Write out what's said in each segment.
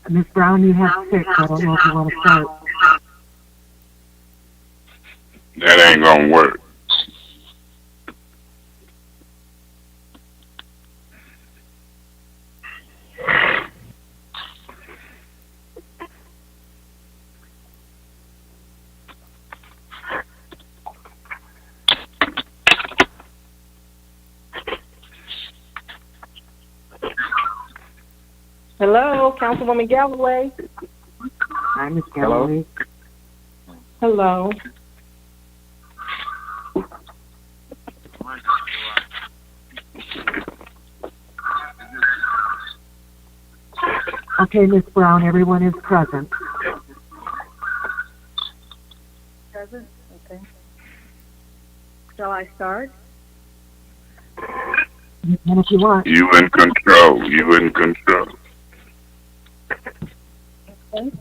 Ms. Brown, you have 6. I don't know if you want to start. That ain't gonna work. Hello, Councilwoman Galloway. Hi, Ms. Galloway. Hello. Okay, Ms. Brown, everyone is present. Present? Okay. Shall I start? You can if you want. You in control. You in control. Okay.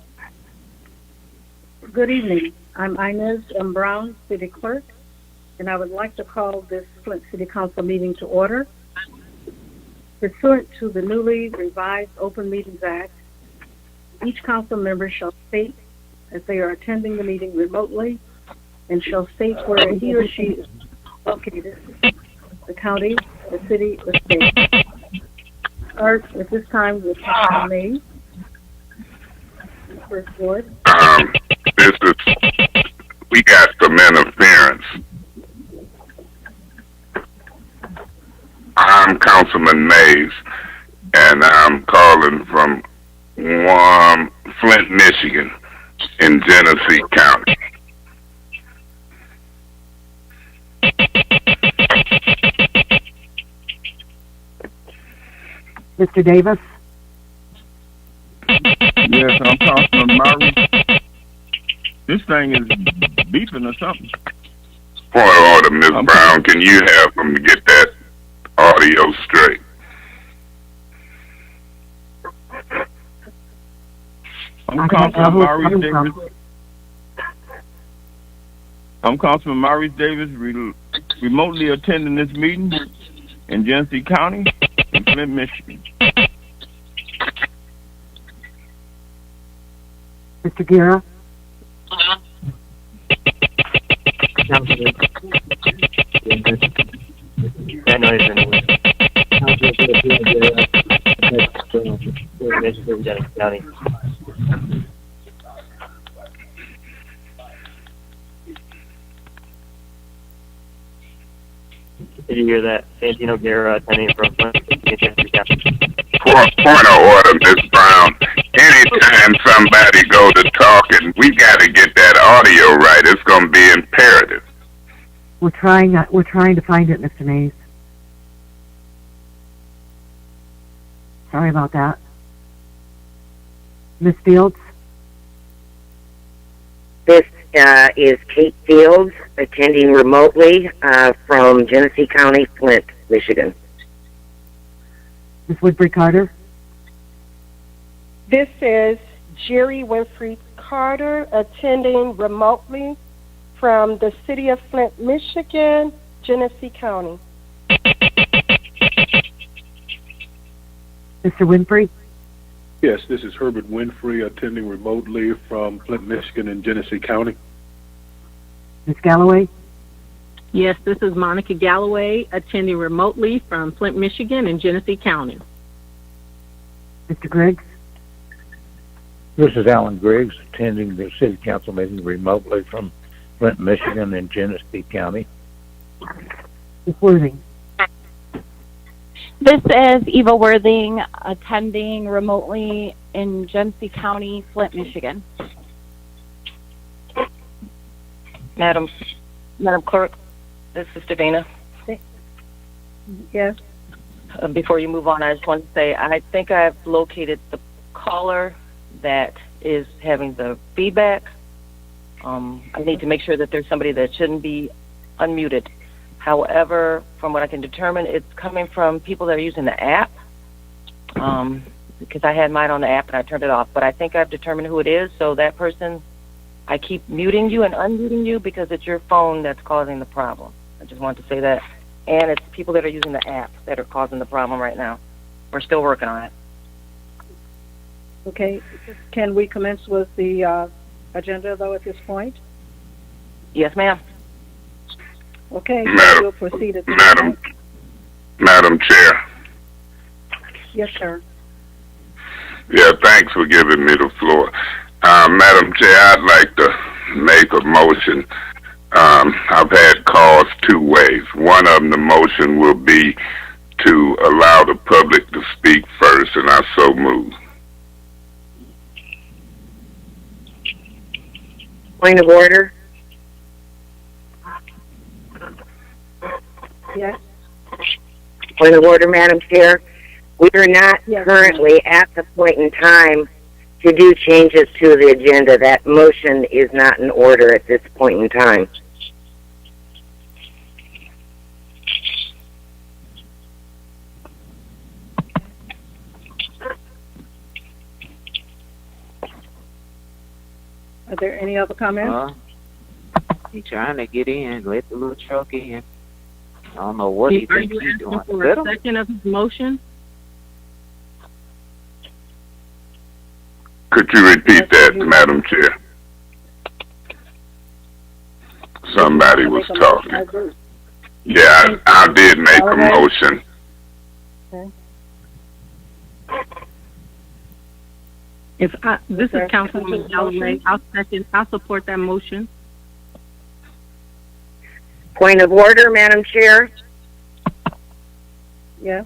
Good evening. I'm Inez M. Brown, City Clerk, and I would like to call this Flint City Council meeting to order. Pursuant to the newly revised Open Meetings Act, each council member shall state that they are attending the meeting remotely and shall state where he or she is located, the county, the city, or state. Start at this time with Councilman Mays. First word. This is, we got some interference. I'm Councilman Mays, and I'm calling from Flint, Michigan, in Genesee County. Mr. Davis? Yes, I'm Councilman Murray. This thing is beeping or something. Point of order, Ms. Brown. Can you help them to get that audio straight? I'm Councilman Maurice Davis. I'm Councilman Maurice Davis, remotely attending this meeting in Genesee County, in Flint, Michigan. Mr. Guerra? That noise anyway. County. Did you hear that? Santino Guerra attending from Flint. Point of order, Ms. Brown. Anytime somebody go to talking, we got to get that audio right. It's going to be imperative. We're trying to find it, Mr. Mays. Sorry about that. Ms. Fields? This is Kate Fields, attending remotely from Genesee County, Flint, Michigan. Ms. Woodbury Carter? This is Jerry Winfrey Carter attending remotely from the city of Flint, Michigan, Genesee County. Mr. Winfrey? Yes, this is Herbert Winfrey attending remotely from Flint, Michigan in Genesee County. Ms. Galloway? Yes, this is Monica Galloway attending remotely from Flint, Michigan in Genesee County. Mr. Griggs? This is Alan Griggs attending the City Council meeting remotely from Flint, Michigan in Genesee County. Ms. Worthing? This is Eva Worthing attending remotely in Genesee County, Flint, Michigan. Madam Clerk, this is Davina. Yes. Before you move on, I just want to say I think I've located the caller that is having the feedback. I need to make sure that there's somebody that shouldn't be unmuted. However, from what I can determine, it's coming from people that are using the app, because I had mine on the app and I turned it off. But I think I've determined who it is, so that person, I keep muting you and unmuting you because it's your phone that's causing the problem. I just want to say that. And it's people that are using the app that are causing the problem right now. We're still working on it. Okay, can we commence with the agenda, though, at this point? Yes, ma'am. Okay, Madam, we'll proceed at this Madam, point. Madam Chair. Yes, sir. Yeah, thanks for giving me the floor. Madam Chair, I'd like to make a motion. I've had calls two ways. One of them, the motion will be to allow the public to speak first, and I so move. Point of order? Yes. Point of order, Madam Chair. We are not Yes. currently at the point in time to do changes to the agenda. That motion is not in order at this point in time. Are there any other comments? He trying to get in, let the little truck in. I don't know what he Are thinks you he's asking doing. for a second of his motion? Could you repeat that, Madam Chair? Somebody was talking. Yeah, I did make a motion. This is Councilwoman Galloway. I'll support that motion. Point of order, Madam Chair. Yes.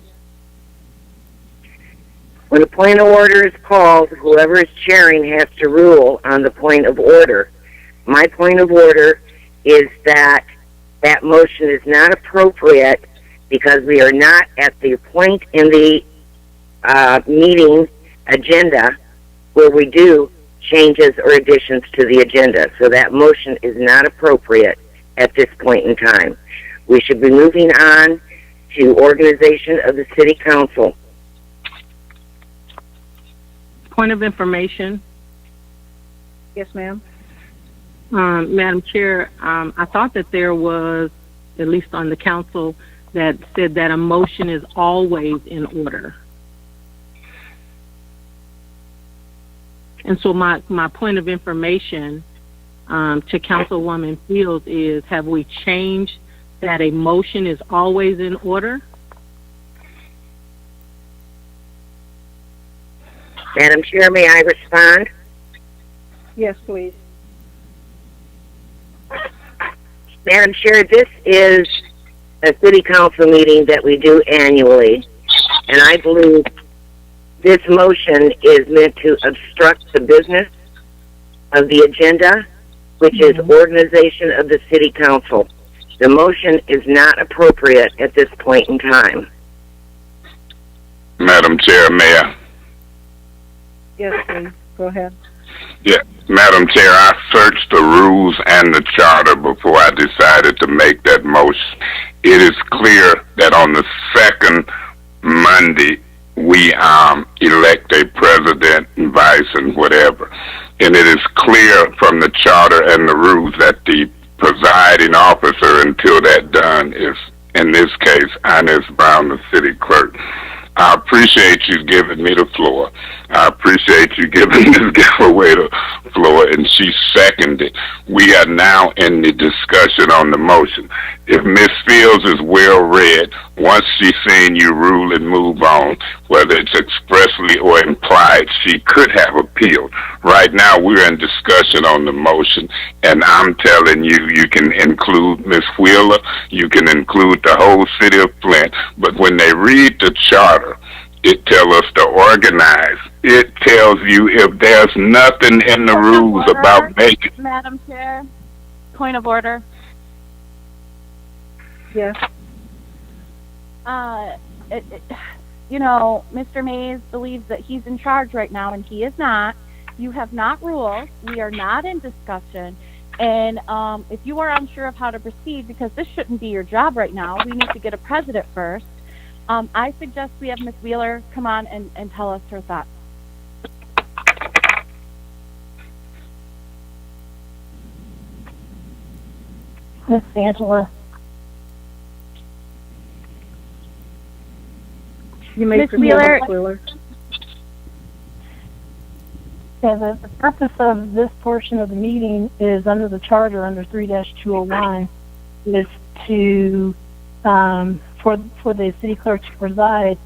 When a point of order is called, whoever is chairing has to rule on the point of order. My point of order is that that motion is not appropriate because we are not at the point in the meeting agenda where we do changes or additions to the agenda. So that motion is not appropriate at this point in time. We should be moving on to organization of the City Council. Point of information. Yes, ma'am. Madam Chair, I thought that there was, at least on the council, that said that a motion is always in order. And so my point of information to Councilwoman Fields is, have we changed that a motion is always in order? Madam Chair, may I respond? Yes, please. Madam Chair, this is a City Council meeting that we do annually, and I believe this motion is meant to obstruct the business of the agenda, which is organization of the City Council. The motion is not appropriate at this point in time. Madam Chair, may I? Yes, please. Go ahead. Yeah, Madam Chair, I searched the rules and the charter before I decided to make that motion. It is clear that on the second Monday, we elect a president and vice and whatever. And it is clear from the charter and the rules that the presiding officer, until that done, is, in this case, Inez Brown, the city clerk. I appreciate you giving me the floor. I appreciate you giving Ms. Galloway the floor, and she seconded. We are now in the discussion on the motion. If Ms. Fields is well read, once she's seen you rule and move on, whether it's expressly or implied, she could have appealed. Right now, we're in discussion on the motion, and I'm telling you, you can include Ms. Wheeler, you can include the whole city of Flint, but when they read the charter, it tells us to organize. It tells you if there's nothing in the rules about making... Madam Chair, point of order. Yes. You know, Mr. Mays believes that he's in charge right now, and he is not. You have not ruled. We are not in discussion. And if you are unsure of how to proceed, because this shouldn't be your job right now, we need to get a president first. I suggest we have Ms. Wheeler come on and tell us her thoughts. Miss Angela. You may Ms. proceed, Wheeler. Ms. Wheeler. the purpose of this portion of the meeting is under the charter, under 3-201, is to, for the city clerk to preside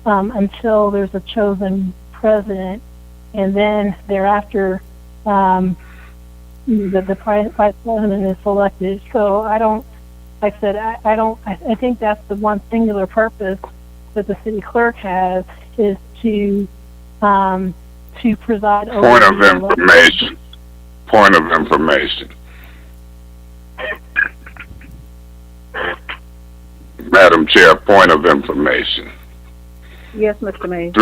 until there's a chosen president, and then thereafter the vice president is selected. So like I said, I think that's the one singular purpose that the city clerk has, is to preside over Point of information. Point of information. Madam Chair, point of information. Yes, Mr. Mays.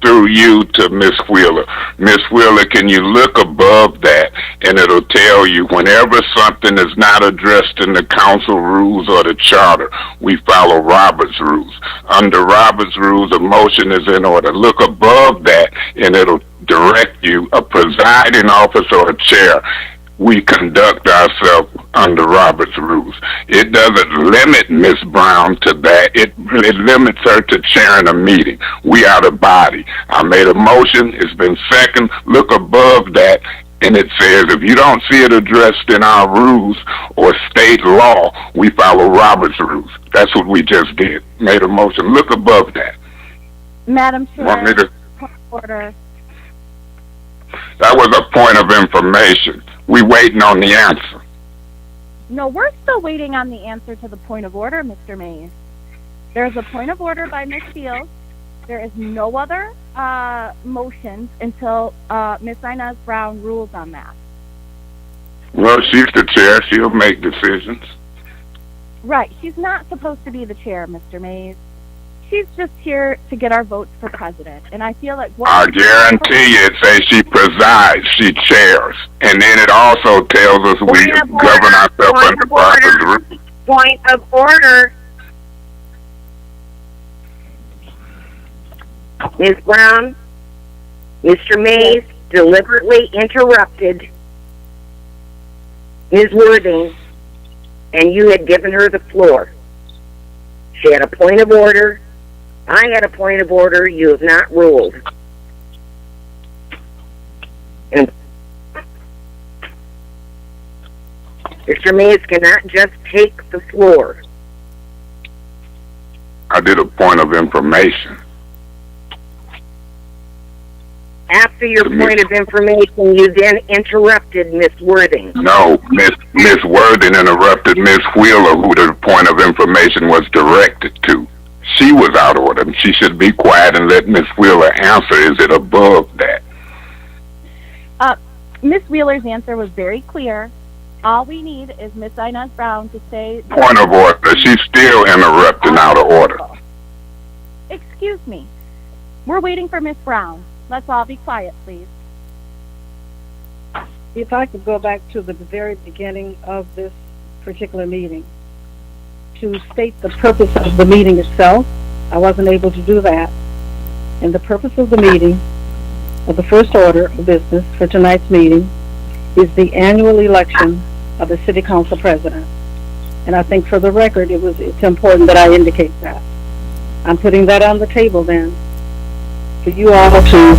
Through you to Miss Wheeler. Miss Wheeler, can you look above that, and it'll tell you whenever something is not addressed in the council rules or the charter, we follow Robert's rules. Under Robert's rules, a motion is in order. Look above that, and it'll direct you, a presiding officer or chair. We conduct ourselves under Robert's rules. It doesn't limit Miss Brown to that. It limits her to chairing a meeting. We are the body. I made a motion. It's been second. Look above that, and it says if you don't see it addressed in our rules or state law, we follow Robert's rules. That's what we just did. Made a motion. Look above that. Madam Chair, Want me to? point of order. That was a point of information. We waiting on the answer. No, we're still waiting on the answer to the point of order, Mr. Mays. There's a point of order by Ms. Fields. There is no other motions until Ms. Inez Brown rules on that. Well, she's the chair. She'll make decisions. Right. She's not supposed to be the chair, Mr. Mays. She's just here to get our votes for president. And I feel like... I guarantee you it says she presides, she chairs. And then it also tells us we govern ourselves under Robert's rules. Point of order. Ms. Brown, Mr. Mays deliberately interrupted Ms. Worthing, and you had given her the floor. She had a point of order. I had a point of order. You have not ruled. And Mr. Mays cannot just take the floor. I did a point of information. After your point of information, you then interrupted Miss Worthing. No, Miss Worthing interrupted Miss Wheeler, who the point of information was directed to. She was out of order. She should be quiet and let Miss Wheeler answer. Is it above that? Miss Wheeler's answer was very clear. All we need is Miss Inez Brown to say... Point of order. She's still interrupting out of order. Excuse me. We're waiting for Miss Brown. Let's all be quiet, please. If I could go back to the very beginning of this particular meeting to state the purpose of the meeting itself, I wasn't able to do that. And the purpose of the meeting, of the first order of business for tonight's meeting, is the annual election of the City Council President. And I think for the record, it's important that I indicate that. I'm putting that on the table then, for you all to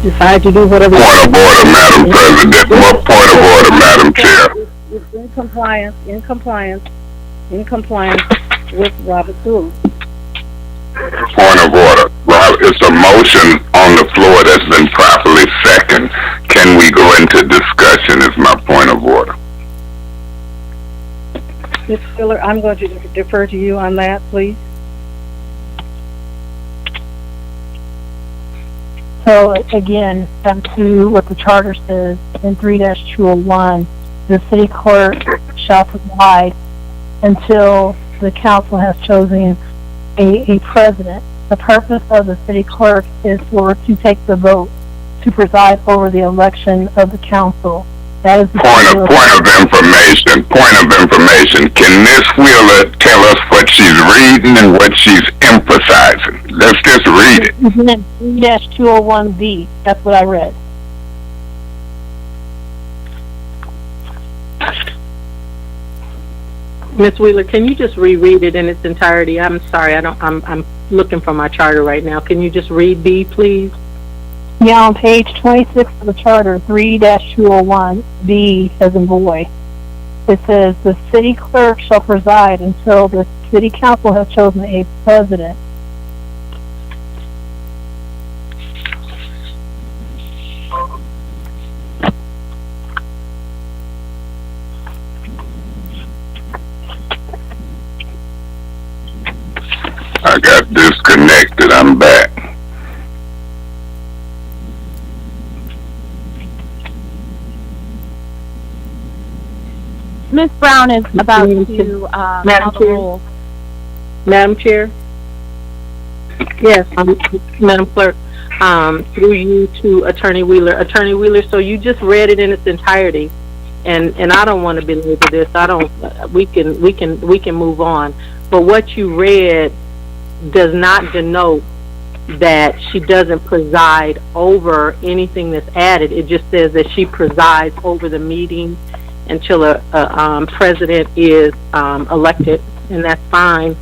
decide to do whatever. Point of order, Madam President. What point of order, Madam Chair? It's in compliance with Robert's rules. Point of order. It's a motion on the floor that's been properly seconded. Can we go into discussion is my point of order. Ms. Fuller, I'm going to defer to you on that, please. So again, back to what the charter says in 3-201, the city clerk shall preside until the council has chosen a president. The purpose of the city clerk is to take the vote to preside over the election of the council. That is the point of information. Can Miss Wheeler tell us what she's reading and what she's emphasizing? Let's just read it. 3-201B. That's what I read. Ms. Wheeler, can you just reread it in its entirety? I'm sorry, I'm looking for my charter right now. Can you just read B, please? Yeah, on page 26 of the charter, 3-201, B as in boy, it says the city clerk shall preside until the city council has chosen a president. I got disconnected. I'm back. Ms. Brown is about to Madam call the Chair. roll. Madam Chair? Yes. Madam Clerk, through you to Attorney Wheeler. Attorney Wheeler, so you just read it in its entirety, and I don't want to belabor this. We can move on. But what you read does not denote that she doesn't preside over anything that's added. It just says that she presides over the meeting until a president is elected, and that's fine.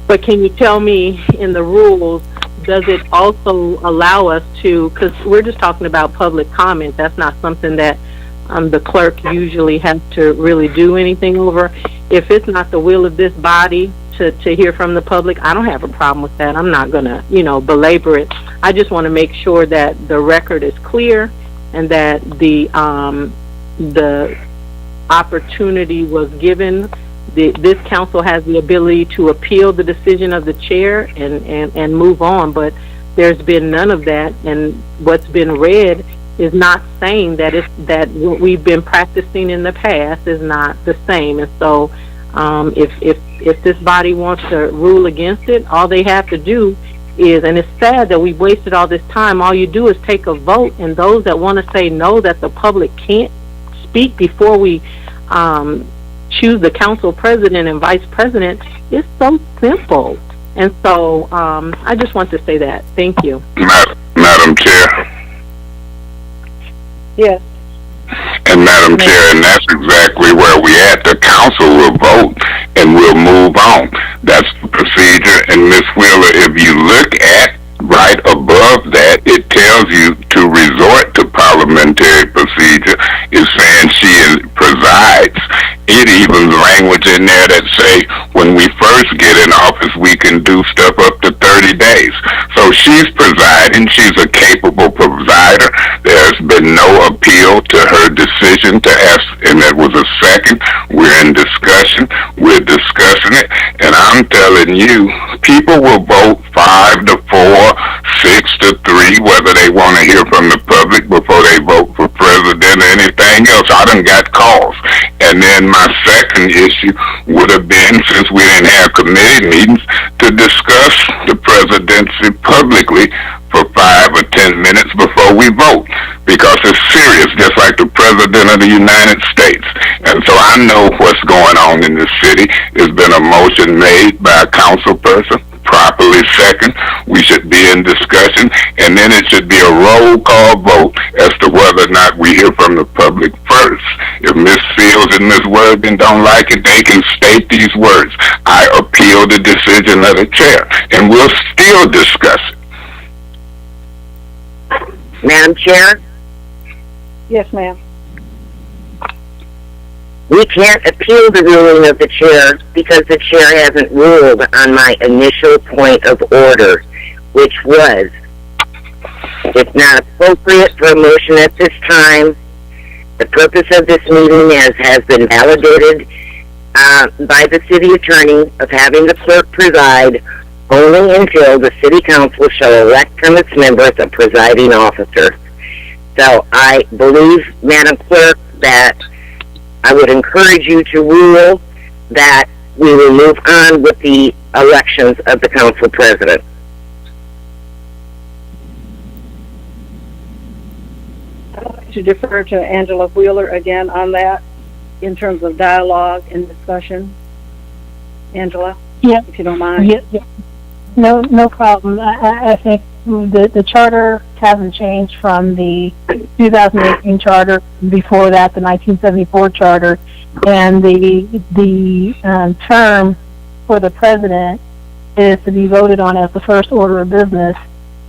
But can you tell me in the rules, does it also allow us to, because we're just talking about public comment, that's not something that the clerk usually has to really do anything over. If it's not the will of this body to hear from the public, I don't have a problem with that. I'm not going to, belabor it. I just want to make sure that the record is clear and that the opportunity was given. This council has the ability to appeal the decision of the chair and move on, but there's been none of that, and what's been read is not saying that what we've been practicing in the past is not the same. And so if this body wants to rule against it, all they have to do is, and it's sad that we've wasted all this time, all you do is take a vote, and those that want to say no, that the public can't speak before we choose the council president and vice president, is so simple. And so I just want to say that. Thank you. Madam Chair. Yes. And Madam Chair, and that's exactly where we at. The council will vote and we'll move on. That's the procedure. And Ms. Wheeler, if you look at right above that, it tells you to resort to parliamentary procedure. It's saying she presides. It even language in there that say when we first get in office, we can do stuff up to 30 days. So she's presiding. She's a capable presider. There's been no appeal to her decision to ask, and it was a second. We're in discussion. We're discussing it. And I'm telling you, people will vote 5-4, 6-3, whether they want to hear from the public before they vote for president or anything else. I done got calls. And then my second issue would have been, since we didn't have committee meetings, to discuss the presidency publicly for 5 or 10 minutes before we vote, because it's serious, just like the President of the United States. And so I know what's going on in the city. There's been a motion made by a council person, properly second. We should be in discussion, and then it should be a roll call vote as to whether or not we hear from the public first. If Ms. Fields and Ms. Worthing don't like it, they can state these words: I appeal the decision of the chair, and we'll still discuss it. Madam Chair? Yes, ma'am. We can't appeal the ruling of the chair because the chair hasn't ruled on my initial point of order, which was, it's not appropriate for a motion at this time. The purpose of this meeting has been validated by the city attorney of having the clerk preside only until the city council shall elect from its members a presiding officer. So I believe, Madam Clerk, that I would encourage you to rule that we will move on with the elections of the council president. I'd like to defer to Angela Wheeler again on that in terms of dialogue and discussion. Angela? Yeah. If you don't mind. Yeah. No problem. I think the charter hasn't changed from the 2018 charter. Before that, the 1974 charter, and the term for the president is to be voted on as the first order of business,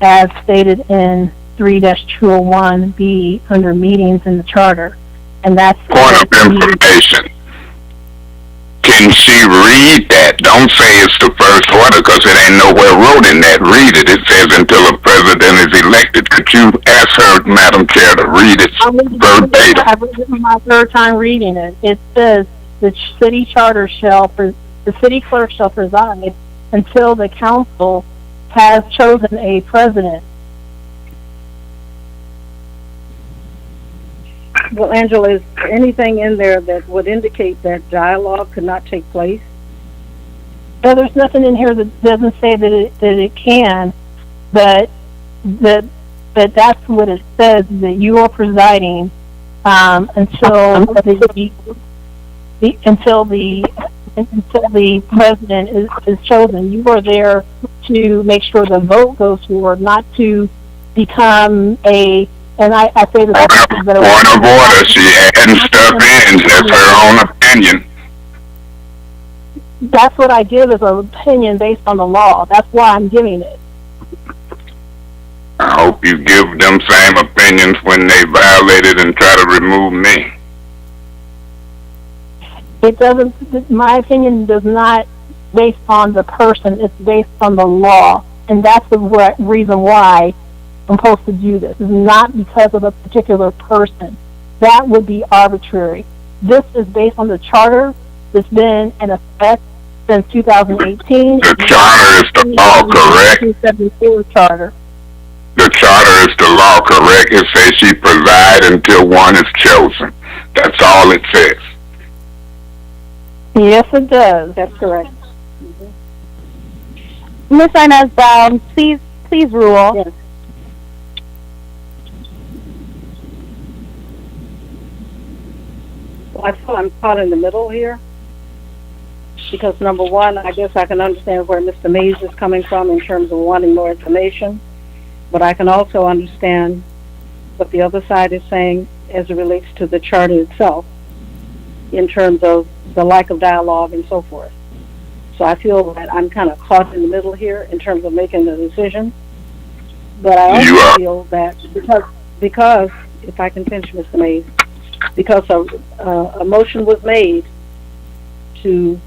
as stated in 3-201B under meetings in the charter. And that's point of information. Can she read that? Don't say it's the first order because it ain't nowhere wrote in that. Read it. It says until a president is elected. Could you ask her, Madam Chair, to read it verbatim? I've read it my third time reading it. It says the city charter the city clerk shall preside until the council has chosen a president. Well, Angela, is there anything in there that would indicate that dialogue could not take place? No, there's nothing in here that doesn't say that it can, but that's what it says, that you are presiding until the president is chosen. You are there to make sure the vote goes forward, not to become and I say this. Point of order. She adding stuff in. That's her own opinion. That's what I give as an opinion based on the law. That's why I'm giving it. I hope you give them same opinions when they violate it and try to remove me. It doesn't, my opinion does not based on the person, it's based on the law. And that's the reason why I'm supposed to do this. It's not because of a particular person. That would be arbitrary. This is based on the charter that's been in effect since 2018. The charter is the law, correct? 1974 charter. The charter is the law, correct? It says she preside until one is chosen. That's all it says. Yes, it does. That's correct. Ms. Inez Brown, please rule. Yes. Well, I feel I'm caught in the middle here. Because number one, I guess I can understand where Mr. Mays is coming from in terms of wanting more information. But I can also understand what the other side is saying as it relates to the charter itself in terms of the lack of dialogue and so forth. So I feel that I'm kind of caught in the middle here in terms of making the decision. But I also feel that because if I can finish, Mr. Mays, because a motion was made to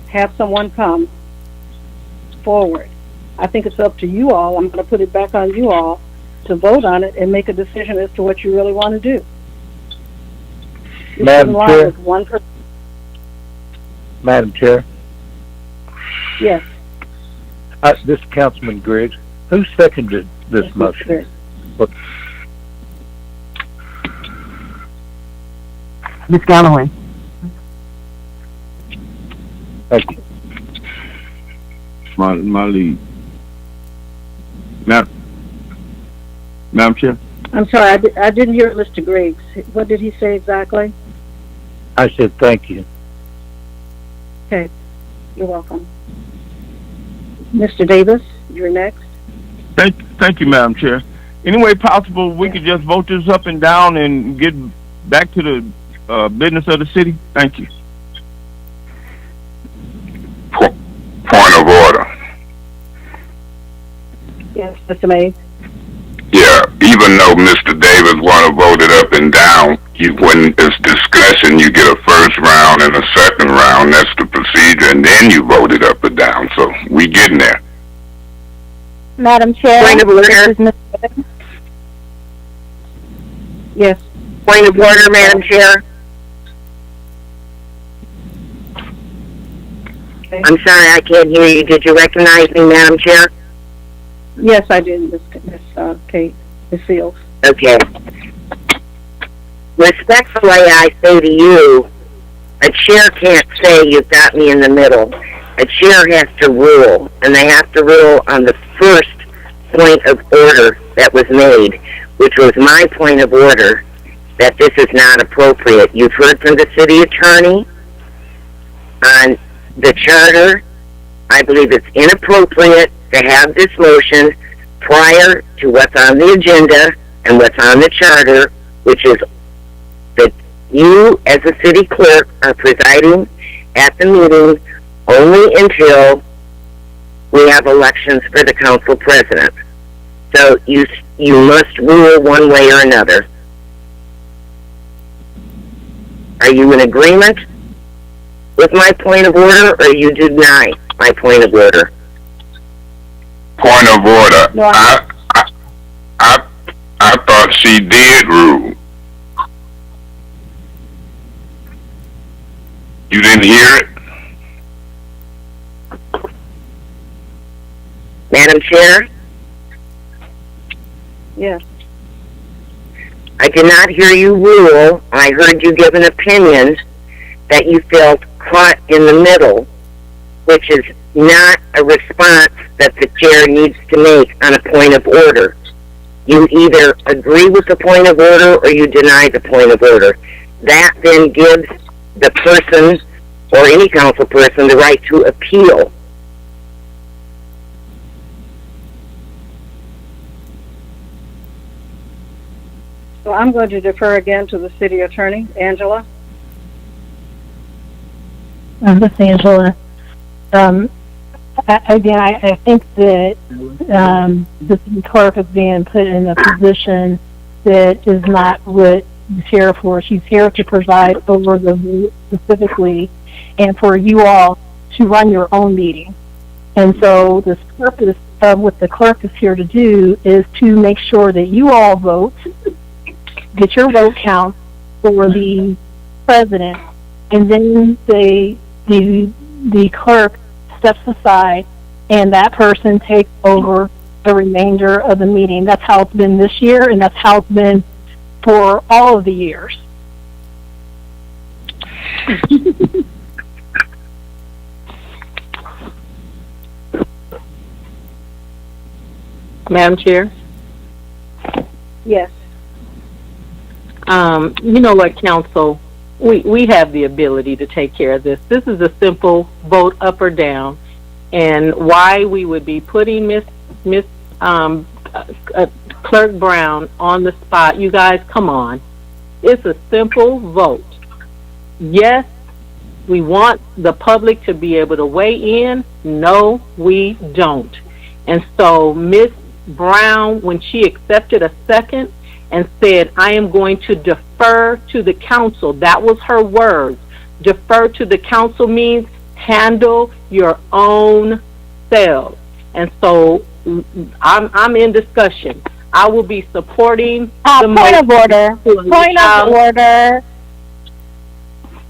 have someone come forward, I think it's up to you all. I'm going to put it back on you all to vote on it and make a decision as to what you really want to do. Madam Chair. One person. Madam Chair. Yes. This is Councilman Griggs. Who seconded this motion? Ms. Galloway. Thank you. My lead. Madam Chair? I'm sorry, I didn't hear Mr. Griggs. What did he say exactly? I said thank you. Okay, you're welcome. Mr. Davis, you're next. Thank you, Madam Chair. Any way possible we could just vote this up and down and get back to the business of the city? Thank you. Point of order. Yes, Mr. Mays. Yeah, even though Mr. Davis want to vote it up and down, when it's discussion, you get a first round and a second round. That's the procedure, and then you vote it up or down. So we getting there. Madam Chair. Point of order. Yes. Point of order, Madam Chair. Okay. I'm sorry, I can't hear you. Did you recognize me, Madam Chair? Yes, I did, Miss Kate, Miss Fields. Okay. Respectfully, I say to you, a chair can't say you've got me in the middle. A chair has to rule, and they have to rule on the first point of order that was made, which was my point of order, that this is not appropriate. You've heard from the city attorney on the charter. I believe it's inappropriate to have this motion prior to what's on the agenda and what's on the charter, which is that you, as a city clerk, are presiding at the meeting only until we have elections for the council president. So you must rule one way or another. Are you in agreement with my point of order, or you deny my point of order? Point of order. No, I thought she did rule. You didn't hear it? Madam Chair, yes. I did not hear you rule. I heard you give an opinion that you felt caught in the middle, which is not a response that the chair needs to make on a point of order. You either agree with the point of order or you deny the point of order. That then gives the person or any council person the right to appeal. So I'm going to defer again to the city attorney, Angela. This is Angela. I think that the city clerk is being put in a position that is not what she's here for. She's here to preside over the vote specifically, and for you all to run your own meeting. And so the purpose of what the clerk is here to do is to make sure that you all vote, get your vote count for the president, and then the clerk steps aside and that person takes over the remainder of the meeting. That's how it's been this year, and that's how it's been for all of the years. Madam Chair? Yes. You know what, Council? We have the ability to take care of this. This is a simple vote up or down, and why we would be putting Miss Clerk Brown on the spot. You guys, come on. It's a simple vote. Yes, we want the public to be able to weigh in. No, we don't. And so Miss Brown, when she accepted a second and said, I am going to defer to the council, that was her words. Defer to the council means handle your own selves. And so I'm in discussion. I will be supporting the point of order.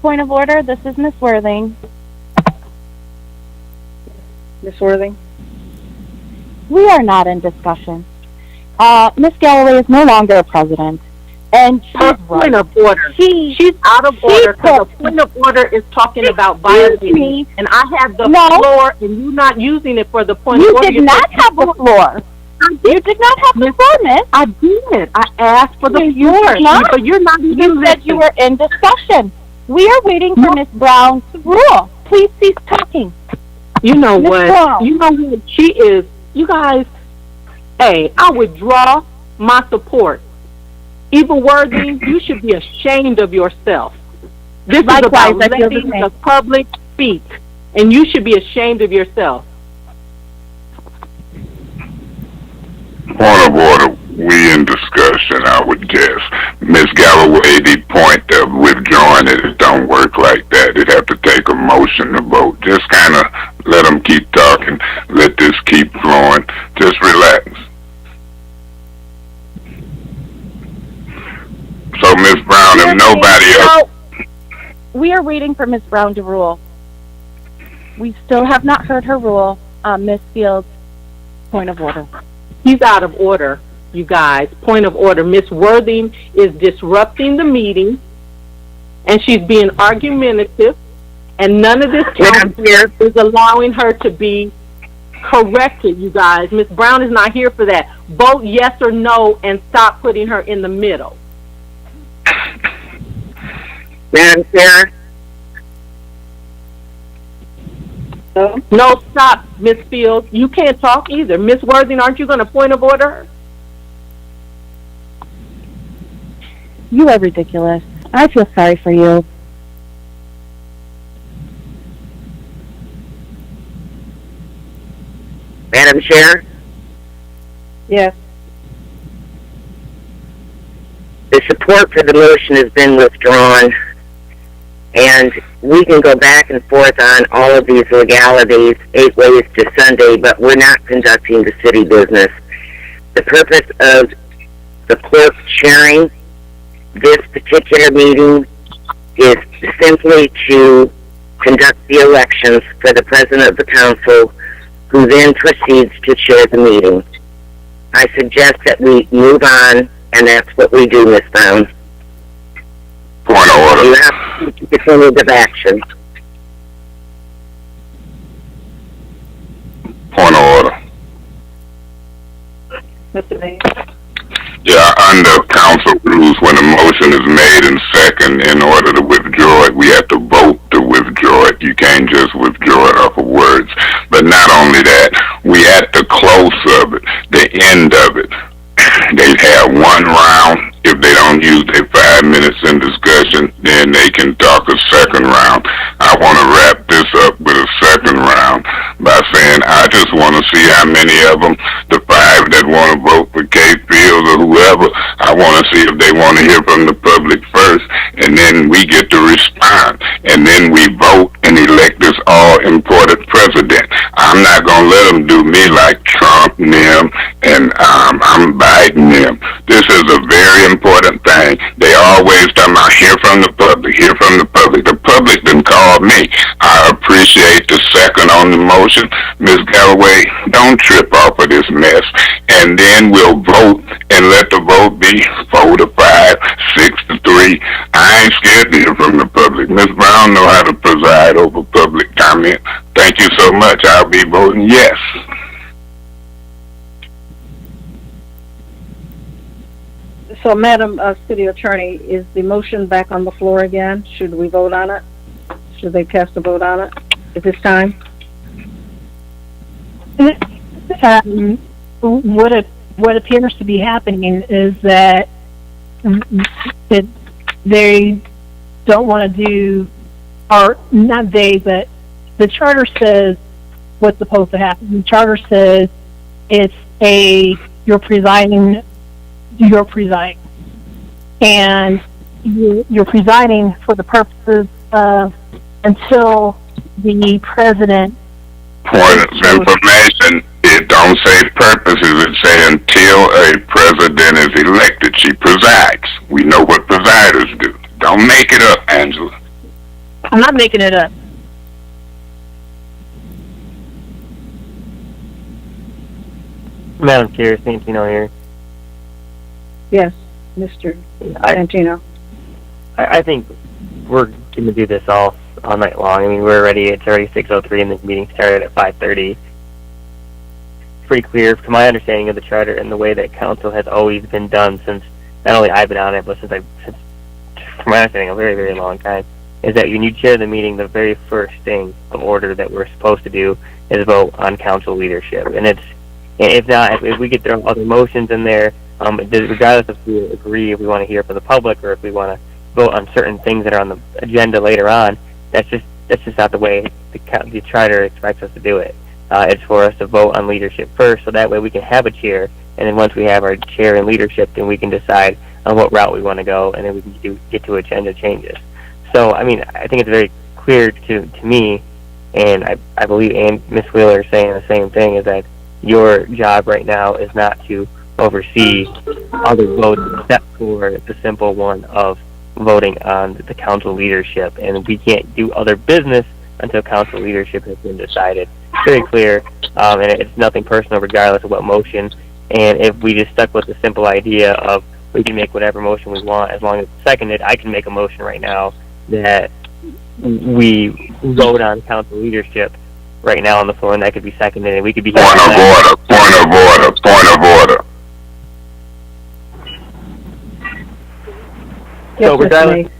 Point of order. This is Miss Worthing. Miss Worthing? We are not in discussion. Miss Galloway is no longer a president, and she's right. Point of order. She's out of order. The point of order is talking about violating, and I have the floor, and you not using it for the point of order. You did not have the floor. You did not have the floor, Miss. I did. I asked for the floor, but you're not even You said you were in discussion. We are waiting for Miss Brown to rule. Please cease talking. You know Ms. what? Brown. You know what she is. You guys, hey, I withdraw my support. Eva Worthing, you should be ashamed of yourself. This is about letting the public speak, and you should be ashamed of yourself. Point of order, we in discussion, I would guess. Ms. Galloway, the point of withdrawing it don't work like that. It'd have to take a motion to vote. Just kind of let them keep talking. Let this keep flowing. Just relax. So, Ms. Brown, if nobody else... We are waiting for Miss Brown to rule. We still have not heard her rule on Miss Fields' point of order. He's out of order, you guys. Point of order. Miss Worthing is disrupting the meeting, and she's being argumentative, and none of this council is allowing her to be corrected, you guys. Miss Brown is not here for that. Vote yes or no and stop putting her in the middle. Madam Chair? No, stop, Miss Fields. You can't talk either. Miss Worthing, aren't you going to point of order? You are ridiculous. I feel sorry for you. Madam Chair? Yes. support for the motion has been withdrawn, and we can go back and forth on all of these legalities, 8 ways to Sunday, but we're not conducting the city business. The purpose of the clerk chairing this particular meeting is simply to conduct the elections for the president of the council, who then proceeds to chair the meeting. I suggest that we move on, and that's what we do, Ms. Brown. Point of order. You have to definitive action. Point of order. Mr. Mays? Yeah, under council rules, when a motion is made and second, in order to withdraw it, we have to vote to withdraw it. You can't just withdraw it off of words. But not only that, we at the close of it, the end of it, they have one round. If they don't use their 5 minutes in discussion, then they can talk a second round. I want to wrap this up with a second round by saying I just want to see how many of them, the 5 that want to vote for Kate Fields or whoever, I want to see if they want to hear from the public first, and then we get to respond, and then we vote and elect this all-important president. I'm not going to let them do me like Trump and them, and I'm Biden them. This is a very important thing. They always talking about hear from the public, hear from the public. The public done called me. I appreciate the second on the motion. Ms. Galloway, don't trip off of this mess. And then we'll vote and let the vote be 4 to 5, 6 to 3. I ain't scared to hear from the public. Ms. Brown know how to preside over public comment. Thank you so much. I'll be voting yes. So, Madam City Attorney, is the motion back on the floor again? Should we vote on it? Should they cast a vote on it at this time? What appears to be happening is that they don't want to do, or not they, but the charter says what's supposed to happen. The charter says you're presiding, and you're presiding for the purposes of until the president. Point of information, it don't say purposes, it say until a president is elected, she presides. We know what presiders do. Don't make it up, Angela. I'm not making it up. Madam Chair, Santino here. Yes, Mr. Santino. I think we're going to do this all night long. I mean, it's already 6:03 and the meeting started at 5:30. Pretty clear, from my understanding of the charter and the way that council has always been done since, not only I've been on it, but since from my understanding, a very, very long time, is that when you chair the meeting, the very first thing of order that we're supposed to do is vote on council leadership. And if we get through other motions in there, regardless if we agree, if we want to hear from the public, or if we want to vote on certain things that are on the agenda later on, that's just not the way the charter expects us to do it. It's for us to vote on leadership first, so that way we can have a chair, and then once we have our chair and leadership, then we can decide on what route we want to go, and then we can get to agenda changes. So, I mean, I think it's very clear to me, and I believe Ms. Wheeler is saying the same thing, is that your job right now is not to oversee other votes except for the simple one of voting on the council leadership, and we can't do other business until council leadership has been decided. It's very clear, and it's nothing personal regardless of what motion, and if we just stuck with the simple idea of we can make whatever motion we want as long as it's seconded, I can make a motion right now that we vote on council leadership right now on the floor, and that could be seconded, and we could be... Point of order. So regardless...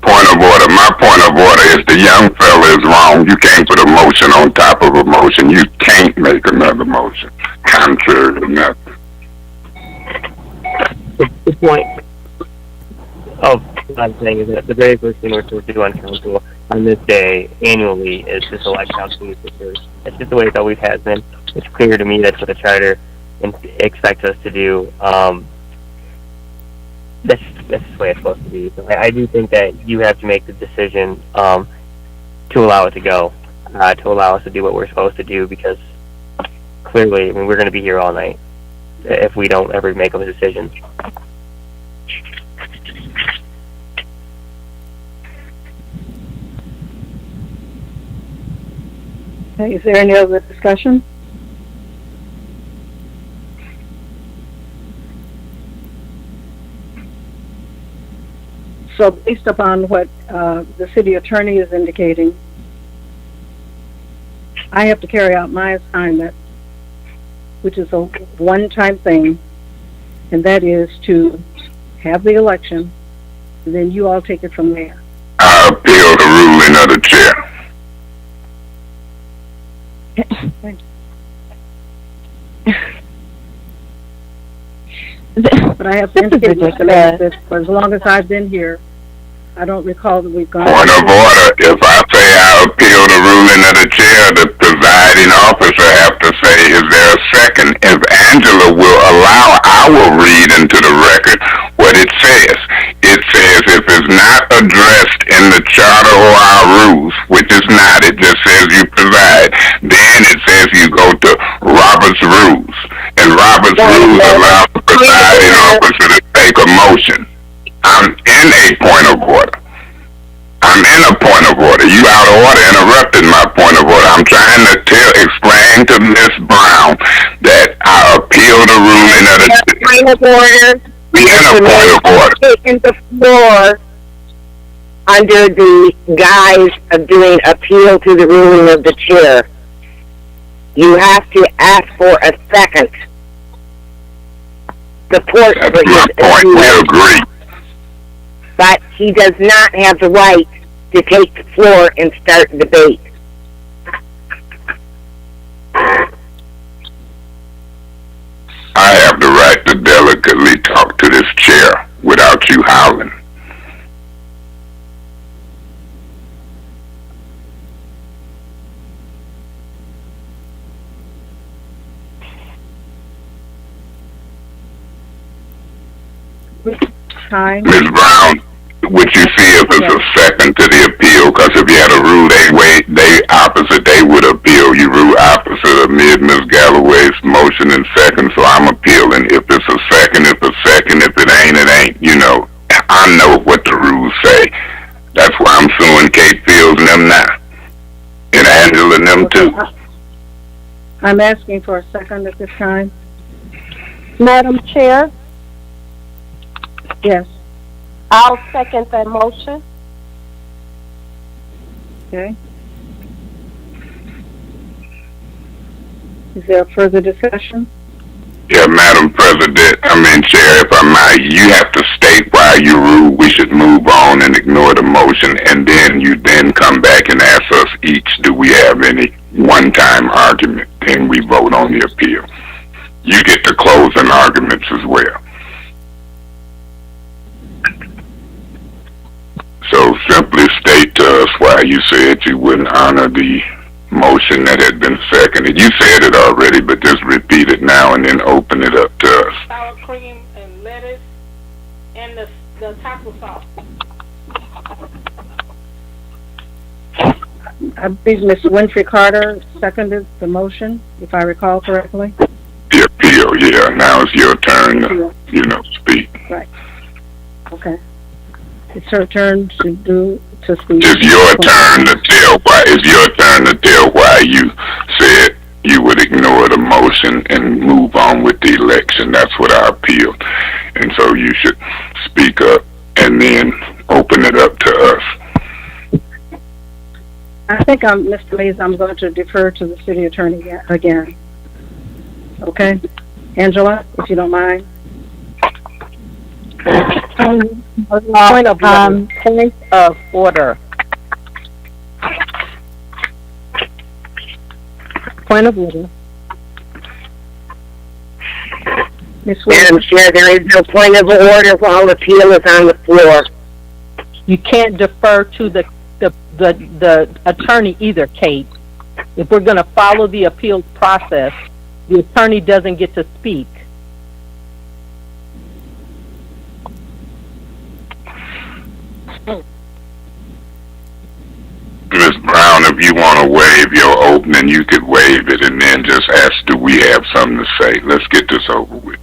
Point of order. My point of order is the young fella is wrong. You can't put a motion on top of a motion. You can't make another motion contrary to nothing. The point of what I'm saying is that the very first thing we're supposed to do on council on this day annually is to select council leadership. That's just the way it always has been. It's clear to me that's what the charter expects us to do. That's this is the way it's supposed to be. So I do think that you have to make the decision to allow it to go, to allow us to do what we're supposed to do, because clearly, I mean, we're going to be here all night if we don't ever make a decision. Okay, is there any other discussion? So based upon what the city attorney is indicating, I have to carry out my assignment, which is a one-time thing, and that is to have the election, and then you all take it from there. I appeal the ruling of the chair. But I have to indicate, Mr. Mayor, that for as long as I've been here, I don't recall that we've gone. Point of order. If I say I appeal the ruling of the chair, the presiding officer have to say, is there a second? If Angela will allow, I will read into the record what it says. It says if it's not addressed in the charter or our rules, which is not, it just says you preside, then it says you go to Robert's rules. And Robert's rules allow the presiding officer to take a motion. I'm in a point of order. I'm in a point of order. You out of order interrupted my point of order. I'm trying to explain to Miss Brown that I appeal the ruling of the point of order. We in a point of order. Taking the floor under the guise of doing appeal to the ruling of the chair. You have to ask for a second. Support for his appeal. We agree. But he does not have the right to take the floor and start debate. I have the right to delicately talk to this chair without you howling. Time. Ms. Brown, would you see if it's a second to the appeal? Because if you had a rule they opposite, they would appeal. You rule opposite of me and Ms. Galloway's motion and second, so I'm appealing. If it's a second, if it's a second. If it ain't. You know, I know what the rules say. That's why I'm suing Kate Fields and them now. And Angela and them too. I'm asking for a second at this time. Madam Chair, Yes. I'll second that motion. Okay. Is there further discussion? Yeah, Madam President, Chair, if I might, you have to state why you rule we should move on and ignore the motion, and then you come back and ask us each, do we have any one-time argument? Then we vote on the appeal. You get to closing arguments as well. So simply state to us why you said you wouldn't honor the motion that had been seconded. You said it already, but just repeat it now and then open it up to us. Sour cream and lettuce and the taco sauce. I believe Ms. Winfrey Carter seconded the motion, if I recall correctly. The appeal, yeah. Now it's your turn to, speak. Right. Okay. It's her turn to speak. It's your turn to tell why you said you would ignore the motion and move on with the election. That's what I appealed. And so you should speak up and then open it up to us. I think, Mr. Mays, I'm going to defer to the city attorney again. Okay? Angela, if you don't mind. Point of order. Point of order. Madam Chair, there is no point of order while the appeal is on the floor. You can't defer to the attorney either, Kate. If we're going to follow the appeals process, the attorney doesn't get to speak. Ms. Brown, if you want to waive your opening, you could waive it and then just ask, do we have something to say? Let's get this over with.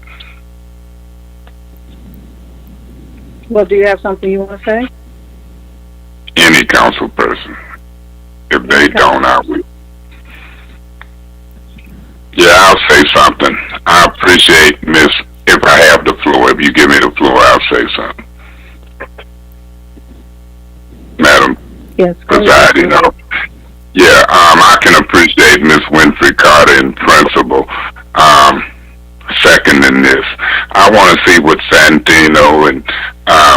Well, do you have something you want to say? Any council person. If they don't, I will. Yeah, I'll say something. I appreciate if I have the floor. If you give me the floor, I'll say something. Madam Yes. Presiding, I can appreciate Miss Winfrey Carter in principle. Seconding this, I want to see what Santino and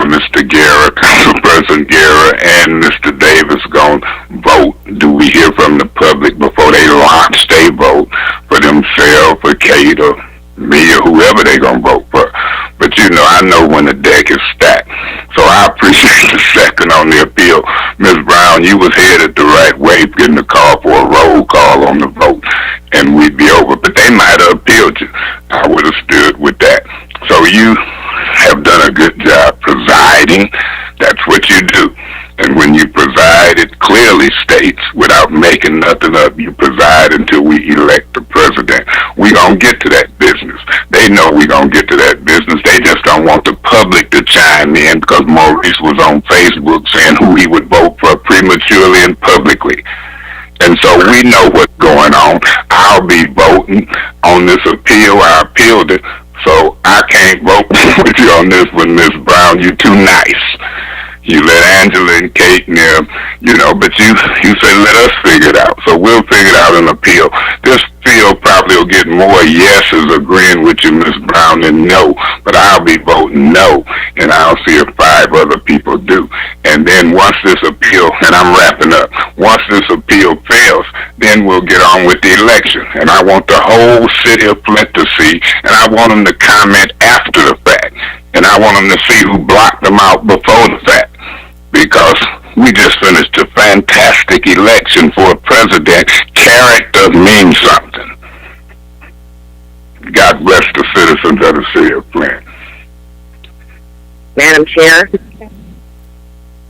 Mr. Guerra, Councilperson Guerra, and Mr. Davis going to vote. Do we hear from the public before they launch their vote for themselves, for Kate, or me, or whoever they going to vote for? But I know when the deck is stacked. So I appreciate the second on the appeal. Ms. Brown, you was headed the right way, getting the call for a roll call on the vote, and we'd be over. But they might have appealed you. I would have stood with that. So you have done a good job presiding. That's what you do. And when you preside, it clearly states, without making nothing up, you preside until we elect the president. We gonna get to that business. They know we gonna get to that business. They just don't want the public to chime in because Maurice was on Facebook saying who he would vote for prematurely and publicly. And so we know what's going on. I'll be voting on this appeal. I appealed it. So I can't vote with you on this one, Ms. Brown. You too nice. You let Angela and Kate and them, but you say let us figure it out. So we'll figure it out in appeal. This field probably will get more yeses agreeing with you, Ms. Brown, than no. But I'll be voting no, and I'll see if 5 other people do. And then once this appeal, and I'm wrapping up, once this appeal fails, then we'll get on with the election. And I want the whole city of Flint to see, and I want them to comment after the fact. And I want them to see who blocked them out before the fact. Because we just finished a fantastic election for a president. Character means something. God bless the citizens of the city of Flint. Madam Chair?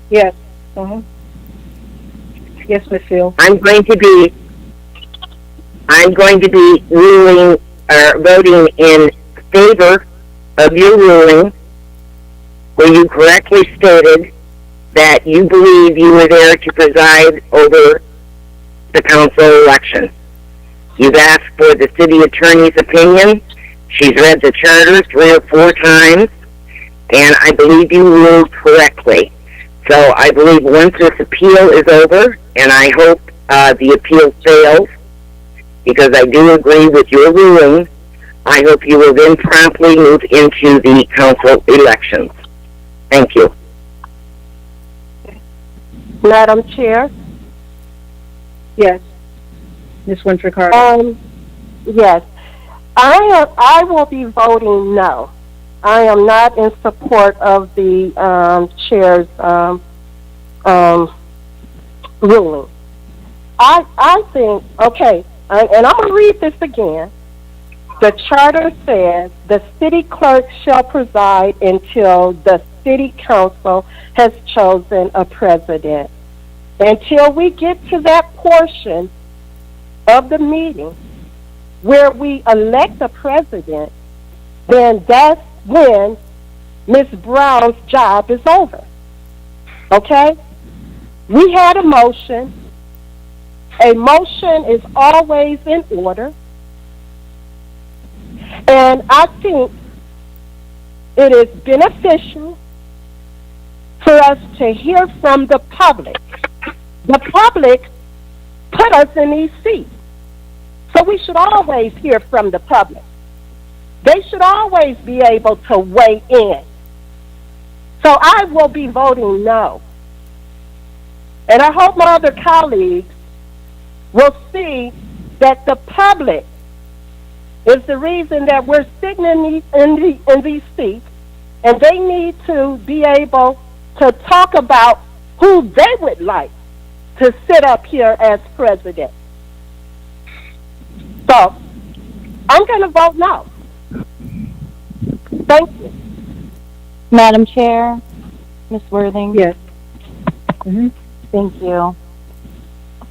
Yes. Yes, Ms. Field. I'm going to be voting in favor of your ruling where you correctly stated that you believe you were there to preside over the council election. You've asked for the city attorney's opinion. She's read the charter 3 or 4 times, and I believe you ruled correctly. So I believe once this appeal is over, and I hope the appeal fails, because I do agree with your ruling, I hope you will then promptly move into the council elections. Thank you. Madam Chair? Yes. Ms. Winfrey Carter. Yes. I will be voting no. I am not in support of the chair's ruling. I think, okay, and I'm going to read this again. The charter says the city clerk shall preside until the city council has chosen a president. Until we get to that portion of the meeting where we elect a president, then that's when Ms. Brown's job is over. Okay? We had a motion. A motion is always in order. And I think it is beneficial for us to hear from the public. The public put us in these seats. So we should always hear from the public. They should always be able to weigh in. So I will be voting no. And I hope my other colleagues will see that the public is the reason that we're sitting in these seats, and they need to be able to talk about who they would like to sit up here as president. So I'm going to vote no. Thank you. Madam Chair, Ms. Worthing? Yes. Thank you.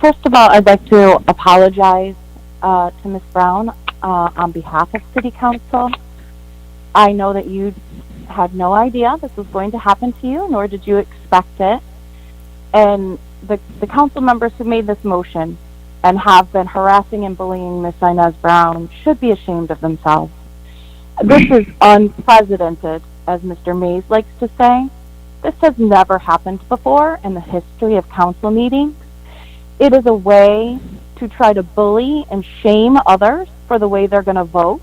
First of all, I'd like to apologize to Ms. Brown on behalf of City Council. I know that you had no idea this was going to happen to you, nor did you expect it. And the council members who made this motion and have been harassing and bullying Ms. Inez Brown should be ashamed of themselves. This is unprecedented, as Mr. Mays likes to say. This has never happened before in the history of council meetings. It is a way to try to bully and shame others for the way they're going to vote,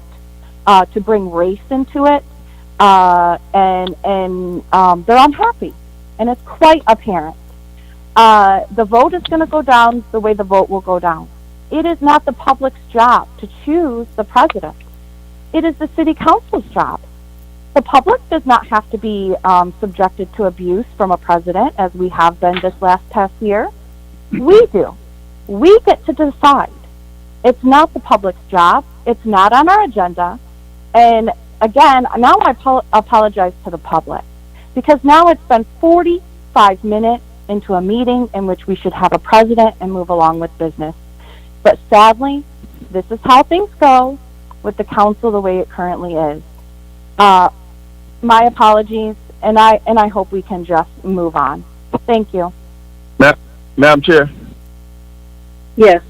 to bring race into it, and they're unhappy, and it's quite apparent. The vote is going to go down the way the vote will go down. It is not the public's job to choose the president. It is the city council's job. The public does not have to be subjected to abuse from a president, as we have been this past year. We do. We get to decide. It's not the public's job. It's not on our agenda. And again, now I apologize to the public, because now it's been 45 minutes into a meeting in which we should have a president and move along with business. But sadly, this is how things go with the council the way it currently is. My apologies, and I hope we can just move on. Thank you. Madam Chair. Yes.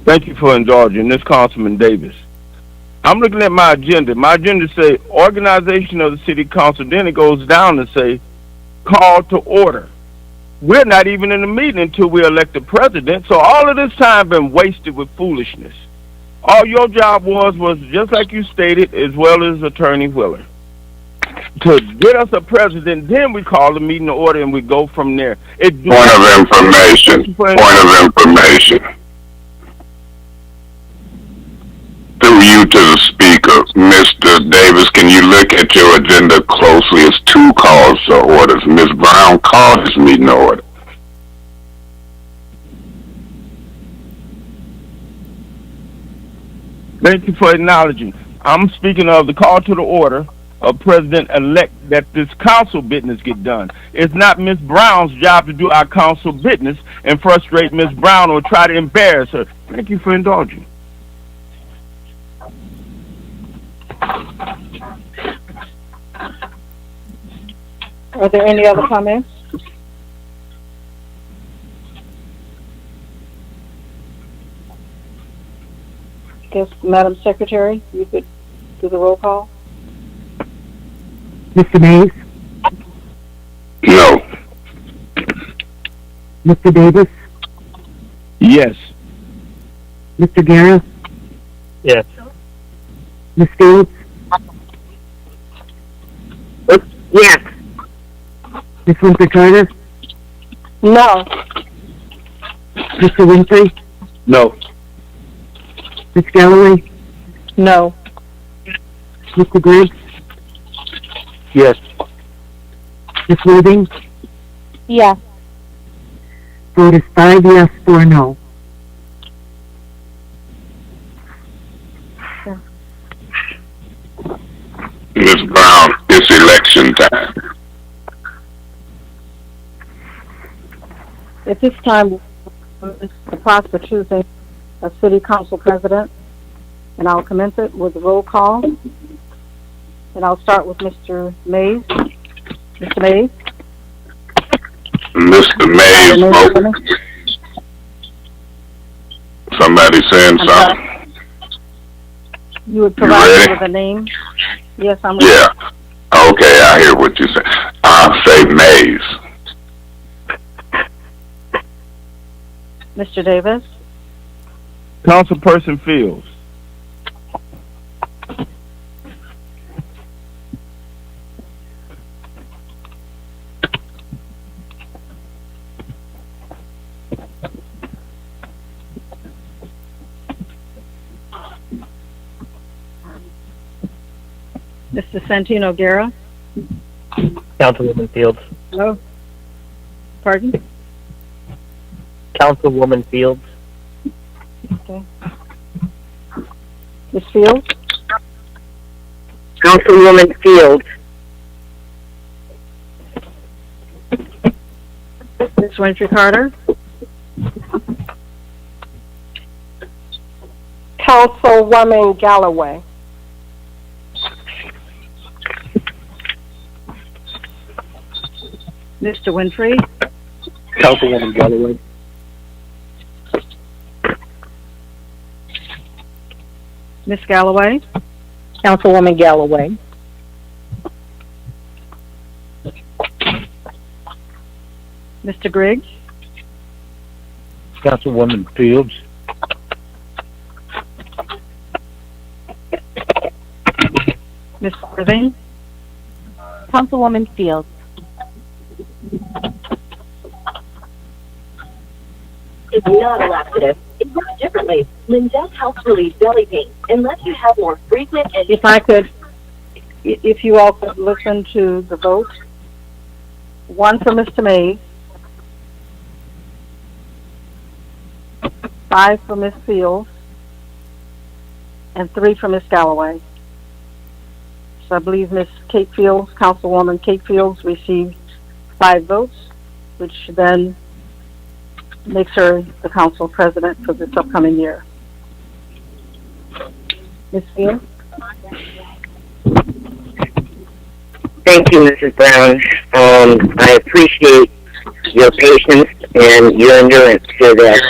Thank you for indulging. This Councilman Davis. I'm looking at my agenda. My agenda say organization of the city council. Then it goes down to say call to order. We're not even in the meeting until we elect the president. So all of this time been wasted with foolishness. All your job was just like you stated, as well as Attorney Wheeler, to get us a president. Then we call the meeting to order and we go from there. Point of information. Through you to the speaker, Mr. Davis, can you look at your agenda closely? It's 2 calls to orders. Ms. Brown called this meeting to order. Thank you for acknowledging. I'm speaking of the call to the order of President-elect that this council business get done. It's not Ms. Brown's job to do our council business and frustrate Ms. Brown or try to embarrass her. Thank you for indulging. Are there any other comments? Guess, Madam Secretary, you could do the roll call. Mr. Mays? No. Mr. Davis? Yes. Mr. Guerra? Yes. Ms. Fields? Yes. Ms. Winter Carter? No. Mr. Winfrey? No. Ms. Galloway? No. Mr. Griggs? Yes. Ms. Worthing? Yes. Vote is 5 yes, 4 no. Ms. Brown, it's election time. At this time, it's the process for choosing a city council president, and I'll commence it with a roll call. And I'll start with Mr. Mays. Mr. Mays? Mr. Mays, vote. Somebody saying something? You would provide me with a name? Yes, I'm ready. Yeah. Okay, I hear what you say. I'll say Mays. Mr. Davis? Councilperson Fields. Mr. Santino Guerra? Councilwoman Fields. Hello? Pardon? Councilwoman Fields. Okay. Ms. Fields? Councilwoman Fields. Ms. Winfrey Carter, Councilwoman Galloway. Mr. Winfrey, Councilwoman Galloway. Ms. Galloway, Councilwoman Galloway. Mr. Griggs, Councilwoman Fields, Ms. Irving, Councilwoman Fields. It's not a laxative. It works differently. Linzette helps relieve belly pain and lets you have more frequent and... if you all could listen to the vote. 1 for Mr. Mays, 5 for Ms. Fields, and 3 for Ms. Galloway. So I believe Ms. Kate Fields, Councilwoman Kate Fields, received 5 votes, which then makes her the council president for this upcoming year. Ms. Fields? Thank you, Mrs. Brown. I appreciate your patience and your endurance to this.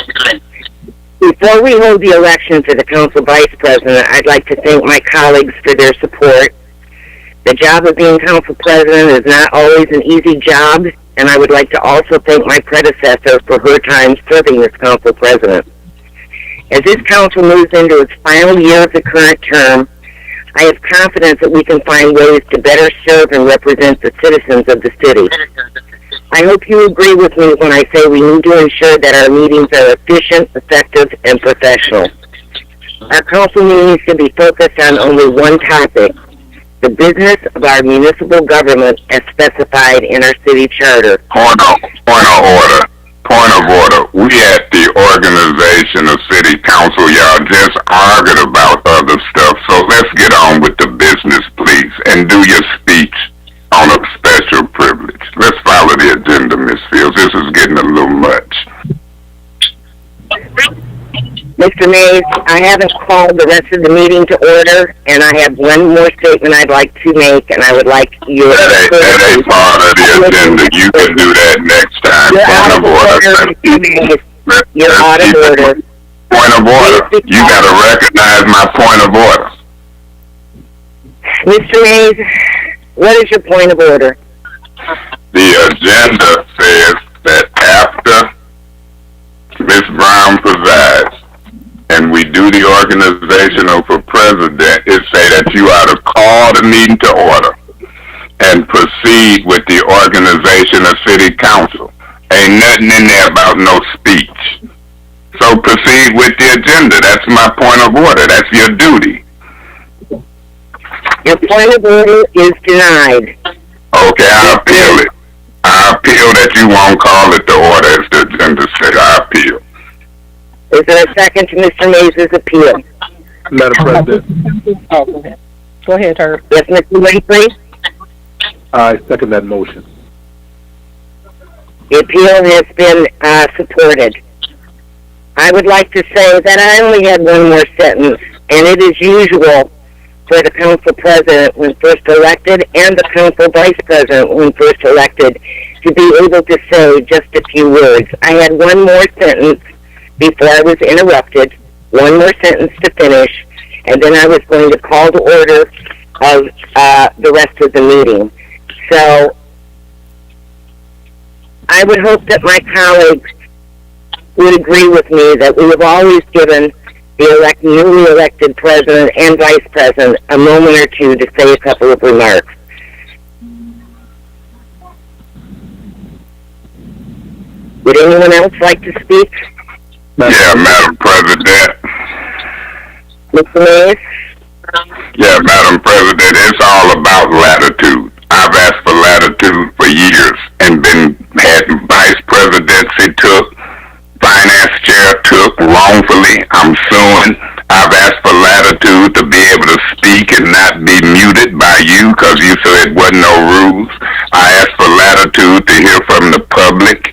Before we hold the election for the council vice president, I'd like to thank my colleagues for their support. The job of being council president is not always an easy job, and I would like to also thank my predecessor for her time serving as council president. As this council moves into its final year of the current term, I have confidence that we can find ways to better serve and represent the citizens of the city. I hope you agree with me when I say we need to ensure that our meetings are efficient, effective, and professional. Our council meetings should be focused on only one topic, the business of our municipal government as specified in our city charter. Point of order. We at the organization of city council, y'all just argued about other stuff, so let's get on with the business, please, and do your speech on a special privilege. Let's follow the agenda, Ms. Fields. This is getting a little much. Mr. Mays, I haven't called the rest of the meeting to order, and I have one more statement I'd like to make, and I would like your... That ain't part of the agenda. You can do that next time. Point of order. You're out of order. Point of order. You got to recognize my point of order. Mr. Mays, what is your point of order? The agenda says that after Ms. Brown presides, and we do the organizational for president, it say that you ought to call the meeting to order and proceed with the organization of city council. Ain't nothing in there about no speech. So proceed with the agenda. That's my point of order. That's your duty. Your point of order is denied. Okay, I appeal it. I appeal that you won't call it to order as the agenda said. I appeal. Is there a second to Mr. Mays' appeal? Madam President. Oh, go ahead. Go ahead, Herb. Yes, Mr. Winfrey? I second that motion. The appeal has been supported. I would like to say that I only had one more sentence, and it is usual for the council president when first elected and the council vice president when first elected to be able to say just a few words. I had one more sentence before I was interrupted, one more sentence to finish, and then I was going to call to order of the rest of the meeting. So I would hope that my colleagues would agree with me that we have always given the newly elected president and vice president a moment or two to say a couple of remarks. Would anyone else like to speak? Yeah, Madam President. Mr. Mays? Yeah, Madam President, it's all about latitude. I've asked for latitude for years and had vice presidency took, finance chair took wrongfully. I'm suing. I've asked for latitude to be able to speak and not be muted by you because you said it wasn't no rules. I asked for latitude to hear from the public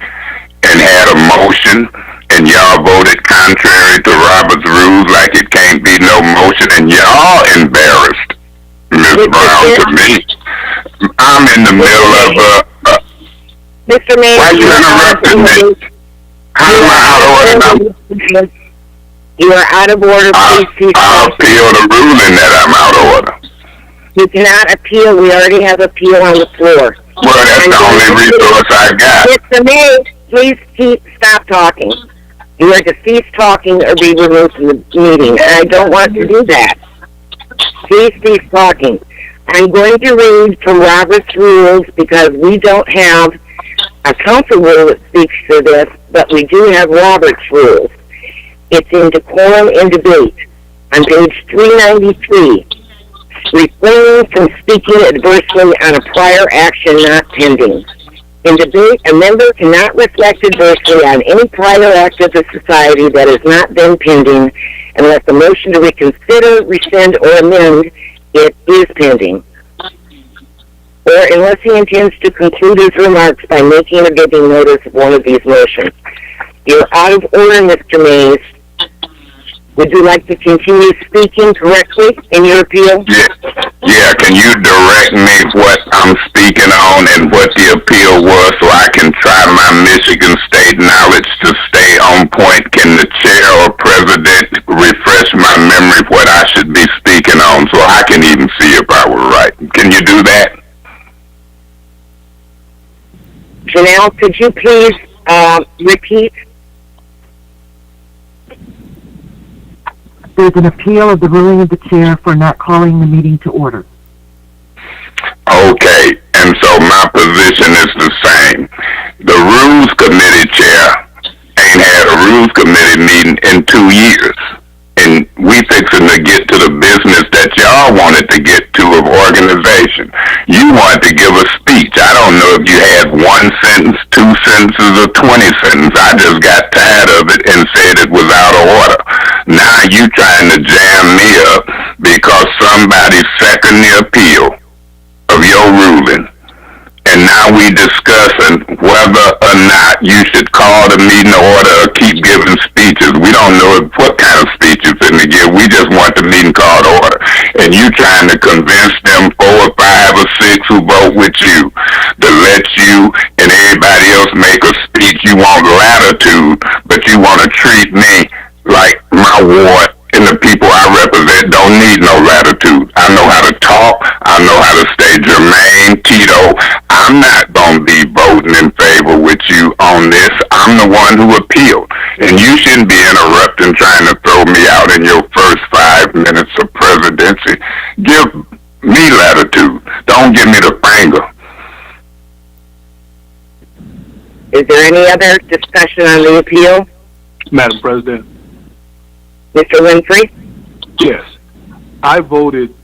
and had a motion, and y'all voted contrary to Robert's rules like it can't be no motion, and y'all embarrassed Ms. Brown to me. I'm in the middle of Mr. Mayor, why you interrupting me? How am I out of order? You are out of order. Please I appeal the ruling that I'm out of order. You cannot appeal. We already have appeal on the floor. Well, that's the only resource I got. Mr. Mayor, please stop talking. You are to cease talking or be removed from the meeting, and I don't want to do that. Please cease talking. I'm going to read from Robert's rules because we don't have a council rule that speaks to this, but we do have Robert's rules. It's in decorum and debate. On page 393, refraining from speaking adversely on a prior action not pending. In debate, a member cannot reflect adversely on any prior act of the society that has not been pending unless the motion to reconsider, rescind, or amend it is pending, or unless he intends to conclude his remarks by making or giving notice of one of these motions. You're out of order, Mr. Mays. Would you like to continue speaking correctly in your appeal? Yeah, can you direct me what I'm speaking on and what the appeal was so I can try my Michigan State knowledge to stay on point? Can the chair or president refresh my memory of what I should be speaking on so I can even see if I were right? Can you do that? Janelle, could you please repeat? There's an appeal of the ruling of the chair for not calling the meeting to order. Okay, and so my position is the same. The Rules Committee chair ain't had a Rules Committee meeting in 2 years. And we fixing to get to the business that y'all wanted to get to of organization. You wanted to give a speech. I don't know if you had 1 sentence, 2 sentences, or 20 sentences. I just got tired of it and said it was out of order. Now you trying to jam me up because somebody seconded the appeal of your ruling. And now we discussing whether or not you should call the meeting to order or keep giving speeches. We don't know what kind of speech you're finna give. We just want the meeting called to order. And you trying to convince them 4 or 5 or 6 who vote with you to let you and everybody else make a speech. You want latitude, but you want to treat me like my ward and the people I represent don't need no latitude. I know how to talk. I know how to stay germane, Tito. I'm not going to be voting in favor with you on this. I'm the one who appealed. And you shouldn't be interrupting trying to throw me out in your first 5 minutes of presidency. Give me latitude. Don't give me the finger. Is there any other discussion on the appeal? Madam President. Mr. Winfrey? Yes. I voted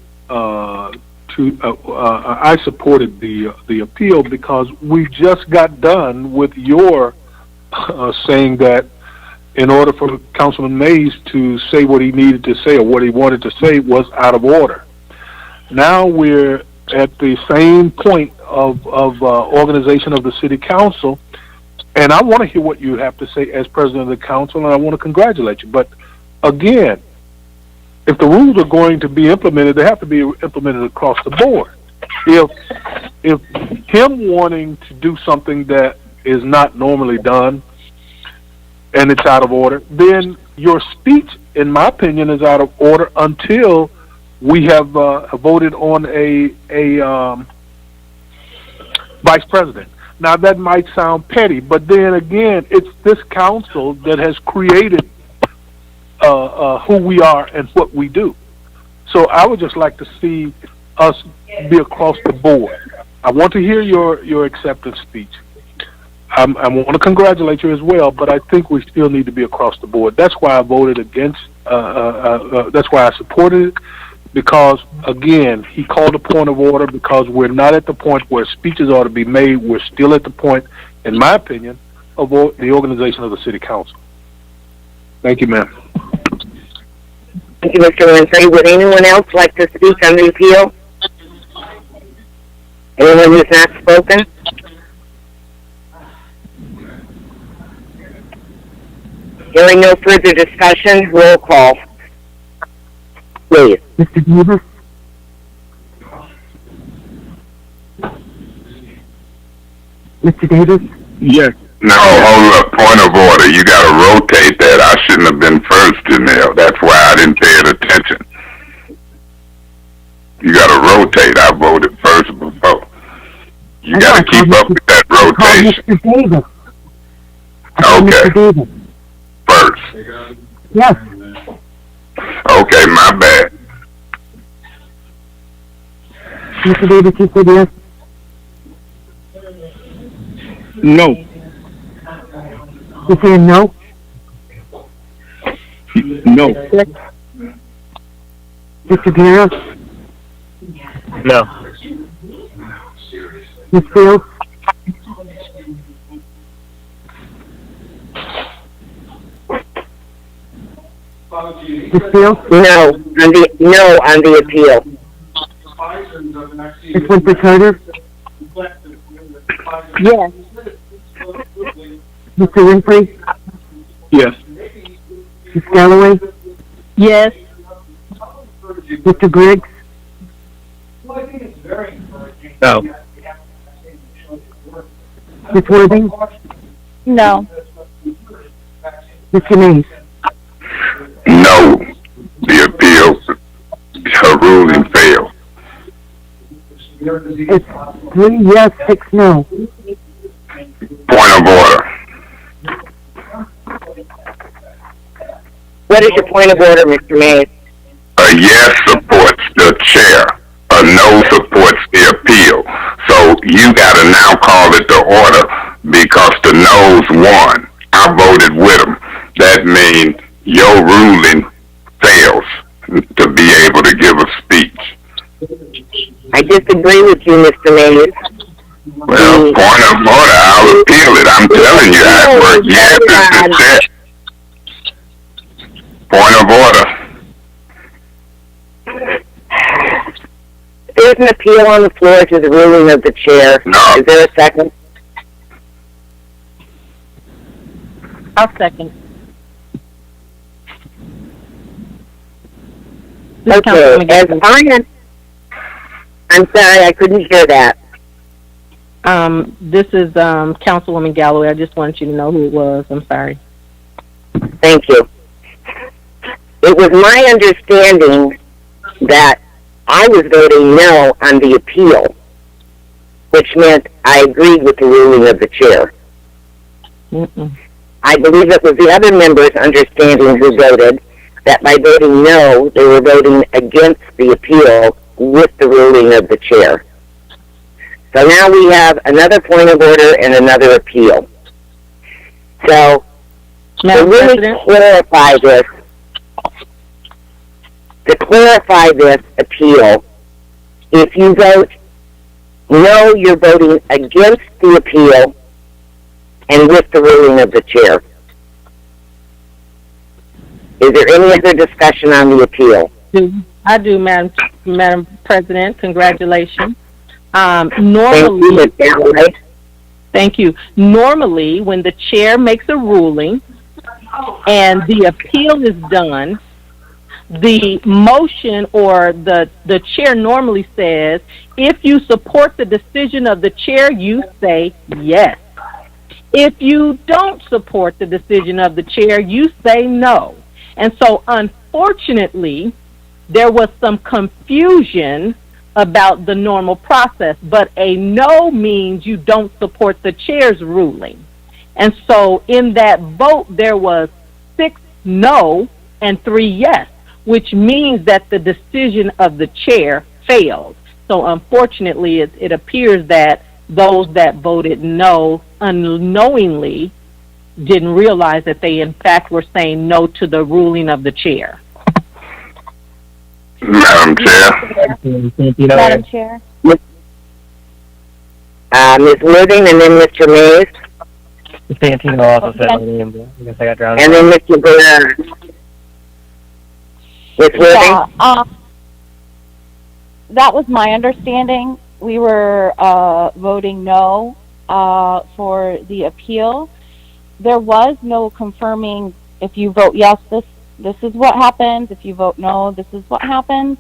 I supported the appeal because we just got done with your saying that in order for Councilman Mays to say what he needed to say or what he wanted to say was out of order. Now we're at the same point of organization of the City Council, and I want to hear what you have to say as President of the Council, and I want to congratulate you. But again, if the rules are going to be implemented, they have to be implemented across the board. If him wanting to do something that is not normally done and it's out of order, then your speech, in my opinion, is out of order until we have voted on a vice president. Now that might sound petty, but then again, it's this council that has created who we are and what we do. So I would just like to see us be across the board. I want to hear your acceptance speech. I want to congratulate you as well, but I think we still need to be across the board. That's why I voted against, that's why I supported it, because, again, he called a point of order because we're not at the point where speeches ought to be made. We're still at the point, in my opinion, of the organization of the City Council. Thank you, ma'am. Thank you, Mr. Winfrey. Would anyone else like to speak on the appeal? Anyone who's not spoken? Hearing no further discussion, roll call. Please. Mr. Davis? Mr. Davis? Yes. No, hold up. Point of order. You got to rotate that. I shouldn't have been first in there. That's why I didn't pay it attention. You got to rotate. I voted first before. You got to keep up with that rotation. Mr. Davis. Okay. Mr. Davis. First. Yes. Okay, my bad. Mr. Davis, you said yes? No. You're saying no? No. Mr. Guerra? No. Ms. Fields? Ms. Fields? No on the appeal. Ms. Winfrey Carter? Yes. Mr. Winfrey? Yes. Ms. Galloway? Yes. Mr. Griggs? No. Ms. Worthing? No. Mr. Mays? No. The appeal, her ruling failed. It's 3 yes, 6 no. Point of order. What is your point of order, Mr. Mays? A yes supports the chair. A no supports the appeal. So you got to now call it to order because the no's won. I voted with them. That means your ruling fails to be able to give a speech. I disagree with you, Mr. Mays. Well, point of order, I'll appeal it. I'm telling you how it works. Yes, it's the chair. Point of order. There's an appeal on the floor to the ruling of the chair. No. Is there a second? I'll second. Okay, I'm sorry, I couldn't hear that. This is Councilwoman Galloway. I just wanted you to know who it was. I'm sorry. Thank you. It was my understanding that I was voting no on the appeal, which meant I agreed with the ruling of the chair. I believe it was the other members' understanding who voted that by voting no, they were voting against the appeal with the ruling of the chair. So now we have another point of order and another appeal. So, to really clarify this appeal, if you vote no, you're voting against the appeal and with the ruling of the chair. Is there any other discussion on the appeal? I do, Madam President. Congratulations. Normally, thank you. Normally, when the chair makes a ruling and the appeal is done, the motion or the chair normally says, if you support the decision of the chair, you say yes. If you don't support the decision of the chair, you say no. And so, unfortunately, there was some confusion about the normal process, but a no means you don't support the chair's ruling. And so, in that vote, there was 6 no and 3 yes, which means that the decision of the chair failed. So, unfortunately, it appears that those that voted no unknowingly didn't realize that they, in fact, were saying no to the ruling of the chair. Madam Chair. Madam Chair. Ms. Worthing and then Mr. Mays. Ms. Santino also said my name, but I guess I got drowned. And then Mr. Bernard. Ms. Worthing? Yeah, that was my understanding. We were voting no for the appeal. There was no confirming If you vote yes, this is what happens. If you vote no, this is what happens.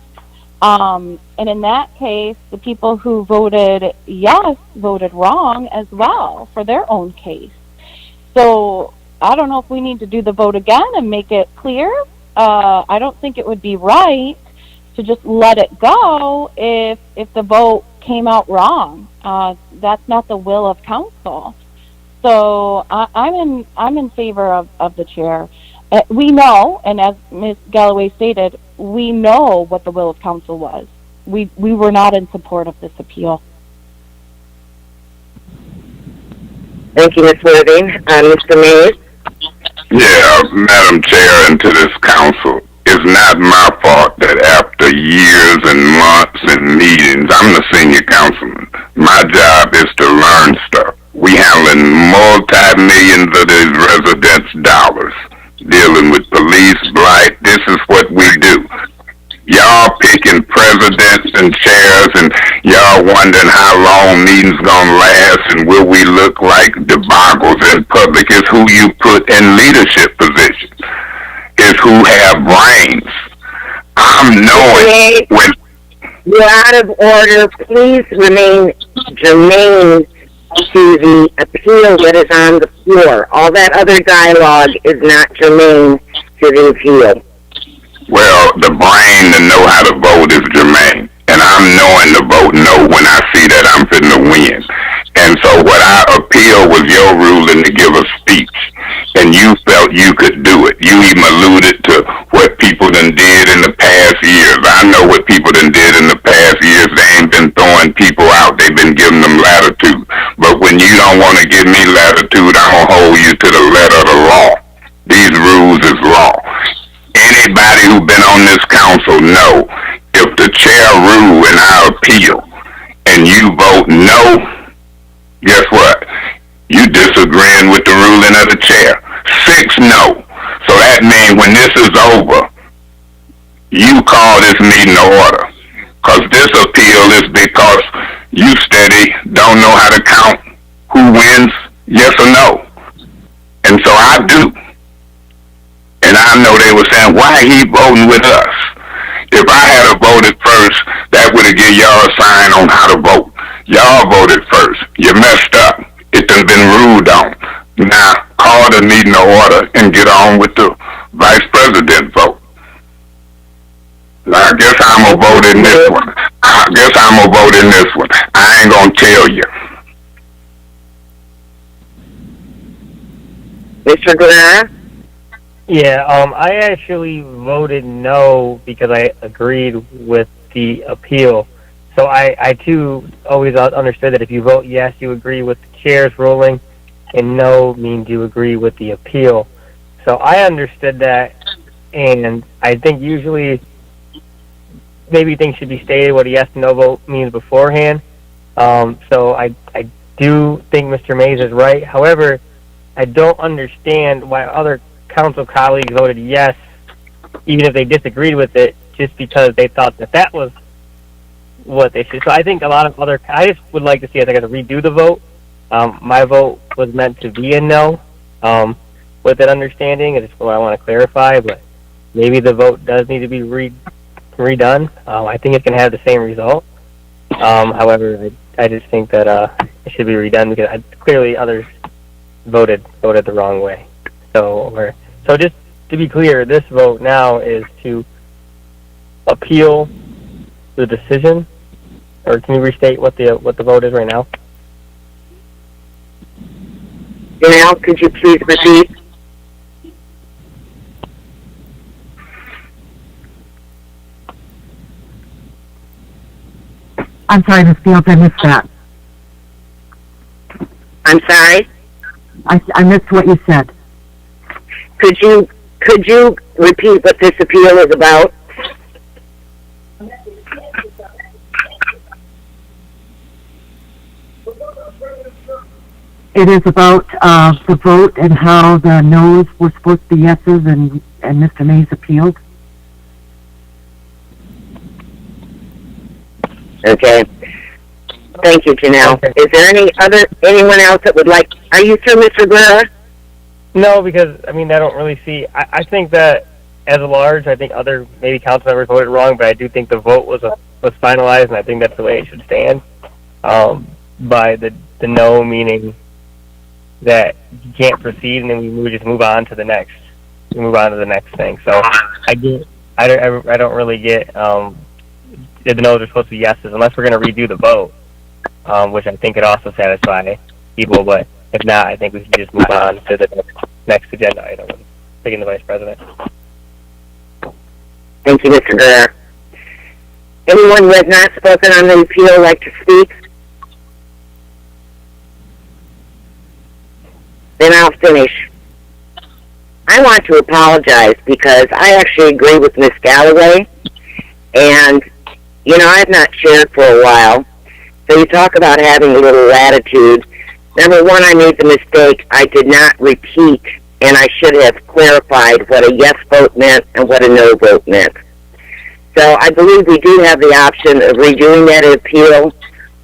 And in that case, the people who voted yes voted wrong as well for their own case. So I don't know if we need to do the vote again and make it clear. I don't think it would be right to just let it go if the vote came out wrong. That's not the will of council. So I'm in favor of the chair. We know, and as Ms. Galloway stated, we know what the will of council was. We were not in support of this appeal. Thank you, Ms. Worthing. Mr. Mays? Yeah, Madam Chair, and to this council, it's not my fault that after years and months and meetings, I'm the senior councilman. My job is to learn stuff. We handling multi-millions of these residents' dollars, dealing with police blight. This is what we do. Y'all picking presidents and chairs, and y'all wondering how long meetings gonna last, and will we look like debacles in public? Is who you put in leadership positions. Is who have brains. I'm knowing when you're out of order. Please remain germane to the appeal that is on the floor. All that other dialogue is not germane to the appeal. Well, the brain to know how to vote is germane. And I'm knowing to vote no when I see that I'm fitting to win. And so what I appeal was your ruling to give a speech. And you felt you could do it. You even alluded to what people done did in the past years. I know what people done did in the past years. They ain't been throwing people out. They've been giving them latitude. But when you don't want to give me latitude, I'm going to hold you to the letter of the law. These rules is law. Anybody who been on this council know if the chair rule and I appeal and you vote no, guess what? You disagreeing with the ruling of the chair. 6 no. So that means when this is over, you call this meeting to order. Because this appeal is because you steady don't know how to count who wins, yes or no. And so I do. And I know they were saying, why he voting with us? If I had voted first, that would have given y'all a sign on how to vote. Y'all voted first. You messed up. It done been ruled on. Now, call the meeting to order and get on with the vice president vote. Now, I guess I'm going to vote in this one. I ain't going to tell you. Mr. Guerrero? Yeah, I actually voted no because I agreed with the appeal. So I too always understood that if you vote yes, you agree with the chair's ruling, and no means you agree with the appeal. So I understood that, and I think usually maybe things should be stated what a yes and no vote means beforehand. So I do think Mr. Mays is right. However, I don't understand why other council colleagues voted yes, even if they disagreed with it, just because they thought that was what they should. So I think a lot of other, I just would like to see, I think, to redo the vote. My vote was meant to be a no, with that understanding. It's what I want to clarify, but maybe the vote does need to be redone. I think it can have the same result. However, I just think that it should be redone because clearly others voted the wrong way. So just to be clear, this vote now is to appeal the decision. Or can you restate what the vote is right now? Janelle, could you please repeat? I'm sorry, Ms. Fields, I missed that. I'm sorry? I missed what you said. Could you repeat what this appeal is about? It is about the vote and how the no's were supposed to be yeses and Mr. Mays appealed. Okay. Thank you, Janelle. Okay. Is there anyone else that would like? Are you through, Mr. Guerra? No, because I mean I don't really see. I think that as a large, I think other maybe council members voted wrong, but I do think the vote was finalized, and I think that's the way it should stand. By the no meaning that you can't proceed, and then we just move on to the next. We move on to the next thing. So I don't really get the no's are supposed to be yeses unless we're going to redo the vote, which I think could also satisfy people. But if not, I think we should just move on to the next agenda item, picking the vice president. Thank you, Mr. Guerrero. Anyone who has not spoken on the appeal like to speak? Then I'll finish. I want to apologize because I actually agree with Ms. Galloway, and, you know, I've not chaired for a while, so you talk about having a little latitude. Number one, I made the mistake. I did not repeat, and I should have clarified what a yes vote meant and what a no vote meant. So I believe we do have the option of redoing that appeal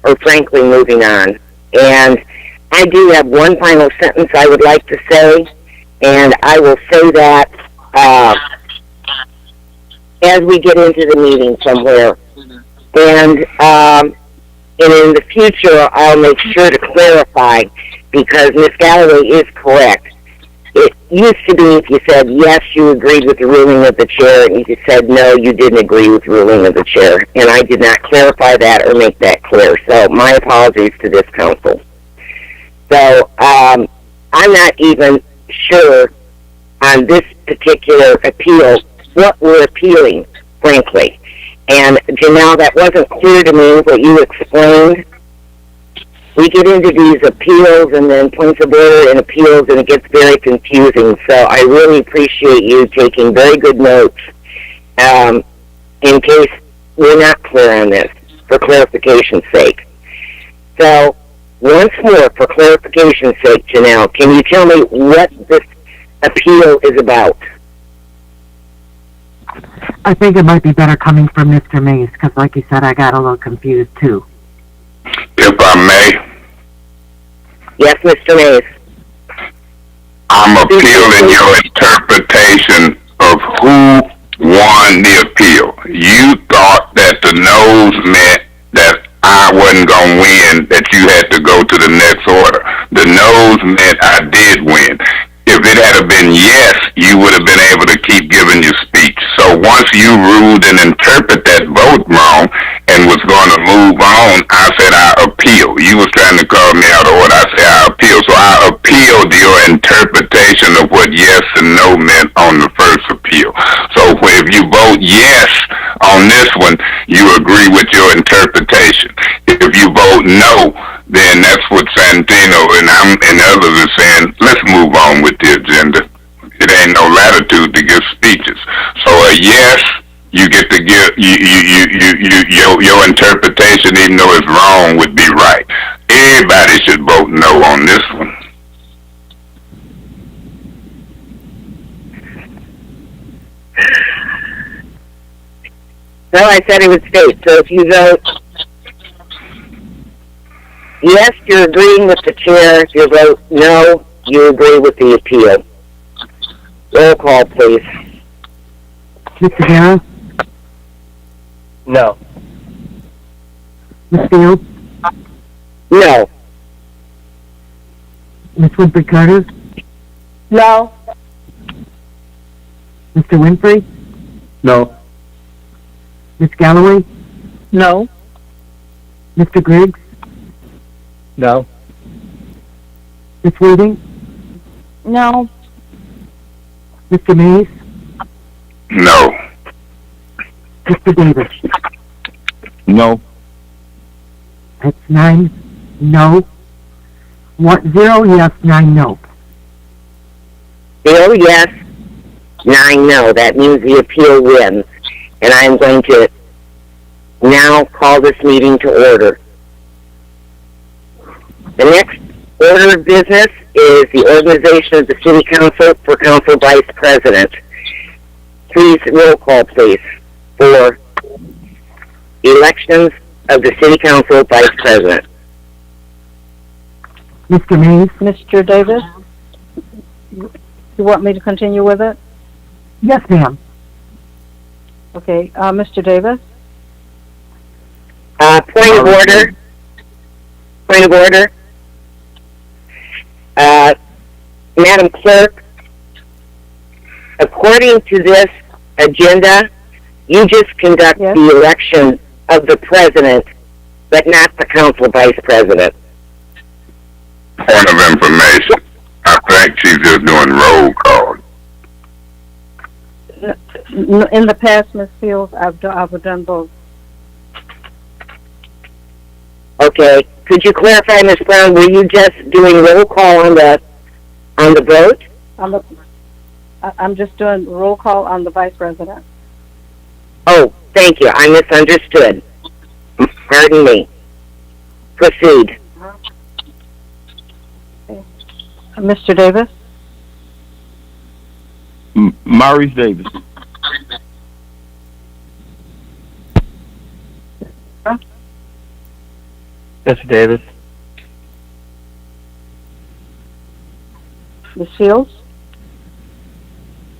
or frankly moving on. And I do have one final sentence I would like to say, and I will say that as we get into the meeting somewhere. And in the future, I'll make sure to clarify, because Ms. Galloway is correct. It used to be if you said yes, you agreed with the ruling of the chair, and if you said no, you didn't agree with the ruling of the chair. And I did not clarify that or make that clear. So my apologies to this council. So I'm not even sure on this particular appeal what we're appealing, frankly. And Janelle, that wasn't clear to me what you explained. We get into these appeals and then points of order and appeals, and it gets very confusing. So I really appreciate you taking very good notes in case we're not clear on this, for clarification's sake. So once more, for clarification's sake, Janelle, can you tell me what this appeal is about? I think it might be better coming from Mr. Mays, because like you said, I got a little confused too. If I may. Yes, Mr. Mays. I'm appealing your interpretation of who won the appeal. You thought that the no's meant that I wasn't going to win, that you had to go to the next order. The no's meant I did win. If it had been yes, you would have been able to keep giving your speech. So once you ruled and interpret that vote wrong and was going to move on, I said I appeal. You was trying to call me out of order. I said I appeal. So I appealed your interpretation of what yes and no meant on the first appeal. So if you vote yes on this one, you agree with your interpretation. If you vote no, then that's what Santino and others are saying. Let's move on with the agenda. It ain't no latitude to give speeches. So a yes, you get to give your interpretation, even though it's wrong, would be right. Everybody should vote no on this one. Well, I said it would state. So if you vote yes, you're agreeing with the chair. If you vote no, you agree with the appeal. Roll call, please. Mr. Guerra? No. Ms. Fields? No. Ms. Winfrey Carter? No. Mr. Winfrey? No. Ms. Galloway? No. Mr. Griggs? No. Ms. Weeding? No. Mr. Mays? No. Mr. Davis? No. That's 9 no. 0 yes, 9 no. 0 yes, 9 no. That means the appeal wins. And I'm going to now call this meeting to order. The next order of business is the organization of the City Council for Council Vice President. Please, roll call, please, for elections of the City Council Vice President. Mr. Mays? Mr. Davis? You want me to continue with it? Yes, ma'am. Okay, Mr. Davis? Point of order. Point of order. Madam Clerk, according to this agenda, you just conduct the election of the president, but not the council vice president. Point of information. I think she's just doing roll call. In the past, Ms. Fields, I've done both. Okay. Could you clarify, Ms. Brown, were you just doing roll call on the vote? I'm just doing roll call on the vice president. Oh, thank you. I misunderstood. Pardon me. Proceed. Okay. Mr. Davis? Maurice Davis. Mr. Davis. Ms. Fields?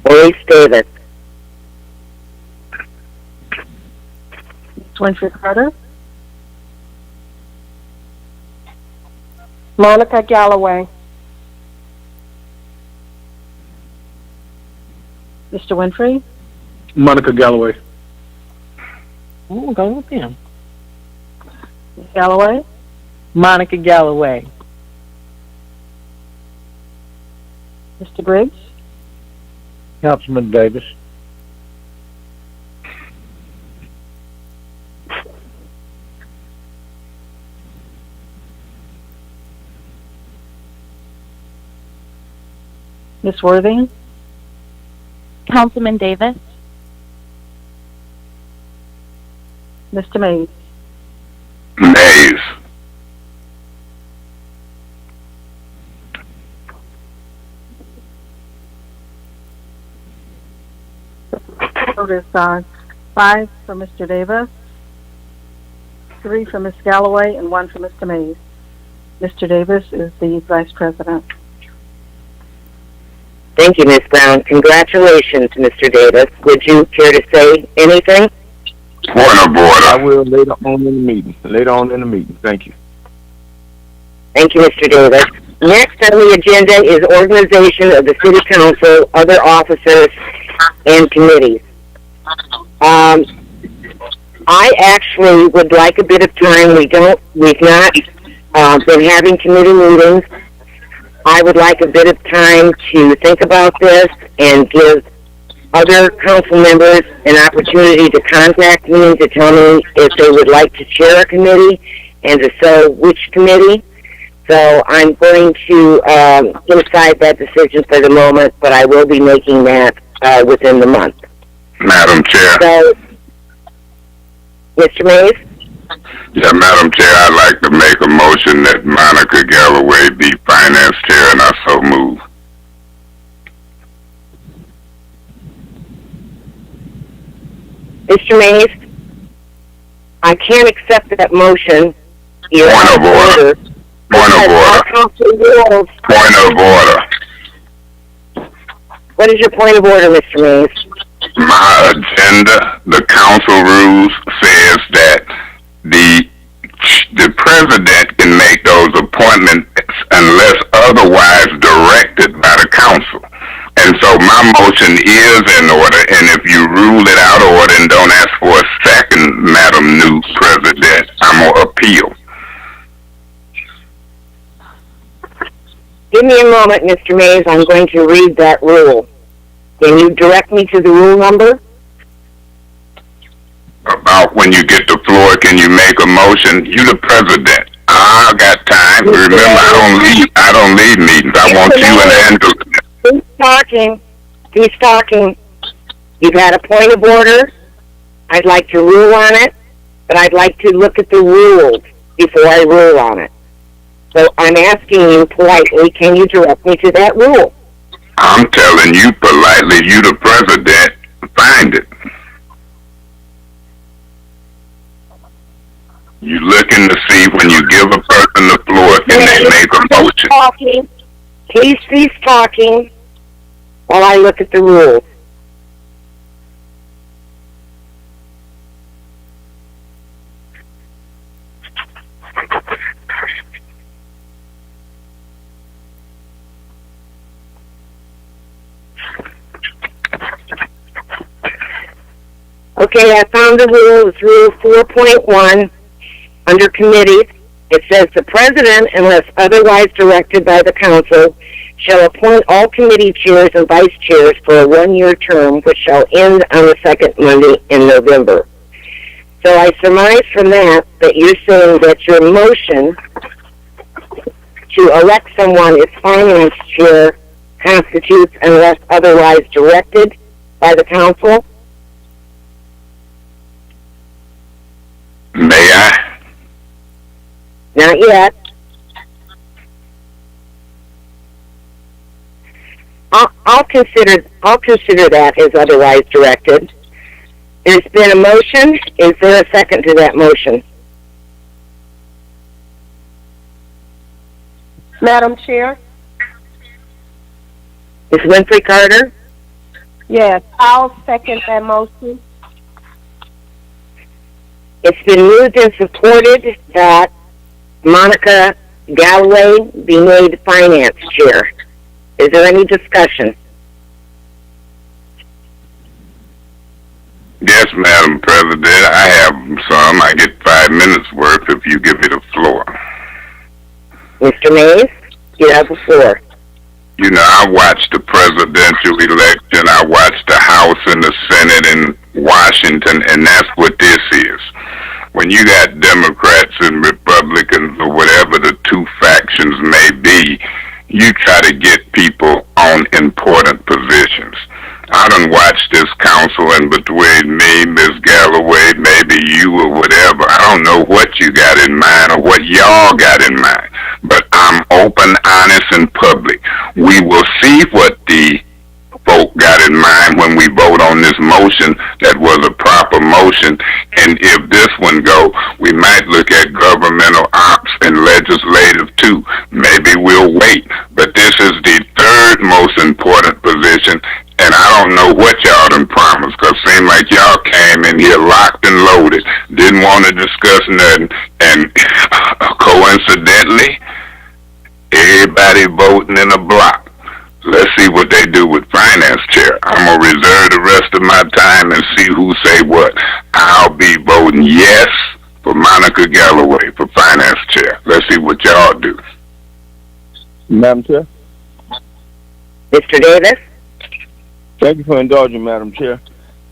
Maurice Davis. Ms. Winfrey Carter? Monica Galloway. Mr. Winfrey? Monica Galloway. We'll go with him. Ms. Galloway? Monica Galloway. Mr. Briggs? Councilman Davis. Ms. Worthing? Councilman Davis. Mr. Mays? Mays. So there's 5 for Mr. Davis, 3 for Ms. Galloway, and 1 for Mr. Mays. Mr. Davis is the vice president. Thank you, Ms. Brown. Congratulations, Mr. Davis. Would you care to say anything? Point of order. I will later on in the meeting. Later on in the meeting. Thank you. Thank you, Mr. Davis. Next on the agenda is organization of the City Council, other officers, and committees. I actually would like a bit of time. We've not been having committee meetings. I would like a bit of time to think about this and give other council members an opportunity to contact me and to tell me if they would like to chair a committee and to so which committee. So I'm going to set aside that decision for the moment, but I will be making that within the month. Madam Chair. So, Mr. Mays? Yeah, Madam Chair, I'd like to make a motion that Monica Galloway be finance chair, and I so move. Mr. Mays? I can't accept that motion. You're Point of order. Point of order. Point of order. What is your point of order, Mr. Mays? My agenda, the council rules, says that the president can make those appointments unless otherwise directed by the council. And so my motion is in order, and if you rule it out of order and don't ask for a second, Madam New President, I'm going to appeal. Give me a moment, Mr. Mays. I'm going to read that rule. Can you direct me to the rule number? About when you get the floor, can you make a motion? You the president. I got time. Remember, I don't lead meetings. I want you and Andrew. He's talking. You've had a point of order. I'd like to rule on it, but I'd like to look at the rules before I rule on it. So I'm asking you politely, can you direct me to that rule? I'm telling you politely, you the president, find it. You looking to see when you give a person the floor, can they make a motion? Talking. Please cease talking. while I look at the rules. Okay, I found the rule. It's Rule 4.1 under committees. It says the president, unless otherwise directed by the council, shall appoint all committee chairs and vice chairs for a one-year term, which shall end on the second Monday in November. So I surmise from that you're saying that your motion to elect someone as finance chair constitutes unless otherwise directed by the council? May I? Not yet. I'll consider that as otherwise directed. There's been a motion. Is there a second to that motion? Madam Chair? Ms. Winfrey Carter? Yes, I'll second that motion. It's been moved and supported that Monica Galloway be made finance chair. Is there any discussion? Yes, Madam President. I have some. I get 5 minutes worth if you give me the floor. Mr. Mays, you have the floor. You know, I watched the presidential election. I watched the House and the Senate in Washington, and that's what this is. When you got Democrats and Republicans or whatever the two factions may be, you try to get people on important positions. I done watched this council, and between me, Ms. Galloway, maybe you or whatever, I don't know what you got in mind or what y'all got in mind, but I'm open, honest, and public. We will see what the folk got in mind when we vote on this motion that was a proper motion, and if this one go, we might look at governmental ops and legislative too. Maybe we'll wait, but this is the third most important position, and I don't know what y'all done promised, because it seemed like y'all came in here locked and loaded, didn't want to discuss nothing, and coincidentally, everybody voting in a block. Let's see what they do with finance chair. I'm going to reserve the rest of my time and see who say what. I'll be voting yes for Monica Galloway for finance chair. Let's see what y'all do. Madam Chair? Mr. Davis? Thank you for indulging, Madam Chair.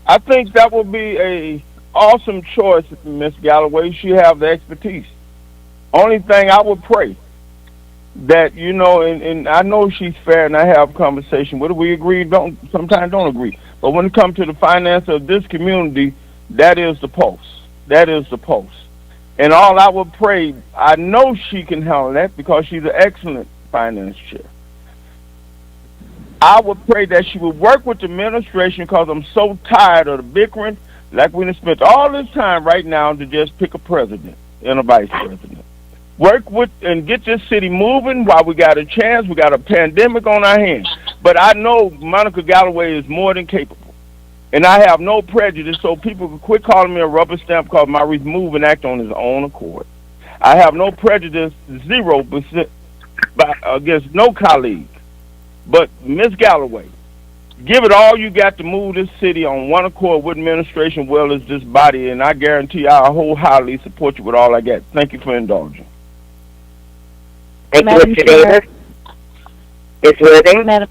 I think that would be a awesome choice, Ms. Galloway. She have the expertise. Only thing I would pray that, you know, and I know she's fair and I have conversation with her. We agree, sometimes don't agree. But when it comes to the finance of this community, that is the pulse. That is the pulse. And all I would pray, I know she can handle that because she's an excellent finance chair. I would pray that she would work with the administration because I'm so tired of the bickering. Like we done spent all this time right now to just pick a president and a vice president. Work with and get this city moving while we got a chance. We got a pandemic on our hands. But I know Monica Galloway is more than capable. And I have no prejudice, so people can quit calling me a rubber stamp because Maurice move and act on his own accord. I have no prejudice, 0%, against no colleague. But Ms. Galloway, give it all you got to move this city on one accord with administration, well as this body, and I guarantee I'll wholeheartedly support you with all I got. Thank you for indulging. Thank you, Mr. Davis. Ms. Worthing? Madam,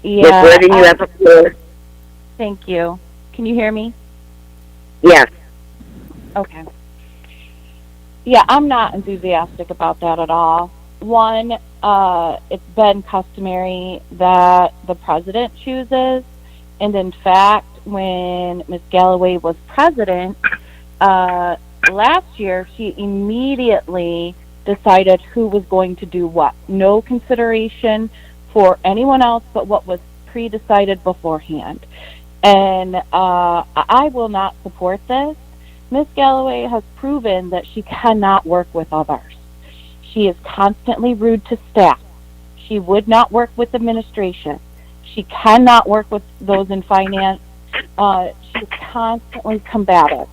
Ms. Worthing, you have the floor. Thank you. Can you hear me? Yes. Okay. Yeah, I'm not enthusiastic about that at all. One, it's been customary that the president chooses, and in fact, when Ms. Galloway was president, last year, she immediately decided who was going to do what. No consideration for anyone else but what was pre-decided beforehand. And I will not support this. Ms. Galloway has proven that she cannot work with others. She is constantly rude to staff. She would not work with administration. She cannot work with those in finance. She's constantly combative.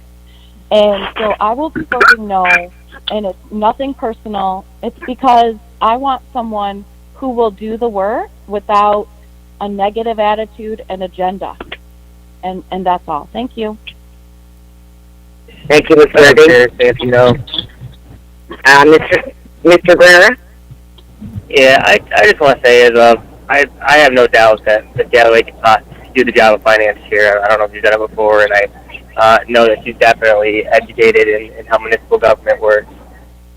And so I will be voting no, and it's nothing personal. It's because I want someone who will do the work without a negative attitude and agenda. And that's all. Thank you. Thank you, Ms. Redding. If you know. Mr. Guerra? Yeah, I just want to say is I have no doubt that Galloway can do the job of finance chair. I don't know if she's done it before, and I know that she's definitely educated in how municipal government works.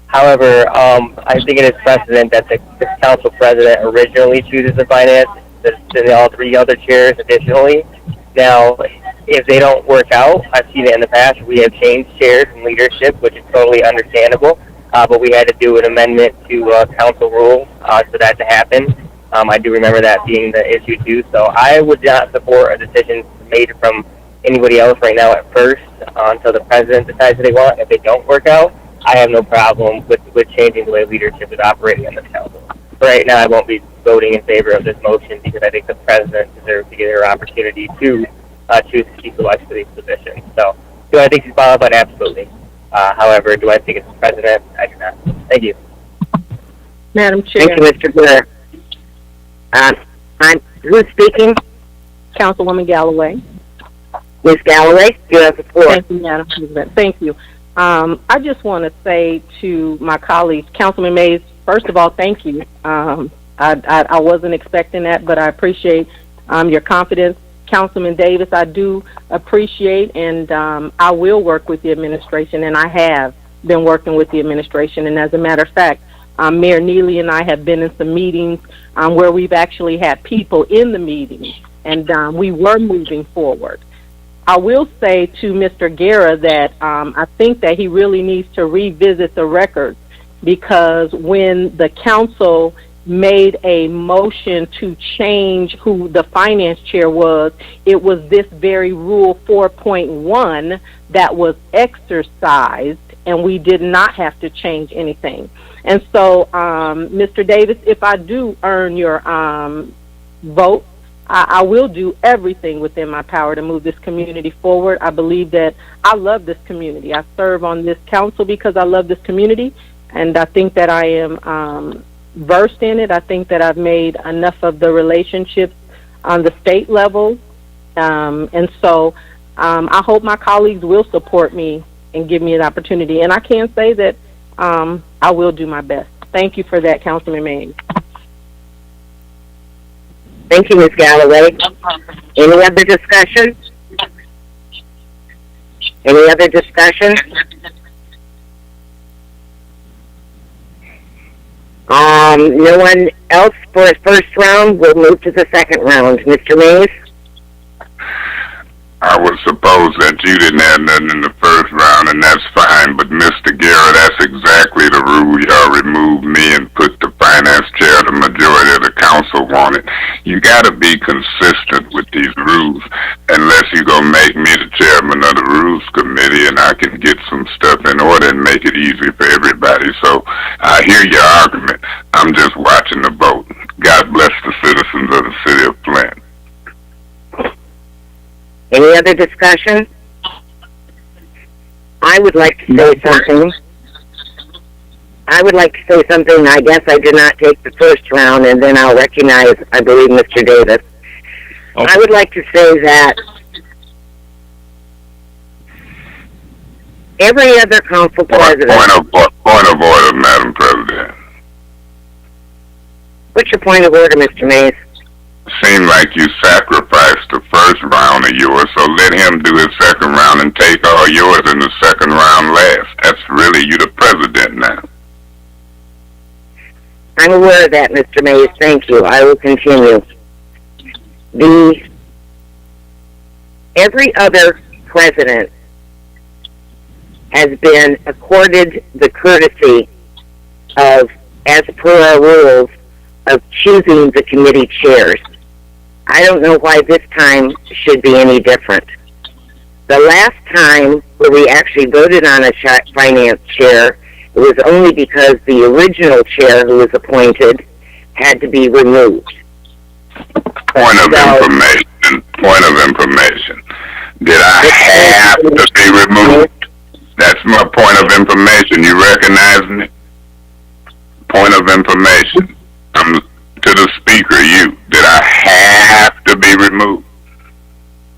However, I think it is precedent that the council president originally chooses the finance, and all three other chairs additionally. Now, if they don't work out, I've seen it in the past. We have changed chairs and leadership, which is totally understandable. But we had to do an amendment to council rules for that to happen. I do remember that being the issue too. So I would not support a decision made from anybody else right now at first until the president decides what they want. If they don't work out, I have no problem with changing the way leadership is operating in this council. But right now, I won't be voting in favor of this motion because I think the president deserves to get her opportunity to choose who she selects for these positions. So do I think she's qualified? Absolutely. However, do I think it's the president? I do not. Thank you. Madam Chair. Thank you, Mr. Blair. Who's speaking? Councilwoman Galloway. Ms. Galloway, you have the floor. Thank you, Madam President. Thank you. I just want to say to my colleagues, Councilman Mays, first of all, thank you. I wasn't expecting that, but I appreciate your confidence. Councilman Davis, I do appreciate, and I will work with the administration, and I have been working with the administration. And as a matter of fact, Mayor Neely and I have been in some meetings where we've actually had people in the meeting, and we were moving forward. I will say to Mr. Guerra that I think that he really needs to revisit the records, because when the council made a motion to change who the finance chair was, it was this very Rule 4.1 that was exercised, and we did not have to change anything. And so, Mr. Davis, if I do earn your vote, I will do everything within my power to move this community forward. I believe that I love this community. I serve on this council because I love this community, and I think that I am versed in it. I think that I've made enough of the relationships on the state level, and so I hope my colleagues will support me and give me an opportunity. And I can say that I will do my best. Thank you for that, Councilman Mays. Thank you, Ms. Galloway. Any other discussion? Any other discussion? No one else for a first round. We'll move to the second round. Mr. Mays? I would suppose that you didn't have nothing in the first round, and that's fine. But Mr. Guerra, that's exactly the rule. Y'all removed me and put the finance chair the majority of the council wanted. You got to be consistent with these rules, unless you're going to make me the chairman of the rules committee, and I can get some stuff in order and make it easy for everybody. So I hear your argument. I'm just watching the vote. God bless the citizens of the city of Flint. Any other discussion? I would like to say something. I guess I did not take the first round, and then I'll recognize, I believe, Mr. Davis. Okay. I would like to say that every other council president... Point of order, Madam President. What's your point of order, Mr. Mays? Seemed like you sacrificed the first round of yours, so let him do his second round and take all yours in the second round last. That's really you the president now. I'm aware of that, Mr. Mays. Thank you. I will continue. Every other president has been accorded the courtesy of, as per our rules, of choosing the committee chairs. I don't know why this time should be any different. The last time where we actually voted on a finance chair, it was only because the original chair who was appointed had to be removed. Point of information. Point of information. Did I have to be removed? That's my point of information. You recognize me? Point of information. I'm to the speaker, you. Did I have to be removed?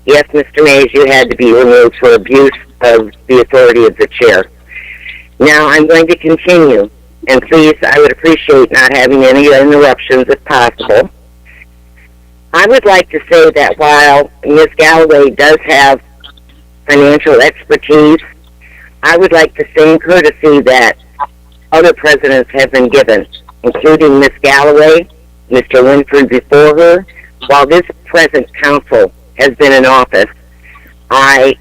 Yes, Mr. Mays, you had to be removed for abuse of the authority of the chair. Now I'm going to continue, and please, I would appreciate not having any interruptions if possible. I would like to say that while Ms. Galloway does have financial expertise, I would like the same courtesy that other presidents have been given, including Ms. Galloway, Mr. Winfrey before her. While this present council has been in office, I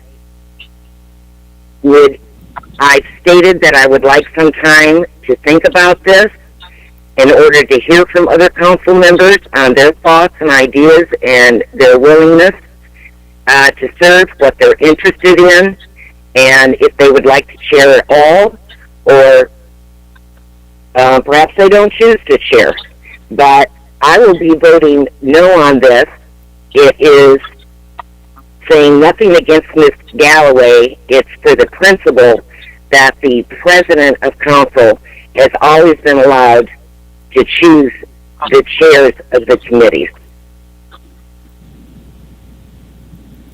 stated that I would like some time to think about this in order to hear from other council members on their thoughts and ideas and their willingness to serve, what they're interested in, and if they would like to chair at all, or perhaps they don't choose to chair. But I will be voting no on this. It is saying nothing against Ms. Galloway. It's for the principle that the president of council has always been allowed to choose the chairs of the committees.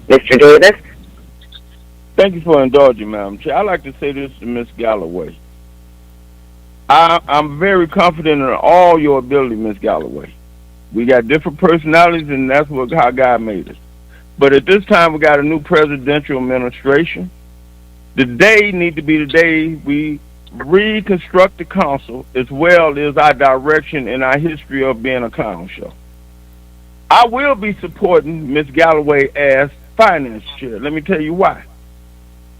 Mr. Davis? Thank you for indulging, Madam Chair. I'd like to say this to Ms. Galloway. I'm very confident in all your ability, Ms. Galloway. We got different personalities, and that's how God made us. But at this time, we got a new presidential administration. The day need to be the day we reconstruct the council, as well as our direction and our history of being a clown show. I will be supporting Ms. Galloway as finance chair. Let me tell you why.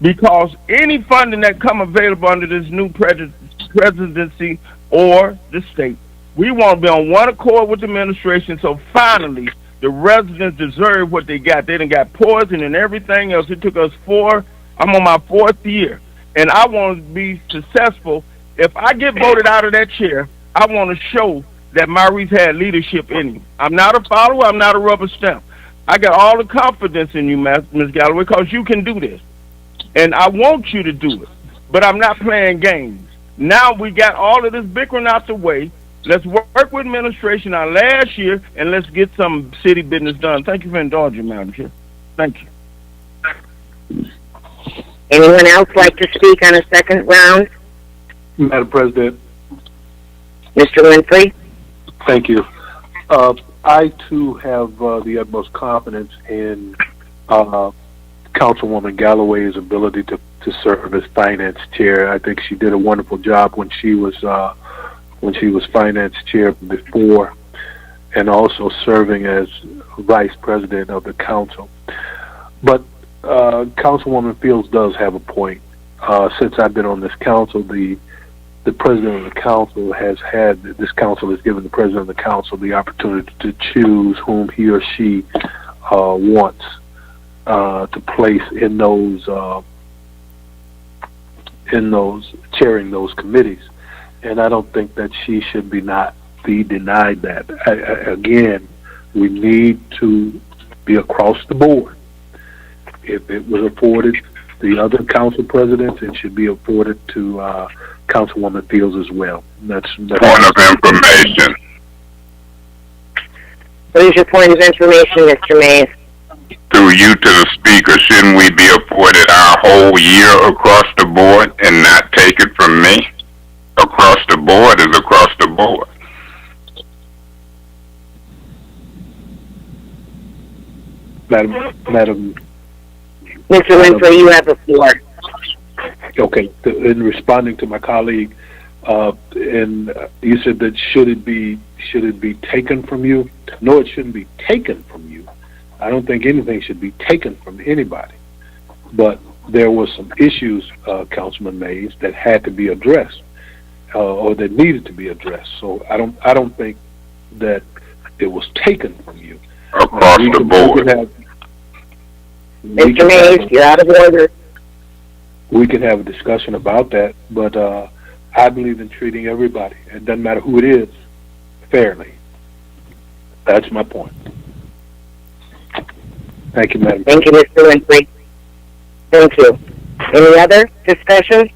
Because any funding that come available under this new presidency or the state, we want to be on one accord with the administration, so finally the residents deserve what they got. They done got poison and everything else. It took us I'm on my 4th year, and I want to be successful. If I get voted out of that chair, I want to show that Maurice had leadership in him. I'm not a follower. I'm not a rubber stamp. I got all the confidence in you, Ms. Galloway, because you can do this. And I want you to do it. But I'm not playing games. Now we got all of this bickering out the way. Let's work with administration on last year, and let's get some city business done. Thank you for indulging, Madam Chair. Thank you. Anyone else like to speak on a second round? Madam President. Mr. Winfrey? Thank you. I, too, have the utmost confidence in Councilwoman Galloway's ability to serve as finance chair. I think she did a wonderful job when she was finance chair before, and also serving as vice president of the council. But Councilwoman Fields does have a point. Since I've been on this council, the president of the council this council has given the president of the council the opportunity to choose whom he or she wants to place in those chairing those committees, and I don't think that she should be denied that. Again, we need to be across the board. If it was afforded the other council presidents, it should be afforded to Councilwoman Fields as well. That's point of information. What is your point of information, Mr. Mays? Through you to the speaker, shouldn't we be afforded our whole year across the board and not take it from me? Across the board is across the board. Madam. Mr. Winfrey, you have the floor. Okay. In responding to my colleague, and you said that should it be taken from you? No, it shouldn't be taken from you. I don't think anything should be taken from anybody. But there were some issues, Councilman Mays, that had to be addressed, or that needed to be addressed. So I don't think that it was taken from you. Across the board. Mr. Mays, you're out of order. We can have a discussion about that, but I believe in treating everybody. It doesn't matter who it is. fairly. That's my point. Thank you, Madam. Thank you, Mr. Winfrey. Thank you. Any other discussion?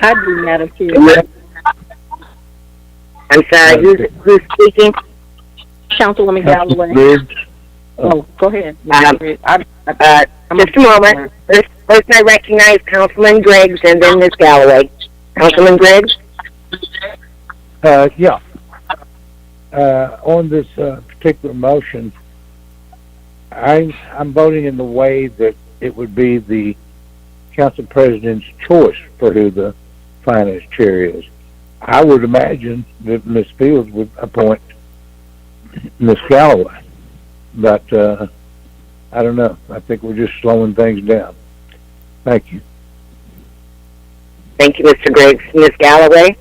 I do, Madam Chair. I'm sorry, who's speaking? Councilwoman Galloway. Oh, go ahead. Just a moment. First I recognize Councilman Griggs and then Ms. Galloway. Councilman Griggs? Yeah. On this particular motion, I'm voting in the way that it would be the council president's choice for who the finance chair is. I would imagine that Ms. Fields would appoint Ms. Galloway, but I don't know. I think we're just slowing things down. Thank you. Thank you, Mr. Griggs. Ms. Galloway?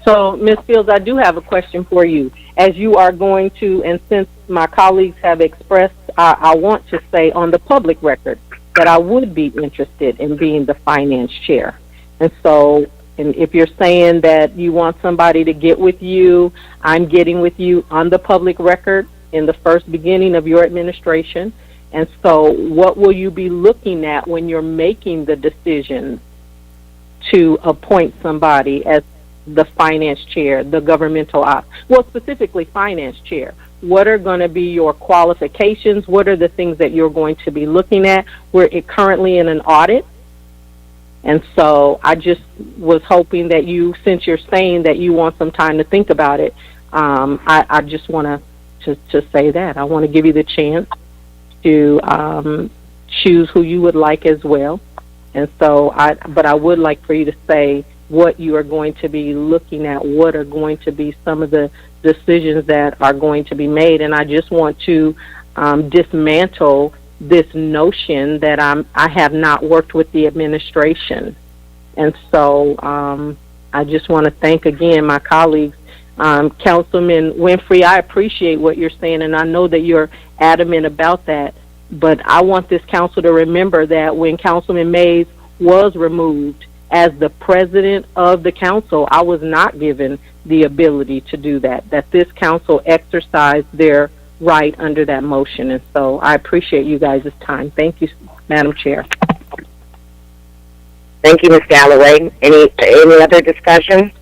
So, Ms. Fields, I do have a question for you. As you are going to, and since my colleagues have expressed, I want to say on the public record that I would be interested in being the finance chair. And so, and if you're saying that you want somebody to get with you, I'm getting with you on the public record in the first beginning of your administration. And so what will you be looking at when you're making the decision to appoint somebody as the finance chair, the governmental, well, specifically finance chair? What are going to be your qualifications? What are the things that you're going to be looking at? We're currently in an audit. And so I just was hoping that you, since you're saying that you want some time to think about it, I just want to say that. I want to give you the chance to choose who you would like as well. And so but I would like for you to say what you are going to be looking at, what are going to be some of the decisions that are going to be made. And I just want to dismantle this notion that I have not worked with the administration. And so I just want to thank again my colleagues. Councilman Winfrey, I appreciate what you're saying, and I know that you're adamant about that. But I want this council to remember that when Councilman Mays was removed as the president of the council, I was not given the ability to do that, that this council exercised their right under that motion. And so I appreciate you guys' time. Thank you, Madam Chair. Thank you, Ms. Galloway. Any other discussion?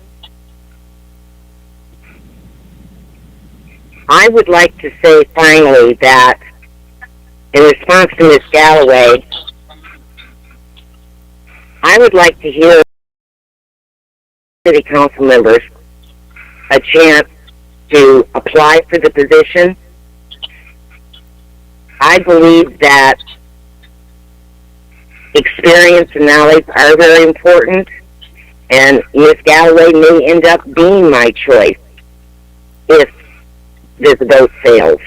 I would like to say finally that in response to Ms. Galloway, I would like to hear city council members a chance to apply for the position. I believe that experience and knowledge are very important, and Ms. Galloway may end up being my choice if this vote fails,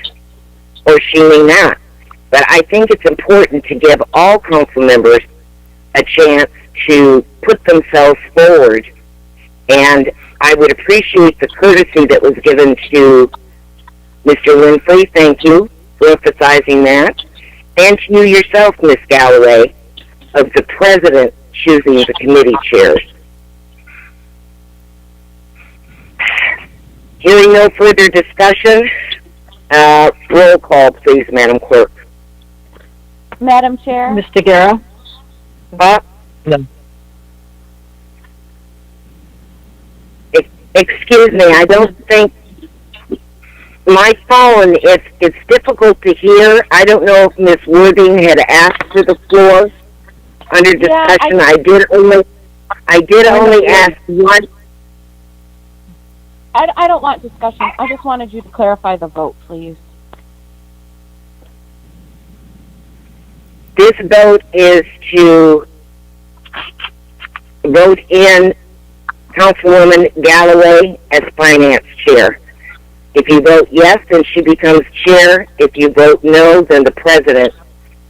or she may not. But I think it's important to give all council members a chance to put themselves forward, and I would appreciate the courtesy that was given to Mr. Winfrey. Thank you for emphasizing that. And to you yourself, Ms. Galloway, of the president choosing the committee chairs. Hearing no further discussion, roll call, please, Madam Clerk. Madam Chair? Mr. Guerra? No. Excuse me, I don't think my phone, it's difficult to hear. I don't know if Ms. Wooding had asked for the floor under discussion. I did only ask one. I don't want discussion. I just wanted you to clarify the vote, please. This vote is to vote in Councilwoman Galloway as finance chair. If you vote yes, then she becomes chair. If you vote no, then the president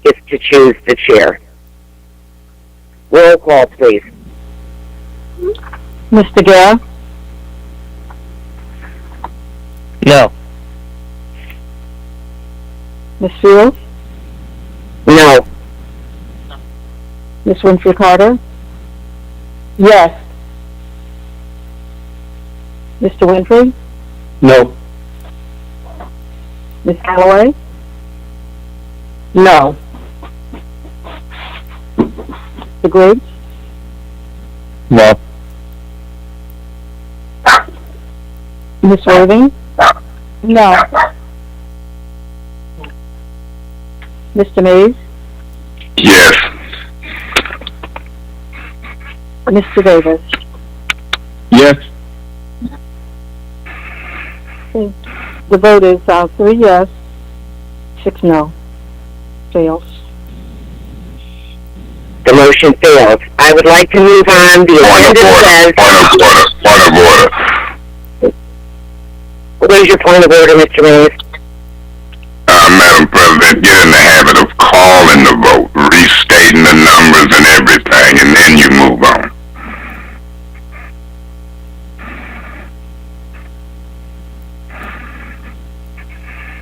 gets to choose the chair. Roll call, please. Mr. Guerra? No. Ms. Fields? No. Ms. Winfrey Carter? Yes. Mr. Winfrey? No. Ms. Galloway? No. Mr. Griggs? No. Ms. Irving? No. Mr. Mays? Yes. Mr. Davis? Yes. The vote is 3 yes, 6 no. Fails. The motion fails. I would like to move on. The agenda says... Point of order. What is your point of order, Mr. Mays? Madam President, get in the habit of calling the vote, restating the numbers and everything, and then you move on.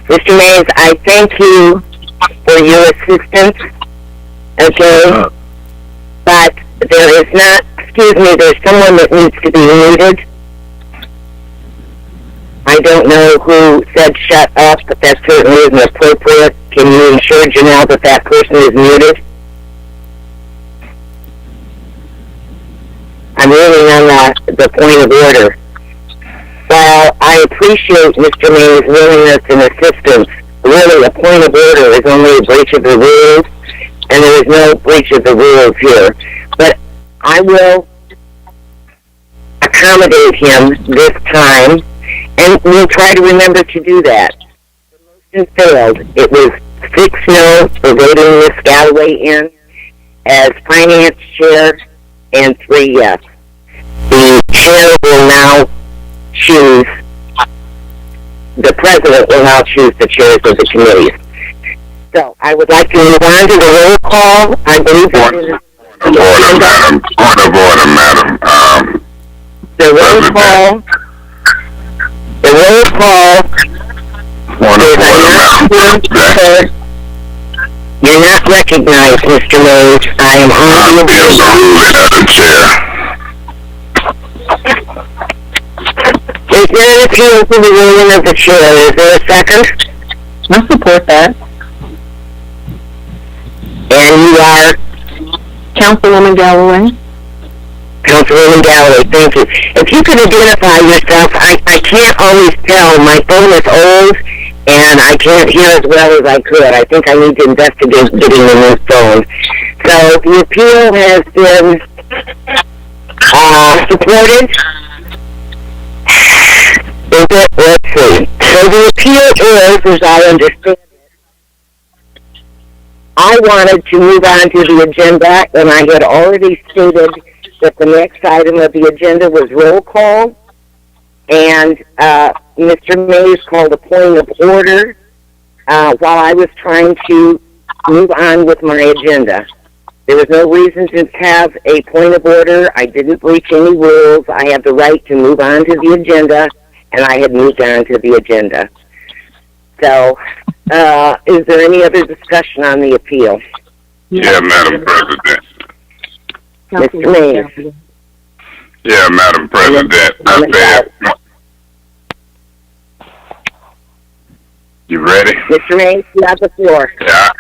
Mr. Mays, I thank you for your assistance, okay? But there is not, excuse me, there's someone that needs to be muted. I don't know who said shut up, but that certainly isn't appropriate. Can you ensure, Janelle, that that person is muted? I'm ruling on the point of order. While I appreciate Mr. May's willingness and assistance, really a point of order is only a breach of the rules, and there is no breach of the rules here. But I will accommodate him this time, and we'll try to remember to do that. The motion failed. It was 6 no for voting Ms. Galloway in as finance chair and 3 yes. The chair will now choose, the president will now choose the chairs of the committees. So I would like to move on to the roll call. I believe that is... Point of order, madam. The roll call... The roll call... Point of order, madam. You're not recognized, Mr. Mays. I am on the chair. Is there an appeal to the ruling of the chair? Is there a second? I support that. And you are? Councilwoman Galloway. Councilwoman Galloway, thank you. If you could identify yourself, I can't always tell. My phone is old, and I can't hear as well as I could. I think I need to investigate getting a new phone. So the appeal has been supported. Let's see. So the appeal is, as I understand it, I wanted to move on to the agenda, and I had already stated that the next item of the agenda was roll call, and Mr. Mays called a point of order while I was trying to move on with my agenda. There was no reason to have a point of order. I didn't breach any rules. I have the right to move on to the agenda, and I had moved on to the agenda. So, is there any other discussion on the appeal? Yeah, Madam President. Mr. Mays. Yeah, Madam President. I said... You ready? Mr. Mays, you have the floor. Yeah,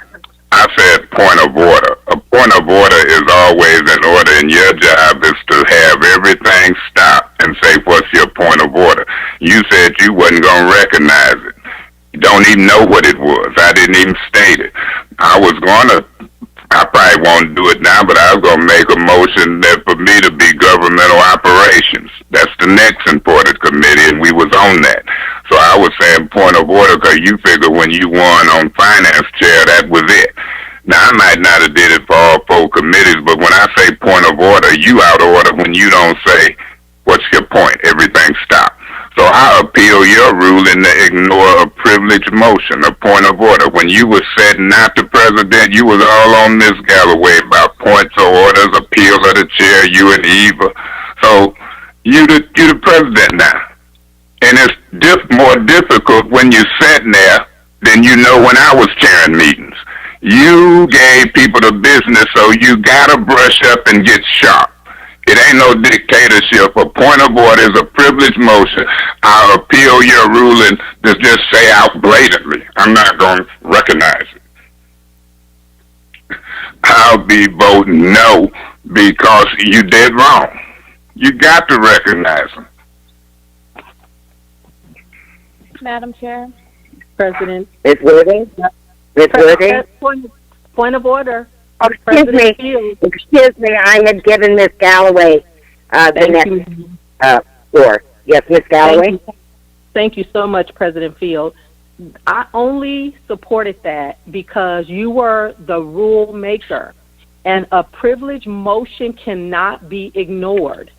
I said point of order. A point of order is always in order, and your job is to have everything stop and say, what's your point of order? You said you wasn't going to recognize it. You don't even know what it was. I didn't even state it. I probably won't do it now, but I was going to make a motion that for me to be governmental operations. That's the next important committee, and we was on that. So I was saying point of order because you figure when you won on finance chair, that was it. Now, I might not have did it for all 4 committees, but when I say point of order, you out of order when you don't say, what's your point? Everything stopped. So I appeal your ruling to ignore a privileged motion, a point of order. When you were setting out the president, you was all on Ms. Galloway about points of orders, appeal of the chair, you and Eva. So you the president now. And it's more difficult when you're sitting there than you know when I was chairing meetings. You gave people the business, so you gotta brush up and get sharp. It ain't no dictatorship. A point of order is a privileged motion. I'll appeal your ruling to just say out blatantly. I'm not going to recognize it. I'll be voting no because you did wrong. You got to recognize them. Madam Chair. President. Ms. Worthing? Ms. Worthing? Point of order. Excuse me, I had given Ms. Galloway the next floor. Yes, Ms. Galloway? Thank you so much, President Field. I only supported that because you were the rule maker, and a privilege motion cannot be ignored.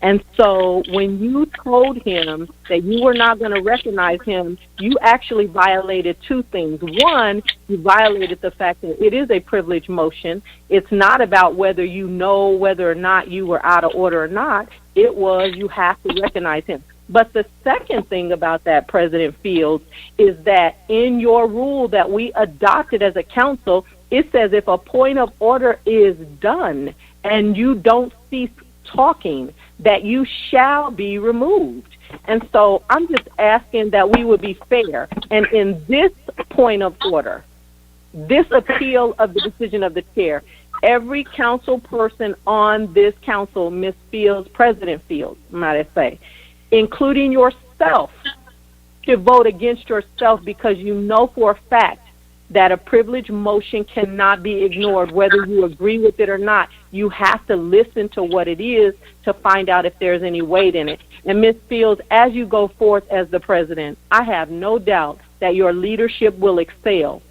And so when you told him that you were not going to recognize him, you actually violated two things. One, you violated the fact that it is a privilege motion. It's not about whether you know whether or not you were out of order or not. It was you have to recognize him. But the second thing about that, President Fields, is that in your rule that we adopted as a council, it says if a point of order is done and you don't cease talking, that you shall be removed. And so I'm just asking that we would be fair. And in this point of order, this appeal of the decision of the chair, every council person on this council, Ms. Fields, President Fields, might I say, including yourself, should vote against yourself because you know for a fact that a privilege motion cannot be ignored, whether you agree with it or not. You have to listen to what it is to find out if there's any weight in it. And Ms. Fields, as you go forth as the president, I have no doubt that your leadership will excel.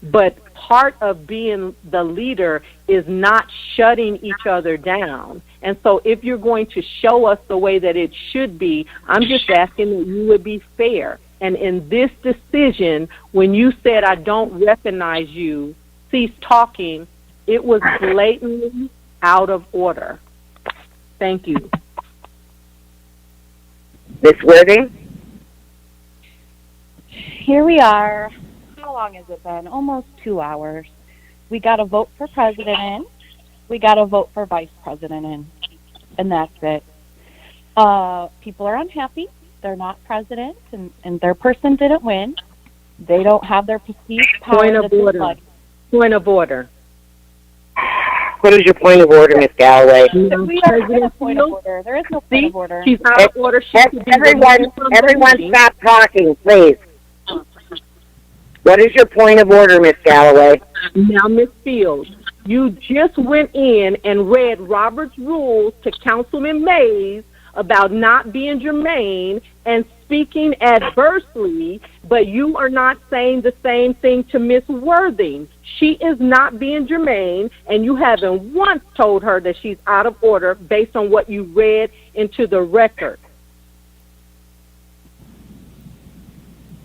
But part of being the leader is not shutting each other down. And so if you're going to show us the way that it should be, I'm just asking that you would be fair. And in this decision, when you said, I don't recognize you, cease talking, it was blatantly out of order. Thank you. Ms. Worthing? Here we are. How long has it been? Almost 2 hours. We got a vote for president in. We got a vote for vice president in. And that's it. People are unhappy. They're not president, and their person didn't win. They don't have their perceived power. Point of order. Point of order. What is your point of order, Ms. Galloway? We are in a point of order. There is no point of order. She's out of order. Everyone stop talking, please. What is your point of order, Ms. Galloway? Now, Ms. Fields, you just went in and read Robert's rules to Councilman Mays about not being germane and speaking adversely, but you are not saying the same thing to Ms. Worthing. She is not being germane, and you haven't once told her that she's out of order based on what you read into the record.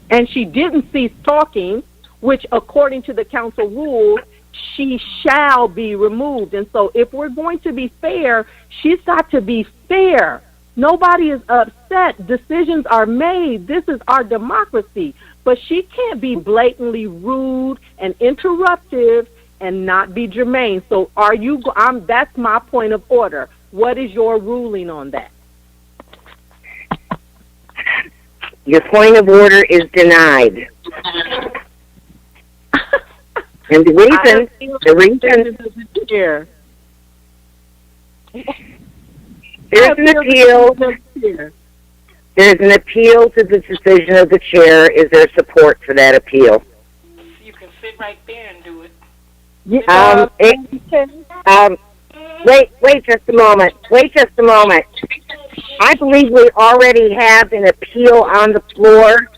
And she didn't cease talking, which according to the council rules, she shall be removed. And so if we're going to be fair, she's got to be fair. Nobody is upset. Decisions are made. This is our democracy. But she can't be blatantly rude and interruptive and not be germane. So are you, that's my point of order. What is your ruling on that? Your point of order is denied. And the reason there's an appeal. There's an appeal to the decision of the chair. Is there support for that appeal? You can sit right there and do it. Wait just a moment. Wait just a moment. I believe we already have an appeal on the floor,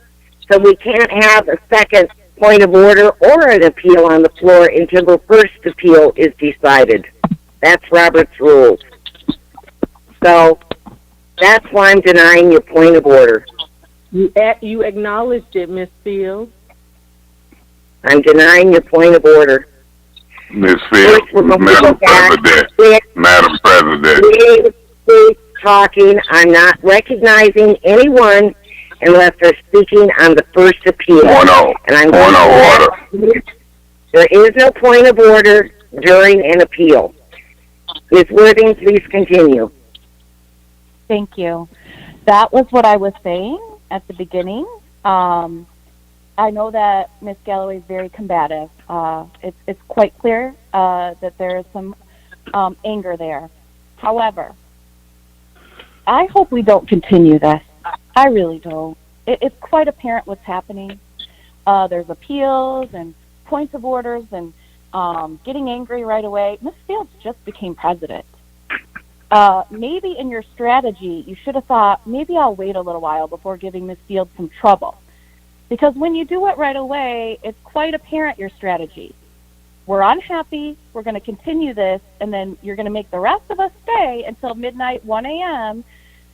so we can't have a second point of order or an appeal on the floor until the first appeal is decided. That's Robert's rules. So that's why I'm denying your point of order. You acknowledged it, Ms. Fields. I'm denying your point of order. Ms. Fields, Madam President. Please talking. I'm not recognizing anyone unless they're speaking on the first appeal. Point of order. There is no point of order during an appeal. Ms. Worthing, please continue. Thank you. That was what I was saying at the beginning. I know that Ms. Galloway is very combative. It's quite clear that there is some anger there. However, I hope we don't continue this. I really don't. It's quite apparent what's happening. There's appeals and points of orders and getting angry right away. Ms. Fields just became president. Maybe in your strategy, you should have thought, maybe I'll wait a little while before giving Ms. Fields some trouble. Because when you do it right away, it's quite apparent your strategy. We're unhappy, we're going to continue this, and then you're going to make the rest of us stay until midnight, 1 a.m.,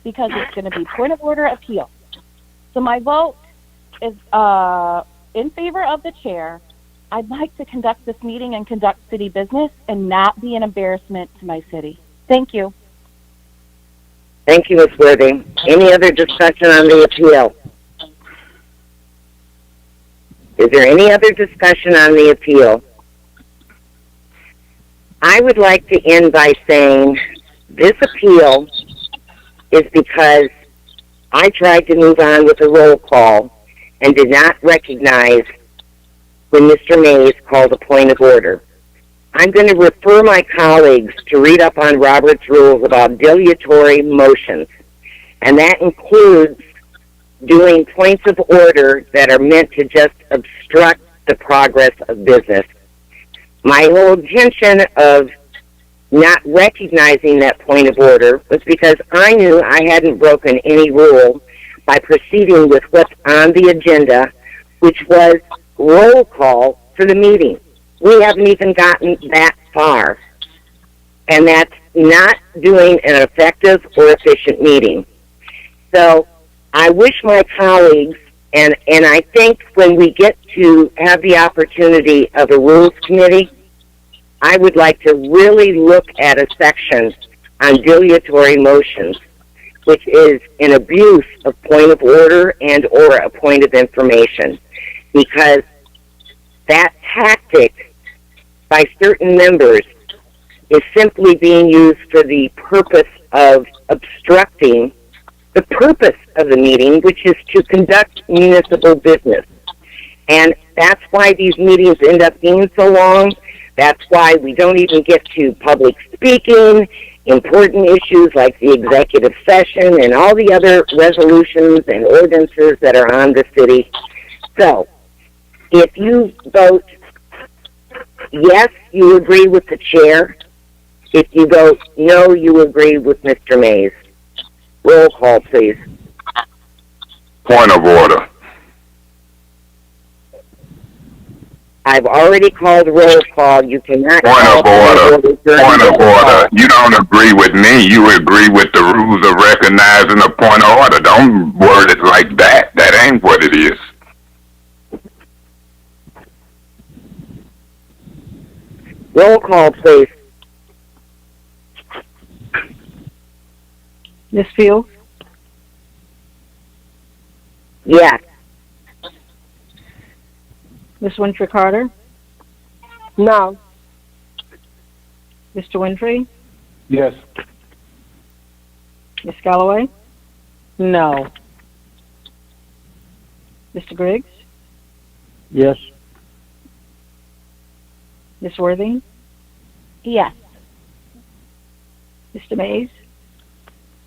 because it's going to be point of order appeal. So my vote is in favor of the chair. I'd like to conduct this meeting and conduct city business and not be an embarrassment to my city. Thank you. Thank you, Ms. Worthing. Any other discussion on the appeal? Is there any other discussion on the appeal? I would like to end by saying this appeal is because I tried to move on with a roll call and did not recognize when Mr. Mays called a point of order. I'm going to refer my colleagues to read up on Robert's rules about dilatory motions, and that includes doing points of order that are meant to just obstruct the progress of business. My whole intention of not recognizing that point of order was because I knew I hadn't broken any rule by proceeding with what's on the agenda, which was roll call for the meeting. We haven't even gotten that far, and that's not doing an effective or efficient meeting. So I wish my colleagues, and I think when we get to have the opportunity of a rules committee, I would like to really look at a section on dilatory motions, which is an abuse of point of order and or a point of information, because that tactic by certain members is simply being used for the purpose of obstructing the purpose of the meeting, which is to conduct municipal business. And that's why these meetings end up being so long. That's why we don't even get to public speaking, important issues like the executive session and all the other resolutions and ordinances that are on the city. So, if you vote yes, you agree with the chair. If you vote no, you agree with Mr. Mays. Roll call, please. Point of order. I've already called roll call. You cannot Point call of order. Point of order. You don't agree with me. You agree with the rules of recognizing a point of order. Don't word it like that. That ain't what it is. Roll call, please. Ms. Fields? Yes. Ms. Winfrey Carter? No. Mr. Winfrey? Yes. Ms. Galloway? No. Mr. Griggs? Yes. Ms. Worthing? Yes. Mr. Mays?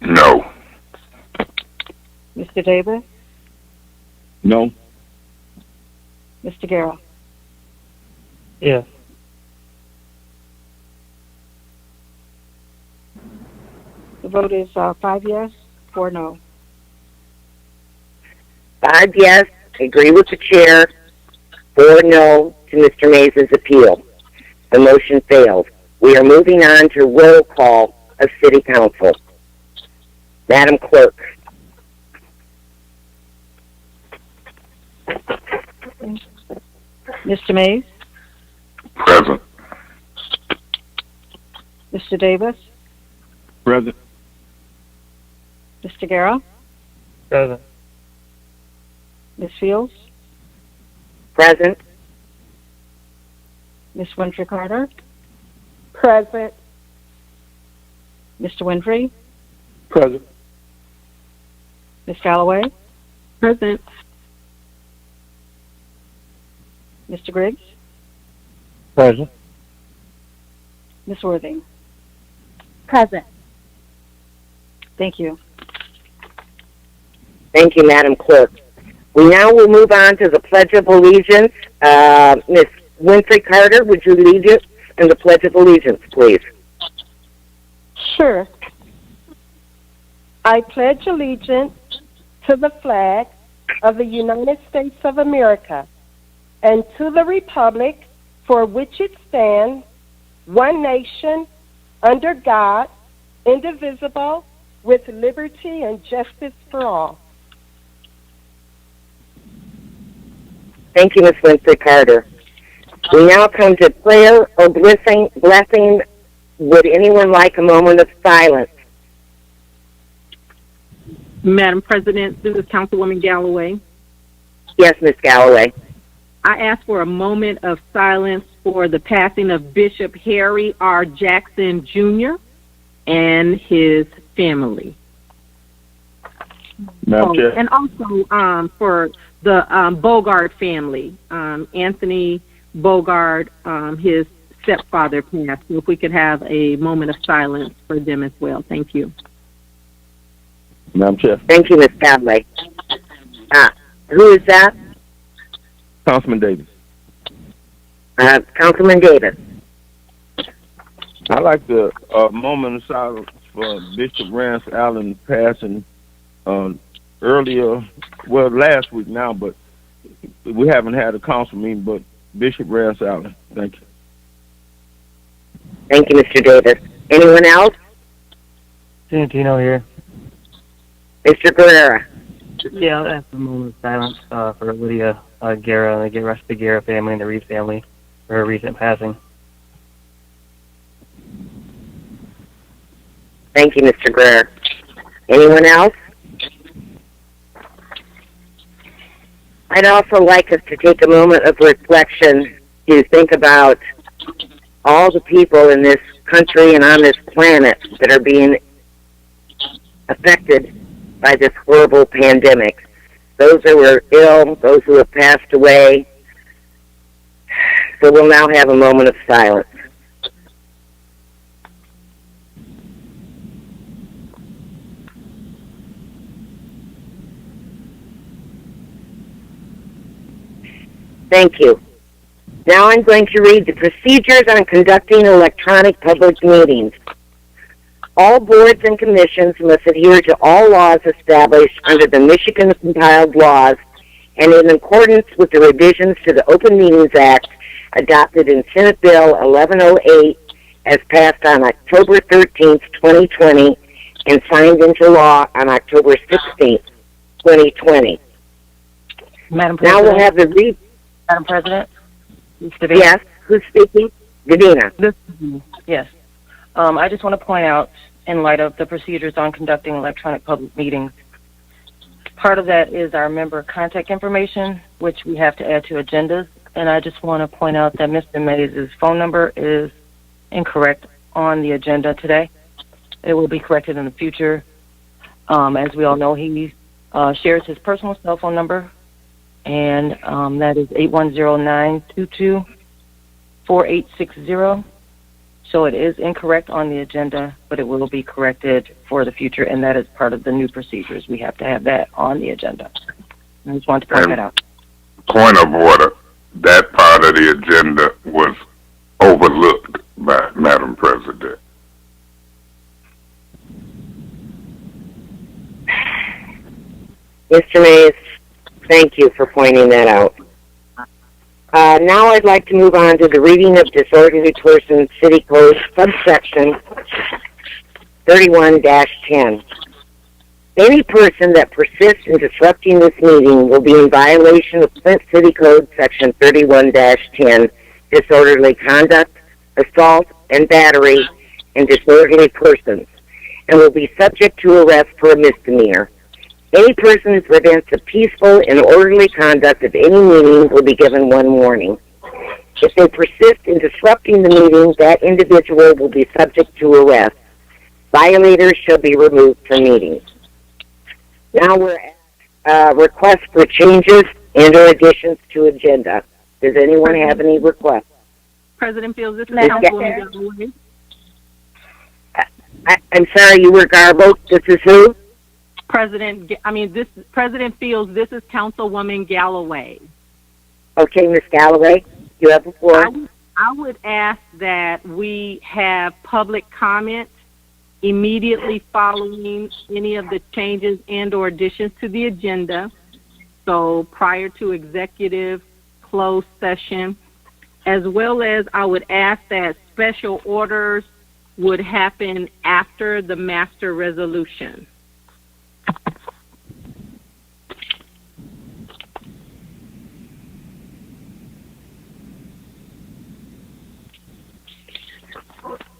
No. Mr. Davis? No. Mr. Guerra? Yes. The vote is 5 yes, 4 no. 5 yes, agree with the chair. 4 no to Mr. Mays' appeal. The motion failed. We are moving on to roll call of City Council. Madam Clerk. Mr. Mays? Present. Mr. Davis? Present. Mr. Guerra? Present. Ms. Fields? Present. Ms. Winfrey Carter? Present. Mr. Winfrey, Present. Ms. Galloway, Present. Mr. Griggs, Present. Ms. Worthing. Present. Thank you. Thank you, Madam Clerk. We now will move on to the Pledge of Allegiance. Ms. Winfrey Carter, would you lead us in the Pledge of Allegiance, please? Sure. I pledge allegiance to the flag of the United States of America and to the republic for which it stands, one nation, under God, indivisible, with liberty and justice for all. Thank you, Ms. Winfrey Carter. We now come to prayer or blessing. Would anyone like a moment of silence? Madam President, this is Councilwoman Galloway. Yes, Ms. Galloway. I ask for a moment of silence for the passing of Bishop Harry R. Jackson, Jr. and his family. Madam Chair. And also for the Bogart family, Anthony Bogart, his stepfather passed. So if we could have a moment of silence for them as well. Thank you. Madam Chair. Thank you, Ms. Galloway. Who is that? Councilman Davis. Councilman Davis. I'd like the moment of silence for Bishop Rance Allen passing earlier, well, last week now, but we haven't had a council meeting, but Bishop Rance Allen. Thank you. Thank you, Mr. Davis. Anyone else? Santino here. Mr. Guerrera. Yeah, I'll ask a moment of silence for Lydia Guerra and the rest of the Guerra family and the Reeves family for her recent passing. Thank you, Mr. Guerrera. Anyone else? I'd also like us to take a moment of reflection to think about all the people in this country and on this planet that are being affected by this horrible pandemic. Those who were ill, those who have passed away. So we'll now have a moment of silence. Thank you. Now I'm going to read the procedures on conducting electronic public meetings. All boards and commissions must adhere to all laws established under the Michigan compiled laws and in accordance with the revisions to the Open Meetings Act adopted in Senate Bill 1108 as passed on October 13th, 2020 and signed into law on October 16th, 2020. Madam President. Now we'll have the Madam President. Yes, who's speaking? Davina. Yes. I just want to point out, in light of the procedures on conducting electronic public meetings, part of that is our member contact information, which we have to add to agendas. And I just want to point out that Mr. Mays' phone number is incorrect on the agenda today. It will be corrected in the future. As we all know, he shares his personal cell phone number, and that is 810-922-4860. So it is incorrect on the agenda, but it will be corrected for the future, and that is part of the new procedures. We have to have that on the agenda. I just wanted to point that out. Point of order. That part of the agenda was overlooked by Madam President. Mr. Mays, thank you for pointing that out. Now I'd like to move on to the reading of disorderly persons city code subsection 31-10. Any person that persists in disrupting this meeting will be in violation of Flint City Code section 31-10, disorderly conduct, assault, and battery, and disorderly persons, and will be subject to arrest for a misdemeanor. Any person who prevents the peaceful and orderly conduct of any meeting will be given one warning. If they persist in disrupting the meeting, that individual will be subject to arrest. Violators shall be removed from meetings. Now we're at requests for changes and or additions to agenda. Does anyone have any requests? President Fields, this is Madam Councilwoman Galloway. I'm sorry, you were garbled. This is who? President Fields, this is Councilwoman Galloway. Okay, Ms. Galloway, you have the floor. I would ask that we have public comment immediately following any of the changes and or additions to the agenda. So prior to executive closed session, as well as I would ask that special orders would happen after the master resolution.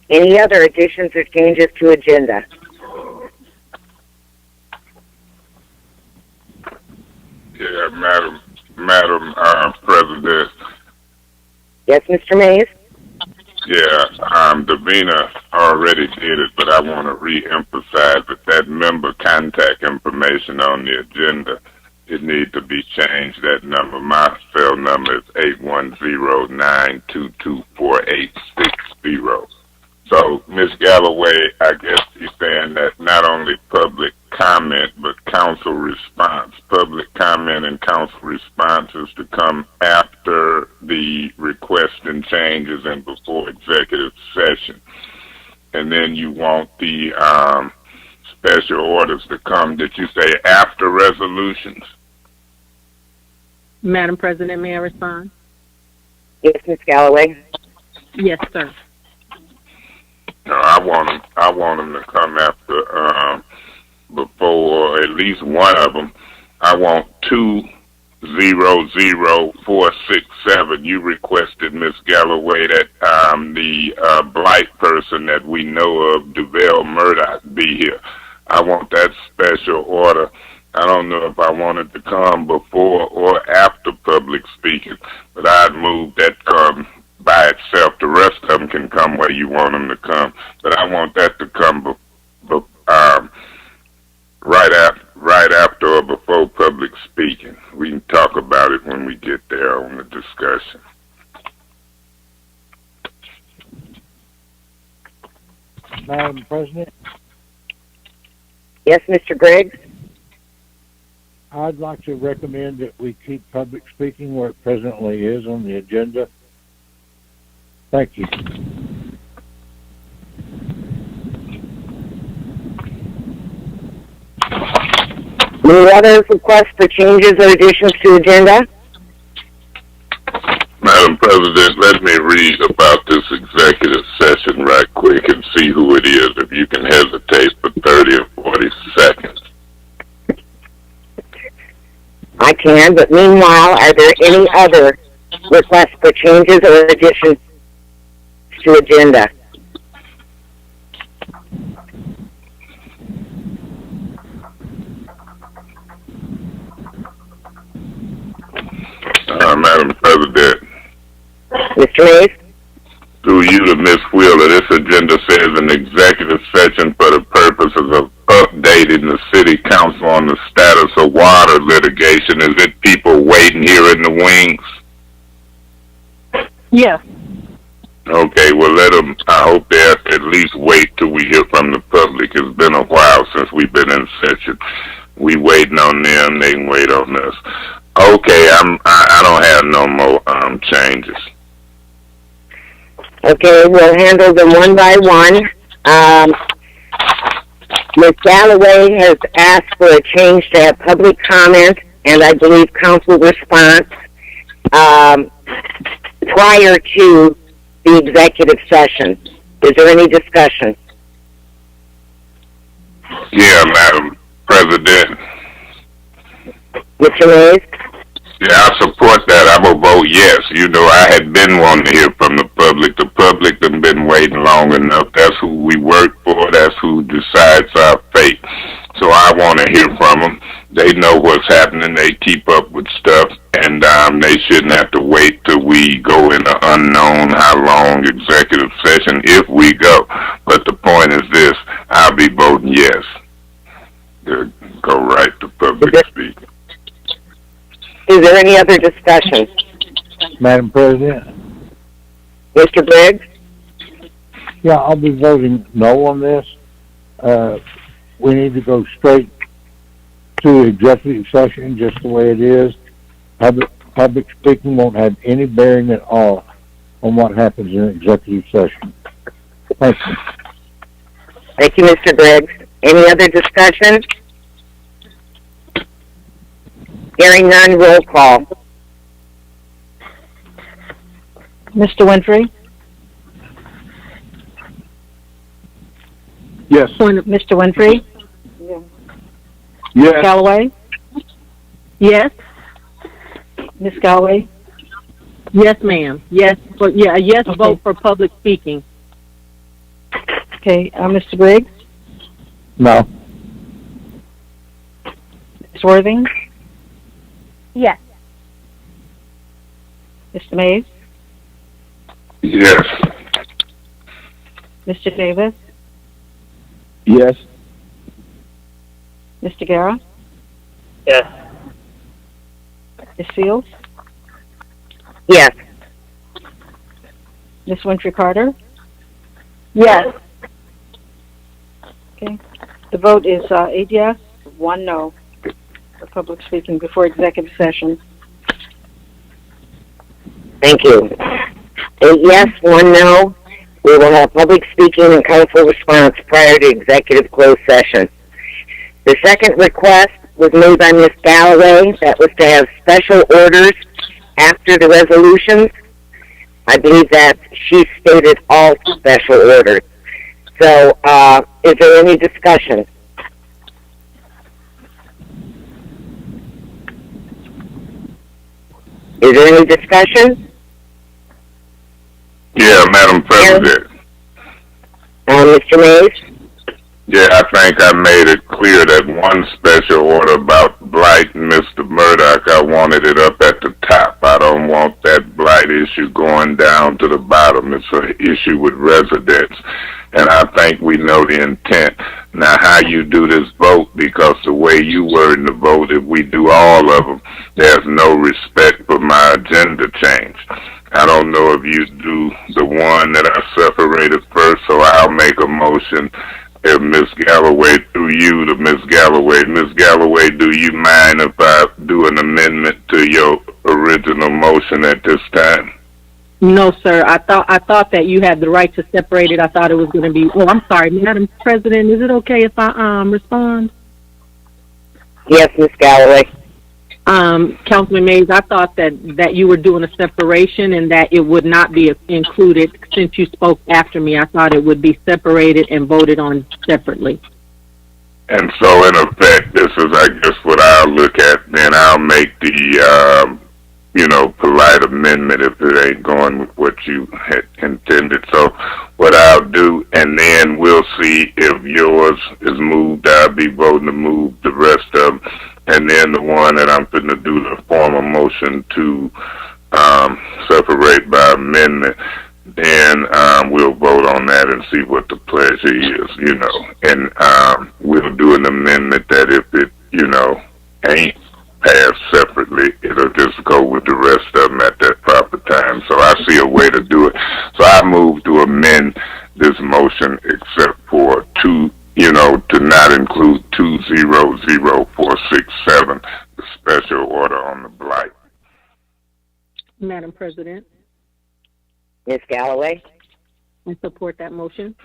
Any other additions or changes to agenda? Yeah, Madam President. Yes, Mr. Mays? Yeah, Davina already did it, but I want to re-emphasize that member contact information on the agenda, it needs to be changed. That number, my cell number is 810-922-4860. So, Ms. Galloway, I guess you're saying that not only public comment, but council response. Public comment and council responses to come after the request and changes and before executive session. And then you want the special orders to come, did you say after resolutions? Madam President, may I respond? Yes, Ms. Galloway. Yes, sir. No, I want them to come after, before, or at least one of them. I want 200467. You requested, Miss Galloway, that the blight person that we know of, Duval Murdoch, be here. I want that special order. I don't know if I want it to come before or after public speaking, but I'd move that by itself. The rest of them can come where you want them to come, but I want that to come right after or before public speaking. We can talk about it when we get there on the discussion. Madam President? Yes, Mr. Griggs? I'd like to recommend that we keep public speaking where it presently is on the agenda. Thank you. Any other requests for changes or additions to agenda? Madam President, let me read about this executive session right quick and see who it is, if you can hesitate for 30 or 40 seconds. I can, but meanwhile, are there any other requests for changes or additions to agenda? Madam President. Mr. Mays? Through you to Ms. Wheeler, this agenda says an executive session for the purposes of updating the city council on the status of water litigation. Is it people waiting here in the wings? Yes. Okay, well, let them, I hope they at least wait till we hear from the public. It's been a while since we've been in session. We waiting on them, they can wait on us. Okay, I don't have no more changes. Okay, we'll handle them one by one. Ms. Galloway has asked for a change to have public comment and I believe council response prior to the executive session. Is there any discussion? Yeah, Madam President. Mr. Mays? Yeah, I support that. I will vote yes. You know, I had been wanting to hear from the public. The public has been waiting long enough. That's who we work for. That's who decides our fate. So I want to hear from them. They know what's happening. They keep up with stuff, and they shouldn't have to wait till we go into unknown how long executive session if we go. But the point is this: our any other discussion? Madam President? Mr. Briggs? Yeah, I'll be voting no on this. We need to go straight to executive session just the way it is. Public speaking won't have any bearing at all on what happens in executive session. Thank you. Thank you, Mr. Briggs. Any other discussion? Hearing none, roll call. Mr. Winfrey? Yes. Mr. Winfrey? Yes. Galloway? Yes. Ms. Galloway? Yes, ma'am. Yes. Yes Okay. vote for public speaking. Okay, Mr. Briggs? No. Ms. Worthing? Yes. Mr. Mays? Yes. Mr. Davis? Yes. Mr. Guerra? Yes. Ms. Fields? Yes. Ms. Winfrey Carter? Yes. Okay. The vote is 8 yes, 1 no for public speaking before executive session. Thank you. 8 yes, 1 no. We will have public speaking and council response prior to executive closed session. The second request was made by Ms. Galloway. That was to have special orders after the resolutions. I believe that she stated all special orders. So, is there any discussion? Is there any discussion? Yeah, Madam President. Mr. Mays? Yeah, I think I made it clear that one special order about blight and Mr. Murdoch, I wanted it up at the top. I don't want that blight issue going down to the bottom. It's an issue with residents, and I think we know the intent. Now, how you do this vote, because the way you word the vote, if we do all of them, there's no respect for my agenda change. I don't know if you do the one that I separated first, so I'll make a motion. If Ms. Galloway, through you to Ms. Galloway. Ms. Galloway, do you mind if I do an amendment to your original motion at this time? No, sir. I thought that you had the right to separate it. I thought it was going to be. Oh, I'm sorry, Madam President. Is it okay if I respond? Yes, Ms. Galloway. Councilman Mays, I thought that you were doing a separation and that it would not be included since you spoke after me. I thought it would be separated and voted on separately. And so, in effect, this is, I guess, what I'll look at. Then I'll make the, polite amendment if it ain't going with what you had intended. So, what I'll do, and then we'll see if yours is moved. I'll be voting to move the rest of them. And then the one that I'm going to do the formal motion to separate by amendment, then we'll vote on that and see what the pleasure is, And we'll do an amendment that if it, ain't passed separately, it'll just go with the rest of them at that proper time. So I see a way to do it. So I move to amend this motion except for to not include 200467, the special order on the blight. Madam President, Ms. Galloway? I support that motion.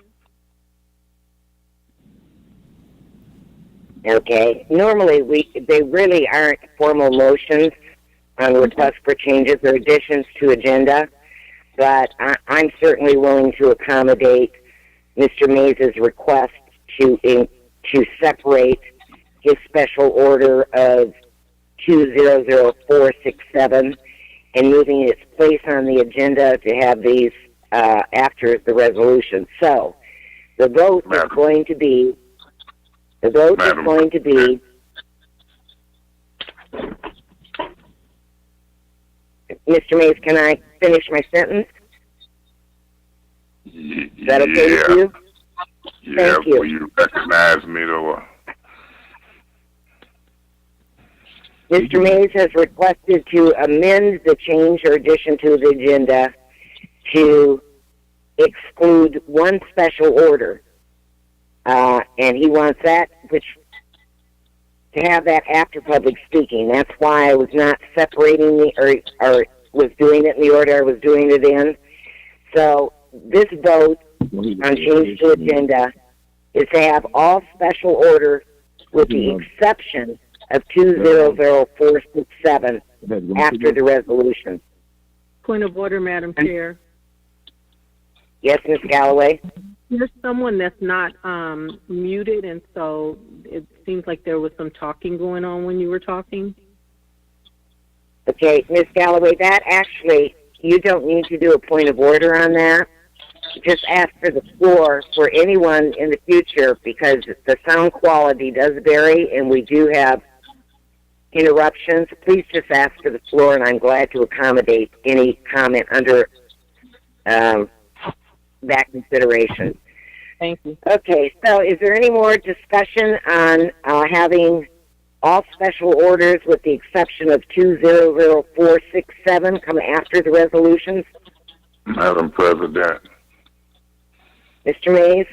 Okay. Normally, they really aren't formal motions on requests for changes or additions to agenda, but I'm certainly willing to accommodate Mr. Mays' request to separate his special order of 200467 and moving its place on the agenda to have these after the resolution. So the vote is going to be Mr. Mays, can I finish my sentence? Is that okay with you? Yeah, Thank you. Will you recognize me though? Mr. Mays has requested to amend the change or addition to the agenda to exclude one special order. And he wants that, to have that after public speaking. That's why I was not separating or was doing it in the order I was doing it in. So this vote on change to agenda is to have all special order with the exception of 200467 after the resolution. Point of order, Madam Chair. Yes, Ms. Galloway? There's someone that's not muted, and so it seems like there was some talking going on when you were talking. Okay, Ms. Galloway, that actually, you don't need to do a point of order on that. Just ask for the floor for anyone in the future, because the sound quality does vary and we do have interruptions. Please just ask for the floor, and I'm glad to accommodate any comment under that consideration. Thank you. Okay, so is there any more discussion on having all special orders with the exception of 200467 come after the resolutions? Madam President. Mr. Mays?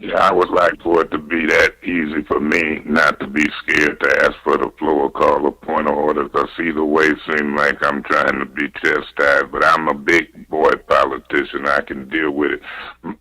Yeah, I would like for it to be that easy for me not to be scared to ask for the floor or call a point of order, because either way seems like I'm trying to be chastised, but I'm a big boy politician. I can deal with it.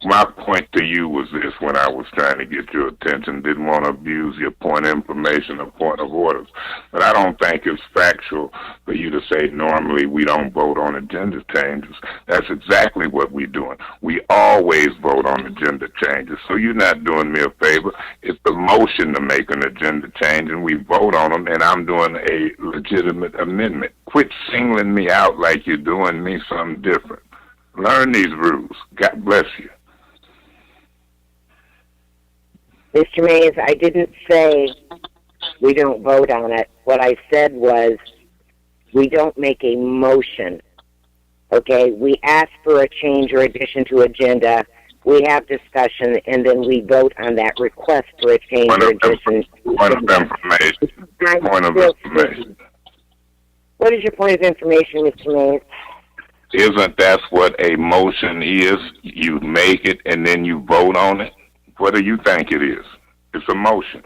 My point to you was this when I was trying to get your attention. Didn't want to abuse your point of information or point of orders, but I don't think it's factual for you to say normally we don't vote on agenda changes. That's exactly what we're doing. We always vote on agenda changes, so you're not doing me a favor. It's the motion to make an agenda change, and we vote on them, and I'm doing a legitimate amendment. Quit singling me out like you're doing me something different. Learn these rules. God bless you. Mr. Mays, I didn't say we don't vote on it. What I said was we don't make a motion. Okay? We ask for a change or addition to agenda. We have discussion, and then we vote on that request for a change or addition. Point of information. Point of information. What is your point of information, Mr. Mays? Isn't that what a motion is? You make it and then you vote on it? What do you think it is? It's a motion.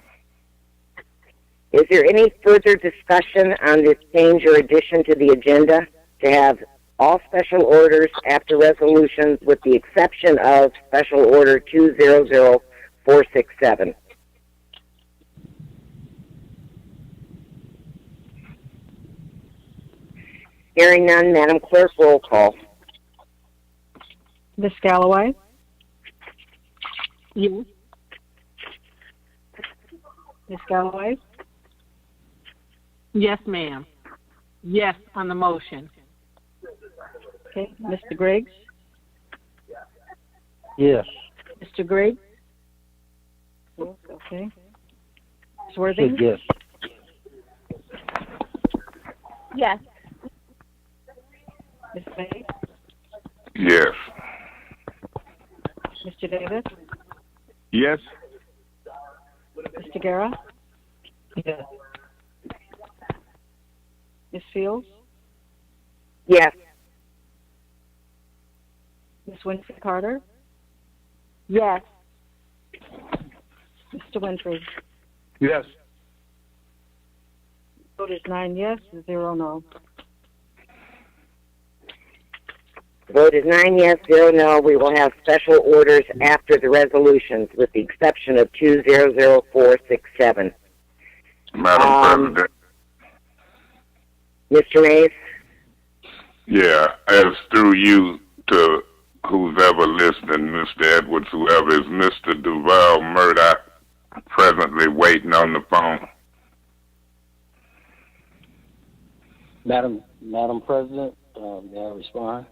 Is there any further discussion on this change or addition to the agenda to have all special orders after resolutions with the exception of Special Order 200467? Hearing none, Madam Clerk, roll call. Ms. Galloway? Yes. Ms. Galloway? Yes, ma'am. Yes on the motion. Okay. Mr. Griggs? Yes. Mr. Griggs? Yes, okay. Ms. Worthing? Yes. Yes. Ms. May? Yes. Mr. Davis? Yes. Mr. Guerra? Yes. Ms. Fields? Yes. Ms. Winfrey Carter? Yes. Mr. Winfrey? Yes. Vote is 9 yes, 0 no. Vote is 9 yes, 0 no. We will have special orders after the resolutions with the exception of 200467. Madam President. Mr. Mays? Yeah, as through you to who's ever listening, Mr. Edwards, whoever is Mr. Duval Murdoch, presently waiting on the phone. Madam President, may I respond?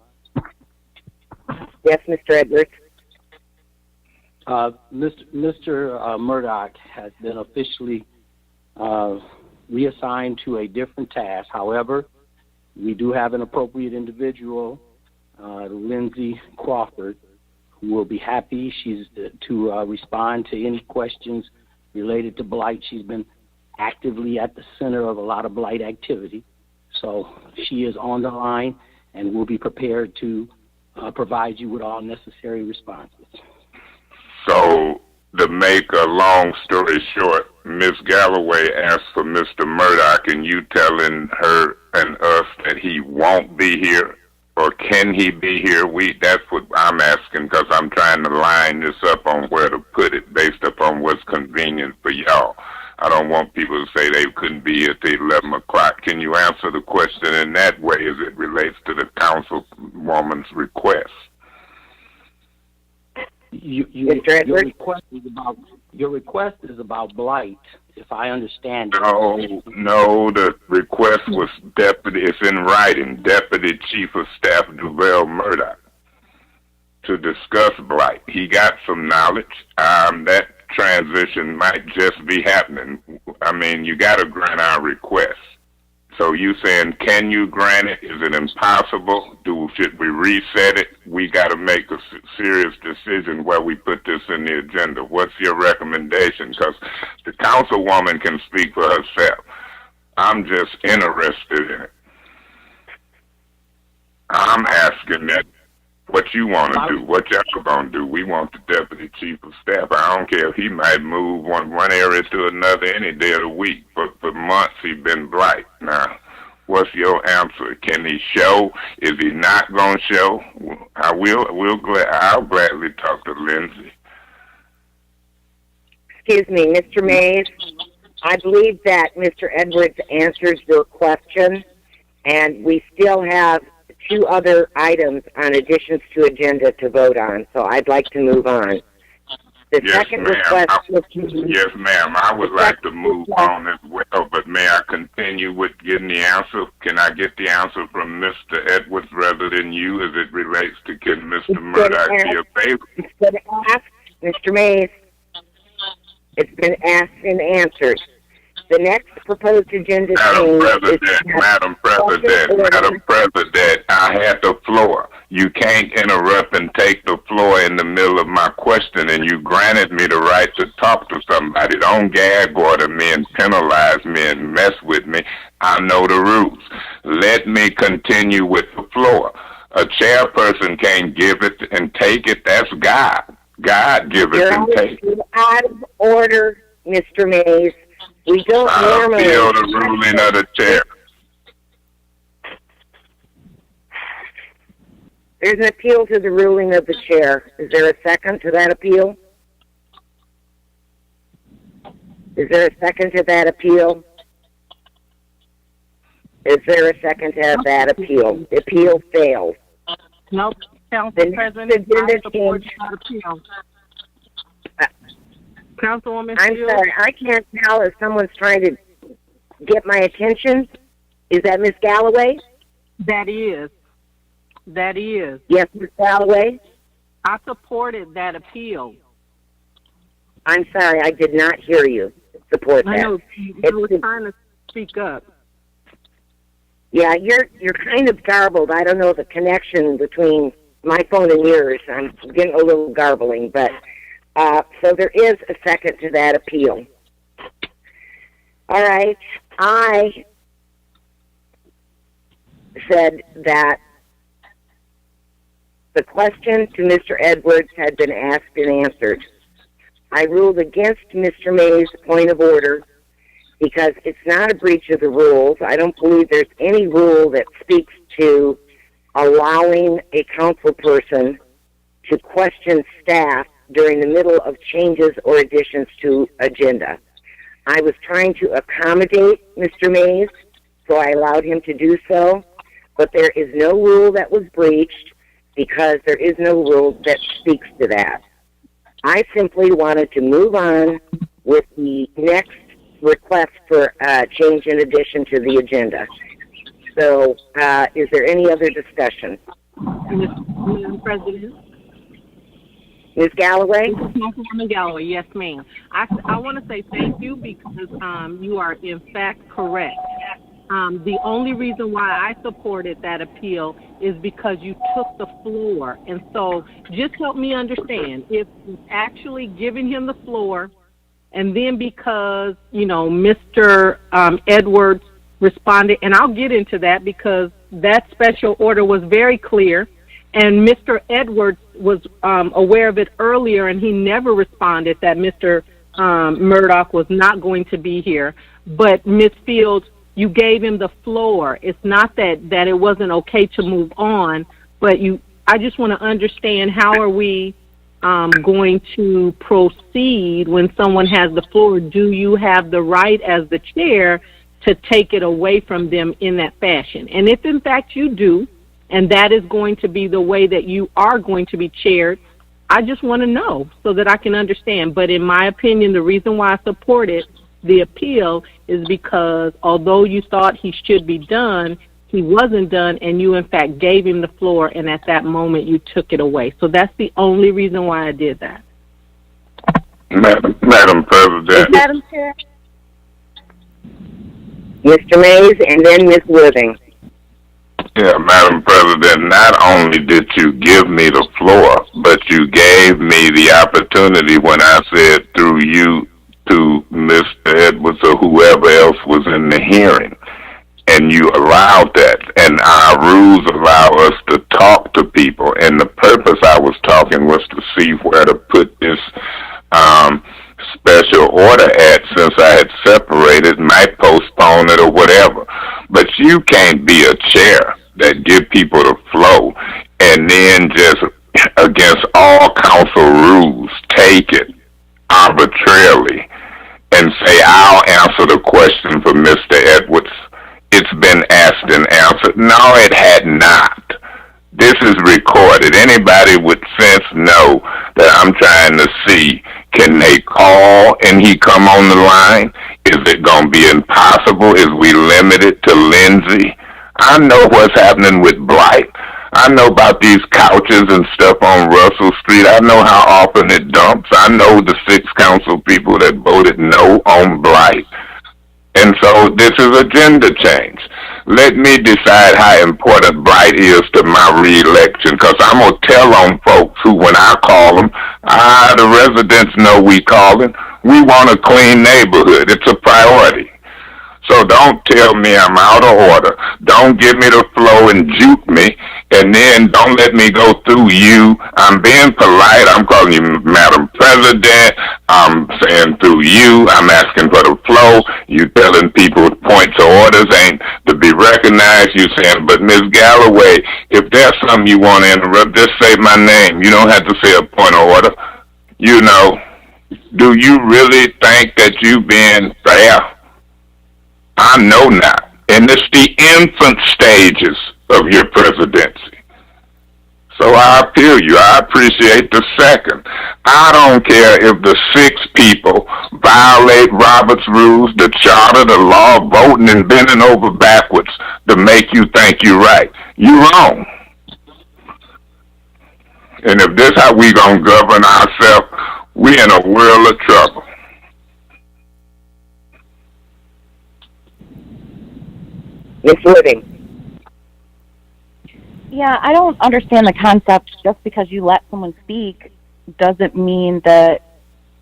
Yes, Mr. Edwards. Mr. Murdoch has been officially reassigned to a different task. However, we do have an appropriate individual, Lindsay Crawford, who will be happy to respond to any questions related to blight. She's been actively at the center of a lot of blight activity. So she is on the line and will be prepared to provide you with all necessary responses. So, to make a long story short, Miss Galloway asked for Mr. Murdoch, and you telling her and us that he won't be here, or can he be here? That's what I'm asking, because I'm trying to line this up on where to put it based upon what's convenient for y'all. I don't want people to say they couldn't be here till 11 o'clock. Can you answer the question in that way as it relates to the councilwoman's request? Your request is about blight, if I understand it. No, the request was it's in writing, Deputy Chief of Staff Duval Murdoch, to discuss blight. He got some knowledge. That transition might just be happening. I mean, you got to grant our request. So you saying, can you grant it? Is it impossible? Should we reset it? We got to make a serious decision where we put this in the agenda. What's your recommendation? Because the councilwoman can speak for herself. I'm just interested in it. I'm asking that what you want to do, what y'all going to do. We want the Deputy Chief of Staff. I don't care if he might move one area to another any day of the week, but for months he's been blight. Now, what's your answer? Can he show? Is he not going to show? I'll gladly talk to Lindsay. Excuse me, Mr. Mays. I believe that Mr. Edwards answers your question, and we still have 2 other items on additions to agenda to vote on, so I'd like to move on. The second request... Yes, ma'am. I would like to move on as well, but may I continue with getting the answer? Can I get the answer from Mr. Edwards rather than you as it relates to can Mr. Murdoch be available? It's been asked, Mr. Mays. It's been asked and answered. The next proposed agenda Madam President, I had the floor. You can't interrupt and take the floor in the middle of my question, and you granted me the right to talk to somebody. Don't gag order me and penalize me and mess with me. I know the rules. Let me continue with the floor. A chairperson can't give it and take it. That's God. God give it and take it. You're out of order, Mr. Mays. We don't normally... I appeal the ruling of the chair. There's an appeal to the ruling of the chair. Is there a second to that appeal? Is there a second to that appeal? Is there a second to that appeal? The appeal fails. Nope. Council President, I support that appeal. Councilwoman I'm Fields? sorry, I can't tell if someone's trying to get my attention. Is that Miss Galloway? That is. Yes, Miss Galloway? I supported that appeal. I'm sorry, I did not hear you support that. I know, you were trying to speak up. Yeah, you're kind of garbled. I don't know the connection between my phone and yours. I'm getting a little garbling, but... so there is a second to that appeal. All right. I said that the question to Mr. Edwards had been asked and answered. I ruled against Mr. May's point of order because it's not a breach of the rules. I don't believe there's any rule that speaks to allowing a council person to question staff during the middle of changes or additions to agenda. I was trying to accommodate Mr. Mays, so I allowed him to do so, but there is no rule that was breached because there is no rule that speaks to that. I simply wanted to move on with the next request for change in addition to the agenda. So, is there any other discussion? Madam President? Ms. Galloway? Councilwoman Galloway, yes, ma'am. I want to say thank you because you are, in fact, correct. The only reason why I supported that appeal is because you took the floor. And so just help me understand. If actually giving him the floor and then because, Mr. Edwards responded, and I'll get into that because that special order was very clear, and Mr. Edwards was aware of it earlier, and he never responded that Mr. Murdoch was not going to be here. But Ms. Fields, you gave him the floor. It's not that it wasn't okay to move on, but I just want to understand, how are we going to proceed when someone has the floor? Do you have the right as the chair to take it away from them in that fashion? And if in fact you do, and that is going to be the way that you are going to be chaired, I just want to know so that I can understand. But in my opinion, the reason why I supported the appeal is because although you thought he should be done, he wasn't done, and you in fact gave him the floor, and at that moment you took it away. So that's the only reason why I did that. Madam President. Madam Chair. Mr. Mays, and then Ms. Worthing. Yeah, Madam President, not only did you give me the floor, but you gave me the opportunity when I said through you to Mr. Edwards or whoever else was in the hearing, and you allowed that. And our rules allow us to talk to people, and the purpose I was talking was to see where to put this special order at, since I had separated, might postpone it or whatever. But you can't be a chair that give people the flow and then just against all council rules take it arbitrarily and say, I'll answer the question for Mr. Edwards. It's been asked and answered. No, it had not. This is recorded. Anybody with sense know that I'm trying to see, can they call and he come on the line? Is it going to be impossible? Is we limited to Lindsay? I know what's happening with Blight. I know about these couches and stuff on Russell Street. I know how often it dumps. I know the 6 council people that voted no on Blight. And so this is agenda change. Let me decide how important Blight is to my reelection, because I'm going to tell on folks who, when I call them, the residents know we calling. We want a clean neighborhood. It's a priority. So don't tell me I'm out of order. Don't give me the flow and juke me, and then don't let me go through you. I'm being polite. I'm calling you Madam President. I'm saying through you. I'm asking for the flow. You telling people points of orders ain't to be recognized. You saying, but Ms. Galloway, if there's something you want to interrupt, just say my name. You don't have to say a point of order. Do you really think that you being fair? I know not. And it's the infant stages of your presidency. So I appeal you. I appreciate the second. I don't care if the 6 people violate Robert's rules, the charter, the law, voting and bending over backwards to make you think you're right. You're wrong. And if this is how we going to govern ourselves, we in a world of trouble. Ms. Wooding. Yeah, I don't understand the concept. Just because you let someone speak doesn't mean that,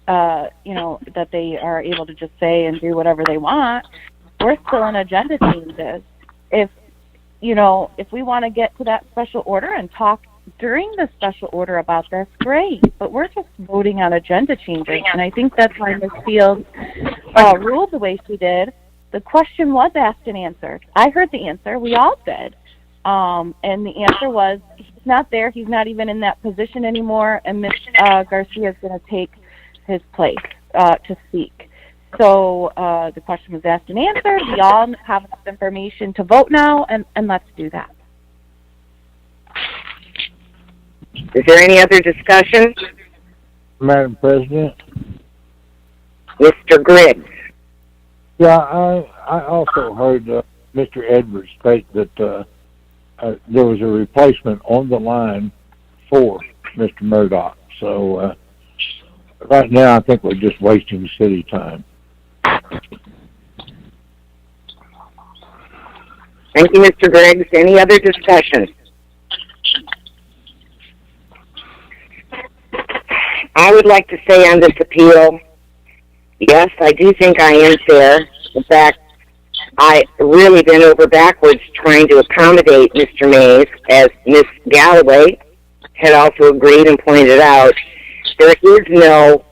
that they are able to just say and do whatever they want. We're still in agenda changes. If we want to get to that special order and talk during the special order about this, great. But we're just voting on agenda changes, and I think that's why Ms. Fields ruled the way she did. The question was asked and answered. I heard the answer. We all did. And the answer was, he's not there. He's not even in that position anymore. And Ms. Garcia is going to take his place to speak. So the question was asked and answered. We all have enough information to vote now, and let's do that. Is there any other discussion? Madam President? Mr. Griggs. Yeah, I also heard Mr. Edwards state that there was a replacement on the line for Mr. Murdoch. So right now I think we're just wasting city time. Thank you, Mr. Griggs. Any other discussion? I would like to say on this appeal Yes, I do think I am fair. In fact, I really bent over backwards trying to accommodate Mr. Mays, as Miss Galloway had also agreed and pointed out. There is no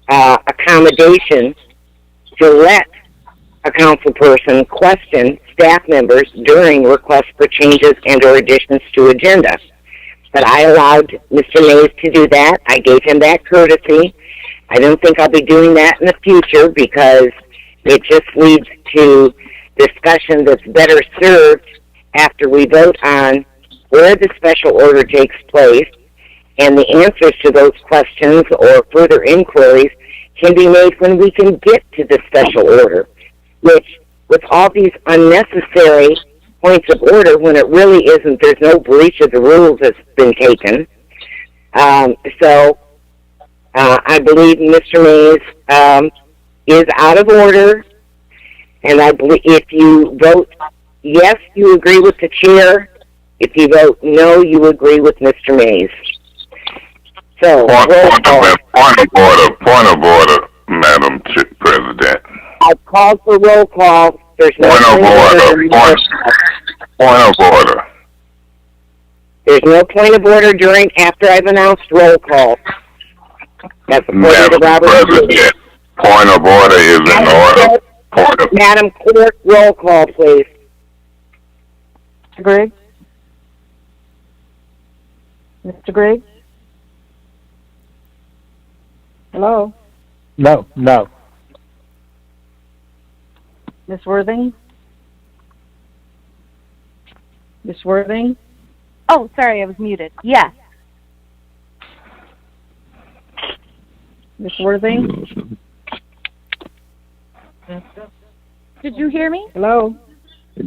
accommodation to let a council person question staff members during requests for changes and or additions to agenda. But I allowed Mr. Mays to do that. I gave him that courtesy. I don't think I'll be doing that in the future because it just leads to discussion that's better served after we vote on where the special order takes place, and the answers to those questions or further inquiries can be made when we can get to the special order, which with all these unnecessary points of order when it really isn't, there's no breach of the rules that's been taken. I believe Mr. Mays is out of order, and I believe if you vote yes, you agree with the chair. If you vote no, you agree with Mr. Mays. So, point of order, Madam President. I've called for roll call. There's no point of order. There's no point of order after I've announced roll call. That's according to Robert. Point of order is in order. Madam Clerk, roll call, please. Mr. Griggs? Mr. Griggs? Hello? No. Miss Worthing? Miss Worthing? Oh, sorry, I was muted. Yes. Miss Worthing? Did you hear me? Hello?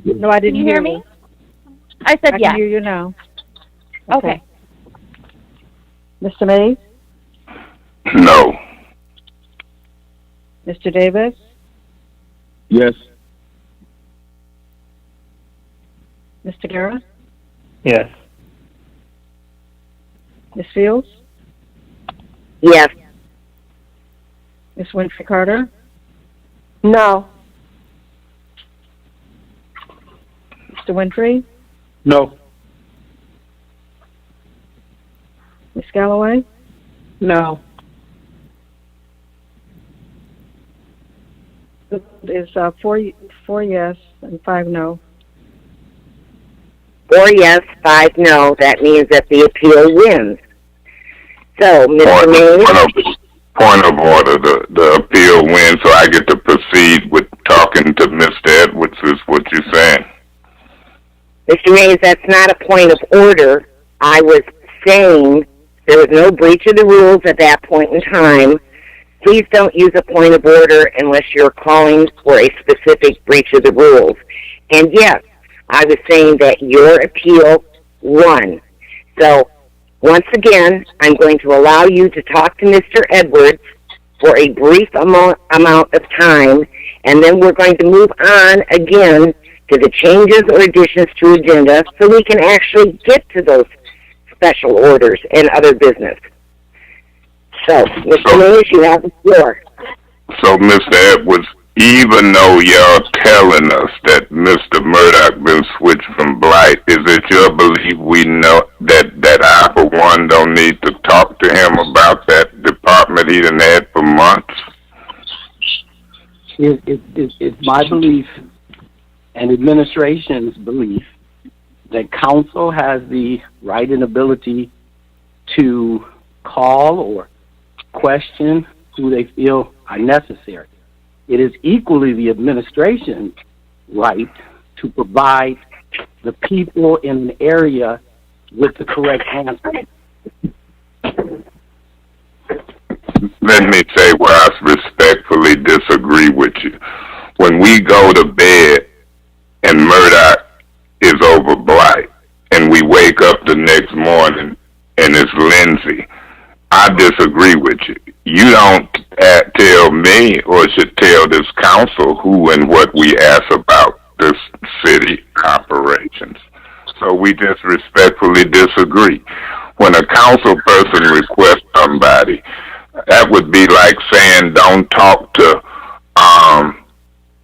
No, I didn't Can you hear me. You. I said yes. I can hear you now. Okay. Mr. Mays? No. Mr. Davis? Yes. Mr. Guerra? Yes. Ms. Fields? Yes. Ms. Winfrey Carter? No. Mr. Winfrey? No. Ms. Galloway? No. It is 4 yes and 5 no. 4 yes, 5 no. That means that the appeal wins. So, Mr. Mays? Point of order. The appeal wins, so I get to proceed with talking to Mr. Edwards, is what you're saying. Mr. Mays, that's not a point of order. I was saying there was no breach of the rules at that point in time. Please don't use a point of order unless you're calling for a specific breach of the rules. And yes, I was saying that your appeal won. So, once again, I'm going to allow you to talk to Mr. Edwards for a brief amount of time, and then we're going to move on again to the changes or additions to agenda so we can actually get to those special orders and other business. So, Mr. Mays, you have the floor. So, Mr. Edwards, even though y'all telling us that Mr. Murdoch been switched from Blight, is it your belief we know that I, for one, don't need to talk to him about that department he done had for months? It's my belief and administration's belief that council has the right and ability to call or question who they feel are necessary. It is equally the administration's right to provide the people in an area with the correct answer. Let me say where I respectfully disagree with you. When we go to bed and Murdoch is over Blight, and we wake up the next morning and it's Lindsay, I disagree with you. You don't tell me or should tell this council who and what we ask about this city operations. So we just respectfully disagree. When a council person requests somebody, That would be like saying don't talk to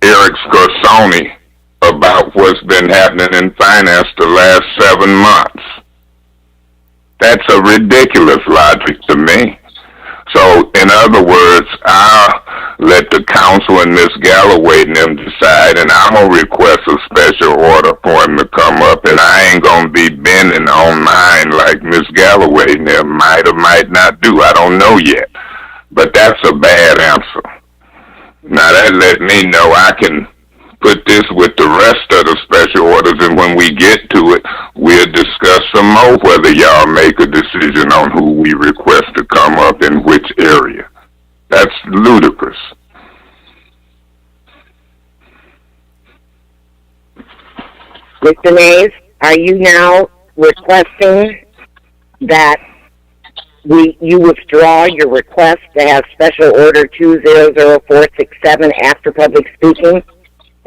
Eric Scorsoni about what's been happening in finance the last 7 months. That's a ridiculous logic to me. So, in other words, I'll let the council and Miss Galloway and them decide, and I'm going to request a special order for him to come up, and I ain't going to be bending on mine like Miss Galloway and them might or might not do. I don't know yet. But that's a bad answer. Now, that let me know I can put this with the rest of the special orders, and when we get to it, we'll discuss some more whether y'all make a decision on who we request to come up in which area. That's ludicrous. Mr. Mays, are you now requesting that you withdraw your request to have Special Order 200467 after public speaking?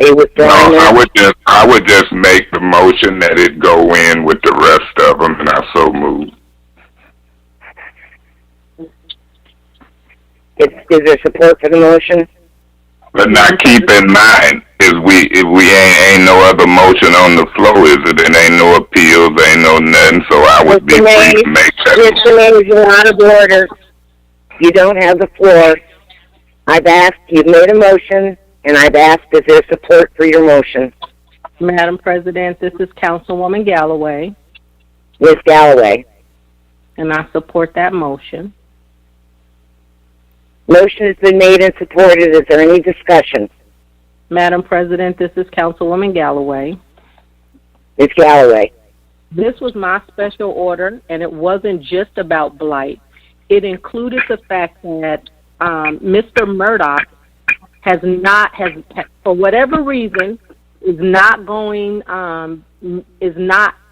Are you withdrawing that? I would just make the motion that it go in with the rest of them, and I so move. Is there support for the motion? But now keep in mind, if we ain't no other motion on the floor, is it? And ain't no appeals, ain't no nothing, so I would be free to make that. Mr. Mays, you're out of order. You don't have the floor. I've asked, you've made a motion, and I've asked, is there support for your motion? Madam President, this is Councilwoman Galloway. Ms. Galloway. And I support that motion. Motion has been made and supported. Is there any discussion? Madam President, this is Councilwoman Galloway. Ms. Galloway. This was my special order, and it wasn't just about blight. It included the fact that Mr. Murdoch has for whatever reason, is not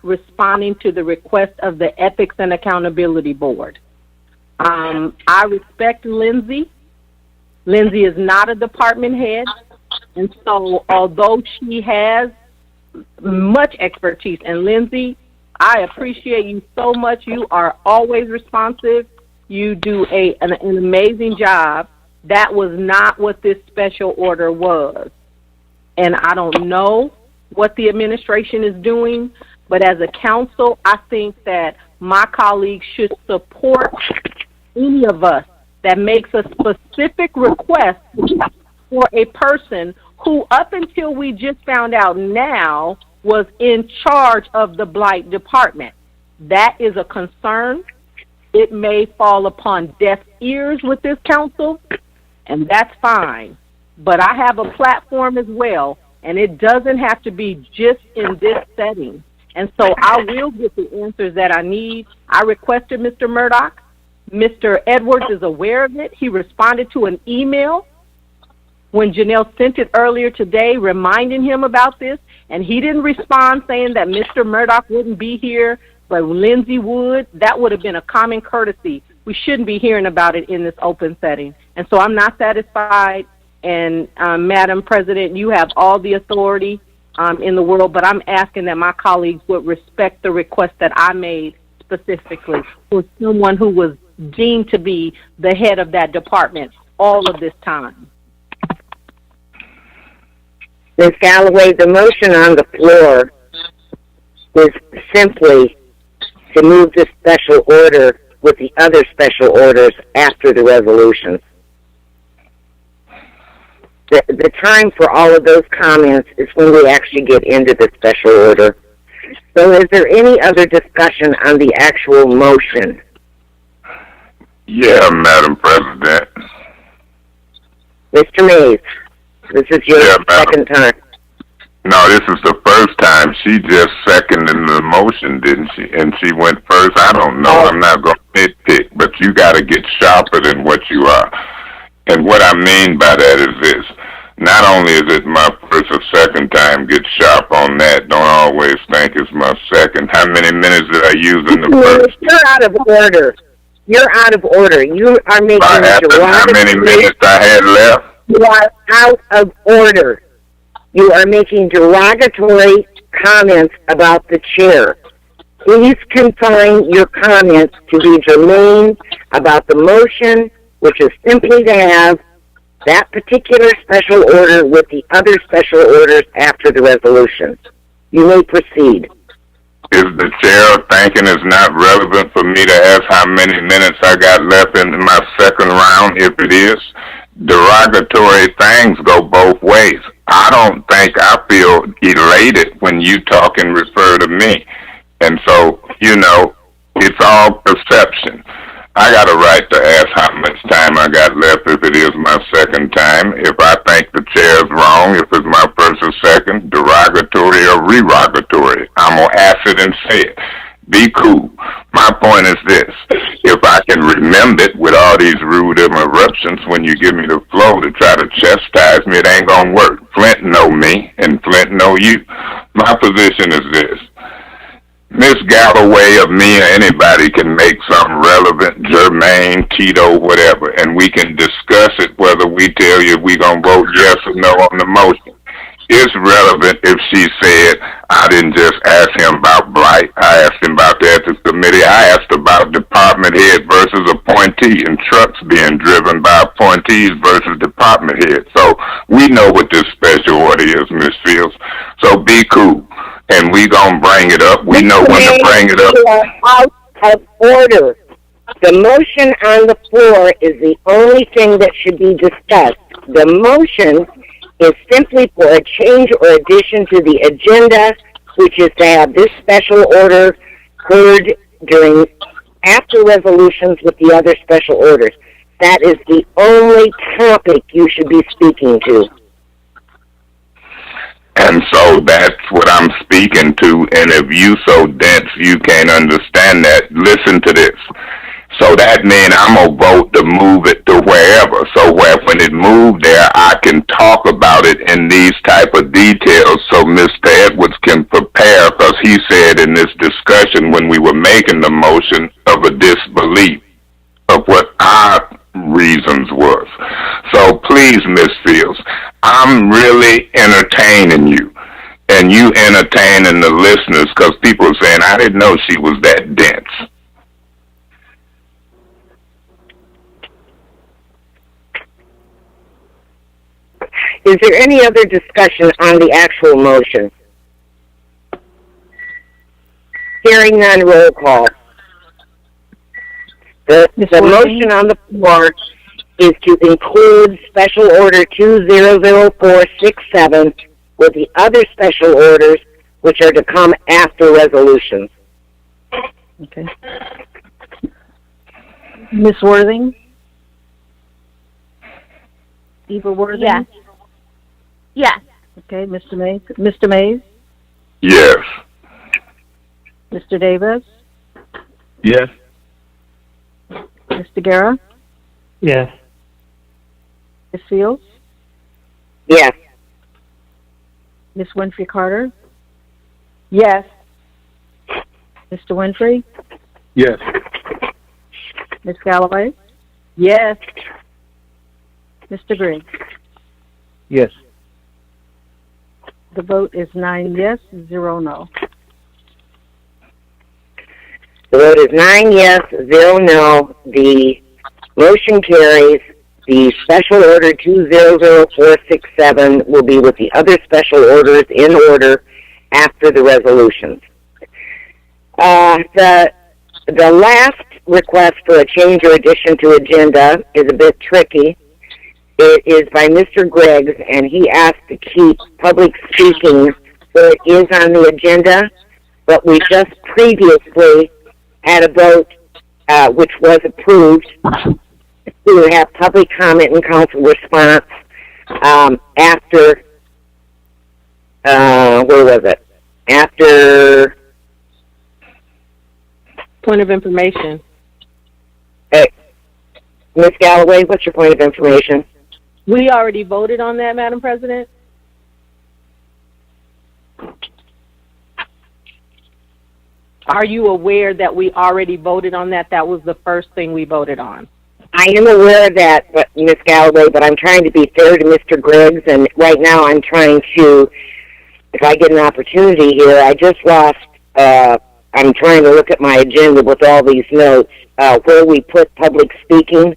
responding to the request of the Ethics and Accountability Board. I respect Lindsay. Lindsay is not a department head, and so although she has much expertise, and Lindsay, I appreciate you so much. You are always responsive. You do an amazing job. That was not what this special order was. And I don't know what the administration is doing, but as a council, I think that my colleagues should support any of us that makes a specific request for a person who, up until we just found out now, was in charge of the blight department. That is a concern. It may fall upon deaf ears with this council, and that's fine. But I have a platform as well, and it doesn't have to be just in this setting. And so I will get the answers that I need. I requested Mr. Murdoch. Mr. Edwards is aware of it. He responded to an email when Janelle sent it earlier today reminding him about this, and he didn't respond saying that Mr. Murdoch wouldn't be here, but Lindsay would. That would have been a common courtesy. We shouldn't be hearing about it in this open setting. And so I'm not satisfied. And Madam President, you have all the authority in the world, but I'm asking that my colleagues would respect the request that I made specifically for someone who was deemed to be the head of that department all of this time. Ms. Galloway, the motion on the floor is simply to move this special order with the other special orders after the resolutions. The time for all of those comments is when we actually get into the special order. So is there any other discussion on the actual motion? Yeah, Madam President. Mr. Mays, this is your second time. No, this is the first time. She just seconded the motion, didn't she? And she went first. I don't know. I'm not going to nitpick, but you got to get sharper than what you are. And what I mean by that is this. Not only is it my first or second time, get sharp on that. Don't always think it's my second. How many minutes did I use in the first? You're out of order. You're out of order. You are making how many minutes I had left? You are out of order. You are making derogatory comments about the chair. Please confine your comments to be germane about the motion which is simply to have that particular special order with the other special orders after the resolution. You may proceed. Is the chair thinking it's not relevant for me to ask how many minutes I got left in my second round? If it is, derogatory things go both ways. I don't think I feel elated when you talk and refer to me. And so, it's all perception. I got a right to ask how much time I got left if it is my second time. If I think the chair's wrong, if it's my first or second, derogatory or rerogatory, I'm going to ask it and say it. Be cool. My point is this. If I can remember it with all these rude interruptions when you give me the floor to try to chastise me, it ain't going to work. Flint know me, and Flint know you. My position is this. Miss Galloway or me or anybody can make something relevant, germane, Tito, whatever, and we can discuss it whether we tell you we going to vote yes or no on the motion. It's relevant if she said, I didn't just ask him about blight, I asked him about the ethics committee, I asked about department head versus appointee and trucks being driven by appointees versus department head. So we know what this special order is, Ms. Fields. So be cool. And we gonna bring it up. We know when to bring it up. You are out of order. The motion on the floor is the only thing that should be discussed. The motion is simply for a change or addition to the agenda, which is to have this special order heard after resolutions with the other special orders. That is the only topic you should be speaking to. And so that's what I'm speaking to. And if you so dense you can't understand that, listen to this. So that means I'm going to vote to move it to wherever. So when it moved there, I can talk about it in these type of details so Mr. Edwards can prepare, because he said in this discussion when we were making the motion of a disbelief of what our reasons was. So please, Miss Fields, I'm really entertaining you, and you entertaining the listeners, because people are saying, I didn't know she was that dense. Is there any other discussion on the actual motion? Hearing none, roll call. The motion on the floor is to include Special Order 200467 with the other special orders, which are to come after resolutions. Okay. Ms. Worthing? Eva Worthing? Yes. Yes. Okay, Mr. Mays? Mr. Mays? Yes. Mr. Davis? Yes. Mr. Guerra? Yes. Ms. Fields? Yes. Ms. Winfrey Carter? Yes. Mr. Winfrey? Yes. Ms. Galloway? Yes. Mr. Griggs? Yes. The vote is 9 yes, 0 no. The vote is 9 yes, 0 no. The motion carries. The Special Order 200467 will be with the other special orders in order after the resolutions. The last request for a change or addition to agenda is a bit tricky. It is by Mr. Griggs, and he asked to keep public speaking where it is on the agenda, but we just previously had a vote, which was approved, to have public comment and council response after, where was it? After... Point of information. Ms. Galloway, what's your point of information? We already voted on that, Madam President. Are you aware that we already voted on that? That was the first thing we voted on. I am aware of that, but Ms. Galloway, but I'm trying to be fair to Mr. Griggs, and right now I'm trying to, if I get an opportunity here, I just lost, I'm trying to look at my agenda with all these notes, where we put public speaking,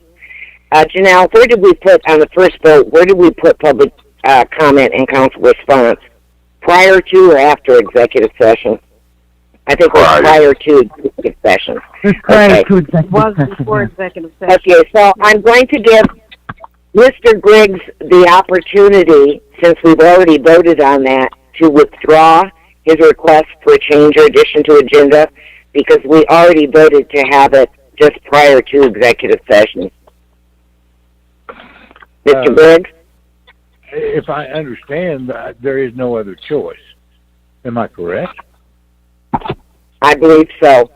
Janelle, where did we put, on the first vote, where did we put public comment and council response? Prior to or after executive session? I think it was prior to executive session. It's prior Okay. to executive Was session. before yes. executive session. Okay, so I'm going to give Mr. Griggs the opportunity, since we've already voted on that, to withdraw his request for a change or addition to agenda, because we already voted to have it just prior to executive session. Mr. Griggs? If I understand, there is no other choice. Am I correct? I believe so.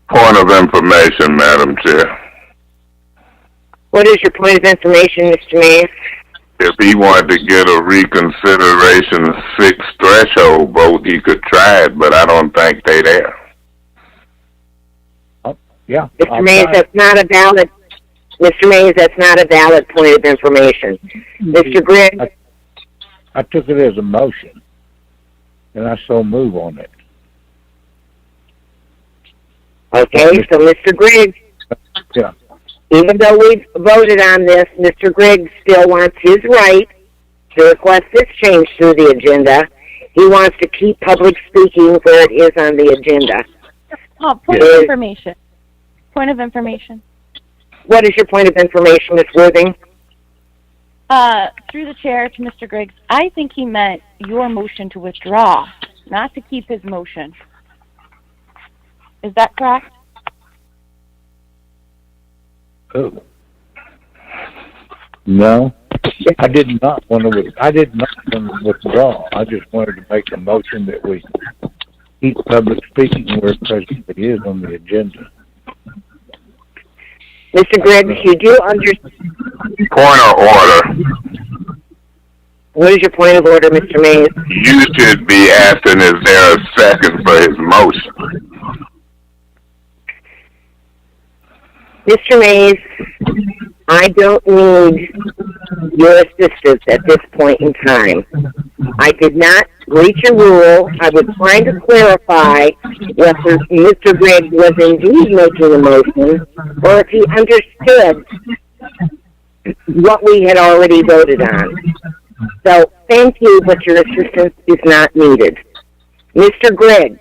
Point of information, Madam Chair. What is your point of information, Mr. Mays? If he wanted to get a reconsideration 6 threshold vote, he could try it, but I don't think they there. Yeah. Mr. Mays, that's not a valid. Mr. Mays, that's not a valid point of information. Mr. Griggs? I took it as a motion, and I so move on it. Okay, so Mr. Griggs, Yeah. even though we've voted on this, Mr. Griggs still wants his right to request this change to the agenda. He wants to keep public speaking where it is on the agenda. Oh, point of information. Point of information. What is your point of information, Ms. Worthing? Through the chair to Mr. Griggs, I think he meant your motion to withdraw, not to keep his motion. Is that correct? Oh. No, I did not want to. I did not want to withdraw. I just wanted to make a motion that we keep public speaking where it presently is on the agenda. Mr. Griggs, you do understand. Point of order. What is your point of order, Mr. Mays? You should be asking, is there a second for his motion? Mr. Mays, I don't need your assistance at this point in time. I did not breach a rule. I was trying to clarify whether Mr. Griggs was indeed making a motion or if he understood what we had already voted on. So thank you, but your assistance is not needed. Mr. Griggs,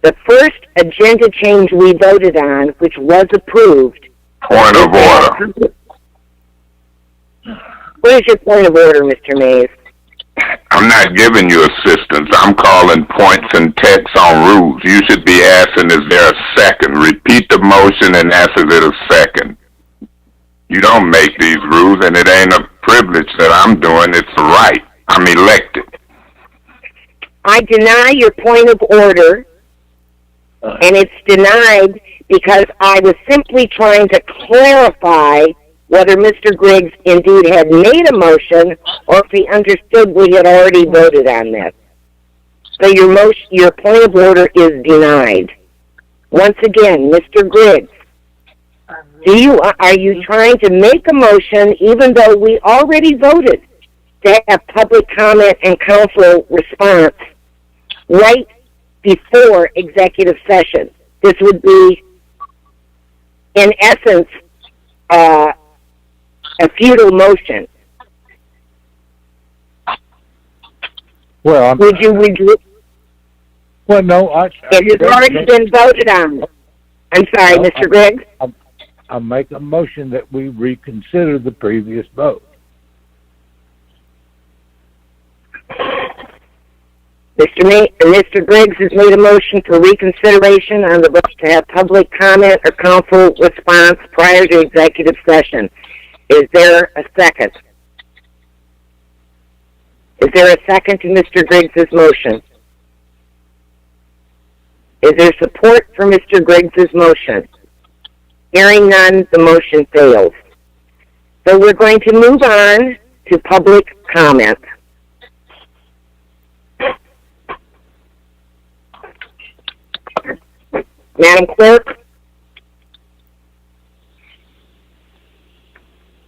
the first agenda change we voted on, which was approved. Point of order. What is your point of order, Mr. Mays? I'm not giving you assistance. I'm calling points and text on rules. You should be asking, is there a second? Repeat the motion and ask, is it a second? You don't make these rules, and it ain't a privilege that I'm doing. It's a right. I'm elected. I deny your point of order, and it's denied because I was simply trying to clarify whether Mr. Griggs indeed had made a motion or if he understood we had already voted on this. So your point of order is denied. Once again, Mr. Griggs, are you trying to make a motion even though we already voted to have public comment and council response right before executive session? This would be, in essence, a futile motion. Well, would you? Well, no, it has already been voted on. I'm sorry, Mr. Griggs. I make a motion that we reconsider the previous vote. Mr. Griggs has made a motion for reconsideration on the vote to have public comment or council response prior to executive session. Is there a second? Is there a second to Mr. Griggs' motion? Is there support for Mr. Griggs' motion? Hearing none, the motion fails. So we're going to move on to public comment. Madam Clerk?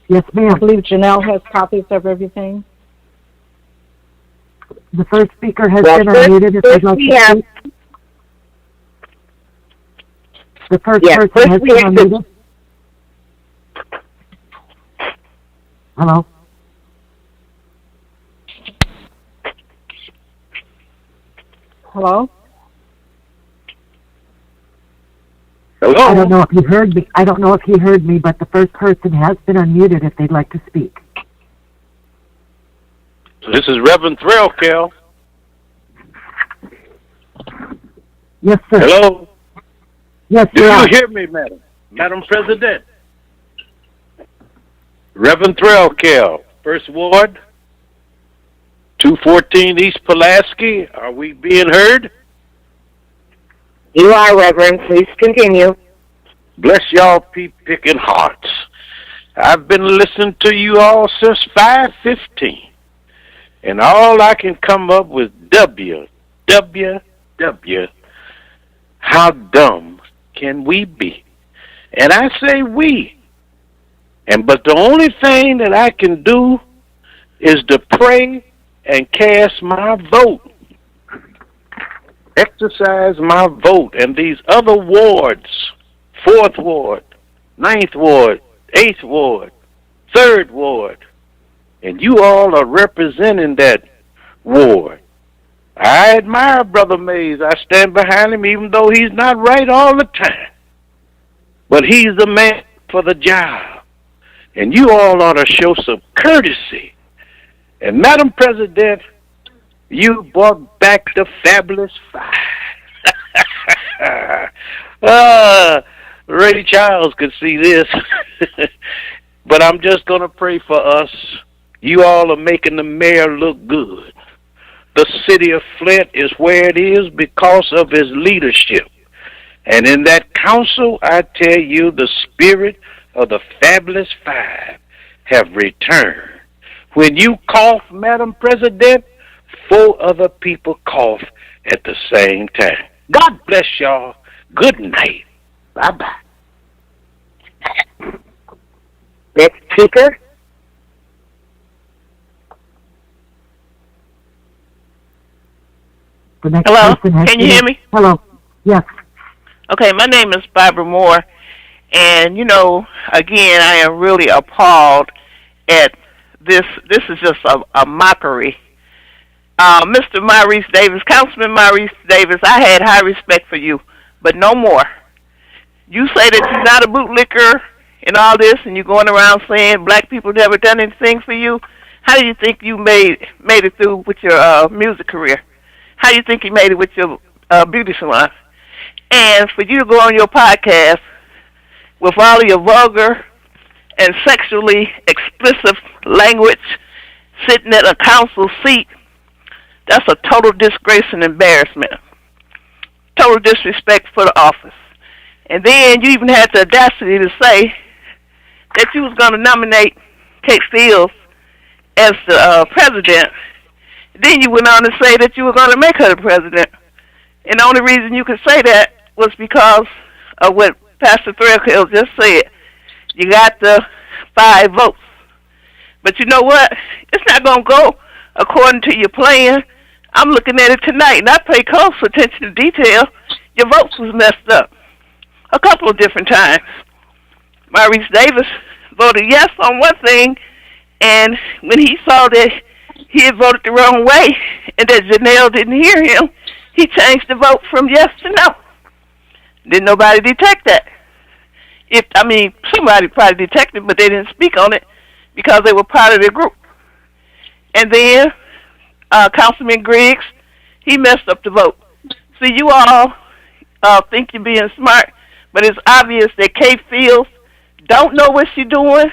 Yes, ma'am. I believe Janelle has copies of everything. The first speaker has been unmuted. If I'd like to speak. The first person has been unmuted. Hello? Hello? I don't know if he heard me. I don't know if he heard me, but the first person has been unmuted if they'd like to speak. This is Reverend Threlkel. Yes, sir. Hello? Yes, Do sir. you hear me, madam? Madam President? Reverend Threlkel, First Ward, 214 East Pulaski. Are we being heard? You are, Reverend. Please continue. Bless y'all pea-picking hearts. I've been listening to you all since 5:15. And all I can come up with W. How dumb can we be? And I say we. But the only thing that I can do is to pray and cast my vote. Exercise my vote. And these other wards, 4th Ward, 9th Ward, 8th Ward, 3rd Ward, and you all are representing that ward. I admire Brother Mays. I stand behind him even though he's not right all the time. But he's the man for the job. And you all ought to show some courtesy. And Madam President, you brought back the Fabulous Five. Ray Charles could see this. But I'm just going to pray for us. You all are making the mayor look good. The city of Flint is where it is because of his leadership. And in that council, I tell you, the spirit of the Fabulous Five have returned. When you cough, Madam President, 4 other people cough at the same time. God bless y'all. Good night. Bye-bye. Next speaker. The next Hello? person has Can you been- hear me? Hello. Yes. Okay, my name is Barbara Moore, and again, I am really appalled at this. This is just a mockery. Mr. Maurice Davis, Councilman Maurice Davis, I had high respect for you, but no more. You say that you're not a bootlicker and all this, and you're going around saying black people never done anything for you. How do you think you made it through with your music career? How do you think you made it with your beauty salon? And for you to go on your podcast with all of your vulgar and sexually explicit language sitting at a council seat, that's a total disgrace and embarrassment. Total disrespect for the office. And then you even had the audacity to say that you was going to nominate Kate Fields as the president. Then you went on to say that you were going to make her the president. And the only reason you could say that was because of what Pastor Threadhill just said. You got the 5 votes. But you know what? It's not going to go according to your plan. I'm looking at it tonight, and I pay close attention to detail. Your votes was messed up a couple of different times. Maurice Davis voted yes on one thing, and when he saw that he had voted the wrong way and that Janelle didn't hear him, he changed the vote from yes to no. Didn't nobody detect that? Somebody probably detected, but they didn't speak on it because they were part of the group. And then Councilman Griggs, he messed up the vote. See, you all think you're being smart, but it's obvious that Kate Fields don't know what she's doing.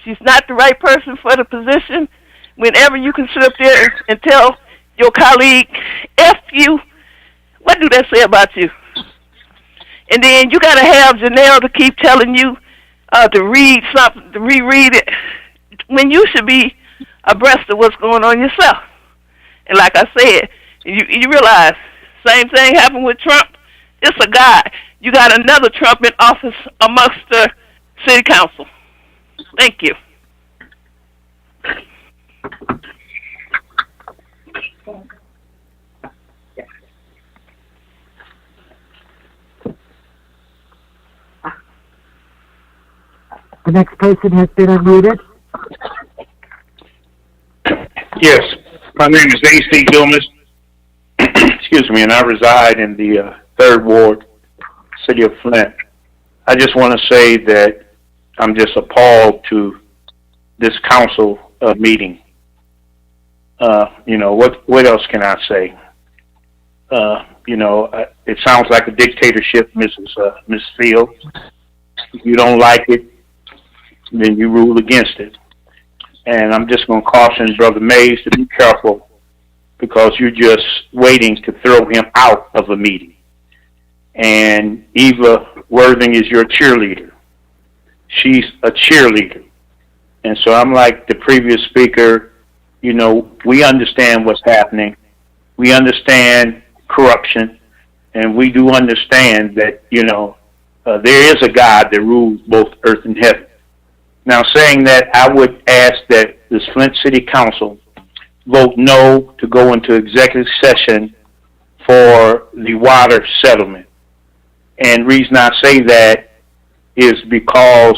She's not the right person for the position. Whenever you can sit up there and tell your colleague, F you, what do that say about you? And then you got to have Janelle to keep telling you to read something, to reread it, when you should be abreast of what's going on yourself. And like I said, you realize, same thing happened with Trump. It's a guy. You got another Trump in office amongst the city council. Thank you. The next person has been unmuted. Yes, my name is A.C. Gilmas. Excuse me, and I reside in the 3rd Ward, City of Flint. I just want to say that I'm just appalled to this council meeting. What else can I say? It sounds like a dictatorship, Miss Fields. If you don't like it, then you rule against it. And I'm just going to caution Brother Mays to be careful, because you're just waiting to throw him out of a meeting. And Eva Worthing is your cheerleader. She's a cheerleader. And so I'm like the previous speaker, we understand what's happening. We understand corruption. And we do understand that, there is a God that rules both earth and heaven. Now, saying that, I would ask that this Flint City Council vote no to go into executive session for the water settlement. And reason I say that is because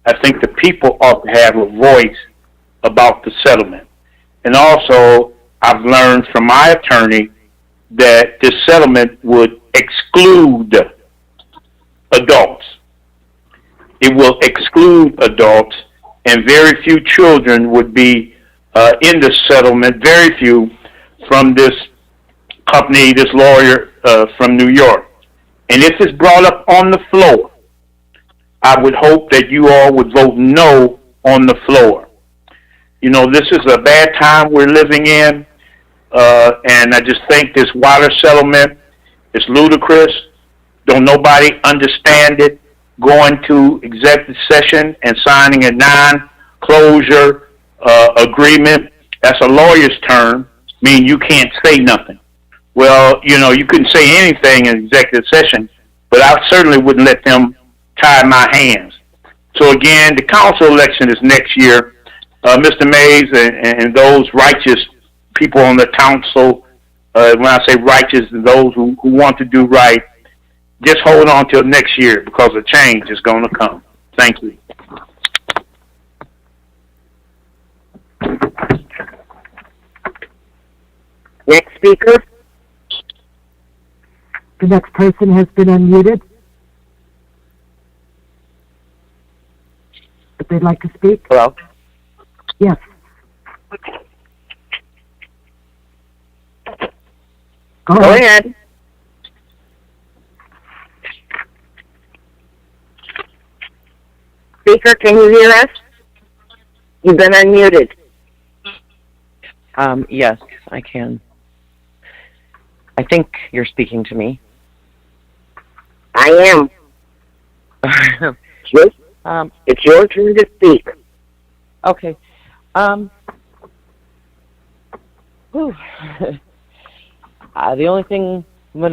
I think the people ought to have a voice about the settlement. And also, I've learned from my attorney that this settlement would exclude adults. It will exclude adults, and very few children would be in the settlement, very few, from this company, this lawyer from New York. And if it's brought up on the floor, I would hope that you all would vote no on the floor. This is a bad time we're living in, and I just think this water settlement is ludicrous. Don't nobody understand it. Going to executive session and signing a non-closure agreement, that's a lawyer's term, meaning you can't say nothing. Well, you couldn't say anything in executive session, but I certainly wouldn't let them tie my hands. So again, the council election is next year. Mr. Mays and those righteous people on the council, when I say righteous, those who want to do right, just hold on till next year, because a change is going to come. Thank you. Next speaker. The next person has been unmuted. If they'd like to speak. Hello? Yes. Go ahead. Speaker, can you hear us? You've been unmuted. Yes, I can. I think you're speaking to me. I am. It's your turn to speak. Okay. One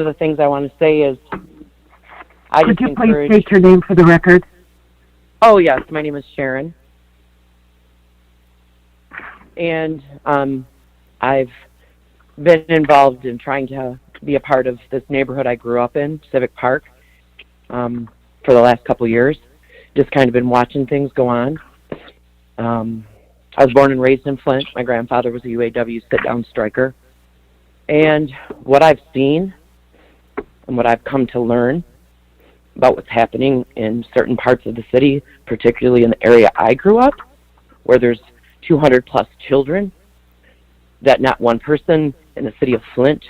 of the things I want to say is, Could you please state your name for the record? Oh, yes, my name is Sharon. And I've been involved in trying to be a part of this neighborhood I grew up in, Civic Park, for the last couple of years. Just kind of been watching things go on. I was born and raised in Flint. My grandfather was a UAW sit-down striker. And what I've seen and what I've come to learn about what's happening in certain parts of the city, particularly in the area I grew up, where there's 200 plus children, that not one person in the city of Flint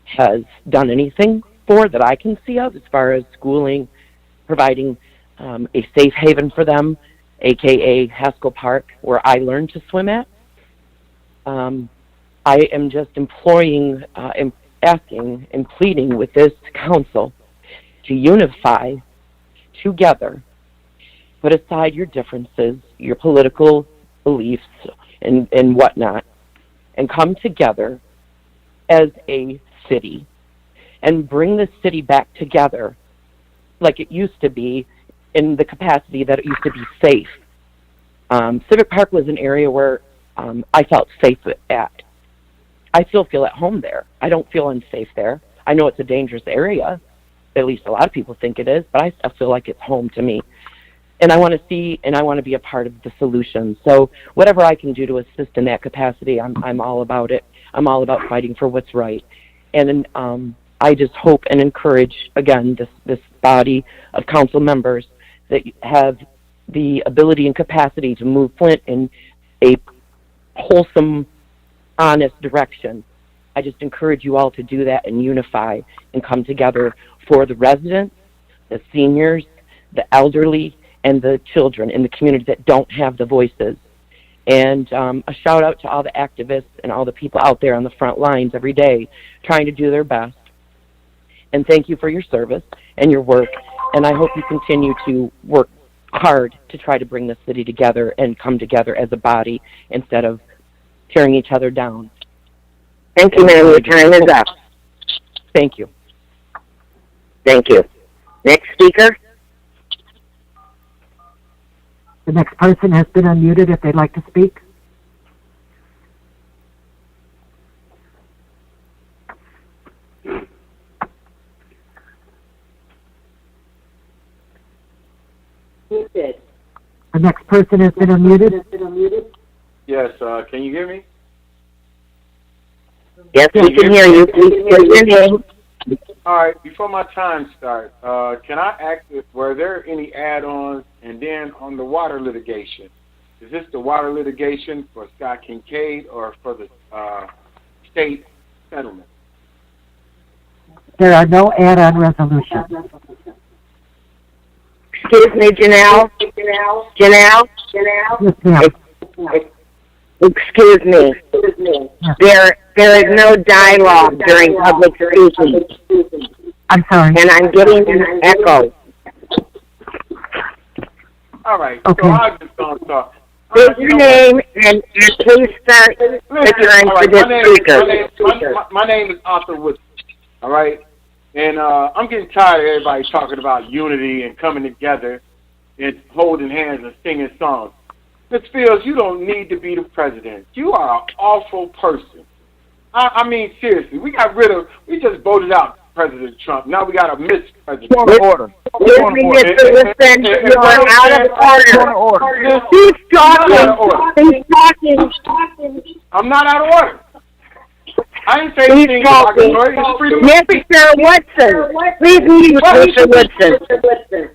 has done anything for that I can see of, as far as schooling, providing a safe haven for them, aka Haskell Park, where I learned to swim at. I am just imploring, asking and pleading with this council to unify together, put aside your differences, your political beliefs and whatnot, and come together as a city and bring the city back together like it used to be, in the capacity that it used to be safe. Civic Park was an area where I felt safe at. I still feel at home there. I don't feel unsafe there. I know it's a dangerous area. At least a lot of people think it is, but I still feel like it's home to me. and I want to see and I want to be a part of the solution. So whatever I can do to assist in that capacity, I'm all about it. I'm all about fighting for what's right. And I just hope and encourage, again, this body of council members that have the ability and capacity to move Flint in a wholesome, honest direction. I just encourage you all to do that and unify and come together for the residents, the seniors, the elderly, and the children in the community that don't have the voices. And a shout out to all the activists and all the people out there on the front lines every day trying to do their best. And thank you for your service and your work. And I hope you continue to work hard to try to bring the city together and come together as a body instead of tearing each other down. Thank you, ma'am. Your time is up. Thank you. Thank you. Next speaker. The next person has been unmuted if they'd like to speak. Muted. The next person has been unmuted. Yes, can you hear me? Yes, we can hear you. Please state your name. All right, before my time starts, can I ask if were there any add-ons, and then on the water litigation, is this the water litigation for Scott Kincaid or for the state settlement? There are no add-on resolutions. Excuse me, Janelle? Janelle? Yes, ma'am. Excuse me. There is no dialogue during public speaking. I'm sorry. And I'm getting an echo. All right, okay. So I'm just going to talk. State your name and please start the time for this speaker. My name is Arthur Woodson, all right? And I'm getting tired of everybody talking about unity and coming together and holding hands and singing songs. Ms. Fields, you don't need to be the president. You are an awful person. I mean, seriously, we just voted out President Trump. Now we got a mispresident. Order. Excuse me, Mr. Woodson, you are out of order. He's talking. He's talking. I'm not out of order. I didn't say anything derogatory. Mr. Woodson, please mute Mr. Woodson.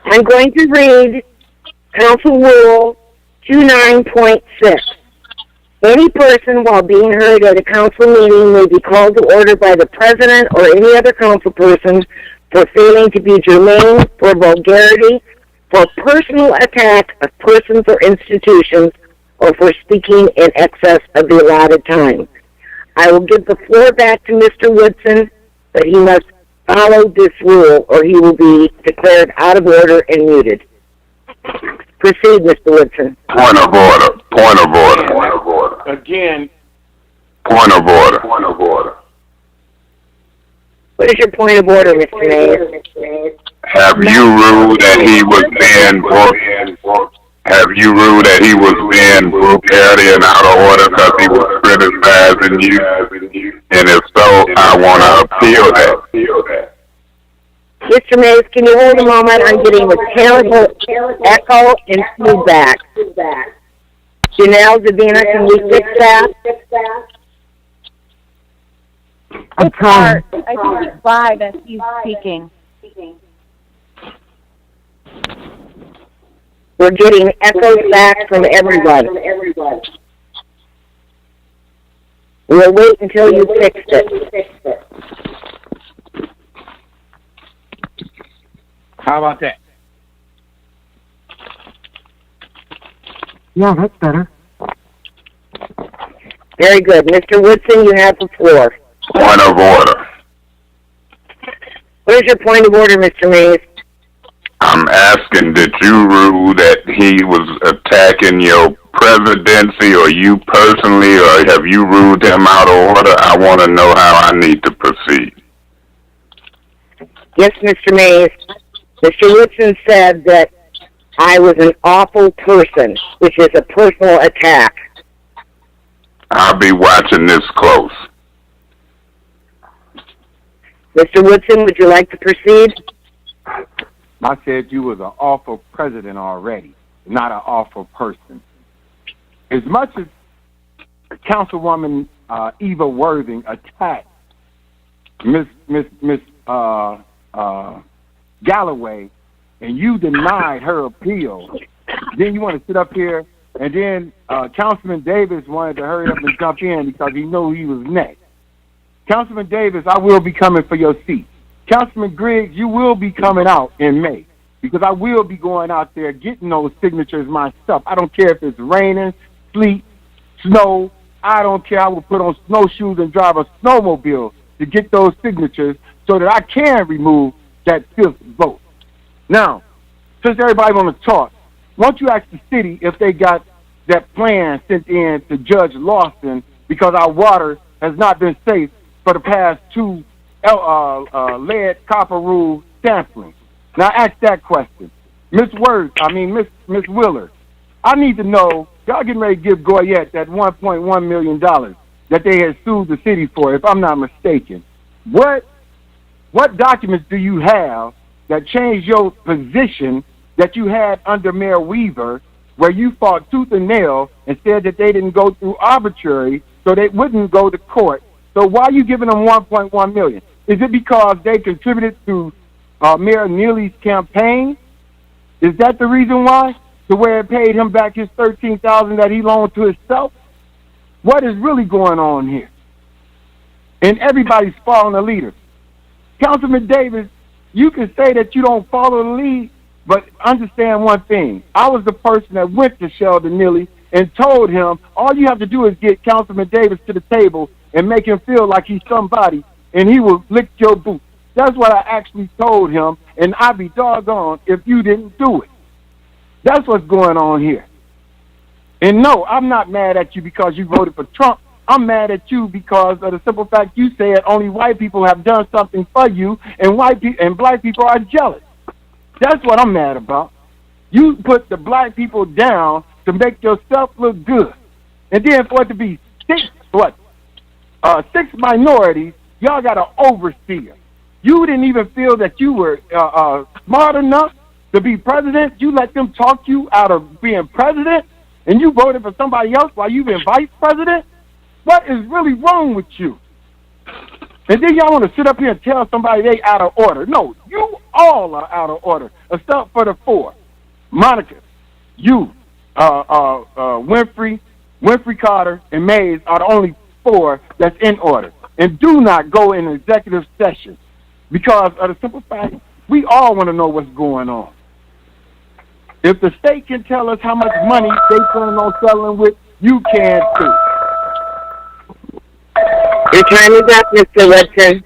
I'm going to read Council Rule 29.6. Any person while being heard at a council meeting may be called to order by the president or any other council person for failing to be germane, for vulgarity, for personal attack of persons or institutions, or for speaking in excess of the allotted time. I will give the floor back to Mr. Woodson, but he must follow this rule or he will be declared out of order and muted. Proceed, Mr. Woodson. Point of order. Point of order. Point of order. Again. Point of order. Point of order. What is your point of order, Mr. Mayor? Have you ruled that he was being Have you ruled that he was being vulgarity and out of order because he was criticizing you? And if so, I want to appeal that. Mr. Mays, can you hold a moment? I'm getting a terrible echo and feedback. Janelle, Davina, can we fix that? It's hard. I think it's live as he's speaking. We're getting echoes back from everybody. We'll wait until you fix it. How about that? Yeah, that's better. Very good. Mr. Woodson, you have the floor. Point of order. What is your point of order, Mr. Mays? I'm asking, did you rule that he was attacking your presidency or you personally, or have you ruled him out of order? I want to know how I need to proceed. Yes, Mr. Mays. Mr. Woodson said that I was an awful person, which is a personal attack. I'll be watching this close. Mr. Woodson, would you like to proceed? I said you was an awful president already, not an awful person. As much as Councilwoman Eva Worthing attacked Miss Galloway, and you denied her appeal, then you want to sit up here, and then Councilman Davis wanted to hurry up and jump in because he knew he was next. Councilman Davis, I will be coming for your seat. Councilman Griggs, you will be coming out in May because I will be going out there getting those signatures myself. I don't care if it's raining, sleet, snow. I don't care. I will put on snowshoes and drive a snowmobile to get those signatures so that I can remove that fifth vote. Now, since everybody want to talk, why don't you ask the city if they got that plan sent in to Judge Lawson because our water has not been safe for the past two lead copper rule sampling. Now ask that question. Miss Willard, I need to know, y'all getting ready to give Goyette that $1.1 million that they had sued the city for, if I'm not mistaken. What documents do you have that changed your position that you had under Mayor Weaver, where you fought tooth and nail and said that they didn't go through arbitrary, so they wouldn't go to court? So why are you giving them $1.1 million? Is it because they contributed to Mayor Neely's campaign? Is that the reason why? To where it paid him back his $13,000 that he loaned to himself? What is really going on here? And everybody's following the leader. Councilman Davis, you can say that you don't follow the lead, but understand one thing. I was the person that went to Sheldon Neely and told him, all you have to do is get Councilman Davis to the table and make him feel like he's somebody, and he will lick your boot. That's what I actually told him, and I'd be doggone if you didn't do it. That's what's going on here. And no, I'm not mad at you because you voted for Trump. I'm mad at you because of the simple fact you said only white people have done something for you, and black people are jealous. That's what I'm mad about. You put the black people down to make yourself look good. And then for it to be six minorities, y'all got an overseer. You didn't even feel that you were smart enough to be president. You let them talk you out of being president, and you voted for somebody else while you've been vice president? What is really wrong with you? And then y'all want to sit up here and tell somebody they out of order. No, you all are out of order, except for the four. Monica, you, Winfrey, Carter, and Mays are the only four that's in order. And do not go in executive session because of the simple fact we all want to know what's going on. If the state can tell us how much money they plan on selling with, you can too. Your time is up, Mr. Woodson.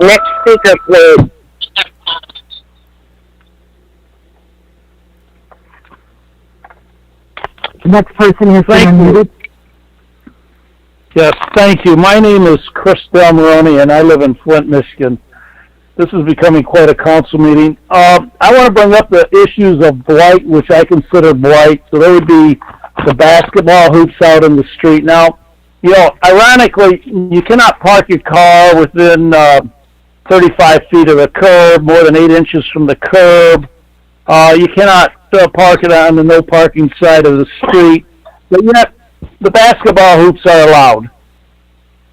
Next speaker, please. The next person has been unmuted. Yes, thank you. My name is Chris Del Moroni, and I live in Flint, Michigan. This is becoming quite a council meeting. I want to bring up the issues of blight, which I consider blight. So there would be the basketball hoops out in the street. Now, you know, ironically, you cannot park your car within 35 feet of the curb, more than 8 inches from the curb. You cannot park it on the no parking side of the street. But yet, the basketball hoops are allowed.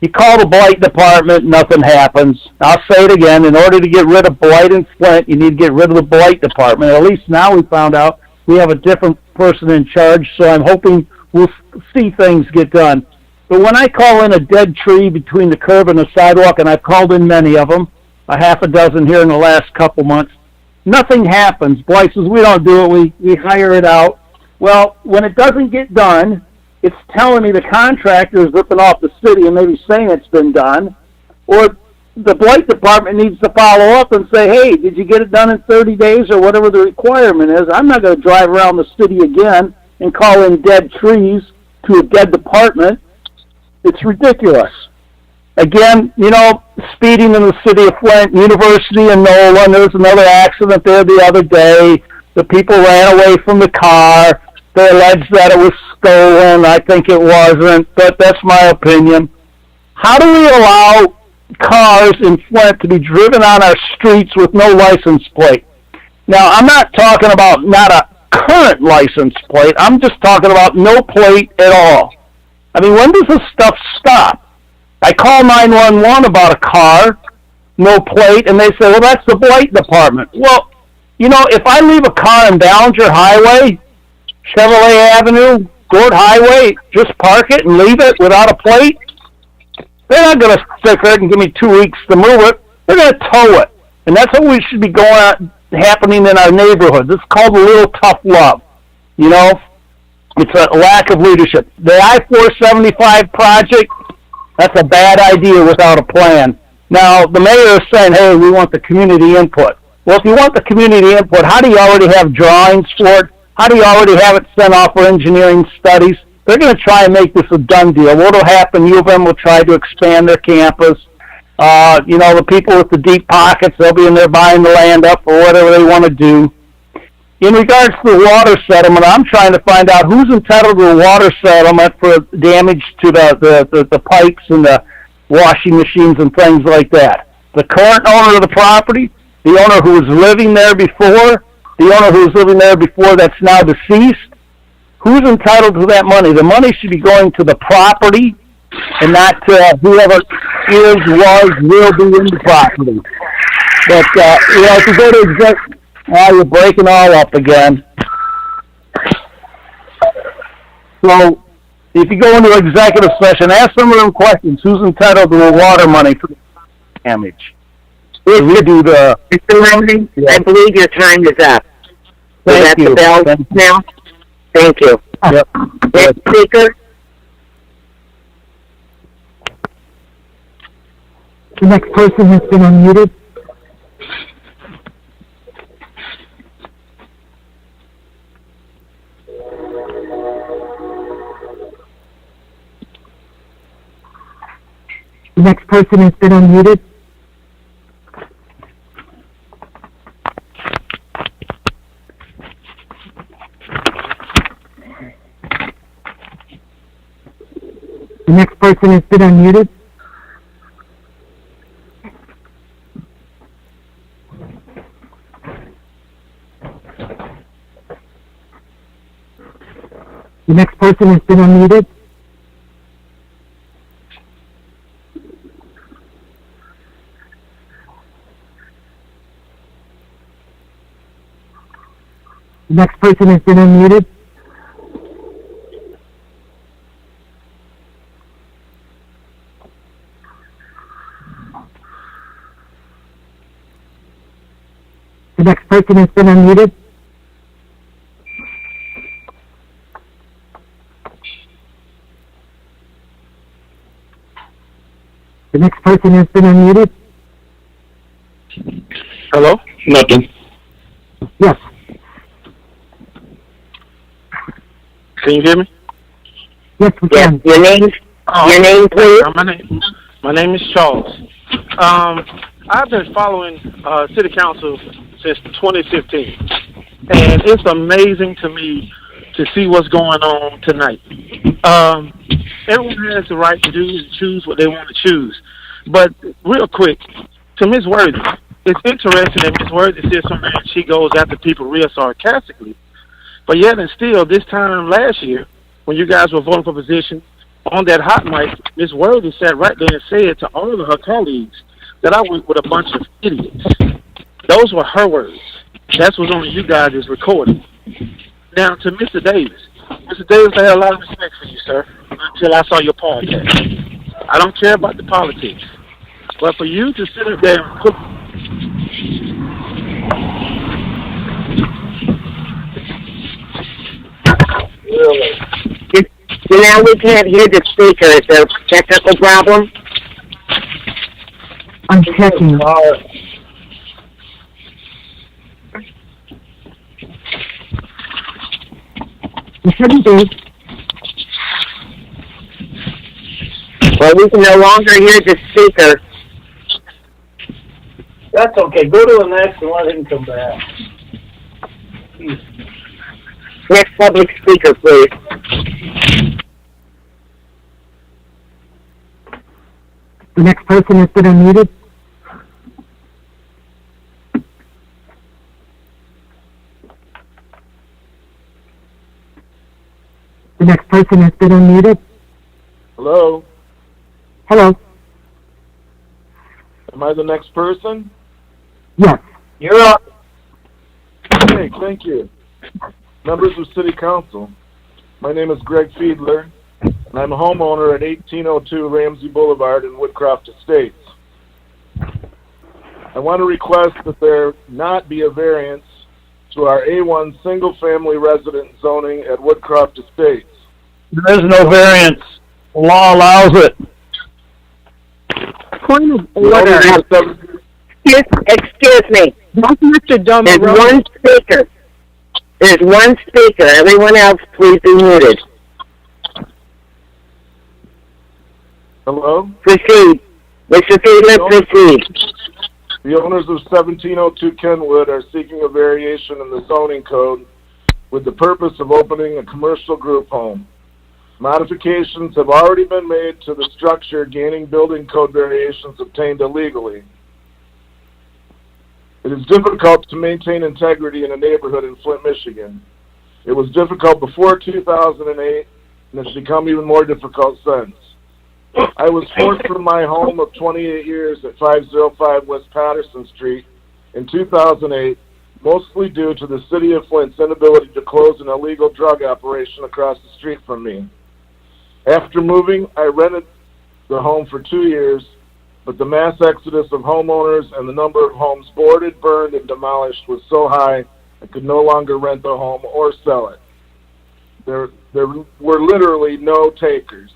You call the blight department, nothing happens. I'll say it again, in order to get rid of blight in Flint, you need to get rid of the blight department. At least now we found out we have a different person in charge, so I'm hoping we'll see things get done. But when I call in a dead tree between the curb and the sidewalk, and I've called in many of them, a half a dozen here in the last couple months, nothing happens. Blight says, we don't do it, we hire it out. Well, when it doesn't get done, it's telling me the contractor is ripping off the city and maybe saying it's been done, or the blight department needs to follow up and say, hey, did you get it done in 30 days or whatever the requirement is? I'm not going to drive around the city again and call in dead trees to a dead department. It's ridiculous. Again, you know, speeding in the city of Flint, University and Nolan, there was another accident there the other day. The people ran away from the car. They alleged that it was stolen. I think it wasn't, but that's my opinion. How do we allow cars in Flint to be driven on our streets with no license plate? Now, I'm not talking about not a current license plate. I'm just talking about no plate at all. I mean, when does this stuff stop? I call 911 about a car, no plate, and they say, well, that's the blight department. Well, you know, if I leave a car on Ballinger Highway, Chevrolet Avenue, Gord Highway, just park it and leave it without a plate, they're not going to sit there and give me 2 weeks to move it. They're going to tow it. And that's what we should be happening in our neighborhoods. It's called a little tough love. You know, it's a lack of leadership. The I-475 project, that's a bad idea without a plan. Now, the mayor is saying, hey, we want the community input. Well, if you want the community input, how do you already have drawings for it? How do you already have it sent off for engineering studies? They're going to try and make this a done deal. What will happen? U of M will try to expand their campus. You know, the people with the deep pockets, they'll be in there buying the land up or whatever they want to do. In regards to the water settlement, I'm trying to find out who's entitled to a water settlement for damage to the pipes and the washing machines and things like that. The current owner of the property, the owner who was living there before, the owner who was living there before that's now deceased. Who's entitled to that money? The money should be going to the property and not to whoever is, was, will be in the property. But, you know, if you go to you're breaking all up again. So, if you go into executive session, ask some of them questions. Who's entitled to the water money for the damage? We do the... Mr. Langley, I believe your time is up. Thank you. The bell now? Thank you. Yep. Next speaker. The next person has been unmuted. The next person has been unmuted. The next person has been unmuted. The next person has been unmuted. The next person has been unmuted. The next person has been unmuted. The next person has been unmuted. Hello? Nothing. Yes. Can you hear me? Yes, we can. Your name, please. My name is Charles. I've been following City Council since 2015, and it's amazing to me to see what's going on tonight. Everyone has the right to do and choose what they want to choose. But real quick, to Ms. Worthy, it's interesting that Ms. Worthy says something and she goes after people real sarcastically. But yet and still, this time last year, when you guys were voting for position, on that hot mic, Ms. Worthy sat right there and said to all of her colleagues that I went with a bunch of idiots. Those were her words. That's what's on you guys' recording. Now, to Mr. Davis. Mr. Davis, I had a lot of respect for you, sir, until I saw your podcast. I don't care about the politics. But for you to sit up there and put... Really? So now we can't hear the speaker. Is there a technical problem? I'm checking. You shouldn't be. Well, we can no longer hear the speaker. That's okay. Go to the next and let him come back. Next public speaker, please. The next person has been unmuted. The next person has been unmuted. Hello? Hello? Am I the next person? Yes. You're up. Okay, thank you. Members of City Council, my name is Greg Fiedler, and I'm a homeowner at 1802 Ramsey Boulevard in Woodcroft Estates. I want to request that there not be a variance to our A1 single-family resident zoning at Woodcroft Estates. There is no variance. The law allows it. Point of order. Excuse me. That's Mr. There's one speaker. There's one speaker. Everyone else, please be muted. Hello? Proceed. Mr. Fiedler, proceed. The owners of 1702 Kenwood are seeking a variation in the zoning code with the purpose of opening a commercial group home. Modifications have already been made to the structure, gaining building code variations obtained illegally. It is difficult to maintain integrity in a neighborhood in Flint, Michigan. It was difficult before 2008, and it's become even more difficult since. I was forced from my home of 28 years at 505 West Patterson Street in 2008, mostly due to the City of Flint's inability to close an illegal drug operation across the street from me. After moving, I rented the home for 2 years, but the mass exodus of homeowners and the number of homes boarded, burned, and demolished was so high I could no longer rent the home or sell it. There were literally no takers.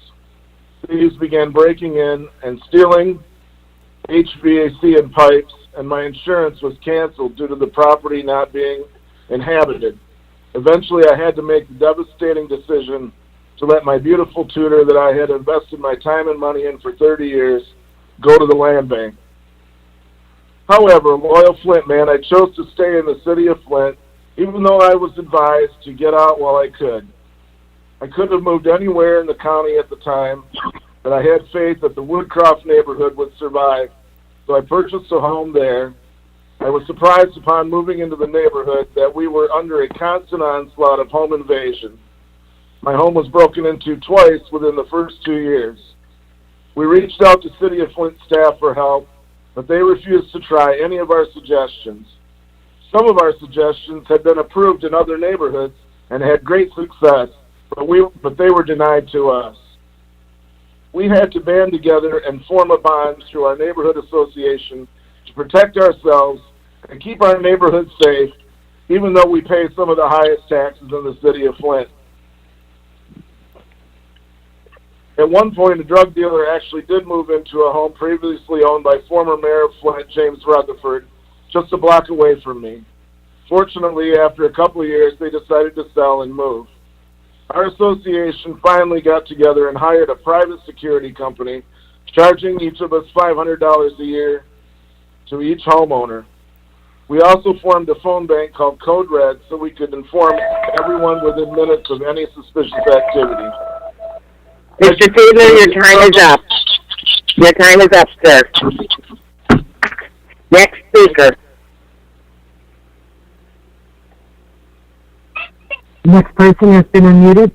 Thieves began breaking in and stealing HVAC and pipes, and my insurance was canceled due to the property not being inhabited. Eventually, I had to make the devastating decision to let my beautiful tutor that I had invested my time and money in for 30 years go to the land bank. However, loyal Flint man, I chose to stay in the city of Flint, even though I was advised to get out while I could. I could have moved anywhere in the county at the time, but I had faith that the Woodcroft neighborhood would survive, so I purchased a home there. I was surprised upon moving into the neighborhood that we were under a constant onslaught of home invasion. My home was broken into twice within the first 2 years. We reached out to City of Flint staff for help, but they refused to try any of our suggestions. Some of our suggestions had been approved in other neighborhoods and had great success, but they were denied to us. We had to band together and form a bond through our neighborhood association to protect ourselves and keep our neighborhood safe, even though we pay some of the highest taxes in the city of Flint. At one point, a drug dealer actually did move into a home previously owned by former Mayor of Flint, James Rutherford, just a block away from me. Fortunately, after a couple of years, they decided to sell and move. Our association finally got together and hired a private security company, charging each of us $500 a year to each homeowner. We also formed a phone bank called Code Red so we could inform everyone within minutes of any suspicious activity. Mr. Fiedler, your time is up. Your time is up, sir. Next speaker. Next person has been unmuted.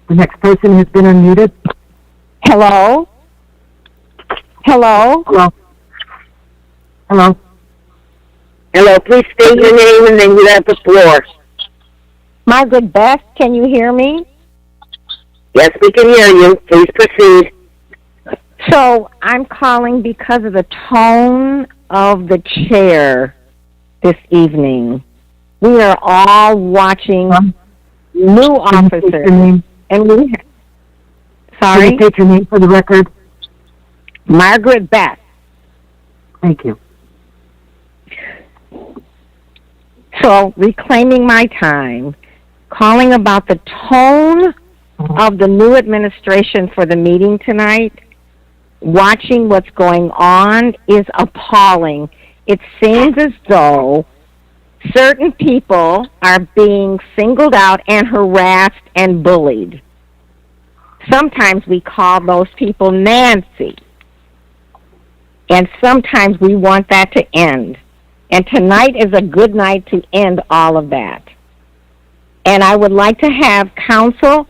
The next person has been unmuted. Hello? Hello? Hello? Hello? Hello, please state your name and then you have the floor. Margaret Best, can you hear me? Yes, we can hear you. Please proceed. So I'm calling because of the tone of the chair this evening. We are all watching new officers, and we. Sorry. Can you state your name for the record? Margaret Beth. Thank you. So reclaiming my time, calling about the tone of the new administration for the meeting tonight, watching what's going on is appalling. It seems as though certain people are being singled out and harassed and bullied. Sometimes we call those people Nancy. And sometimes we want that to end. And tonight is a good night to end all of that. And I would like to have council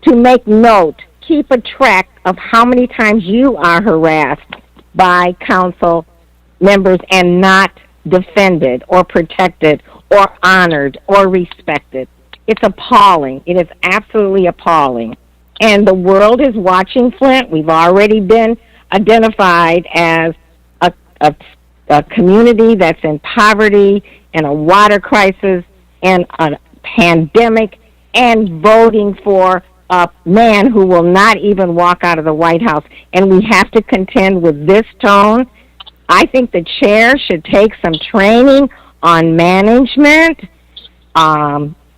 to make note, keep a track of how many times you are harassed by council members and not defended or protected or honored or respected. It's appalling. It is absolutely appalling. And the world is watching, Flint. We've already been identified as a community that's in poverty and a water crisis and a pandemic and voting for a man who will not even walk out of the White House. And we have to contend with this tone. I think the chair should take some training on management,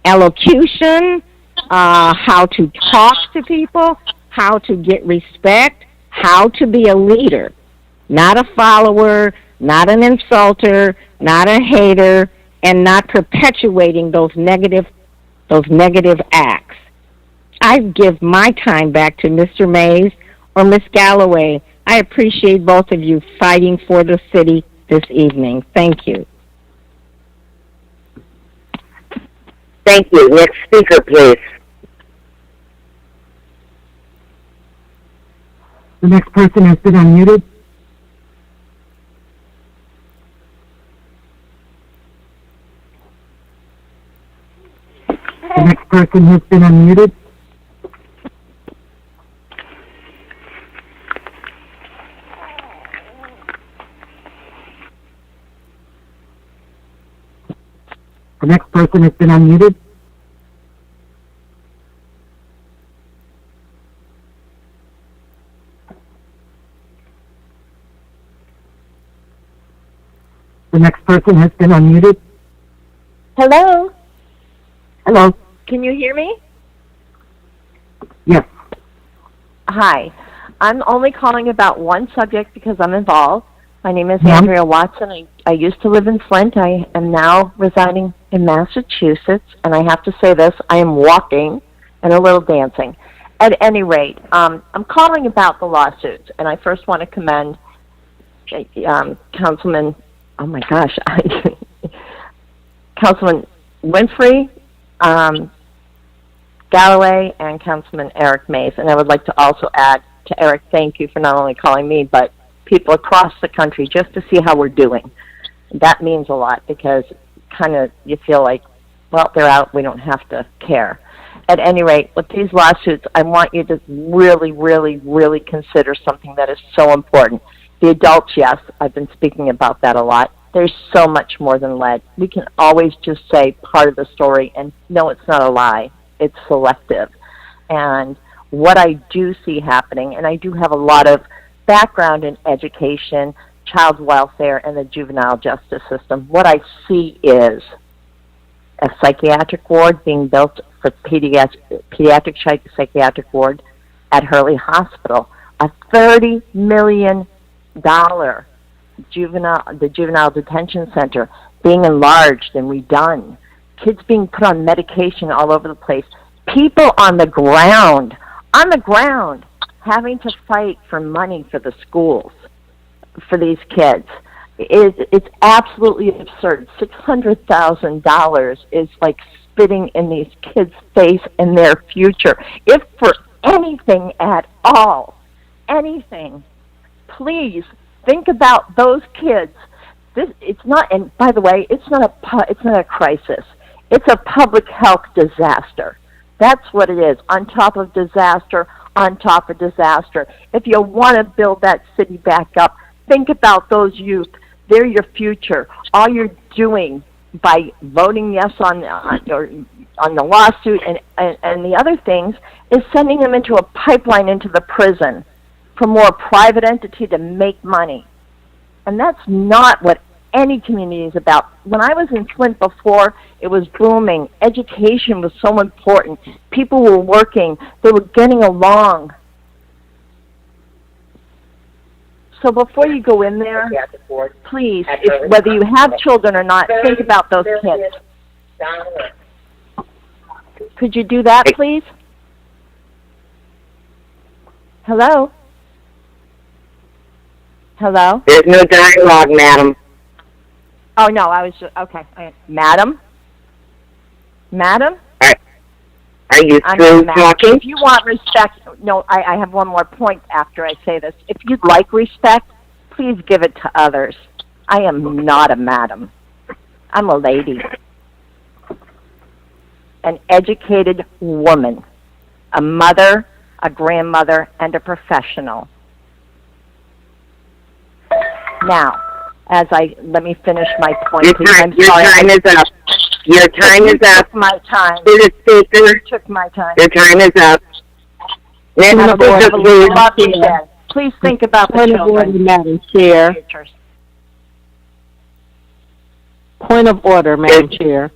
elocution, how to talk to people, how to get respect, how to be a leader, not a follower, not an insulter, not a hater, and not perpetuating those negative acts. I give my time back to Mr. Mays or Miss Galloway. I appreciate both of you fighting for the city this evening. Thank you. Thank you. Next speaker, please. The next person has been unmuted. The next person has been unmuted. The next person has been unmuted. The next person has been unmuted. Hello? Hello. Can you hear me? Yes. Hi. I'm only calling about one subject because I'm involved. My name is Yeah. Andrea Watson. I used to live in Flint. I am now residing in Massachusetts. And I have to say this, I am walking and a little dancing. At any rate, I'm calling about the lawsuits. And I first want to commend Councilman, oh my gosh, Councilman Winfrey, Galloway, and Councilman Eric Mays. And I would like to also add to Eric, thank you for not only calling me, but people across the country just to see how we're doing. That means a lot because kind of you feel like, well, they're out, we don't have to care. At any rate, with these lawsuits, I want you to really, really, really consider something that is so important. The adults, yes, I've been speaking about that a lot. There's so much more than lead. We can always just say part of the story, and no, it's not a lie. It's selective. And what I do see happening, and I do have a lot of background in education, child welfare, and the juvenile justice system, what I see is a psychiatric ward being built for pediatric psychiatric ward at Hurley Hospital, a $30 million juvenile detention center being enlarged and redone, kids being put on medication all over the place, people on the ground, having to fight for money for the schools for these kids. It's absolutely absurd. $600,000 is like spitting in these kids' face and their future. If for anything at all, anything, please think about those kids. It's not, and by the way, it's not a crisis. It's a public health disaster. That's what it is. On top of disaster, on top of disaster. If you want to build that city back up, think about those youth. They're your future. All you're doing by voting yes on the lawsuit and the other things is sending them into a pipeline into the prison for more private entity to make money. And that's not what any community is about. When I was in Flint before, it was booming. Education was so important. People were working. They were getting along. So before you go in there, please, whether you have children or not, think about those kids. Could you do that, please? Hello? Hello? There's no dialogue, madam. Oh, no, I was just, okay. Madam? Madam? Are you I'm through not talking? If you want respect, no, I have one more point after I say this. If you'd like respect, please give it to others. I am not a madam. I'm a lady. An educated woman. A mother, a grandmother, and a professional. Now, let me finish my point. Your time is up. Your time is up. Took my time. You took my time. Your time is up. Please think about the Point of order, children. Madam Chair. Point of order, Madam Chair.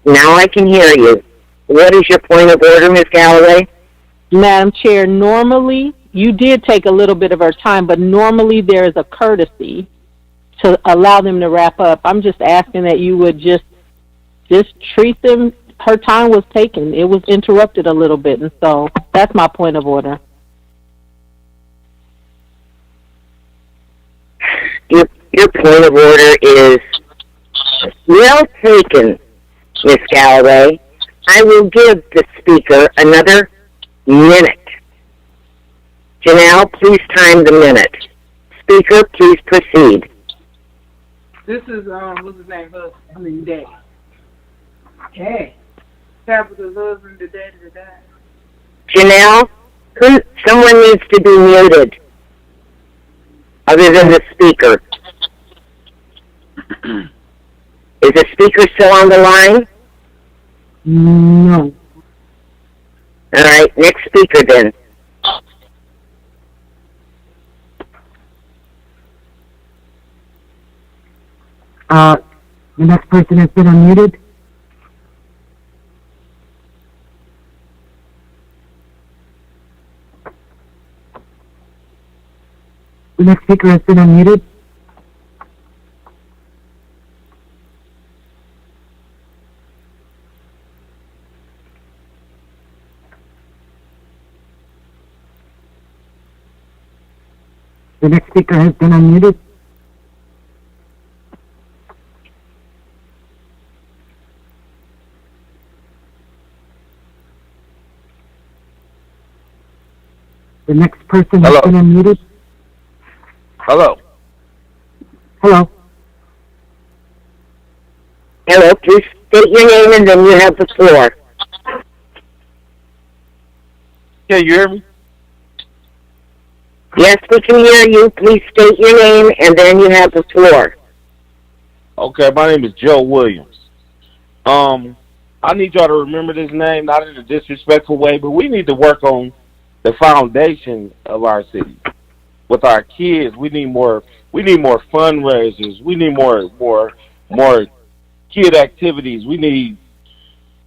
Now I can hear you. What is your point of order, Ms. Galloway? Madam Chair, normally, you did take a little bit of her time, but normally there is a courtesy to allow them to wrap up. I'm just asking that you would just treat them. Her time was taken. It was interrupted a little bit, and so that's my point of order. Your point of order is well taken, Ms. Galloway. I will give the speaker another minute. Janelle, please time the minute. Speaker, please proceed. This is, what's his name? Daddy. Hey. Tabitha's husband, the daddy that died. Janelle, someone needs to be muted other than the speaker. Is the speaker still on the line? No. All right, next speaker then. The next person has been unmuted. The next speaker has been unmuted. The next speaker has been unmuted. The next person has been unmuted. Hello. Hello. Hello, please state your name and then you have the floor. Can you hear me? Yes, we can hear you. Please state your name and then you have the floor. Okay, my name is Joe Williams. I need y'all to remember this name, not in a disrespectful way, but we need to work on the foundation of our city. With our kids, we need more fundraisers. We need more kid activities. We need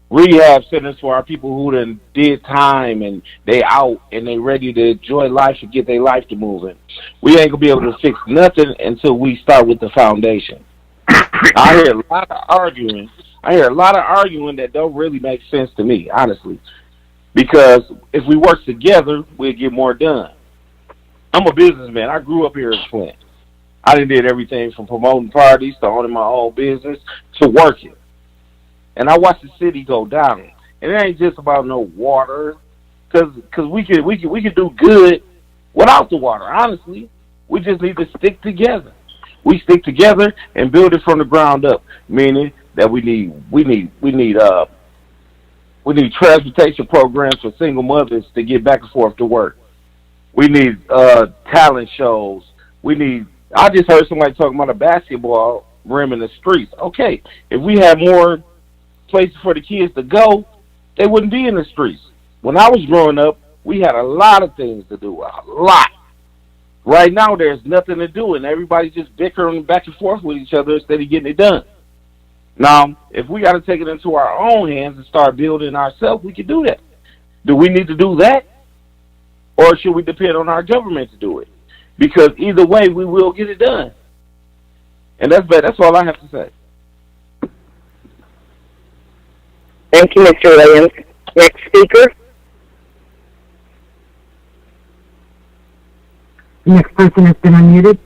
rehab centers for our people who done did time and they out and they ready to enjoy life and get their life to moving. We ain't gonna be able to fix nothing until we start with the foundation. I hear a lot of arguing. That don't really make sense to me, honestly. Because if we work together, we'll get more done. I'm a businessman. I grew up here in Flint. I did everything from promoting parties to owning my own business to working. And I watched the city go down. And it ain't just about no water, because we could do good without the water. Honestly, we just need to stick together. We stick together and build it from the ground up. Meaning that we need transportation programs for single mothers to get back and forth to work. We need talent shows. I just heard somebody talking about a basketball rim in the streets. Okay, if we had more places for the kids to go, they wouldn't be in the streets. When I was growing up, we had a lot of things to do, a lot. Right now, there's nothing to do, and everybody's just bickering back and forth with each other instead of getting it done. Now, if we got to take it into our own hands and start building ourselves, we can do that. Do we need to do that? Or should we depend on our government to do it? Because either way, we will get it done. And that's all I have to say. Thank you, Mr. Williams. Next speaker. The next person has been unmuted.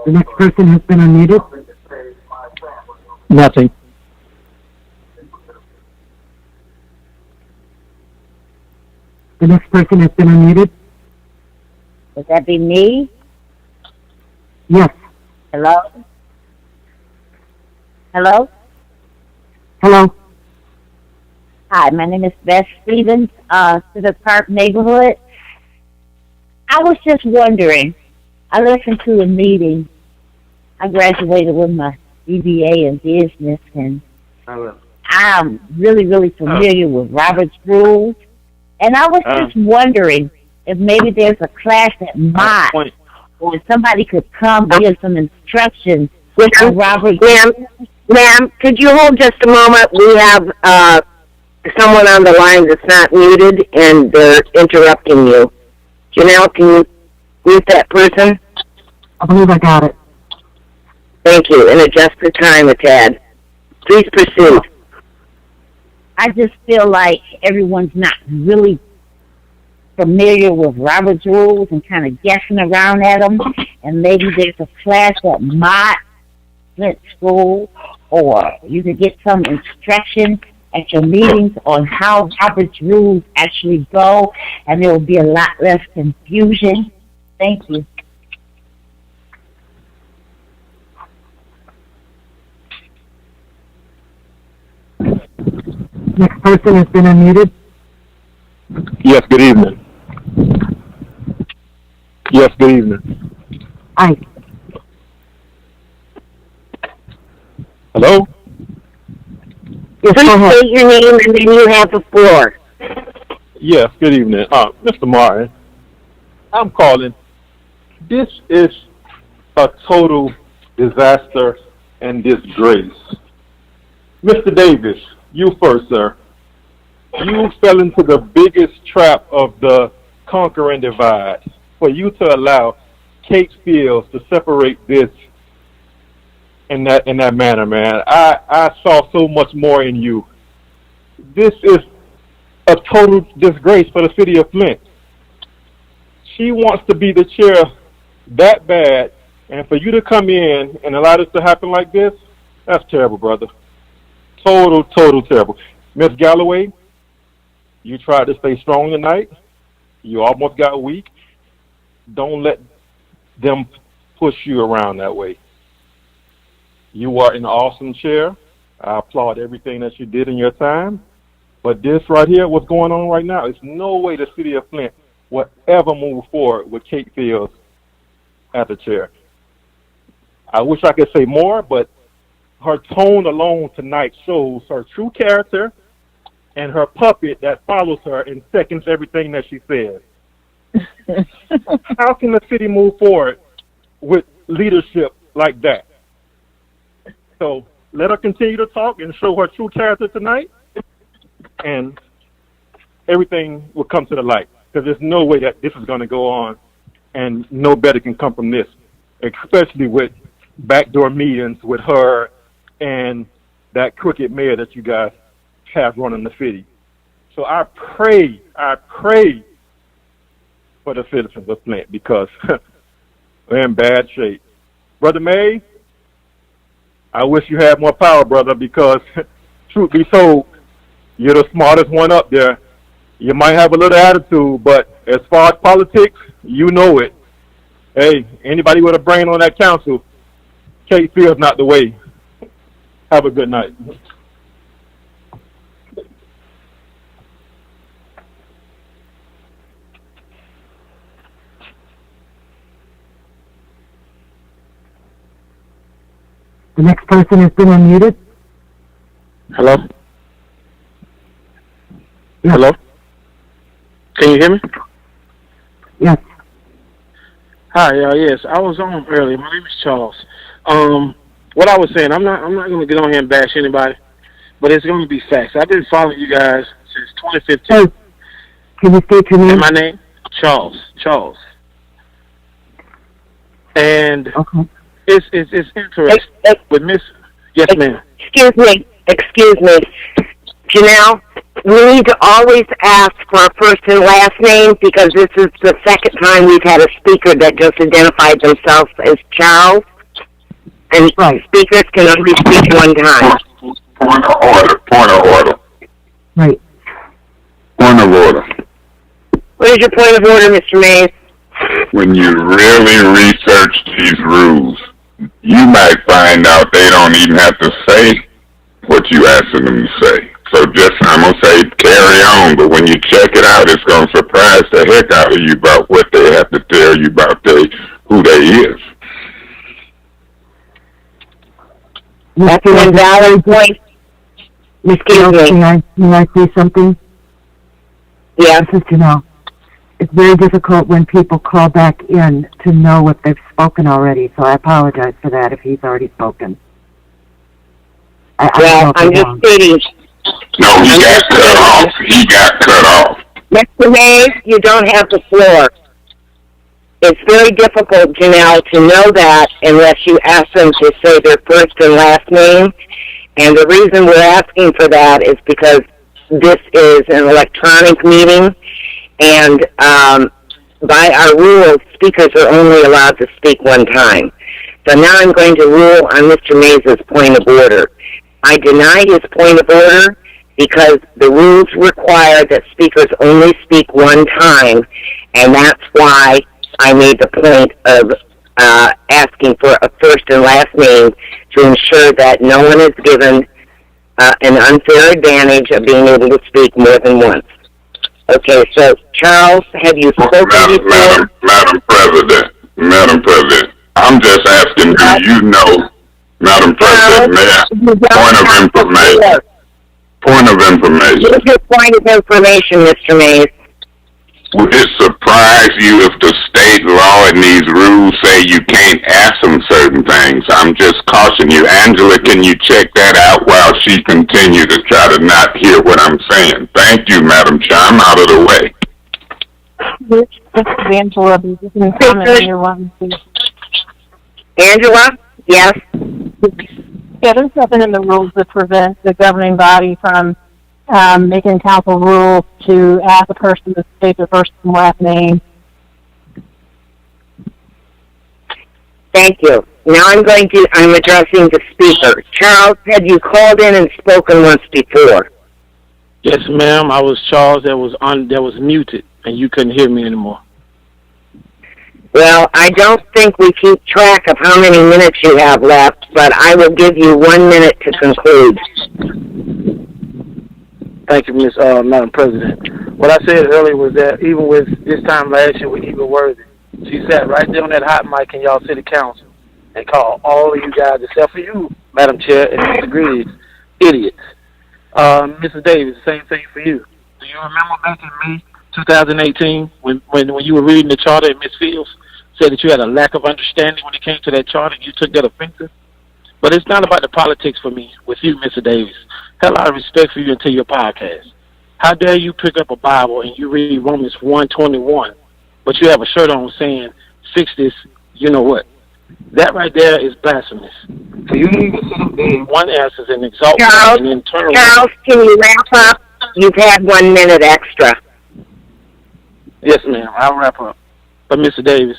The next person has been unmuted. Nothing. The next person has been unmuted. Would that be me? Yes. Hello? Hello? Hello. Hi, my name is Beth Stevens, Civic Park neighborhood. I was just wondering, I listened to a meeting. I graduated with my BBA in business, and I'm really, really familiar with Robert's rules. And I was just wondering if maybe there's a class at Mott, or somebody could come give some instructions on Robert's rules. Ma'am, could you hold just a moment? We have someone on the line that's not muted, and they're interrupting you. Janelle, can you mute that person? I believe I got it. Thank you, and adjust the time a tad. Please proceed. I just feel like everyone's not really familiar with Robert's rules and kind of guessing around at them. And maybe there's a class at Mott Flint School, or you could get some instruction at your meetings on how Robert's rules actually go, and there will be a lot less confusion. Thank you. Next person has been unmuted. Yes, good evening. Yes, good evening. Hi. Hello? Yes, Please state your name and then you have the floor. Yes, good evening. Mr. Martin, I'm calling. This is a total disaster and disgrace. Mr. Davis, you first, sir. You fell into the biggest trap of the conquer and divide. For you to allow Kate Fields to separate this in that manner, man. I saw so much more in you. This is a total disgrace for the city of Flint. She wants to be the chair that bad, and for you to come in and allow this to happen like this, that's terrible, brother. Total terrible. Miss Galloway, you tried to stay strong tonight. You almost got weak. Don't let them push you around that way. You are an awesome chair. I applaud everything that you did in your time. But this right here, what's going on right now, there's no way the city of Flint will ever move forward with Kate Fields at the chair. I wish I could say more, but her tone alone tonight shows her true character and her puppet that follows her and seconds everything that she says. How can the city move forward with leadership like that? So let her continue to talk and show her true character tonight, and everything will come to the light. Because there's no way that this is going to go on, and no better can come from this, especially with backdoor meetings with her and that crooked mayor that you guys have running the city. So I pray for the citizens of Flint, because they're in bad shape. Brother May, I wish you had more power, brother, because truth be told, you're the smartest one up there. You might have a little attitude, but as far as politics, you know it. Hey, anybody with a brain on that council, Kate Fields not the way. Have a good night. The next person has been unmuted. Hello? Yes. Hello? Can you hear me? Yes. Hi, yes. I was on earlier. My name is Charles. What I was saying, I'm not gonna get on here and bash anybody, but it's gonna be facts. I've been following you guys since 2015. Hey, can you state your name? And my name? Charles. And okay. It's interesting with Miss Yes, ma'am. Excuse me. Janelle, we need to always ask for a first and last name because this is the second time we've had a speaker that just identified themselves as Charles. And speakers can only speak one time. Point of order. Right. Point of order. What is your point of order, Mr. Mays? When you really research these rules, you might find out they don't even have to say what you asking them to say. So I'm going to say carry on, but when you check it out, it's going to surprise the heck out of you about what they have to tell you about who they is. That's an invalid point. Excuse me. Can I say something? Yeah. This is Janelle. It's very difficult when people call back in to know what they've spoken already, so I apologize for that if he's already spoken. I'm just stating. No, he got cut off. He got cut off. Mr. Mays, you don't have the floor. It's very difficult, Janelle, to know that unless you ask them to say their first and last name. And the reason we're asking for that is because this is an electronic meeting, and by our rules, speakers are only allowed to speak one time. So now I'm going to rule on Mr. Mays' point of order. I deny his point of order because the rules require that speakers only speak one time, and that's why I made the point of asking for a first and last name to ensure that no one is given an unfair advantage of being able to speak more than once. Okay, so Charles, have you spoken before? Madam President, I'm just asking, do you know, Madam President, point of information. What's your point of information, Mr. Mays? Would it surprise you if the state law and these rules say you can't ask them certain things? I'm just cautioning you. Angela, can you check that out while she continues to try to not hear what I'm saying? Thank you, Madam Chair. I'm out of the way. This is Angela. You can comment on your one, please. Angela? Yes? Yeah, there's nothing in the rules that prevents the governing body from making council rules to ask a person to state their first and last name. Thank you. Now I'm addressing the speaker. Charles, have you called in and spoken once before? Yes, ma'am. I was Charles that was muted, and you couldn't hear me anymore. Well, I don't think we keep track of how many minutes you have left, but I will give you 1 minute to conclude. Thank you, Madam President. What I said earlier was that even with this time last year with Eva Worthy, she sat right there on that hot mic in y'all city council and called all of you guys, except for you, Madam Chair, and Mr. Griggs, idiots. Mrs. Davis, same thing for you. Do you remember back in May 2018 when you were reading the charter and Ms. Fields said that you had a lack of understanding when it came to that charter and you took that offensive? But it's not about the politics for me with you, Mr. Davis. I have a lot of respect for you until your podcast. How dare you pick up a Bible and you read Romans 1:21, but you have a shirt on saying, fix this, you know what? That right there is blasphemous. So you need to sit up there in one answer and exalt Charles, and internal. Charles, can you wrap up? You've had 1 minute extra. Yes, ma'am. I'll wrap up. But, Mr. Davis,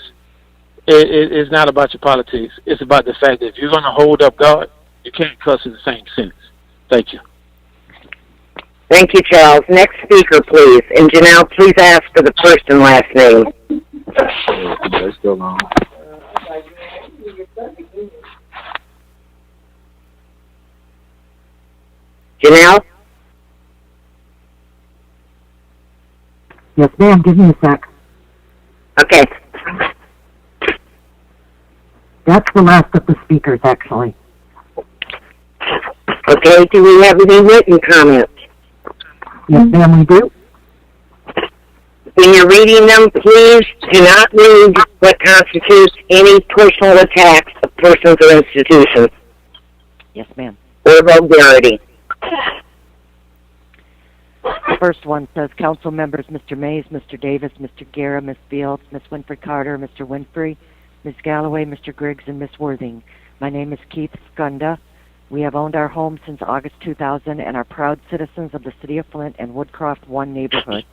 it's not about your politics. It's about the fact that if you're going to hold up God, you can't cuss in the same sentence. Thank you. Thank you, Charles. Next speaker, please. And Janelle, please ask for the first and last name. That's still on. Janelle? Yes, ma'am. Give me a sec. Okay. That's the last of the speakers, actually. Okay, do we have any written comments? Yes, ma'am, we do. When you're reading them, please do not read what constitutes any personal attacks of persons or institutions. Yes, ma'am. Or vulgarity. The first one says, Council members Mr. Mays, Mr. Davis, Mr. Guerra, Ms. Fields, Ms. Winfrey Carter, Mr. Winfrey, Ms. Galloway, Mr. Griggs, and Ms. Worthing. My name is Keith Skunda. We have owned our home since August 2000 and are proud citizens of the City of Flint and Woodcroft 1 neighborhood.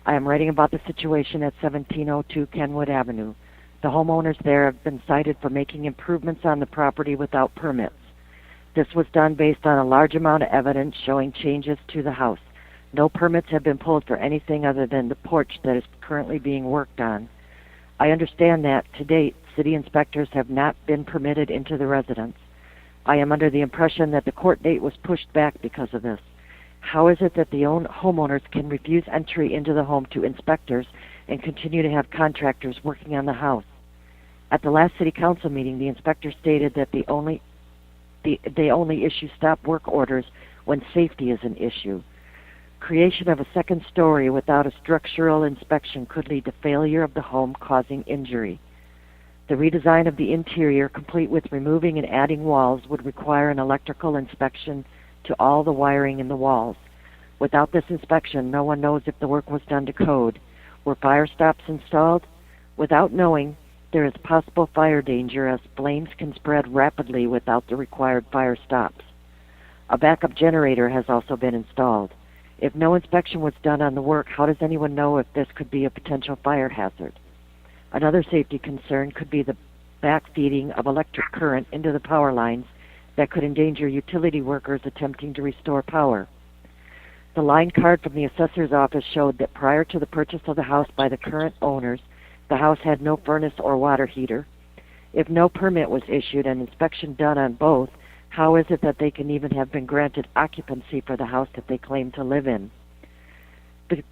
I am writing about the situation at 1702 Kenwood Avenue. The homeowners there have been cited for making improvements on the property without permits. This was done based on a large amount of evidence showing changes to the house. No permits have been pulled for anything other than the porch that is currently being worked on. I understand that, to date, city inspectors have not been permitted into the residence. I am under the impression that the court date was pushed back because of this. How is it that the homeowners can refuse entry into the home to inspectors and continue to have contractors working on the house? At the last city council meeting, the inspector stated that they only issue stop work orders when safety is an issue. Creation of a second story without a structural inspection could lead to failure of the home, causing injury. The redesign of the interior, complete with removing and adding walls, would require an electrical inspection to all the wiring in the walls. Without this inspection, no one knows if the work was done to code. Were fire stops installed? Without knowing, there is possible fire danger, as flames can spread rapidly without the required fire stops. A backup generator has also been installed. If no inspection was done on the work, how does anyone know if this could be a potential fire hazard? Another safety concern could be the backfeeding of electric current into the power lines that could endanger utility workers attempting to restore power. The line card from the assessor's office showed that prior to the purchase of the house by the current owners, the house had no furnace or water heater. If no permit was issued and inspection done on both, how is it that they can even have been granted occupancy for the house that they claim to live in?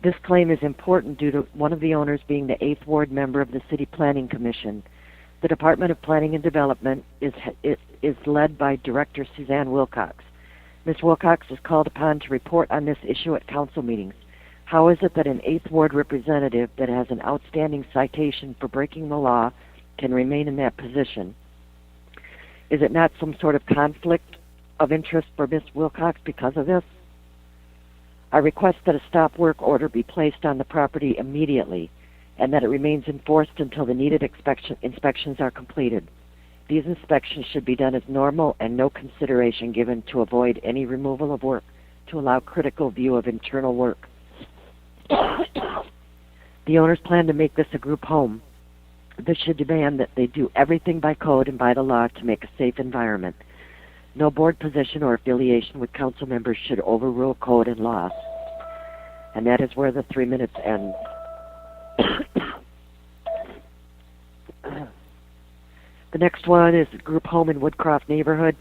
This claim is important due to one of the owners being the 8th Ward member of the City Planning Commission. The Department of Planning and Development is led by Director Suzanne Wilcox. Ms. Wilcox is called upon to report on this issue at council meetings. How is it that an 8th Ward representative that has an outstanding citation for breaking the law can remain in that position? Is it not some sort of conflict of interest for Ms. Wilcox because of this? I request that a stop work order be placed on the property immediately and that it remains enforced until the needed inspections are completed. These inspections should be done as normal and no consideration given to avoid any removal of work to allow critical view of internal work. The owners plan to make this a group home. This should demand that they do everything by code and by the law to make a safe environment. No board position or affiliation with council members should overrule code and law. And that is where the 3 minutes end. The next one is a group home in Woodcroft neighborhood.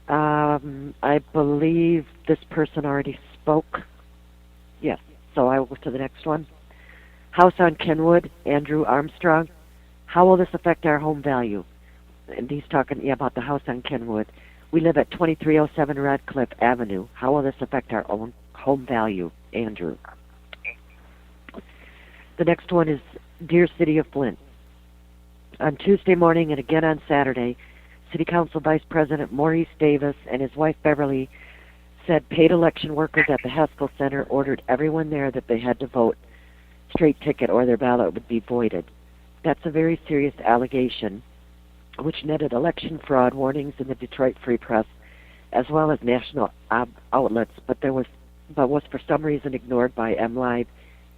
I believe this person already spoke. Yes, so I will go to the next one. House on Kenwood, Andrew Armstrong. How will this affect our home value? And he's talking about the house on Kenwood. We live at 2307 Radcliffe Avenue. How will this affect our own home value, Andrew? The next one is Dear City of Flint. On Tuesday morning and again on Saturday, City Council Vice President Maurice Davis and his wife Beverly said paid election workers at the Haskell Center ordered everyone there that they had to vote straight ticket or their ballot would be voided. That's a very serious allegation, which netted election fraud warnings in the Detroit Free Press, as well as national outlets, but was for some reason ignored by MLive,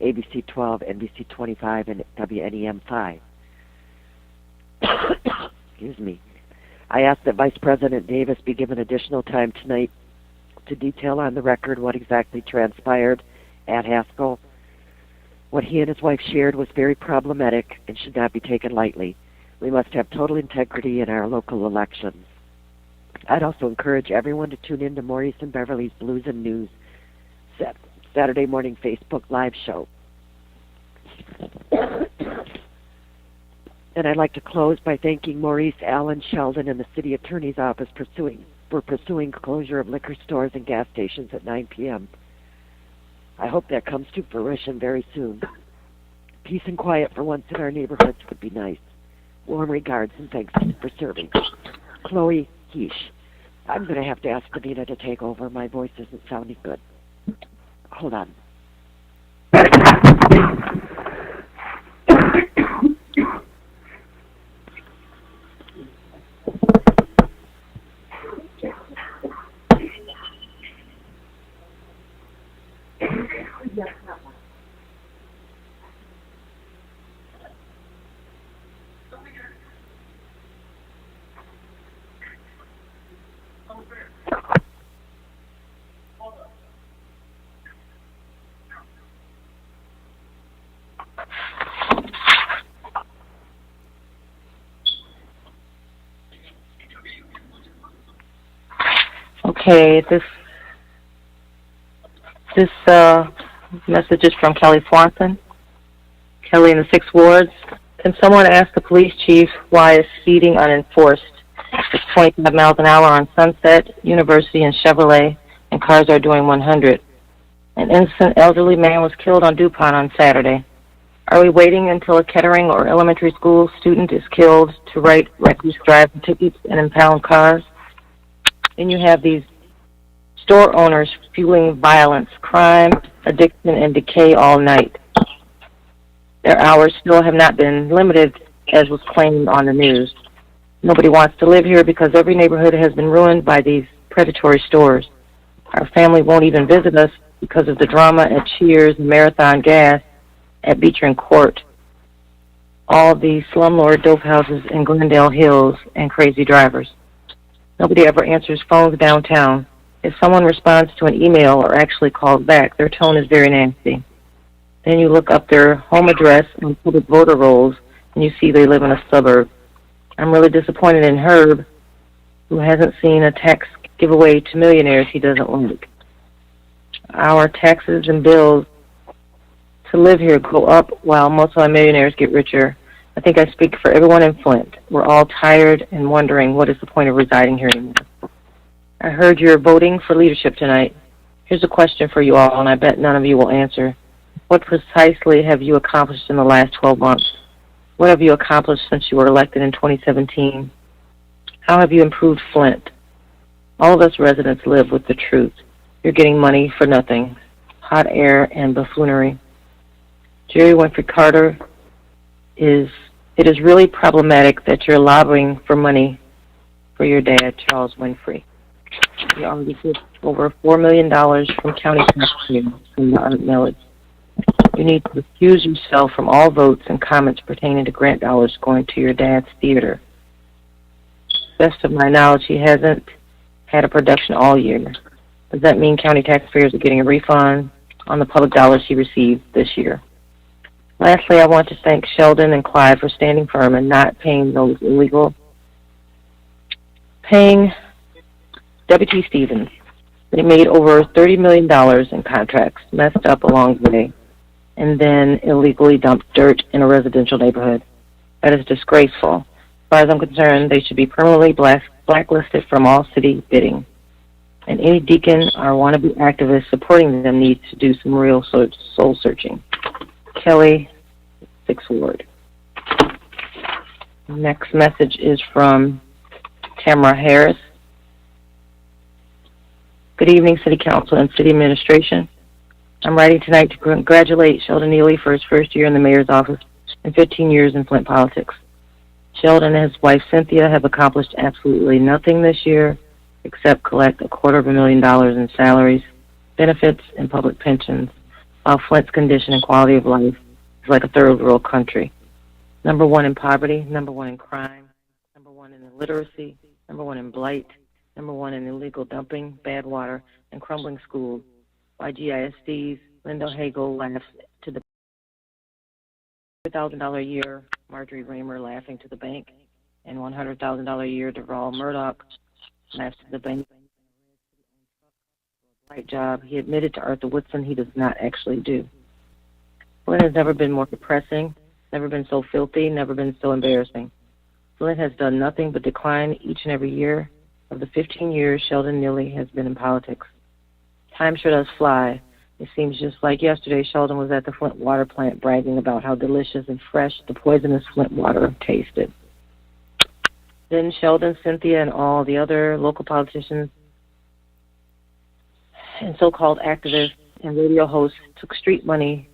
ABC 12, NBC 25, and WNEM 5. Excuse me. I asked that Vice President Davis be given additional time tonight to detail on the record what exactly transpired at Haskell. What he and his wife shared was very problematic and should not be taken lightly. We must have total integrity in our local elections. I'd also encourage everyone to tune in to Maurice and Beverly's Blues and News Saturday morning Facebook Live show. And I'd like to close by thanking Maurice, Allen, Sheldon, and the City Attorney's Office for pursuing closure of liquor stores and gas stations at 9 p.m. I hope that comes to fruition very soon. Peace and quiet for once in our neighborhoods would be nice. Warm regards and thanks for serving. Chloe Heesh. I'm going to have to ask Davina to take over. My voice isn't sounding good. Hold on. Okay, this message is from Kelly Swanson. Kelly in the 6 wards. Can someone ask the police chief why is speeding unenforced? It's 25 miles an hour on Sunset, University, and Chevrolet, and cars are doing 100. An innocent elderly man was killed on DuPont on Saturday. Are we waiting until a Kettering or elementary school student is killed to write reckless driving tickets and impound cars? Then you have these store owners fueling violence, crime, addiction, and decay all night. Their hours still have not been limited, as was claimed on the news. Nobody wants to live here because every neighborhood has been ruined by these predatory stores. Our family won't even visit us because of the drama at Cheers and Marathon Gas at Beecher Court. All the slumlord dope houses in Glendale Hills and crazy drivers. Nobody ever answers phones downtown. If someone responds to an email or actually calls back, their tone is very nasty. Then you look up their home address on public voter rolls, and you see they live in a suburb. I'm really disappointed in Herb, who hasn't seen a tax giveaway to millionaires he doesn't like. Our taxes and bills to live here go up while multi-millionaires get richer. I think I speak for everyone in Flint. We're all tired and wondering what is the point of residing here anymore. I heard you're voting for leadership tonight. Here's a question for you all, and I bet none of you will answer. What precisely have you accomplished in the last 12 months? What have you accomplished since you were elected in 2017? How have you improved Flint? All of us residents live with the truth. You're getting money for nothing, hot air and buffoonery. Jerry Winfrey Carter, it is really problematic that you're lobbying for money for your dad, Charles Winfrey. You already get over $4 million from county taxpayers from the art millage. You need to recuse yourself from all votes and comments pertaining to grant dollars going to your dad's theater. Best of my knowledge, he hasn't had a production all year. Does that mean county taxpayers are getting a refund on the public dollars he received this year? Lastly, I want to thank Sheldon and Clyde for standing firm and not paying W.T. Stevens. They made over $30 million in contracts, messed up along the way, and then illegally dumped dirt in a residential neighborhood. That is disgraceful. As far as I'm concerned, they should be permanently blacklisted from all city bidding. And any deacon or wannabe activist supporting them needs to do some real soul searching. Kelly, 6th Ward. Next message is from Tamara Harris. Good evening, City Council and City Administration. I'm writing tonight to congratulate Sheldon Neely for his first year in the mayor's office and 15 years in Flint politics. Sheldon and his wife Cynthia have accomplished absolutely nothing this year except collect $250,000 in salaries, benefits, and public pensions, while Flint's condition and quality of life is like a third world country. Number 1 in poverty, number 1 in crime, number 1 in illiteracy, number 1 in blight, number 1 in illegal dumping, bad water, and crumbling schools. YGISD's Linda Hagel laughs to the $100,000 a year Marjorie Raymer laughing to the bank, and $100,000 a year Deval Murdoch laughs to the bank. Right job. He admitted to Arthur Woodson he does not actually do. Flint has never been more depressing, never been so filthy, never been so embarrassing. Flint has done nothing but decline each and every year of the 15 years Sheldon Neely has been in politics. Time sure does fly. It seems just like yesterday Sheldon was at the Flint water plant bragging about how delicious and fresh the poisonous Flint water tasted. Then Sheldon, Cynthia, and all the other local politicians and so-called activists and radio hosts took street money,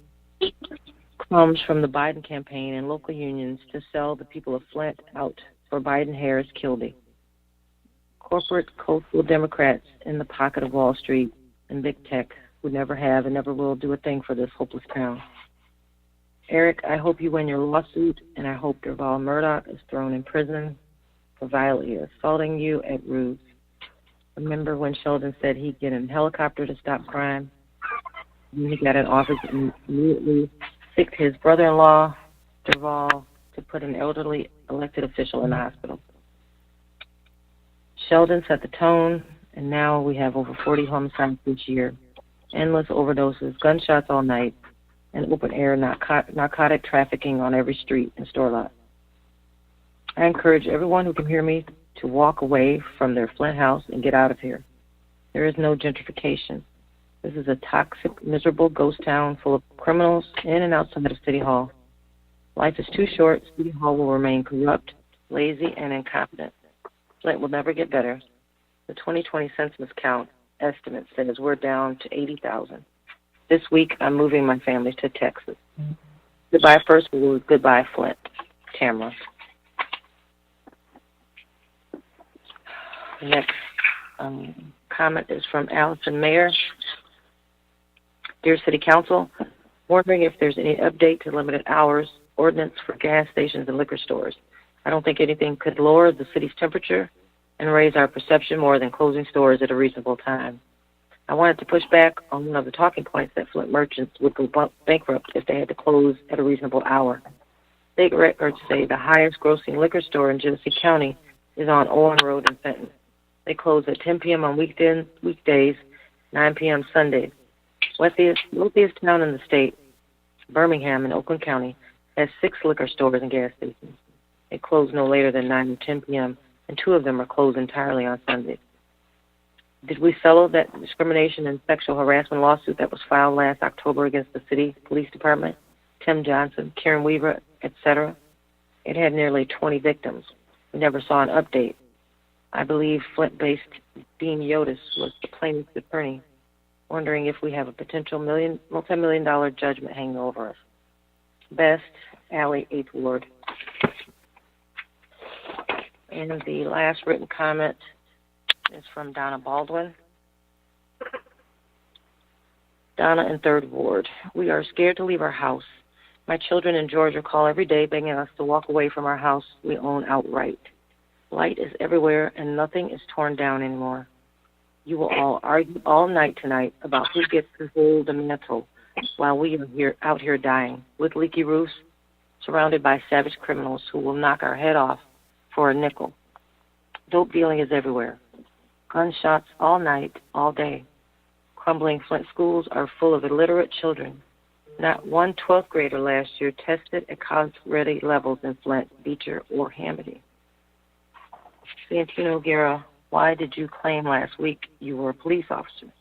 crumbs from the Biden campaign and local unions to sell the people of Flint out for Biden-Harris Kildee. Corporate coastal Democrats in the pocket of Wall Street and big tech who never have and never will do a thing for this hopeless town. Eric, I hope you win your lawsuit, and I hope Deval Murdoch is thrown in prison for violently assaulting you at Ruse. Remember when Sheldon said he'd get a helicopter to stop crime? And he got in office and immediately picked his brother-in-law, Deval, to put an elderly elected official in the hospital. Sheldon set the tone, And now we have over 40 homicides this year, endless overdoses, gunshots all night, and open-air narcotic trafficking on every street and store lot. I encourage everyone who can hear me to walk away from their Flint house and get out of here. There is no gentrification. This is a toxic, miserable ghost town full of criminals in and outside of City Hall. Life is too short. City Hall will remain corrupt, lazy, and incompetent. Flint will never get better. The 2020 census count estimate says we're down to 80,000. This week, I'm moving my family to Texas. Goodbye, First Ward. Goodbye, Flint. Tamara. The next comment is from Allison Mayer. Dear City Council, wondering if there's any update to limited hours ordinance for gas stations and liquor stores. I don't think anything could lower the city's temperature and raise our perception more than closing stores at a reasonable time. I wanted to push back on one of the talking points that Flint merchants would go bankrupt if they had to close at a reasonable hour. State records say the highest grossing liquor store in Genesee County is on Owen Road in Fenton. They close at 10 p.m. on weekdays, 9 p.m. Sundays. Wealthiest town in the state, Birmingham in Oakland County, has 6 liquor stores and gas stations. They close no later than 9 or 10 p.m., and 2 of them are closed entirely on Sundays. Did we settle that discrimination and sexual harassment lawsuit that was filed last October against the city police department, Tim Johnson, Karen Weaver, etc.? It had nearly 20 victims. We never saw an update. I believe Flint-based Dean Yotis was the plaintiff's attorney, wondering if we have a potential multi-million-dollar judgment hanging over us. Best, Allie, 8th Ward. And the last written comment is from Donna Baldwin. Donna in 3rd Ward. We are scared to leave our house. My children in Georgia call every day begging us to walk away from our house we own outright. Light is everywhere and nothing is torn down anymore. You will all argue all night tonight about who gets to hold the mantle while we are out here dying with leaky roofs, surrounded by savage criminals who will knock our head off for a nickel. Dope dealing is everywhere. Gunshots all night, all day. Crumbling Flint schools are full of illiterate children. Not one 12th grader last year tested at college-ready levels in Flint, Beecher, or Hamady. Santino Guerra, why did you claim last week you were a police officer?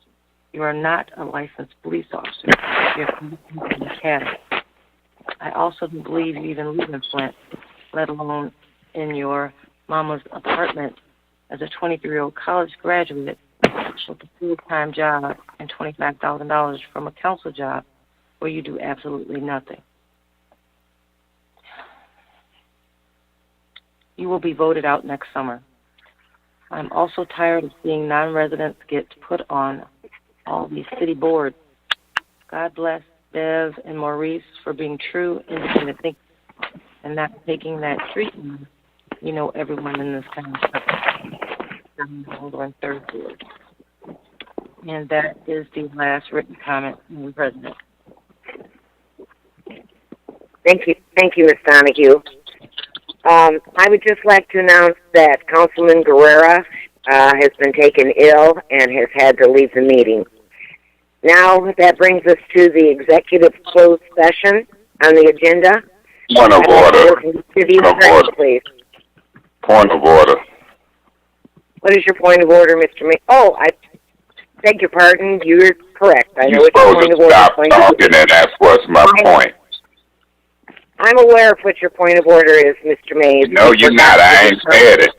You are not a licensed police officer. You're from the academy. I also don't believe you even live in Flint, let alone in your mama's apartment as a 23-year-old college graduate with a full-time job and $25,000 from a council job where you do absolutely nothing. You will be voted out next summer. I'm also tired of seeing non-residents get put on all these city boards. God bless Bev and Maurice for being true independent thinkers and not taking that treatment. You know everyone in this town. On 3rd Ward. And that is the last written comment from the President. Thank you, Ms. Donahue. I would just like to announce that Councilman Guerrera has been taken ill and has had to leave the meeting. Now that brings us to the executive closed session on the agenda. Point of order. Please. Point of order. What is your point of order, Mr. May? Oh, I beg your pardon. You're correct. I know what your point of order is. Stop talking, and that's what's my point. I'm aware of what your point of order is, Mr. Mays. No, you're not. I ain't said it.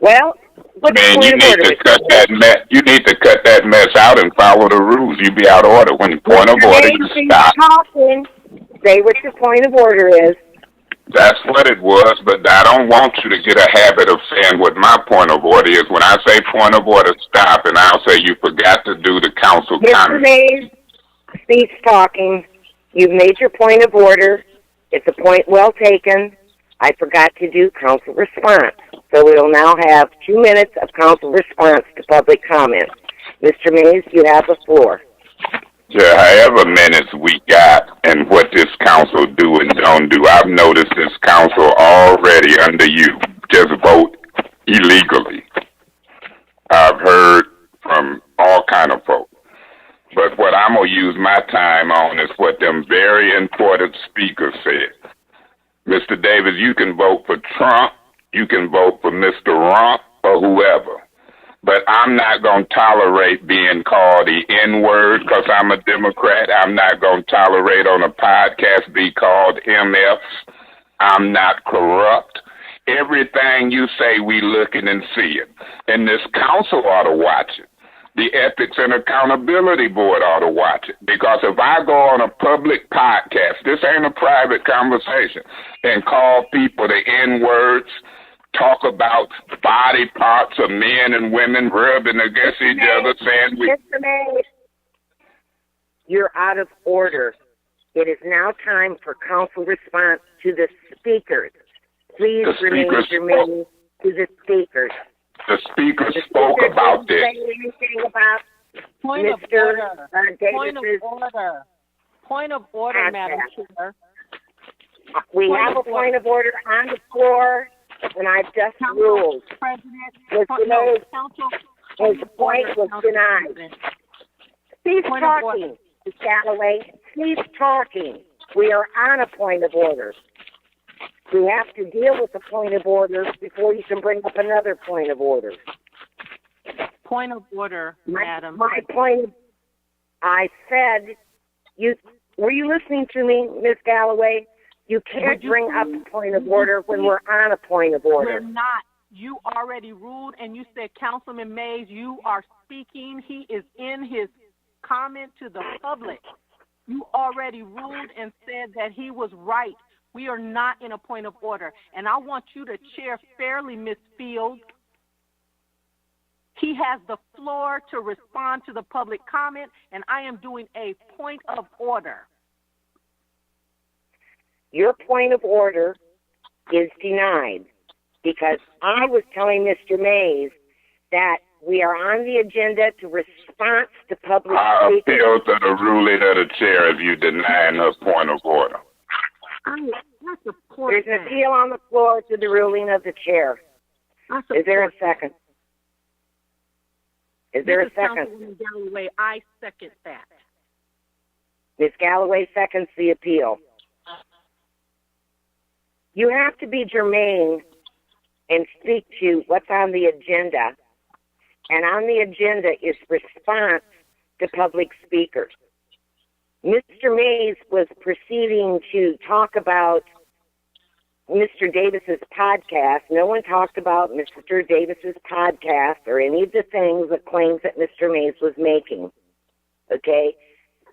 Well, what's your point of order, Mr. Mays? You need to cut that mess out and follow the rules. You be out of order. When you point of order, you stop. Talking. Say what your point of order is. That's what it was, but I don't want you to get a habit of saying what my point of order is. When I say point of order, stop, and I'll say you forgot to do the council comment. Mr. Mays, cease talking. You've made your point of order. It's a point well taken. I forgot to do council response. So we'll now have 2 minutes of council response to public comment. Mr. Mays, you have the floor. Yeah, however minutes we got and what this council do and don't do, I've noticed this council already under you just vote illegally. I've heard from all kind of folks. But what I'm going to use my time on is what them very important speakers said. Mr. Davis, you can vote for Trump, you can vote for Mr. Rump or whoever. But I'm not going to tolerate being called the N-word because I'm a Democrat. I'm not going to tolerate on a podcast be called MFs. I'm not corrupt. Everything you say, we looking and see it. And this council ought to watch it. The Ethics and Accountability Board ought to watch it. Because if I go on a public podcast, this ain't a private conversation, and call people the N-words, talk about body parts of men and women rubbing against each other, saying we... Mr. Mays, you're out of order. It is now time for council response to the speakers. Please remain germane to the speakers. The speaker spoke about this. Say anything about Point of Mr. order. Point of Davis's order. Point of order, Madam Chair. We have a point of order on the floor, and I've just ruled. His point was denied. Cease talking, Ms. Galloway. Cease talking. We are on a point of order. We have to deal with the point of order before you can bring up another point of order. Point of order, Madam. My point, I said, were you listening to me, Ms. Galloway? You can't bring up a point of order when we're on a point of order. We're not. You already ruled, and you said, Councilman Mays, you are speaking. He is in his comment to the public. You already ruled and said that he was right. We are not in a point of order. And I want you to chair fairly, Ms. Fields. He has the floor to respond to the public comment, and I am doing a point of order. Your point of order is denied because I was telling Mr. Mays that we are on the agenda to response to public I speakers. appeal to the ruling of the chair if you denying her point of order. There's an appeal on the floor to the ruling of the chair. Is there a second? Is there a second? Councilwoman Galloway, I second that. Ms. Galloway seconds the appeal. You have to be germane and speak to what's on the agenda. And on the agenda is response to public speakers. Mr. Mays was proceeding to talk about Mr. Davis's podcast. No one talked about Mr. Davis's podcast or any of the things, the claims that Mr. Mays was making. Okay?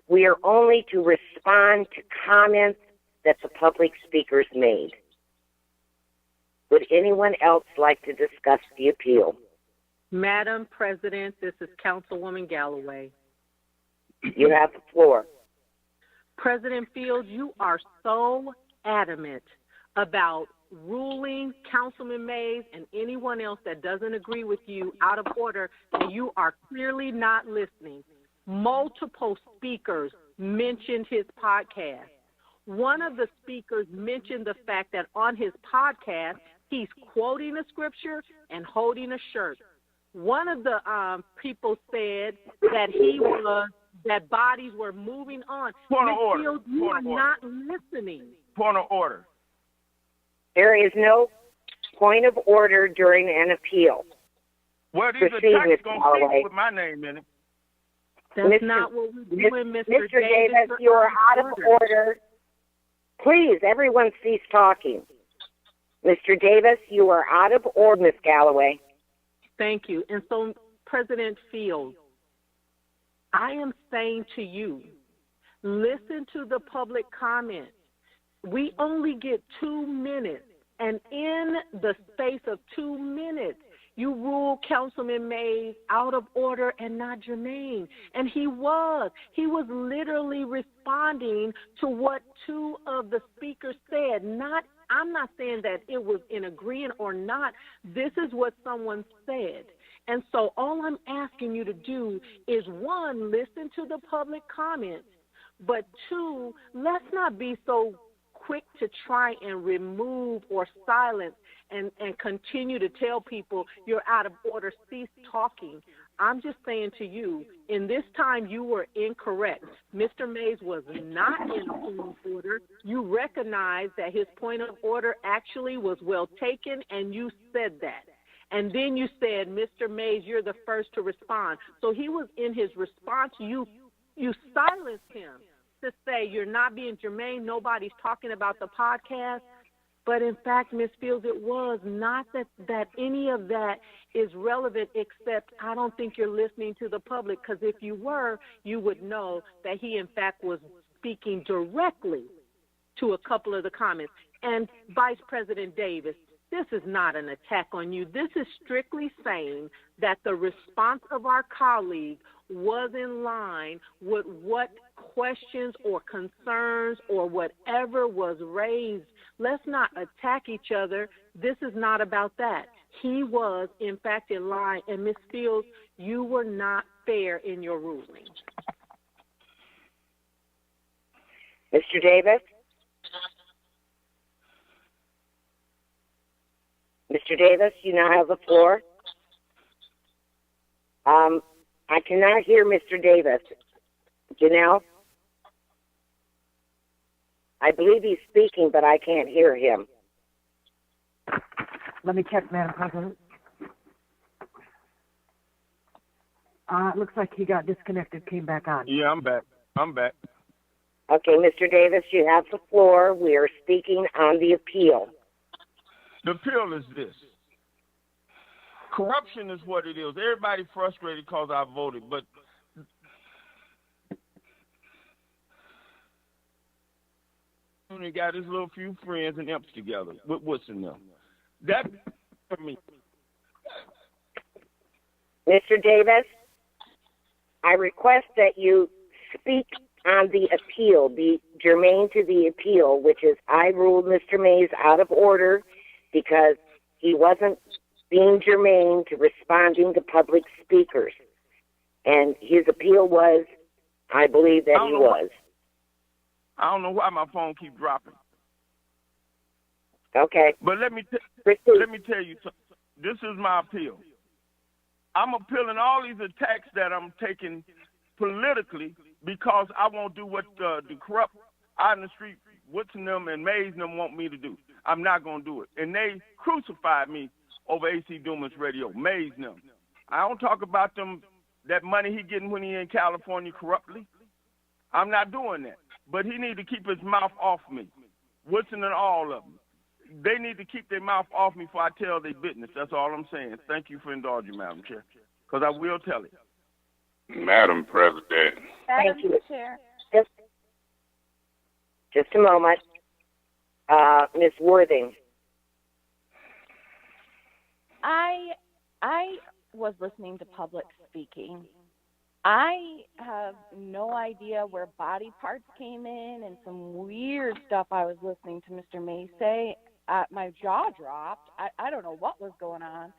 We are only to respond to comments that the public speakers made. Would anyone else like to discuss the appeal? Madam President, this is Councilwoman Galloway. You have the floor. President Fields, you are so adamant about ruling Councilman Mays and anyone else that doesn't agree with you out of order, and you are clearly not listening. Multiple speakers mentioned his podcast. One of the speakers mentioned the fact that on his podcast, he's quoting a scripture and holding a shirt. One of the people said that that bodies were moving on. Point of order. Fields, you are not listening. Point of order. There is no point of order during an appeal. Well, these Proceed, attacks Ms. going Galloway. to with my name in it. That's not what we're doing, Mr. Davis. You are out of order. Please, everyone cease talking. Mr. Davis, you are out of order, Ms. Galloway. Thank you. And so, President Fields, I am saying to you, listen to the public comments. We only get 2 minutes, and in the space of 2 minutes, you ruled Councilman Mays out of order and not germane. And he was. He was literally responding to what two of the speakers said. I'm not saying that it was in agreement or not. This is what someone said. And so all I'm asking you to do is, one, listen to the public comments, but two, let's not be so quick to try and remove or silence and continue to tell people you're out of order, cease talking. I'm just saying to you, in this time you were incorrect. Mr. Mays was not in a point of order. You recognize that his point of order actually was well taken, and you said that. And then you said, Mr. Mays, you're the first to respond. So he was in his response. You silenced him to say you're not being germane. Nobody's talking about the podcast. But in fact, Ms. Fields, it was not that any of that is relevant, except I don't think you're listening to the public, because if you were, you would know that he, in fact, was speaking directly to a couple of the comments. And Vice President Davis, this is not an attack on you. This is strictly saying that the response of our colleague was in line with what questions or concerns or whatever was raised. Let's not attack each other. This is not about that. He was, in fact, in line. And Ms. Fields, you were not fair in your ruling. Mr. Davis? Mr. Davis, you now have the floor. I cannot hear Mr. Davis. Janelle? I believe he's speaking, but I can't hear him. Let me check, Madam President. It looks like he got disconnected, came back on. Yeah, I'm back. Okay, Mr. Davis, you have the floor. We are speaking on the appeal. The appeal is this. Corruption is what it is. Everybody frustrated because I voted, but he got his little few friends and imps together with what's in them. That for me. Mr. Davis, I request that you speak on the appeal, be germane to the appeal, which is I ruled Mr. Mays out of order because he wasn't being germane to responding to public speakers. And his appeal was, I believe that he was. I don't know why my phone keeps dropping. Okay. But let me tell you something. This is my appeal. I'm appealing all these attacks that I'm taking politically because I won't do what the corrupt out in the street, Woodson them and Mays them want me to do. I'm not going to do it. And they crucified me over AC Dumas radio, Mays them. I don't talk about them, that money he getting when he in California corruptly. I'm not doing that. But he need to keep his mouth off me. Woodson and all of them. They need to keep their mouth off me before I tell their business. That's all I'm saying. Thank you for indulging, Madam Chair, because I will tell it. Madam President. Thank you. Chair. Just a moment. Ms. Worthing. I was listening to public speaking. I have no idea where body parts came in and some weird stuff I was listening to Mr. May say. My jaw dropped. I don't know what was going on.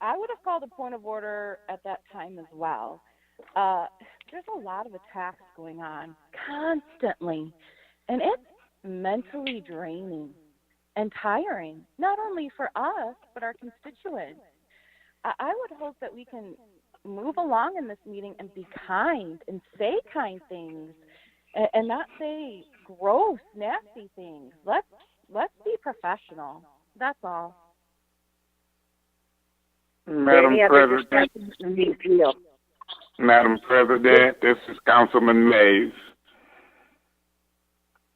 I would have called a point of order at that time as well. There's a lot of attacks going on constantly, and it's mentally draining and tiring, not only for us, but our constituents. I would hope that we can move along in this meeting and be kind and say kind things and not say gross, nasty things. Let's be professional. That's all. Madam President. Madam President, this is Councilman Mays.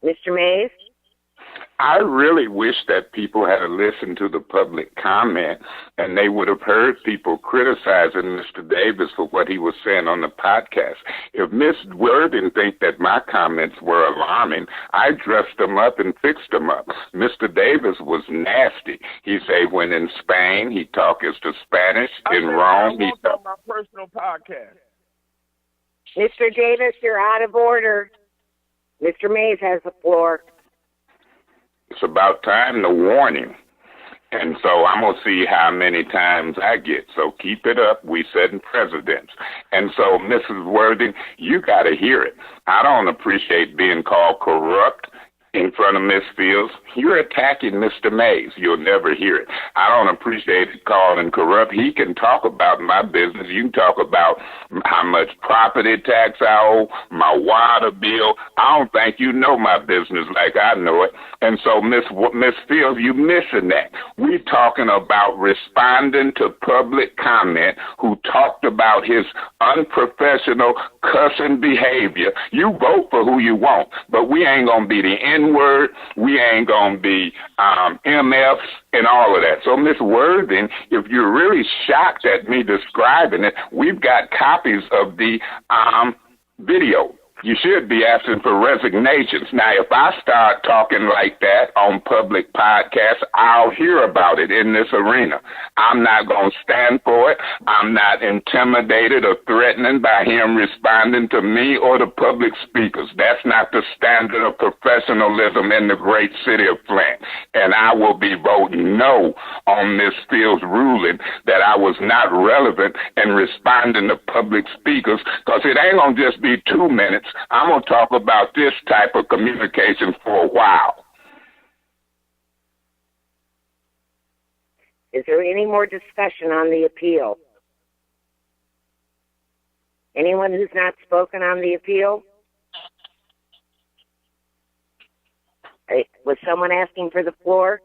Mr. Mays? I really wish that people had listened to the public comment and they would have heard people criticizing Mr. Davis for what he was saying on the podcast. If Ms. Worden think that my comments were alarming, I dressed them up and fixed them up. Mr. Davis was nasty. He say when in Spain, he talk as to Spanish. In Rome, he talk. My personal podcast. Mr. Davis, you're out of order. Mr. Mays has the floor. It's about time to warn him. And so I'm going to see how many times I get. So keep it up. We setting precedents. And so, Mrs. Worthing, you got to hear it. I don't appreciate being called corrupt in front of Miss Fields, you're attacking Mr. Mays. You'll never hear it. I don't appreciate it called and corrupt. He can talk about my business. You can talk about how much property tax I owe, my water bill. I don't think you know my business like I know it. And so, Miss Fields, you missing that. We're talking about responding to public comment who talked about his unprofessional cussing behavior. You vote for who you want, but we ain't going to be the N-word. We ain't going to be MFs and all of that. So, Miss Worthing, if you're really shocked at me describing it, we've got copies of the video. You should be asking for resignations. Now, if I start talking like that on public podcasts, I'll hear about it in this arena. I'm not going to stand for it. I'm not intimidated or threatened by him responding to me or the public speakers. That's not the standard of professionalism in the great city of Flint. And I will be voting no on Ms. Fields' ruling that I was not relevant in responding to public speakers, because it ain't going to just be 2 minutes. I'm going to talk about this type of communication for a while. Is there any more discussion on the appeal? Anyone who's not spoken on the appeal? Was someone asking for the floor?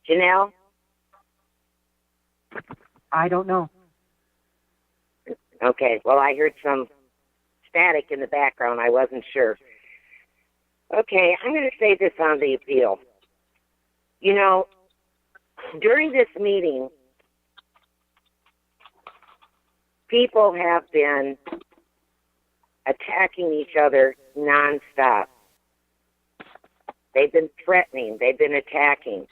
Janelle? I don't know. Okay, well, I heard some static in the background. I wasn't sure. Okay, I'm going to say this on the appeal. You know, during this meeting, people have been attacking each other nonstop. They've been threatening. They've been attacking.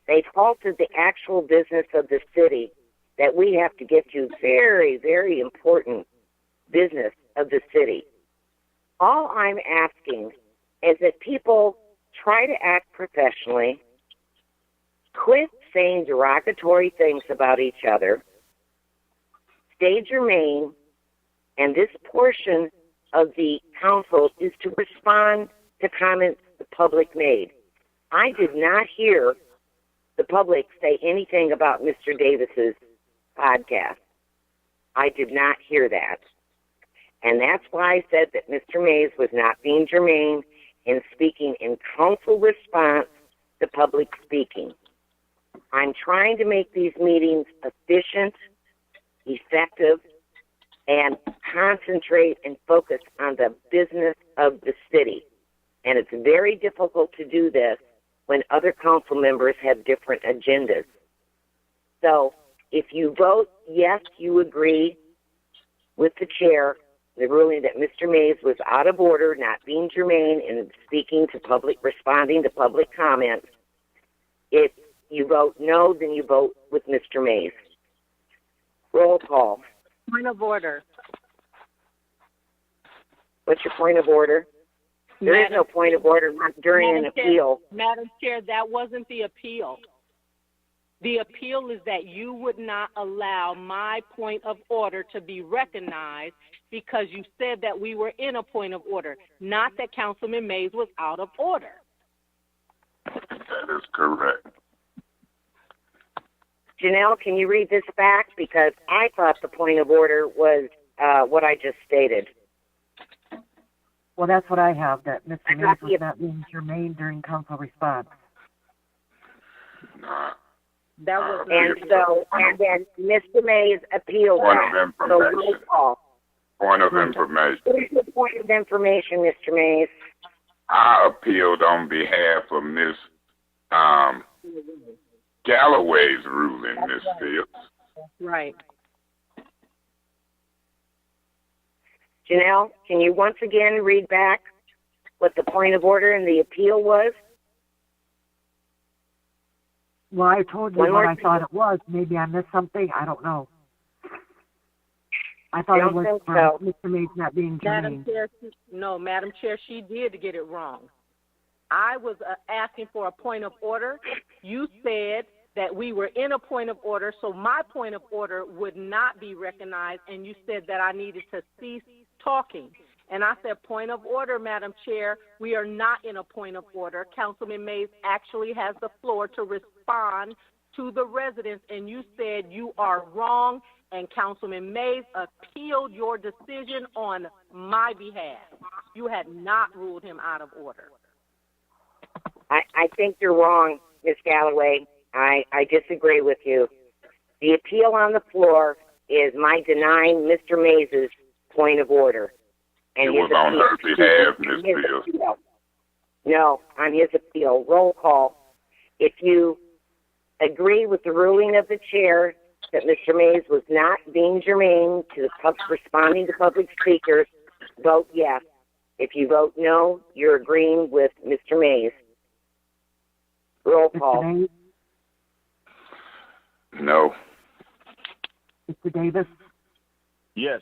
They've halted the actual business of the city that we have to get to, very, very important business of the city. All I'm asking is that people try to act professionally, quit saying derogatory things about each other, stay germane, and this portion of the council is to respond to comments the public made. I did not hear the public say anything about Mr. Davis's podcast. I did not hear that. And that's why I said that Mr. Mays was not being germane in speaking in council response to public speaking. I'm trying to make these meetings efficient, effective, and concentrate and focus on the business of the city. And it's very difficult to do this when other council members have different agendas. So, if you vote yes, you agree with the chair, the ruling that Mr. Mays was out of order, not being germane in speaking to public, responding to public comments. If you vote no, then you vote with Mr. Mays. Roll call. Point of order. What's your point of order? There is no point of order during an appeal. Madam Chair, that wasn't the appeal. The appeal is that you would not allow my point of order to be recognized because you said that we were in a point of order, not that Councilman Mays was out of order. That is correct. Janelle, can you read this back? Because I thought the point of order was what I just stated. Well, that's what I have, that Mr. Mays was not being germane during council response. That was and then Mr. Mays appealed that. So roll call. Point of information. What is the point of information, Mr. Mays? I appealed on behalf of Ms. Galloway's ruling, Ms. Fields. Right. Janelle, can you once again read back what the point of order and the appeal was? Well, I told you what I thought it was. Maybe I missed something. I don't know. I thought it was Mr. Mays not being germane. Madam Chair, she did get it wrong. I was asking for a point of order. You said that we were in a point of order, so my point of order would not be recognized, and you said that I needed to cease talking. And I said, point of order, Madam Chair. We are not in a point of order. Councilman Mays actually has the floor to respond to the residents, and you said you are wrong, and Councilman Mays appealed your decision on my behalf. You had not ruled him out of order. I think you're wrong, Ms. Galloway. I disagree with you. The appeal on the floor is my denying Mr. Mays' point of order. And it was on her behalf, Ms. Fields. No, on his appeal. Roll call. If you agree with the ruling of the chair that Mr. Mays was not being germane to responding to public speakers, vote yes. If you vote no, you're agreeing with Mr. Mays. Roll call. No. Mr. Davis? Yes.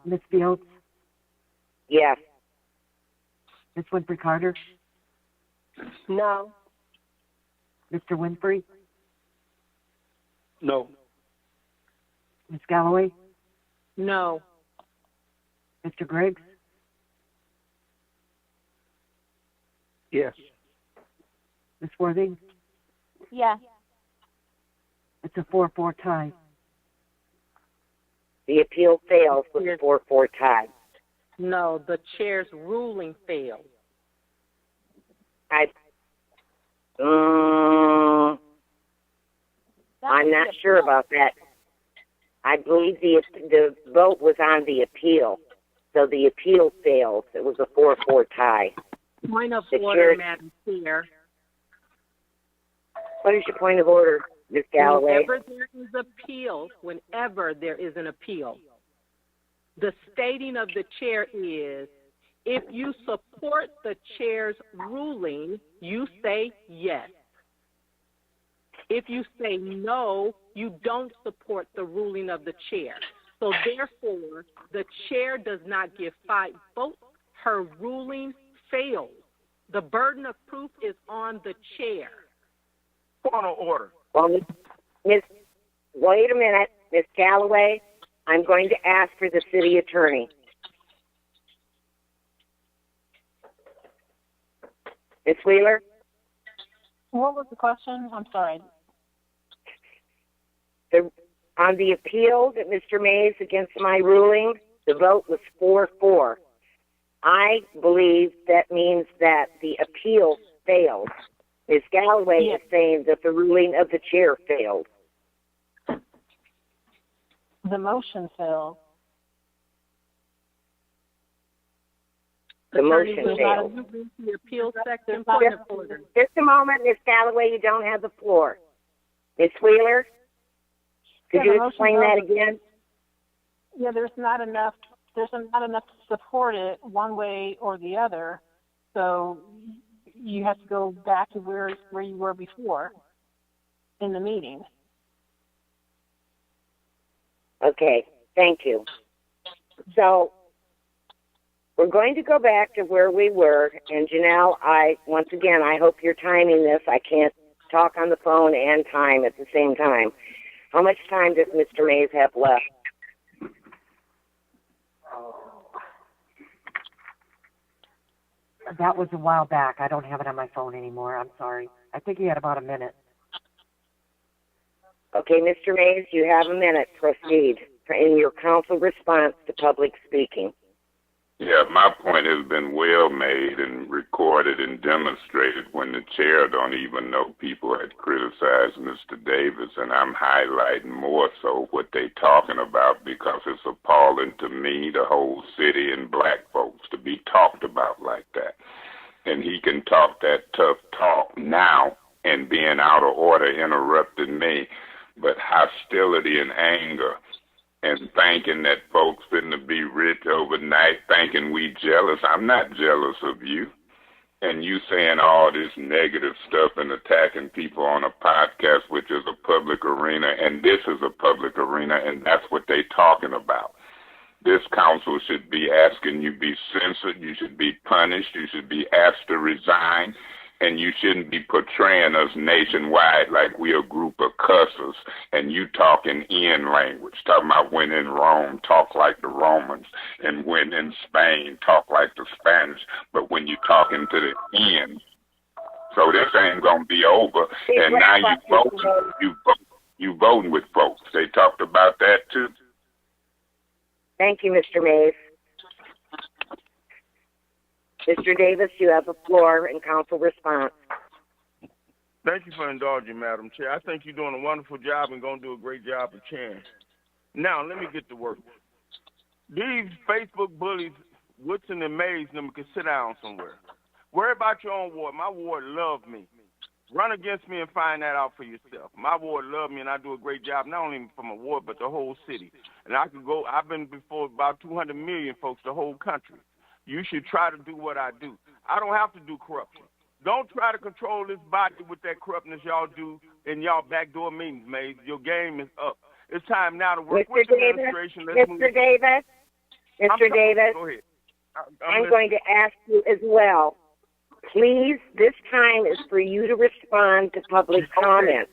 Ms. Fields? Yes. Ms. Winfrey Carter? No. Mr. Winfrey? No. Ms. Galloway? No. Mr. Griggs? Yes. Ms. Worthing? Yes. It's a 4-4 tie. The appeal fails with a 4-4 tie. No, the chair's ruling failed. I'm not sure about that. I believe the vote was on the appeal, so the appeal fails. It was a 4-4 tie. Point of order, Madam Chair. What is your point of order, Ms. Galloway? Whenever there is an appeal, the stating of the chair is, if you support the chair's ruling, you say yes. If you say no, you don't support the ruling of the chair. So therefore, the chair does not give 5 votes. Her ruling fails. The burden of proof is on the chair. Point of order. Well, wait a minute, Ms. Galloway. I'm going to ask for the city attorney. Ms. Wheeler? What was the question? I'm sorry. On the appeal that Mr. Mays against my ruling, the vote was 4-4. I believe that means that the appeal failed. Ms. Galloway is saying that the ruling of the chair failed. The motion failed. The motion failed. The appeal section, point of order. Just a moment, Ms. Galloway, you don't have the floor. Ms. Wheeler, could you explain that again? Yeah, there's not enough to support it one way or the other. So you have to go back to where you were before in the meeting. Okay, thank you. So we're going to go back to where we were. And Janelle, once again, I hope you're timing this. I can't talk on the phone and time at the same time. How much time does Mr. Mays have left? That was a while back. I don't have it on my phone anymore. I'm sorry. I think he had about a minute. Okay, Mr. Mays, you have a minute. Proceed in your council response to public speaking. Yeah, my point has been well made and recorded and demonstrated when the chair don't even know people had criticized Mr. Davis, and I'm highlighting more so what they talking about because it's appalling to me, the whole city, and black folks to be talked about like that. And he can talk that tough talk now and being out of order interrupting me, but hostility and anger and thinking that folks finna be rich overnight, thinking we jealous. I'm not jealous of you. And you saying all this negative stuff and attacking people on a podcast, which is a public arena, and this is a public arena, and that's what they talking about. This council should be asking you be censored, you should be punished, you should be asked to resign, and you shouldn't be portraying us nationwide like we're a group of cussers and you talking in language, talking about when in Rome, talk like the Romans, and when in Spain, talk like the Spanish, but when you talking to the end, so this ain't gonna be over, and now you voting with folks. They talked about that too. Thank you, Mr. Mays. Mr. Davis, you have the floor in council response. Thank you for indulging, Madam Chair. I think you're doing a wonderful job and going to do a great job of chairing. Now, let me get to work. These Facebook bullies, Woodson and Mays, them can sit down somewhere. Worry about your own ward. My ward love me. Run against me and find that out for yourself. My ward love me, and I do a great job, not only from a ward, but the whole city. And I've been before about 200 million folks, the whole country. You should try to do what I do. I don't have to do corruption. Don't try to control this body with that corruptness y'all do in y'all backdoor meetings, Mays. Your game is up. It's time now to work with the administration. Mr. Davis, Go ahead. I'm going to ask you as well. Please, this time is for you to respond to public comments.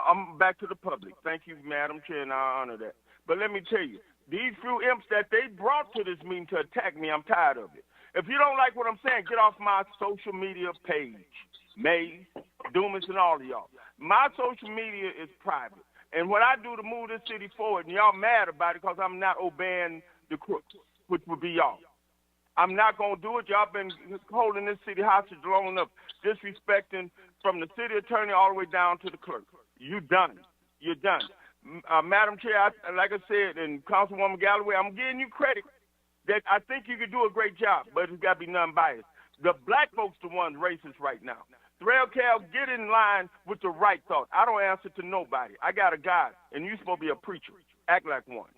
I'm back to the public. Thank you, Madam Chair, and I honor that. But let me tell you, these few imps that they brought to this meeting to attack me, I'm tired of it. If you don't like what I'm saying, get off my social media page. Mays, Dumas, and all of y'all. My social media is private. And what I do to move this city forward, and y'all mad about it because I'm not obeying the crooks, which would be y'all. I'm not going to do it. Y'all been holding this city hostage long enough, disrespecting from the city attorney all the way down to the clerk. You done. You're done. Madam Chair, like I said, and Councilwoman Galloway, I'm giving you credit that I think you could do a great job, but it's got to be non-biased. The black folks the ones racist right now. Threll Cal, get in line with the right thought. I don't answer to nobody. I got a God, and you supposed to be a preacher. Act like one.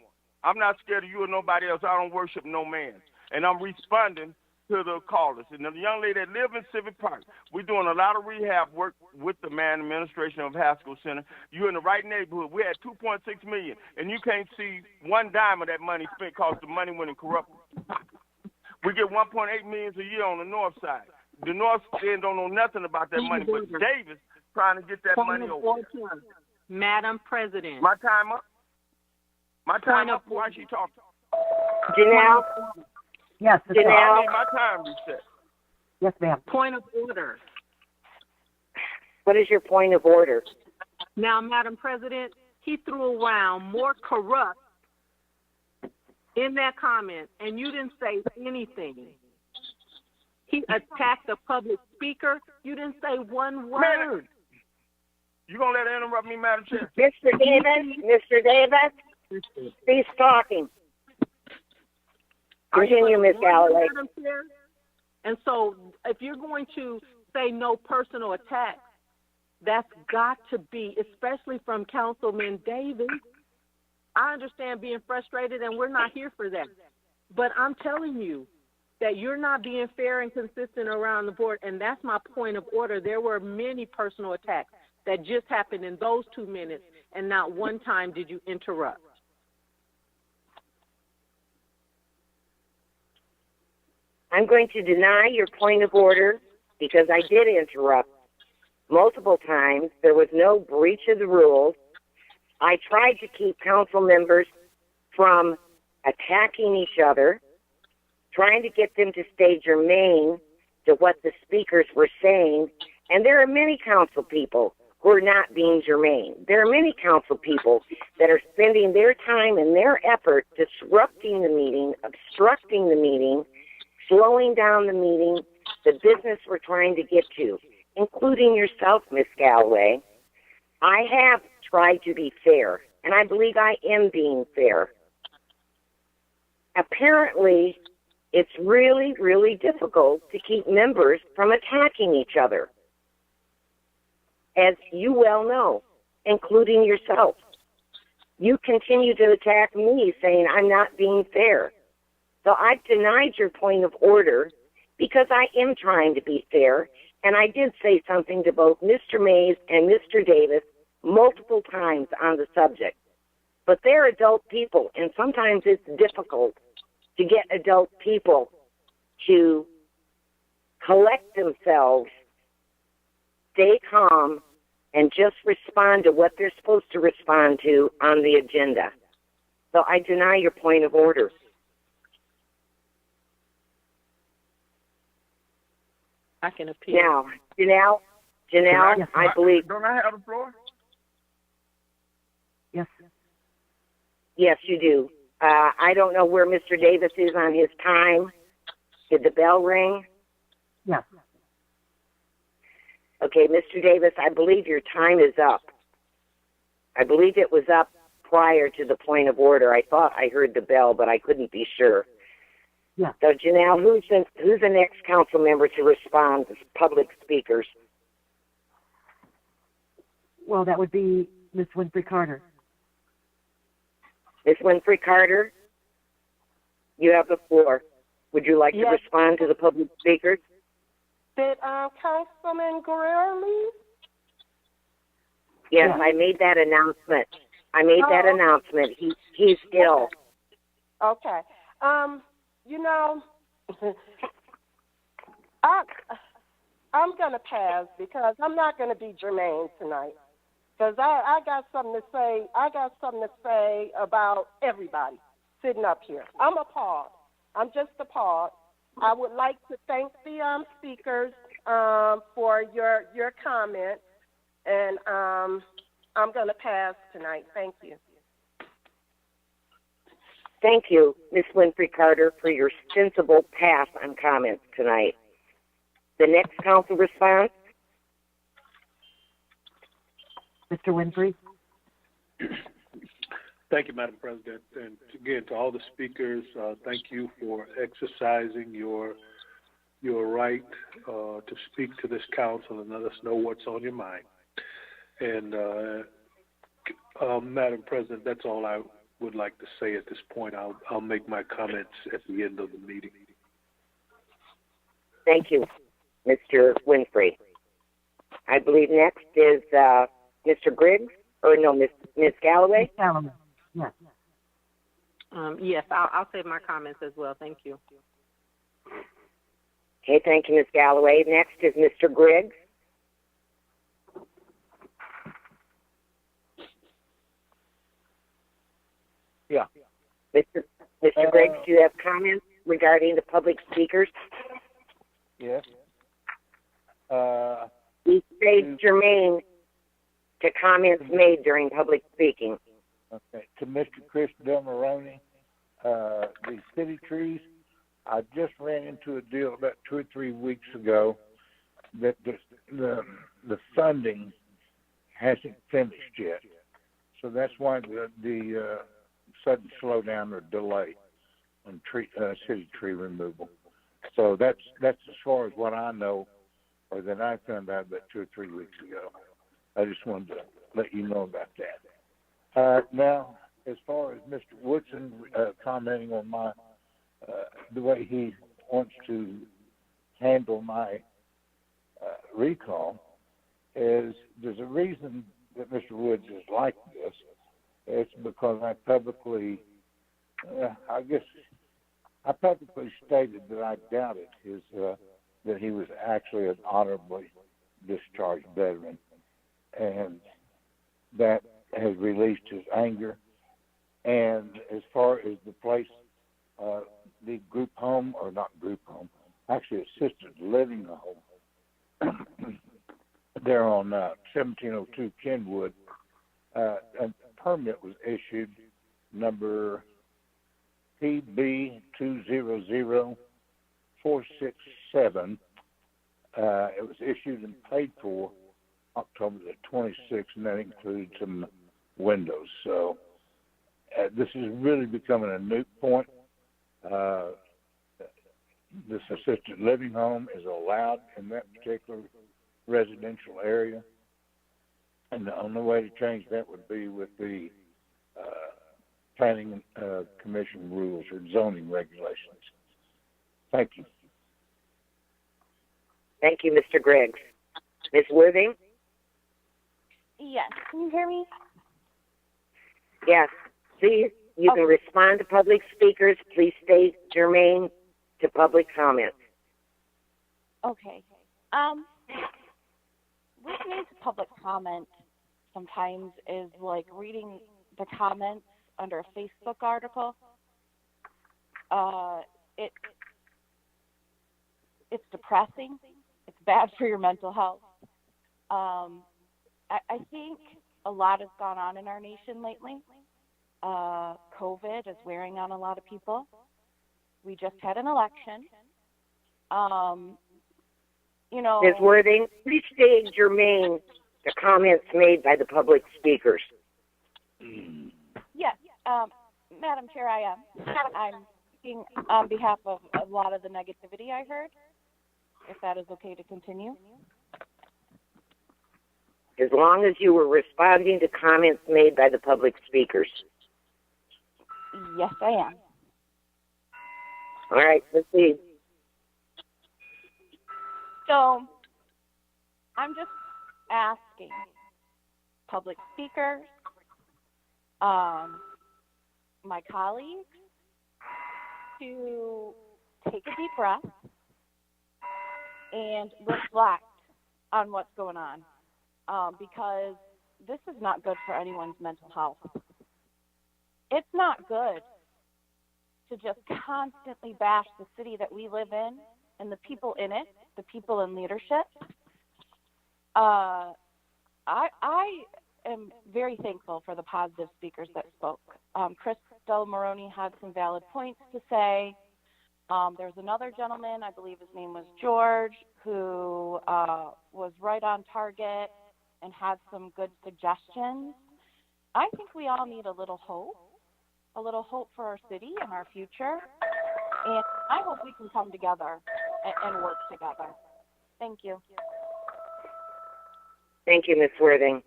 I'm not scared of you or nobody else. I don't worship no man. And I'm responding to the callers. And the young lady that live in Civic Park, we're doing a lot of rehab work with the administration of Haskell Center. You're in the right neighborhood. We had $2.6 million, and you can't see one dime of that money spent because the money went in corruption. We get $1.8 million a year on the north side. The north end don't know nothing about that money, but Davis trying to get that money over. Madam President. My time up. My time up. Why she talking? Janelle. Yes, Janelle. I need my time reset. Yes, ma'am. Point of order. What is your point of order? Now, Madam President, he threw around more corrupt in that comment, and you didn't say anything. He attacked the public speaker. You didn't say one word. You gonna let her interrupt me, Madam Chair? Mr. Davis, cease talking. Continue, Ms. Galloway. And so if you're going to say no personal attacks, that's got to be, especially from Councilman Davis. I understand being frustrated, and we're not here for that. But I'm telling you that you're not being fair and consistent around the board, and that's my point of order. There were many personal attacks that just happened in those 2 minutes, and not one time did you interrupt. I'm going to deny your point of order because I did interrupt multiple times. There was no breach of the rules. I tried to keep council members from attacking each other, trying to get them to stay germane to what the speakers were saying. And there are many council people who are not being germane. There are many council people that are spending their time and their effort disrupting the meeting, obstructing the meeting, slowing down the meeting, the business we're trying to get to, including yourself, Ms. Galloway. I have tried to be fair, and I believe I am being fair. Apparently, it's really, really difficult to keep members from attacking each other, as you well know, including yourself. You continue to attack me, saying I'm not being fair. So I've denied your point of order because I am trying to be fair, and I did say something to both Mr. Mays and Mr. Davis multiple times on the subject. But they're adult people, and sometimes it's difficult to get adult people to collect themselves stay calm and just respond to what they're supposed to respond to on the agenda. So I deny your point of order. I can appeal. Now, Janelle, Yes. I believe. Don't I have the floor? Yes. Yes, you do. I don't know where Mr. Davis is on his time. Did the bell ring? Yes. Okay, Mr. Davis, I believe your time is up. I believe it was up prior to the point of order. I thought I heard the bell, but I couldn't be sure. Yeah. So, Janelle, who's the next council member to respond to public speakers? Well, that would be Miss Winfrey Carter. Ms. Winfrey Carter, you have the floor. Would you like to respond to the public speakers? Did Councilman Guerrero leave? Yes, I made that announcement. Announcement. He's ill. Okay. You know, I'm going to pass because I'm not going to be germane tonight. Because I got something to say. I got something to say about everybody sitting up here. I'm appalled. I'm just appalled. I would like to thank the speakers for your comments, and I'm going to pass tonight. Thank you. Thank you, Ms. Winfrey Carter, for your sensible pass on comments tonight. The next council response? Mr. Winfrey? Thank you, Madam President. And again, to all the speakers, thank you for exercising your right to speak to this council and let us know what's on your mind. And Madam President, that's all I would like to say at this point. I'll make my comments at the end of the meeting. Thank you, Mr. Winfrey. I believe next is Mr. Griggs, or no, Ms. Galloway? Ms. Galloway, yes. Yes, I'll save my comments as well. Thank you. Okay, thank you, Ms. Galloway. Next is Mr. Griggs. Yeah. Mr. Griggs, do you have comments regarding the public speakers? Yes. He stays germane to comments made during public speaking. Okay. To Mr. Chris Del Moroni, the city trees, I just ran into a deal about 2 or 3 weeks ago that the funding hasn't finished yet. So that's why the sudden slowdown or delay on city tree removal. So that's as far as what I know, or that I found out about 2 or 3 weeks ago. I just wanted to let you know about that. Now, as far as Mr. Woodson commenting on my the way he wants to handle my recall, is there's a reason that Mr. Woods is like this. It's because I publicly stated that I doubted that he was actually an honorably discharged veteran, and that has released his anger. And as far as the place, the group home, or not group home, actually assisted living home, there on 1702 Kenwood, a permit was issued, number PB200467. It was issued and paid for October the 26th, and that includes some windows. So this is really becoming a moot point. This assisted living home is allowed in that particular residential area, and the only way to change that would be with the planning commission rules or zoning regulations. Thank you. Thank you, Mr. Griggs. Ms. Worthing? Yes. Can you hear me? Yes. Please, you can respond to public speakers. Please stay germane to public comments. Okay. comment sometimes is like reading the comments under a Facebook article. It's depressing. It's bad for your mental health. I think a lot has gone on in our nation lately. COVID is wearing on a lot of people. We just had an election. Ms. Worthing, please stay germane the comments made by the public speakers. Yes, Madam Chair, I am. I'm speaking on behalf of a lot of the negativity I heard, if that is okay to continue. As long as you were responding to comments made by the public speakers. Yes, I am. All right, proceed. So, I'm just asking public speakers, my colleagues, to take a deep breath and reflect on what's going on, because this is not good for anyone's mental health. It's not good to just constantly bash the city that we live in and the people in it, the people in leadership. I am very thankful for the positive speakers that spoke. Crystal Maroney had some valid points to say. There's another gentleman, I believe his name was George, who was right on target and had some good suggestions. I think we all need a little hope for our city and our future. And I hope we can come together and work together. Thank you. Thank you, Ms. Worthing.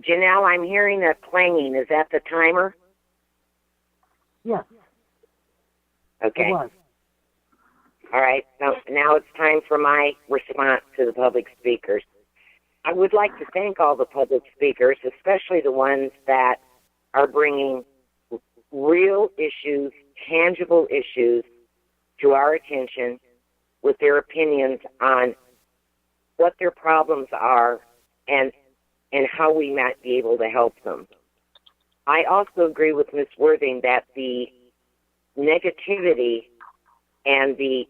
Janelle, I'm hearing a clanging. Is that the timer? Yes. Okay. It was. All right. Now it's time for my response to the public speakers. I would like to thank all the public speakers, especially the ones that are bringing real issues, tangible issues to our attention with their opinions on what their problems are and how we might be able to help them. I also agree with Ms. Worthing that the negativity and the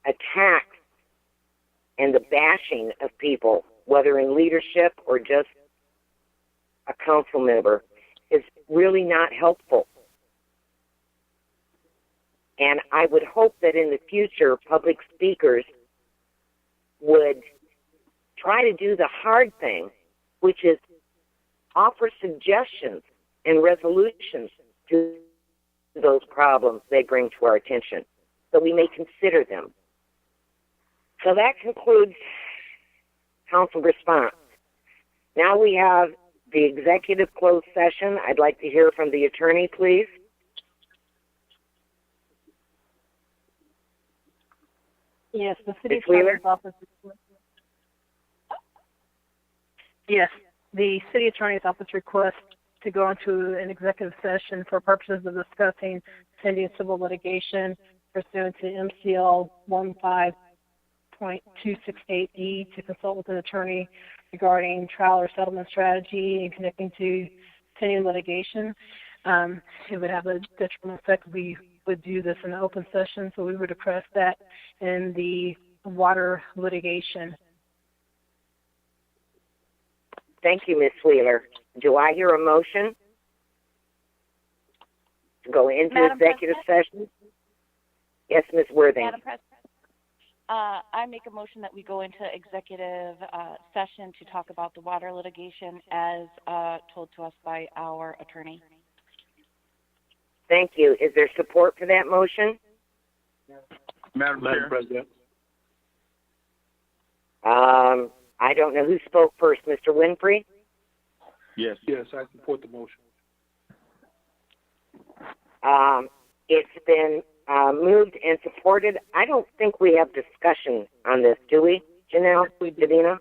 attacks and the bashing of people, whether in leadership or just a council member, is really not helpful. And I would hope that in the future, public speakers would try to do the hard thing, which is offer suggestions and resolutions to those problems they bring to our attention, so we may consider them. So that concludes council response. Now we have the executive closed session. I'd like to hear from the attorney, please. Yes, the city Ms. Wheeler? attorney's office. Yes, the city attorney's office requests to go into an executive session for purposes of discussing pending civil litigation pursuant to MCL 15.268E to consult with an attorney regarding trial or settlement strategy and connecting to pending litigation. It would have a detrimental effect if we would do this in an open session, so we would request that in the water litigation. Thank you, Ms. Wheeler. Do I hear a motion to go into Madam executive session? Yes, Ms. Worthing. Madam President, I make a motion that we go into executive session to talk about the water litigation as told to us by our attorney. Thank you. Is there support for that motion? Madam President. I don't know who spoke first. Mr. Winfrey? Yes, I support the motion. It's been moved and supported. I don't think we have discussion on this, do we, Janelle? Davina?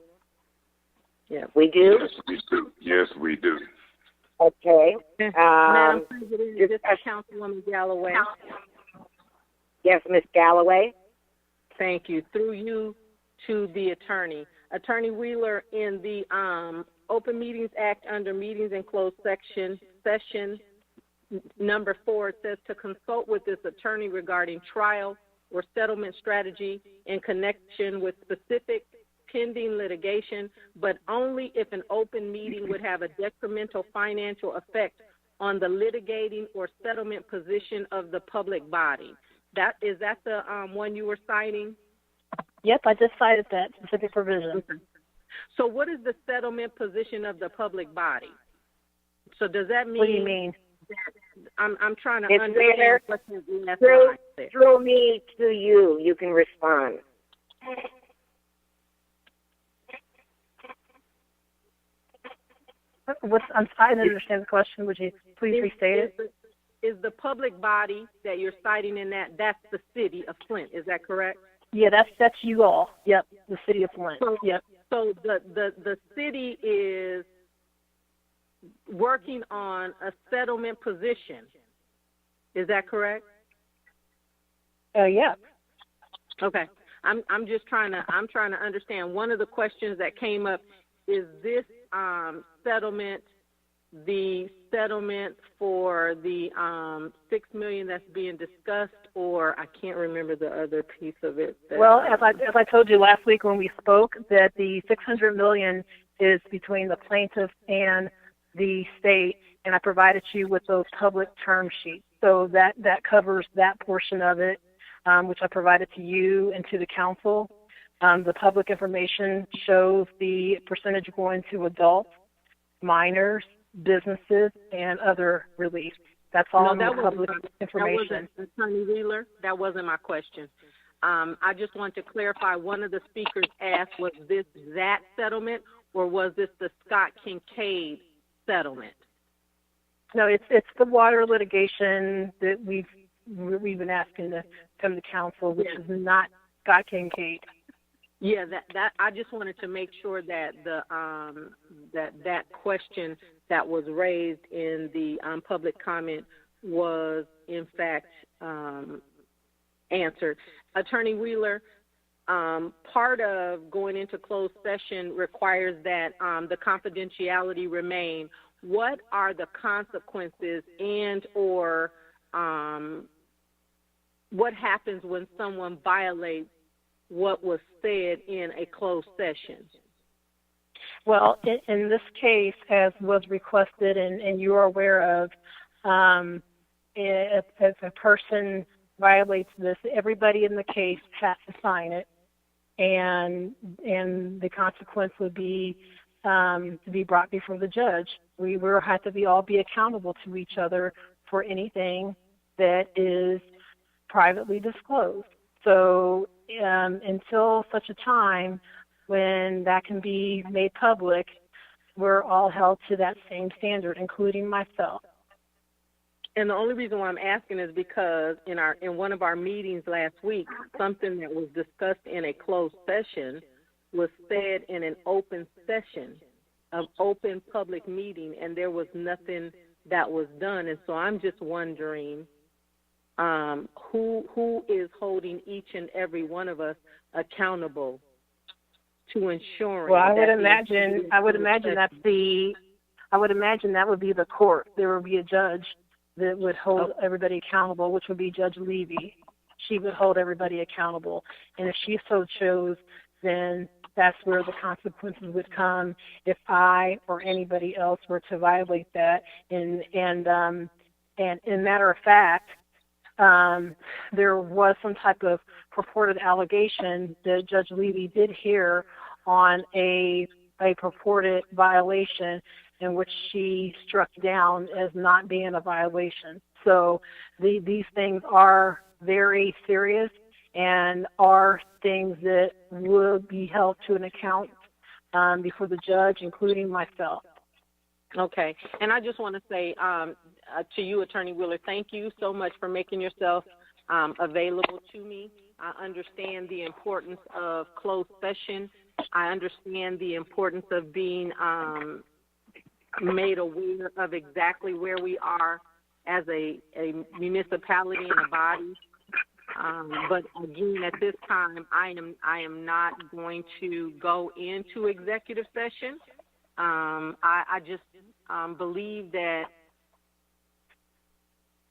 Yeah. We do? Yes, we do. Yes, we do. Okay. Madam President, this is Councilwoman Galloway. Yes, Ms. Galloway? Thank you. Through you to the attorney. Attorney Wheeler, in the Open Meetings Act under Meetings in Closed Session number 4, it says to consult with this attorney regarding trial or settlement strategy in connection with specific pending litigation, but only if an open meeting would have a detrimental financial effect on the litigating or settlement position of the public body. Is that the one you were citing? Yep, I just cited that specific provision. So what is the settlement position of the public body? So does that mean? What do you mean? I'm trying to It's understand what's in the through me to you. You can respond. I didn't understand the question. Would you please restate it? Is the public body that you're citing in that's the city of Flint? Is that correct? Yeah, that's you all. Yep, the city of Flint. Yep. So the city is working on a settlement position. Is that correct? Yeah. Okay. I'm just trying to understand. One of the questions that came up is this settlement, the settlement for the $6 million that's being discussed, or I can't remember the other piece of it. Well, as I told you last week when we spoke, that the $600 million is between the plaintiff and the state, and I provided you with those public term sheets. So that covers that portion of it, which I provided to you and to the council. The public information shows the percentage going to adults, minors, businesses, and other relief. That's all in the public information. That wasn't, Attorney Wheeler, that wasn't my question. I just want to clarify, one of the speakers asked, was this that settlement, or was this the Scott Kincaid settlement? No, it's the water litigation that we've been asking to come to council, which is not Scott Kincaid. Yeah, that I just wanted to make sure that the that question that was raised in the public comment was in fact answered. Attorney Wheeler, part of going into closed session requires that the confidentiality remain. What are the consequences and or what happens when someone violates what was said in a closed session? Well, in this case, as was requested and you are aware of, if a person violates this, everybody in the case has to sign it, and the consequence would be to be brought before the judge. We will have to all be accountable to each other for anything that is privately disclosed. So until such a time when that can be made public, we're all held to that same standard, including myself. And the only reason why I'm asking is because in one of our meetings last week, something that was discussed in a closed session was said in an open session, an open public meeting, and there was nothing that was done. And so I'm just wondering who is holding each and every one of us accountable to ensuring. Well, I would imagine that would be the court. There would be a judge that would hold everybody accountable, which would be Judge Levy. She would hold everybody accountable, and if she so chose, then that's where the consequences would come if I or anybody else were to violate that. And matter of fact, there was some type of purported allegation that Judge Levy did hear on a purported violation in which she struck down as not being a violation. So these things are very serious and are things that will be held to an account before the judge, including myself. Okay. And I just want to say to you, Attorney Wheeler, thank you so much for making yourself available to me. I understand the importance of closed session. I understand the importance of being made aware of exactly where we are as a municipality and a body. But again, at this time, I am not going to go into executive session. I just believe that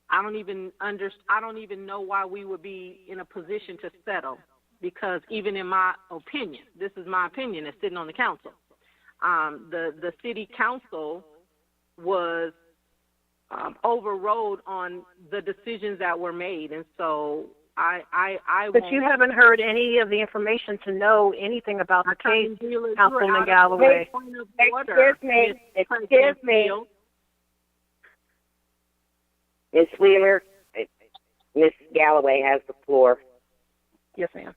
I don't even know why we would be in a position to settle, because even in my opinion, this is my opinion as sitting on the council, the city council was overrode on the decisions that were made, and so But you haven't heard any of the information to know anything about the case, Councilman Galloway. Excuse me. Ms. Wheeler, Ms. Galloway has the floor. Yes, ma'am.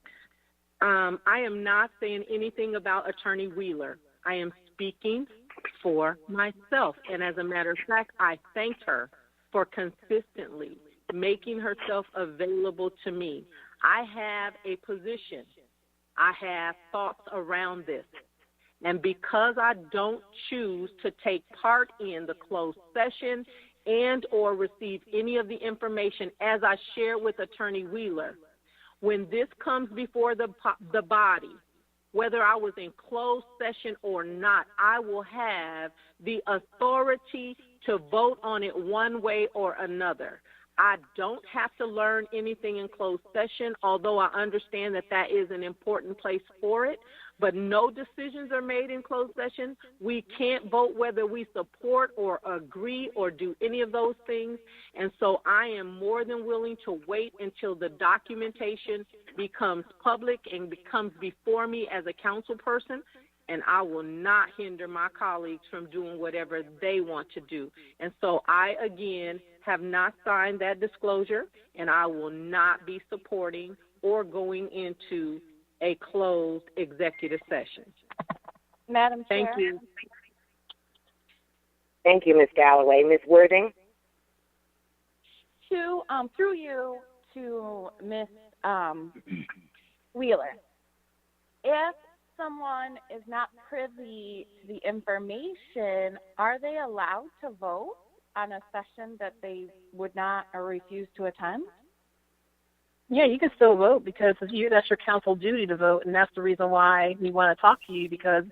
I am not saying anything about Attorney Wheeler. I am speaking for myself. And as a matter of fact, I thanked her for consistently making herself available to me. I have a position. I have thoughts around this. And because I don't choose to take part in the closed session and or receive any of the information as I shared with Attorney Wheeler, when this comes before the body, whether I was in closed session or not, I will have the authority to vote on it one way or another. I don't have to learn anything in closed session, although I understand that that is an important place for it. But no decisions are made in closed session. We can't vote whether we support or agree or do any of those things. And so I am more than willing to wait until the documentation becomes public and becomes before me as a council person. And I will not hinder my colleagues from doing whatever they want to do. And so I, again, have not signed that disclosure, and I will not be supporting or going into a closed executive session. Madam Chair. Thank you. Thank you, Ms. Galloway. Ms. Worthing? Through you to Ms. Wheeler. If someone is not privy to the information, are they allowed to vote on a session that they would not or refuse to attend? Yeah, you can still vote because that's your council duty to vote, and that's the reason why we want to talk to you, because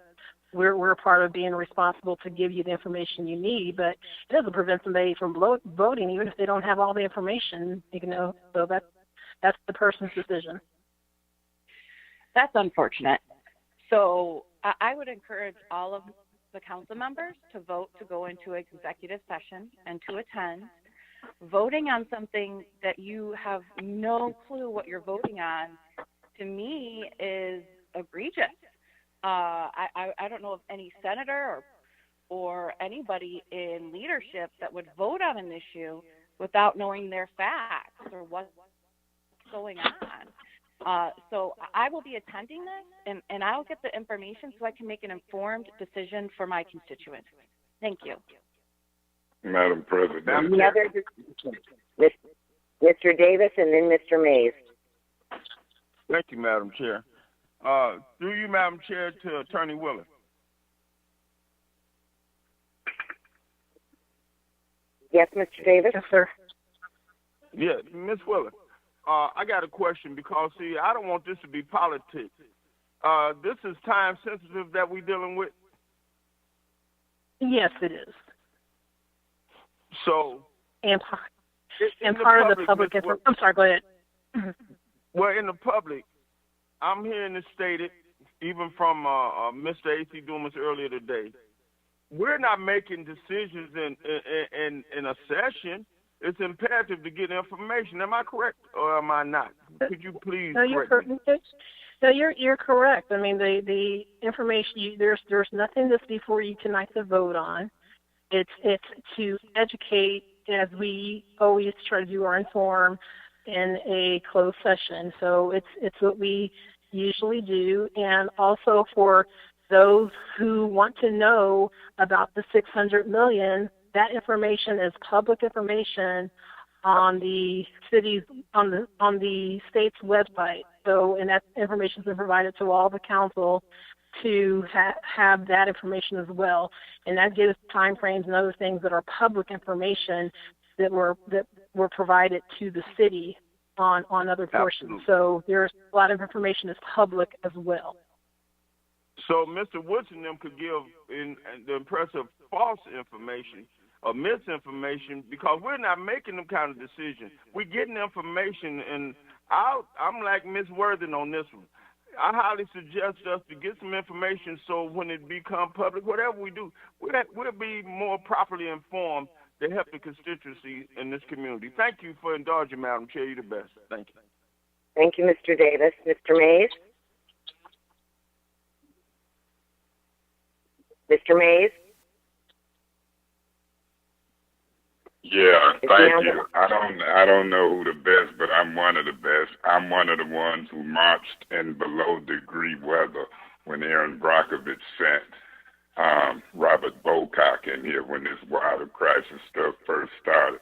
we're a part of being responsible to give you the information you need. But it doesn't prevent somebody from voting, even if they don't have all the information. So that's the person's decision. That's unfortunate. So I would encourage all of the council members to vote to go into executive session and to attend. Voting on something that you have no clue what you're voting on, to me, is egregious. I don't know of any senator or anybody in leadership that would vote on an issue without knowing their facts or what's going on. So I will be attending this, and I'll get the information so I can make an informed decision for my constituents. Thank you. Madam President. Mr. Davis and then Mr. Mays. Thank you, Madam Chair. Through you, Madam Chair, to Attorney Wheeler. Yes, Mr. Davis? Yes, sir. Yeah, Ms. Wheeler. I got a question because, see, I don't want this to be politics. This is time sensitive that we're dealing with. Yes, it is. So, and part of the public information. I'm sorry, go ahead. Well, in the public, I'm hearing this stated, even from Mr. A.C. Dumas earlier today. We're not making decisions in a session. It's imperative to get information. Am I correct or am I not? Could you please correct me? No, you're correct. I mean, the information, there's nothing that's before you tonight to vote on. It's to educate, as we always try to do, or inform in a closed session. So it's what we usually do, and also for those who want to know about the $600 million, that information is public information on the state's website. So, and that information has been provided to all the council to have that information as well, and that gives time frames and other things that are public information that were provided to the city on other portions. Absolutely. So there's a lot of information that's public as well. So Mr. Woods and them could give the impressive false information or misinformation because we're not making them kind of decisions. We're getting information, and I'm like Miss Worthing on this one. I highly suggest us to get some information so when it become public, whatever we do, we'll be more properly informed to help the constituency in this community. Thank you for indulging, Madam Chair. You're the best. Thank you. Thank you, Mr. Davis. Mr. Mays? Mr. Mays? Yeah, thank you. I don't know who the best, but I'm one of the best. I'm one of the ones who marched in below degree weather when Aaron Brockovich sent Robert Bocock in here when this water crisis stuff first started.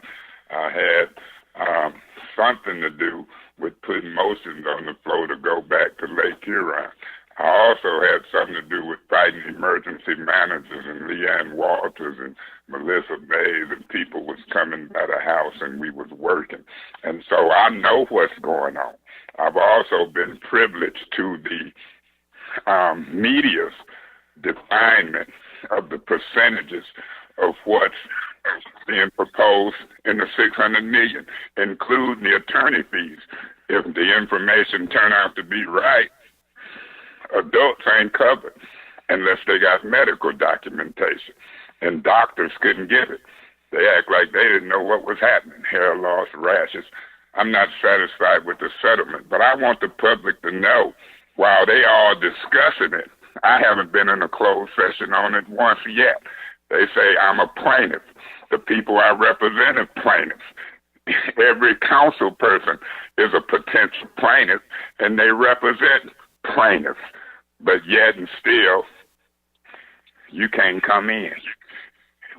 I had something to do with putting motions on the floor to go back to Lake Huron. I also had something to do with fighting emergency managers and Leanne Walters and Melissa Mays, and people was coming by the house and we was working. And so I know what's going on. I've also been privileged to the media's definement of the percentages of what's being proposed in the $600 million, including the attorney fees. If the information turn out to be right, adults ain't covered unless they got medical documentation, and doctors couldn't give it. They act like they didn't know what was happening, hair loss, rashes. I'm not satisfied with the settlement, but I want the public to know while they all discussing it, I haven't been in a closed session on it once yet. They say I'm a plaintiff. The people I represent are plaintiffs. Every council person is a potential plaintiff, and they represent plaintiffs. But yet and still, you can't come in.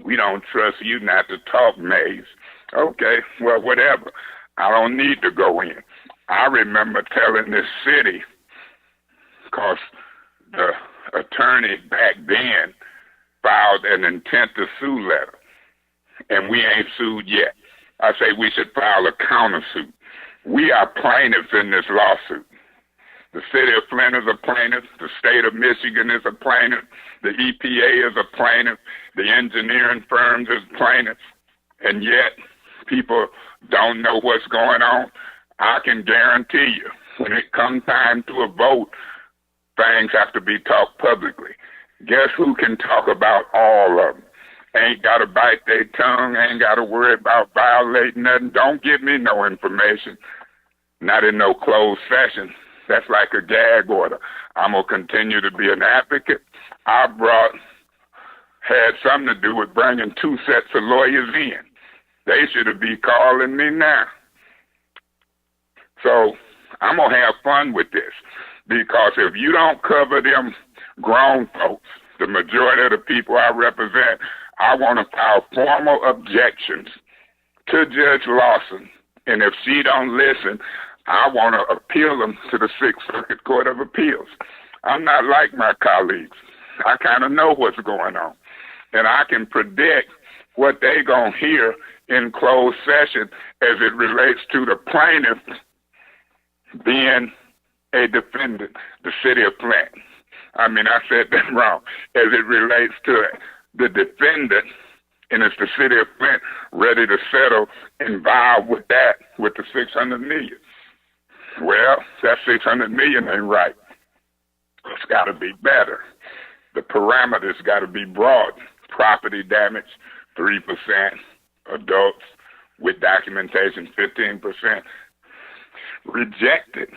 We don't trust you not to talk, Mays. Okay, well, whatever. I don't need to go in. I remember telling this city, because the attorney back then filed an intent to sue letter, and we ain't sued yet. I say we should file a countersuit. We are plaintiffs in this lawsuit. The city of Flint is a plaintiff. The state of Michigan is a plaintiff. The EPA is a plaintiff. The engineering firms is plaintiffs. And yet, people don't know what's going on. I can guarantee you, when it comes time to a vote, things have to be talked publicly. Guess who can talk about all of them? Ain't got to bite their tongue. Ain't got to worry about violating nothing. Don't give me no information. Not in no closed session. That's like a gag order. I'm going to continue to be an advocate. Had something to do with bringing 2 sets of lawyers in. They should be calling me now. So I'm going to have fun with this, because if you don't cover them grown folks, the majority of the people I represent, I want to file formal objections to Judge Lawson. And if she don't listen, I want to appeal them to the Sixth Circuit Court of Appeals. I'm not like my colleagues. I kind of know what's going on. And I can predict what they're going to hear in closed session as it relates to the plaintiff being a defendant, the city of Flint. I mean, I said that wrong. As it relates to the defendant, and it's the city of Flint ready to settle involved with that, with the $600 million. Well, that $600 million ain't right. It's got to be better. The parameters got to be broad. Property damage, 3%. Adults with documentation, 15%. Rejected.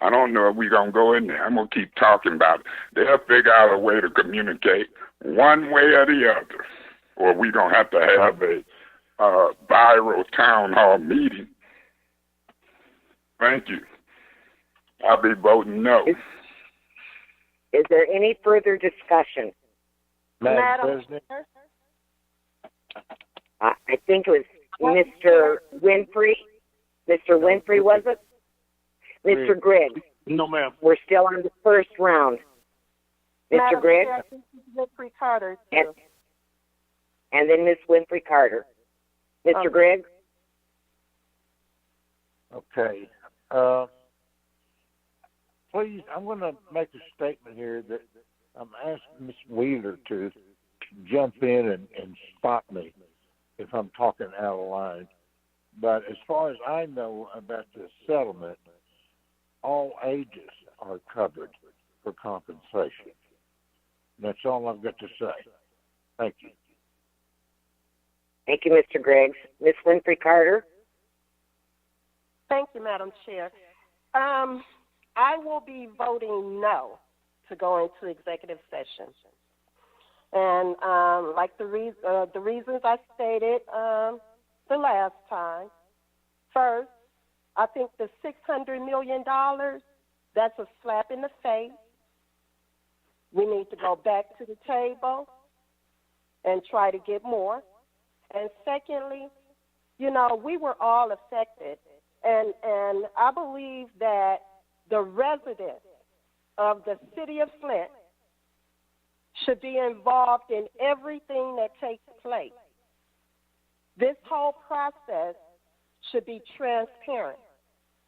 I don't know if we're going to go in there. I'm going to keep talking about it. They'll figure out a way to communicate one way or the other, or we're going to have a viral town hall meeting. Thank you. I'll be voting no. Is there any further discussion? Madam President? I think it was Mr. Winfrey. Mr. Winfrey, was it? Mr. Griggs. No, ma'am. We're still on the first round. Mr. Griggs? Winfrey Carter. And then Miss Winfrey Carter. Mr. Griggs? Okay. Please, I'm going to make a statement here that I'm asking Ms. Wheeler to jump in and spot me if I'm talking out of line. But as far as I know about this settlement, all ages are covered for compensation. That's all I've got to say. Thank you. Thank you, Mr. Griggs. Ms. Winfrey Carter? Thank you, Madam Chair. I will be voting no to go into executive session. And like the reasons I stated the last time, first, I think the $600 million, that's a slap in the face. We need to go back to the table and try to get more. And secondly, you know, we were all affected. And I believe that the residents of the city of Flint should be involved in everything that takes place. This whole process should be transparent.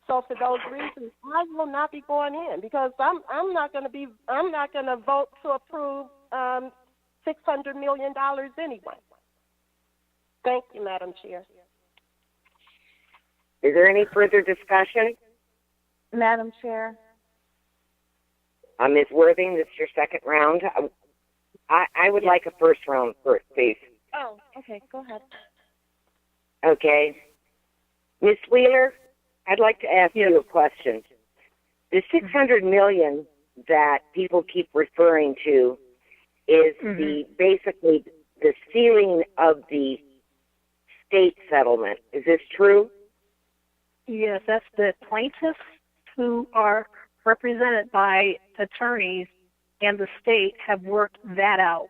So for those reasons, I will not be going in because I'm not going to vote to approve $600 million anyway. Thank you, Madam Chair. Is there any further discussion? Madam Chair. Ms. Worthing, this is your second round. I would like a first round first, please. Oh, okay. Go ahead. Okay. Ms. Wheeler, I'd like to ask you a question. The $600 million that people keep referring to is basically the ceiling of the state settlement. Is this true? Yes, that's the plaintiffs who are represented by attorneys and the state have worked that out.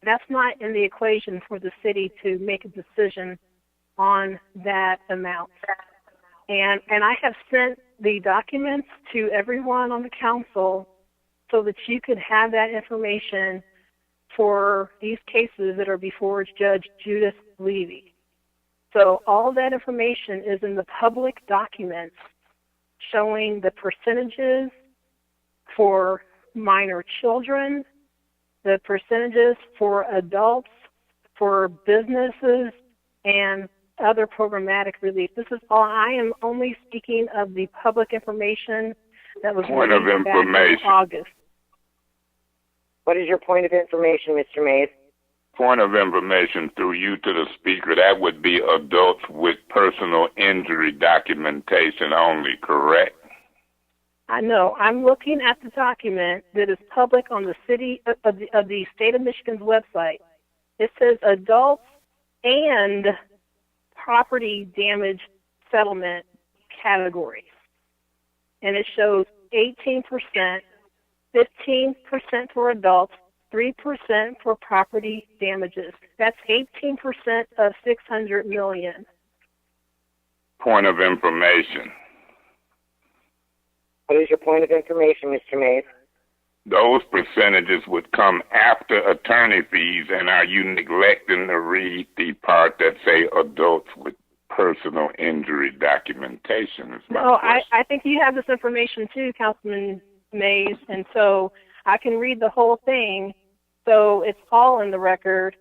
That's not in the equation for the city to make a decision on that amount. And I have sent the documents to everyone on the council so that you could have that information for these cases that are before Judge Judith Levy. So all that information is in the public documents showing the percentages for minor children, the percentages for adults, for businesses, and other programmatic relief. This is all. I am only speaking of the public information that was Point of released back in information. August. What is your point of information, Mr. Mays? Point of information through you to the speaker. That would be adults with personal injury documentation only, correct? I know. I'm looking at the document that is public on the city of the state of Michigan's website. It says adults and property damage settlement categories. And it shows 18%, 15% for adults, 3% for property damages. That's 18% of $600 million. Point of information. What is your point of information, Mr. Mays? Those percentages would come after attorney fees, and are you neglecting to read the part that say adults with personal injury documentation? No, I think you have this information too, Councilman Mays, and so I can read the whole thing, so it's all in the record.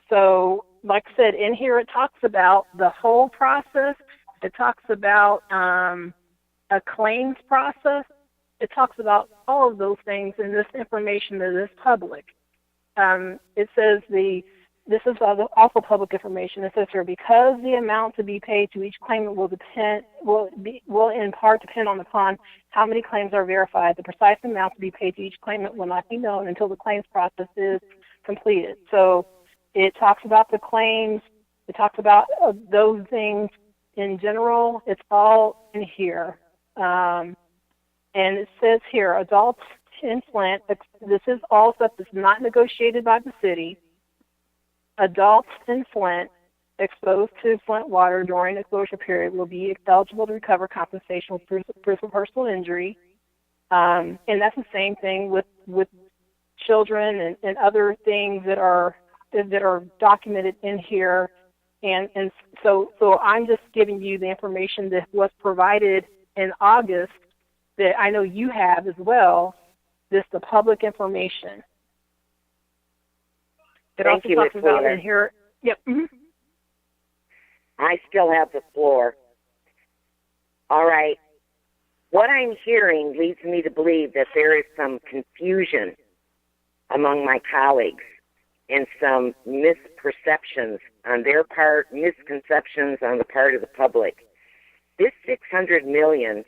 So, like I said, in here it talks about the whole process. It talks about a claims process. It talks about all of those things in this information that is public. It says this is also public information. It says here, because the amount to be paid to each claimant will in part depend upon how many claims are verified. The precise amount to be paid to each claimant will not be known until the claims process is completed. So it talks about the claims. It talks about those things in general. It's all in here. And it says here, adults in Flint, this is all stuff that's not negotiated by the city. Adults in Flint exposed to Flint water during the exposure period will be eligible to recover compensation with proof of personal injury. And that's the same thing with children and other things that are documented in here And so I'm just giving you the information that was provided in August that I know you have as well. This the public information. It Thank also you, talks Ms. about Wheeler. in here. Yep. I still have the floor. All right. What I'm hearing leads me to believe that there is some confusion among my colleagues and some misperceptions on their part, misconceptions on the part of the public. This $600 million,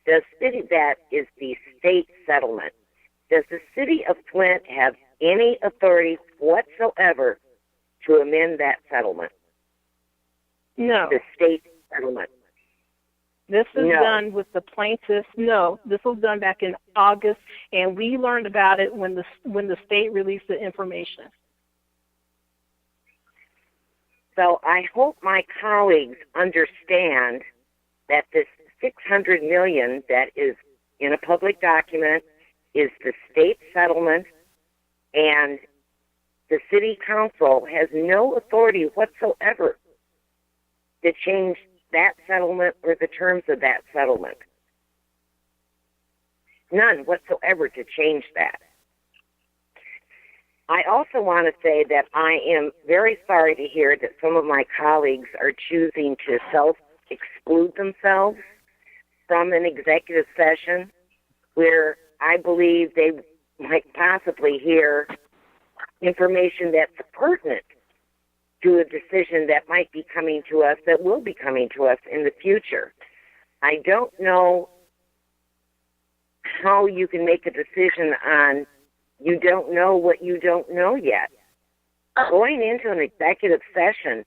that is the state settlement. Does the city of Flint have any authority whatsoever to amend that settlement? No. The state settlement. This is done with the plaintiffs. No, this was done back in August, and we learned about it when the state released the information. So I hope my colleagues understand that this $600 million that is in a public document is the state settlement, and the city council has no authority whatsoever to change that settlement or the terms of that settlement. None whatsoever to change that. I also want to say that I am very sorry to hear that some of my colleagues are choosing to self-exclude themselves from an executive session where I believe they might possibly hear information that's pertinent to a decision that might be coming to us, that will be coming to us in the future. I don't know how you can make a decision on you don't know what you don't know yet. Going into an executive session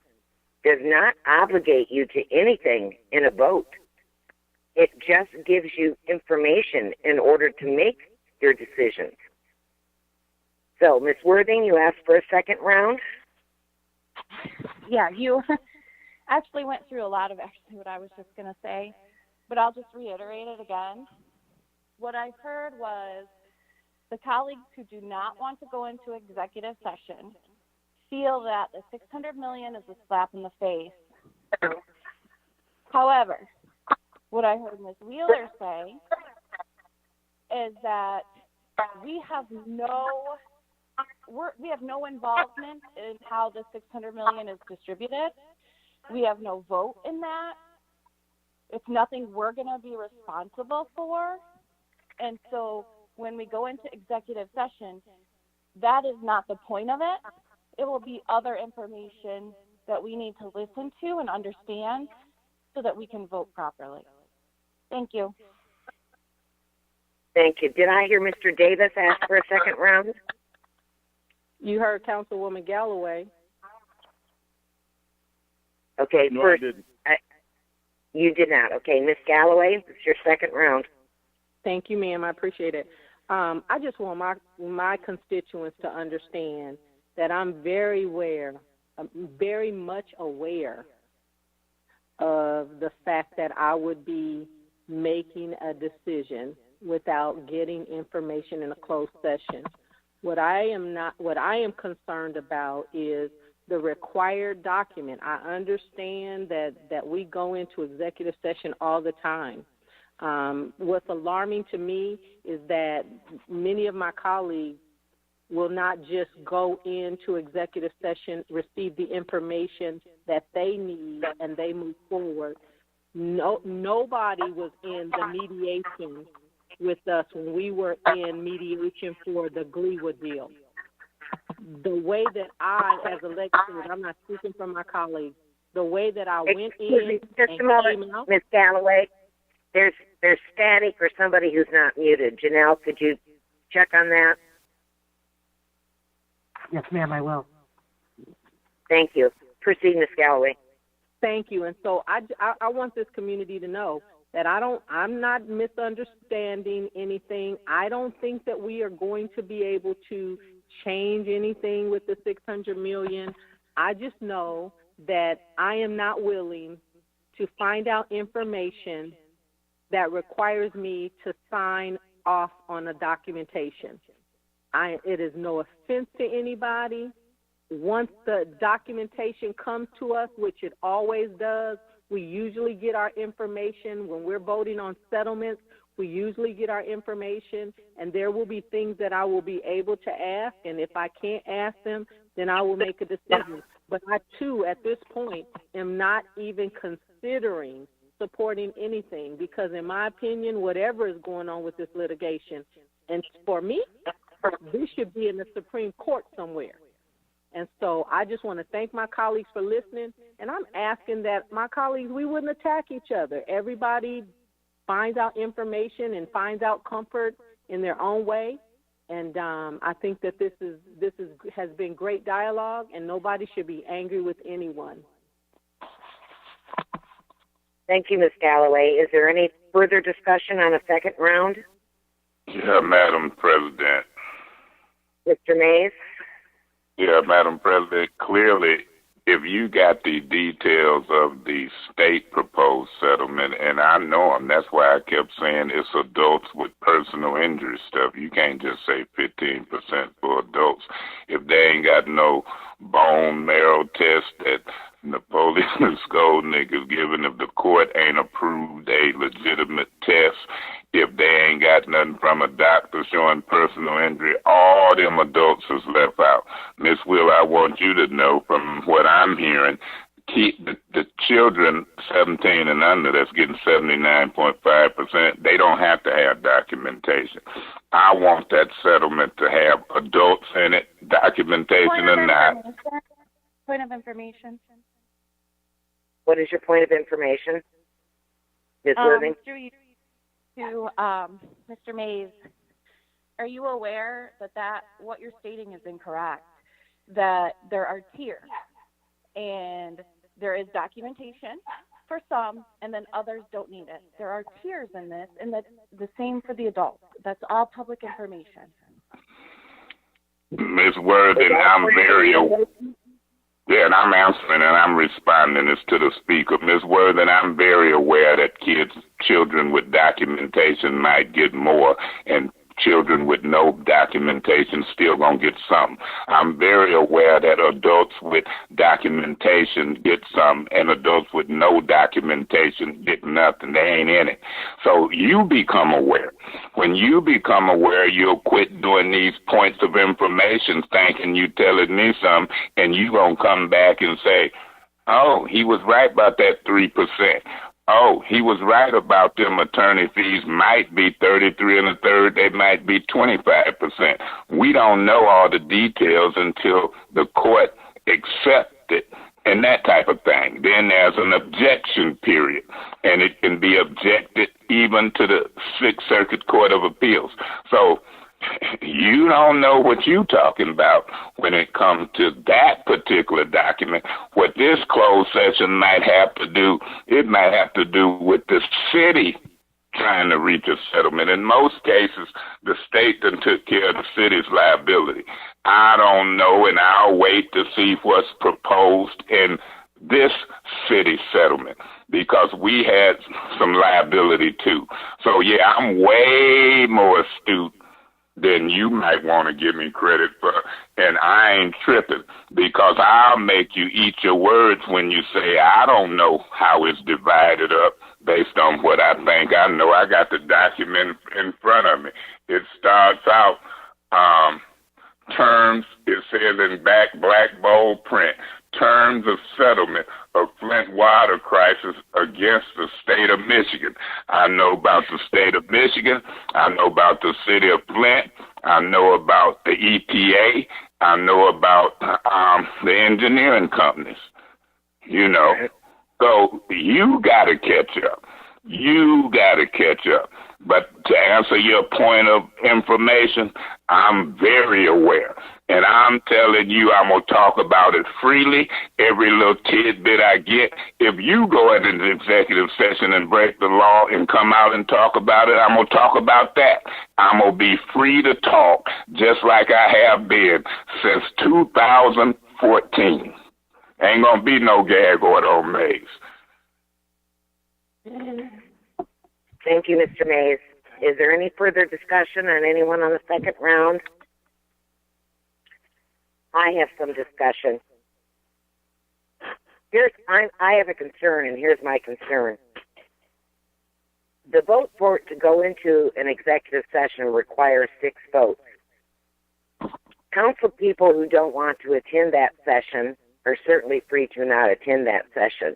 does not obligate you to anything in a vote. It just gives you information in order to make your decisions. So, Ms. Worthing, you asked for a second round? Yeah, you actually went through a lot of what I was just going to say, but I'll just reiterate it again. What I heard was the colleagues who do not want to go into executive session feel that the $600 million is a slap in the face. However, what I heard Ms. Wheeler say is that we have no involvement in how the $600 million is distributed. We have no vote in that. It's nothing we're going to be responsible for. And so when we go into executive session, that is not the point of it. It will be other information that we need to listen to and understand so that we can vote properly. Thank you. Thank you. Did I hear Mr. Davis ask for a second round? You heard Councilwoman Galloway. Okay, No, first, I didn't. You did not. Okay, Ms. Galloway, it's your second round. Thank you, ma'am. I appreciate it. I just want my constituents to understand that I'm very much aware of the fact that I would be making a decision without getting information in a closed session. What I am concerned about is the required document. I understand that we go into executive session all the time. What's alarming to me is that many of my colleagues will not just go into executive session, receive the information that they need, and they move forward. Nobody was in the mediation with us when we were in mediation for the Gleewood deal. The way that I, as a legislator, I'm not speaking for my colleagues, the way that I went in just and a moment, came out. Ms. Galloway, there's static or somebody who's not muted. Janelle, could you check on that? Yes, ma'am, I will. Thank you. Proceed, Ms. Galloway. Thank you. And so I want this community to know that I'm not misunderstanding anything. I don't think that we are going to be able to change anything with the $600 million. I just know that I am not willing to find out information that requires me to sign off on a documentation. It is no offense to anybody. once the documentation comes to us, which it always does, we usually get our information when we're voting on settlements. We usually get our information, and there will be things that I will be able to ask, and if I can't ask them, then I will make a decision. But I, too, at this point, am not even considering supporting anything because, in my opinion, whatever is going on with this litigation, and for me, this should be in the Supreme Court somewhere. And so I just want to thank my colleagues for listening, and I'm asking that my colleagues, we wouldn't attack each other. Everybody finds out information and finds out comfort in their own way. And I think that this has been great dialogue, and nobody should be angry with anyone. Thank you, Ms. Galloway. Is there any further discussion on a second round? Yeah, Madam President. Mr. Mays? Yeah, Madam President, clearly, if you got the details of the state proposed settlement, and I know them, that's why I kept saying it's adults with personal injury stuff. You can't just say 15% for adults. If they ain't got no bone marrow test that Napoleon Skolnick is giving, if the court ain't approved a legitimate test, if they ain't got nothing from a doctor showing personal injury, all them adults is left out. Miss Will, I want you to know from what I'm hearing, keep the children 17 and under that's getting 79.5%, they don't have to have documentation. I want that settlement to have adults in it, documentation or not. Point of information. What is your point of information, Ms. Worthing? Through you to Mr. Mays, are you aware that what you're stating is incorrect? That there are tiers, and there is documentation for some, and then others don't need it. There are tiers in this, and that's the same for the adults. That's all public information. Ms. Worthing, I'm very aware. Yeah, and I'm answering and I'm responding this to the speaker. Ms. Worthing, I'm very aware that children with documentation might get more, and children with no documentation still gonna get some. I'm very aware that adults with documentation get some, and adults with no documentation get nothing. They ain't in it. So you become aware. When you become aware, you'll quit doing these points of information thinking you telling me something, and you gonna come back and say, oh, he was right about that 3%. Oh, he was right about them attorney fees might be 33 1/3, they might be 25%. We don't know all the details until the court accepts it and that type of thing. Then there's an objection period, and it can be objected even to the Sixth Circuit Court of Appeals. So you don't know what you're talking about when it comes to that particular document. What this closed session might have to do, it might have to do with the city trying to reach a settlement. In most cases, the state done took care of the city's liability. I don't know, and I'll wait to see what's proposed in this city settlement, because we had some liability too. So yeah, I'm way more astute than you might want to give me credit for. And I ain't tripping, because I'll make you eat your words when you say, I don't know how it's divided up based on what I think I know. I got the document in front of me. It starts out, terms, it says in black bold print, terms of settlement of Flint water crisis against the state of Michigan. I know about the state of Michigan. I know about the city of Flint. I know about the EPA. I know about the engineering companies. You know, so you got to catch up. You got to catch up. But to answer your point of information, I'm very aware. And I'm telling you, I'm going to talk about it freely, every little tidbit I get. If you go into an executive session and break the law and come out and talk about it, I'm going to talk about that. I'm going to be free to talk just like I have been since 2014. Ain't going to be no gag order on Mays. Thank you, Mr. Mays. Is there any further discussion on anyone on the second round? I have some discussion. I have a concern, and here's my concern. The vote for it to go into an executive session requires 6 votes. Council people who don't want to attend that session are certainly free to not attend that session.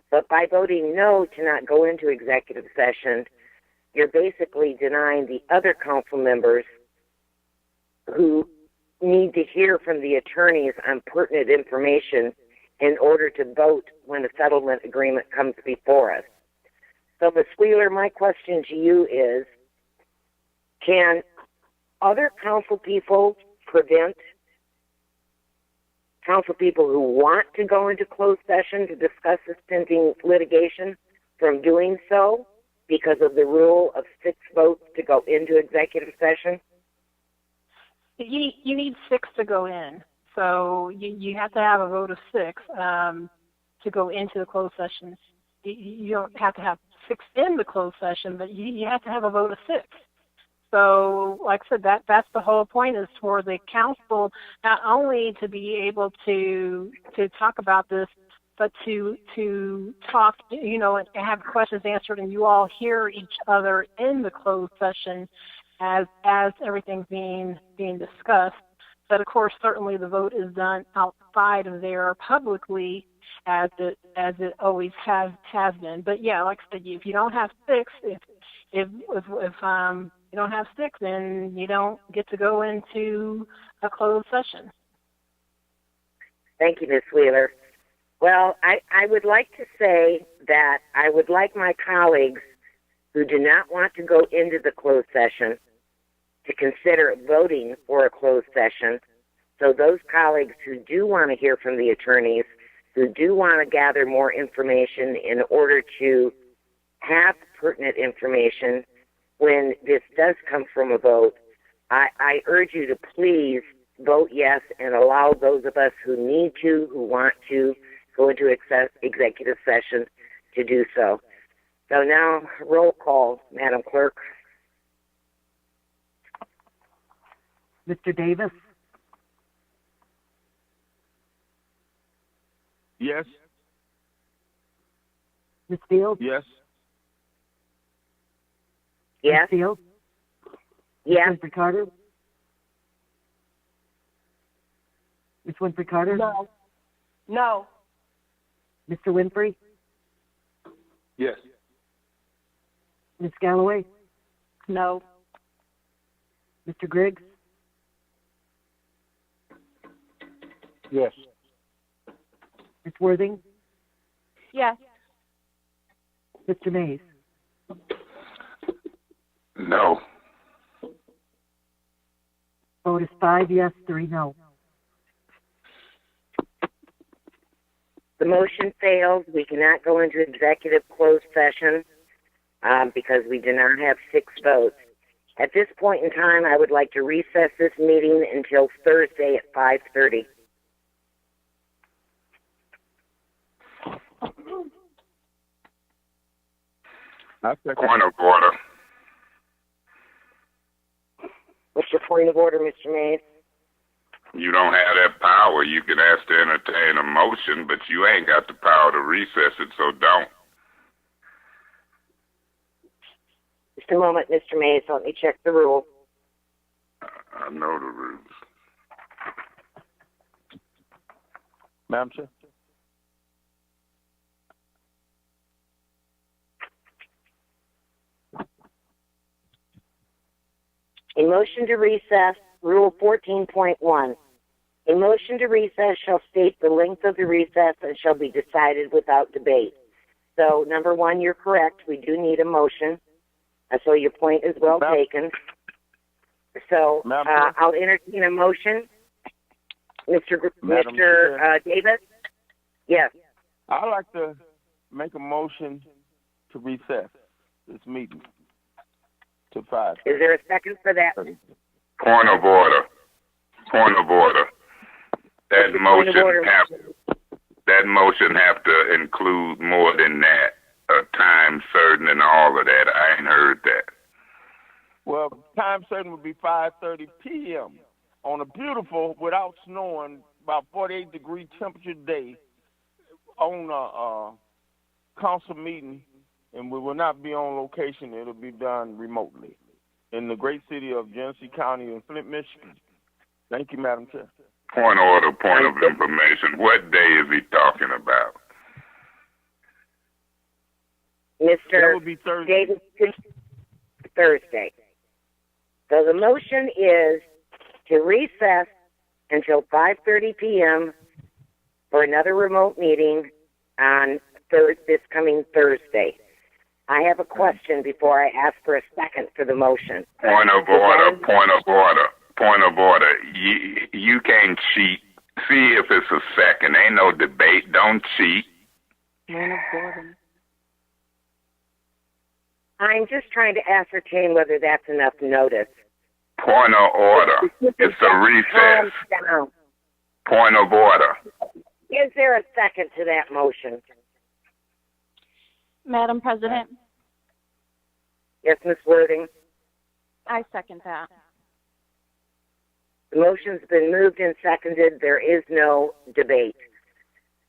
But by voting no to not go into executive session, you're basically denying the other council members who need to hear from the attorneys on pertinent information in order to vote when a settlement agreement comes before us. So, Ms. Wheeler, my question to you is, can other council people prevent council people who want to go into closed session to discuss this pending litigation from doing so because of the rule of 6 votes to go into executive session? You need 6 to go in. So you have to have a vote of 6 to go into the closed session. You don't have to have 6 in the closed session, but you have to have a vote of 6. So, like I said, that's the whole point, is for the council not only to be able to talk about this, but to talk, and have questions answered, and you all hear each other in the closed session as everything's being discussed. But of course, certainly the vote is done outside of there publicly, as it always has been. But yeah, like I said, if you don't have 6, if you don't have 6, then you don't get to go into a closed session. Thank you, Ms. Wheeler. Well, I would like to say that I would like my colleagues who do not want to go into the closed session to consider voting for a closed session. So those colleagues who do want to hear from the attorneys, who do want to gather more information in order to have pertinent information when this does come from a vote, I urge you to please vote yes and allow those of us who need to, who want to, go into executive session to do so. So now, roll call, Madam Clerk. Mr. Davis? Yes. Ms. Fields? Yes. Yes. Ms. Fields? Yes. Ms. Winfrey Carter? Ms. Winfrey Carter? No. No. Mr. Winfrey? Yes. Ms. Galloway? No. Mr. Griggs? Yes. Ms. Worthing? Yes. Mr. Mays? No. Vote is 5 yes, 3 no. The motion fails. We cannot go into executive closed session because we do not have 6 votes. At this point in time, I would like to recess this meeting until Thursday at 5:30. Point of order. What's your point of order, Mr. Mays? You don't have that power. You can ask to entertain a motion, but you ain't got the power to recess it, so don't. Just a moment, Mr. Mays. Let me check the rule. I know the rules. Madam Chair? A motion to recess, Rule 14.1. A motion to recess shall state the length of the recess and shall be decided without debate. So, number 1, you're correct. We do need a motion. So your point is well taken. So I'll entertain a motion. Mr. Davis? Yes. I'd like to make a motion to recess this meeting to 5. Is there a second for that? Point of order. Point of order. That motion have to include more than that. A time certain and all of that. I ain't heard that. Well, time certain would be 5:30 p.m. on a beautiful, without snowing, about 48-degree temperature day on a council meeting, and we will not be on location. It'll be done remotely in the great city of Genesee County in Flint, Michigan. Thank you, Madam Chair. Point of order, point of information. What day is he talking about? Mr. would be Thursday. David, Thursday. So the motion is to recess until 5:30 p.m. for another remote meeting on this coming Thursday. I have a question before I ask for a second for the motion. Point of order, point of order, point of order. You can't cheat. See if it's a second. Ain't no debate. Don't cheat. Point of order. I'm just trying to ascertain whether that's enough notice. Point of order. It's a recess. Point of order. Is there a second to that motion? Madam President, Yes, Ms. Worthing. I second that. The motion's been moved and seconded. There is no debate.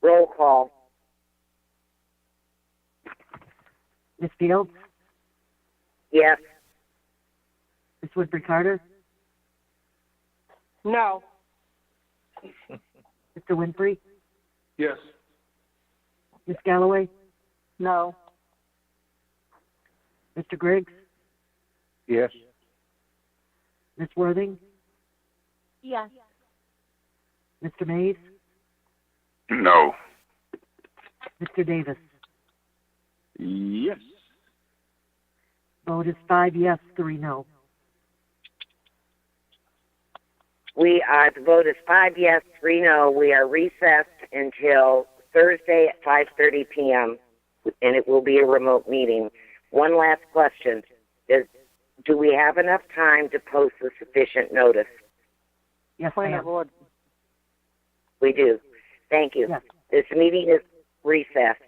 Roll call. Ms. Fields? Yes. Ms. Woodbury Carter? No. Mr. Winfrey? Yes. Ms. Galloway? No. Mr. Griggs? Yes. Ms. Worthing? Yes. Mr. Mays? No. Mr. Davis? Yes. Vote is 5 yes, 3 no. The vote is 5 yes, 3 no. We are recessed until Thursday at 5:30 p.m., and it will be a remote meeting. One last question. Do we have enough time to post a sufficient notice? Yes, Point ma'am. of order. We do. Thank you. Yes. This meeting is recessed.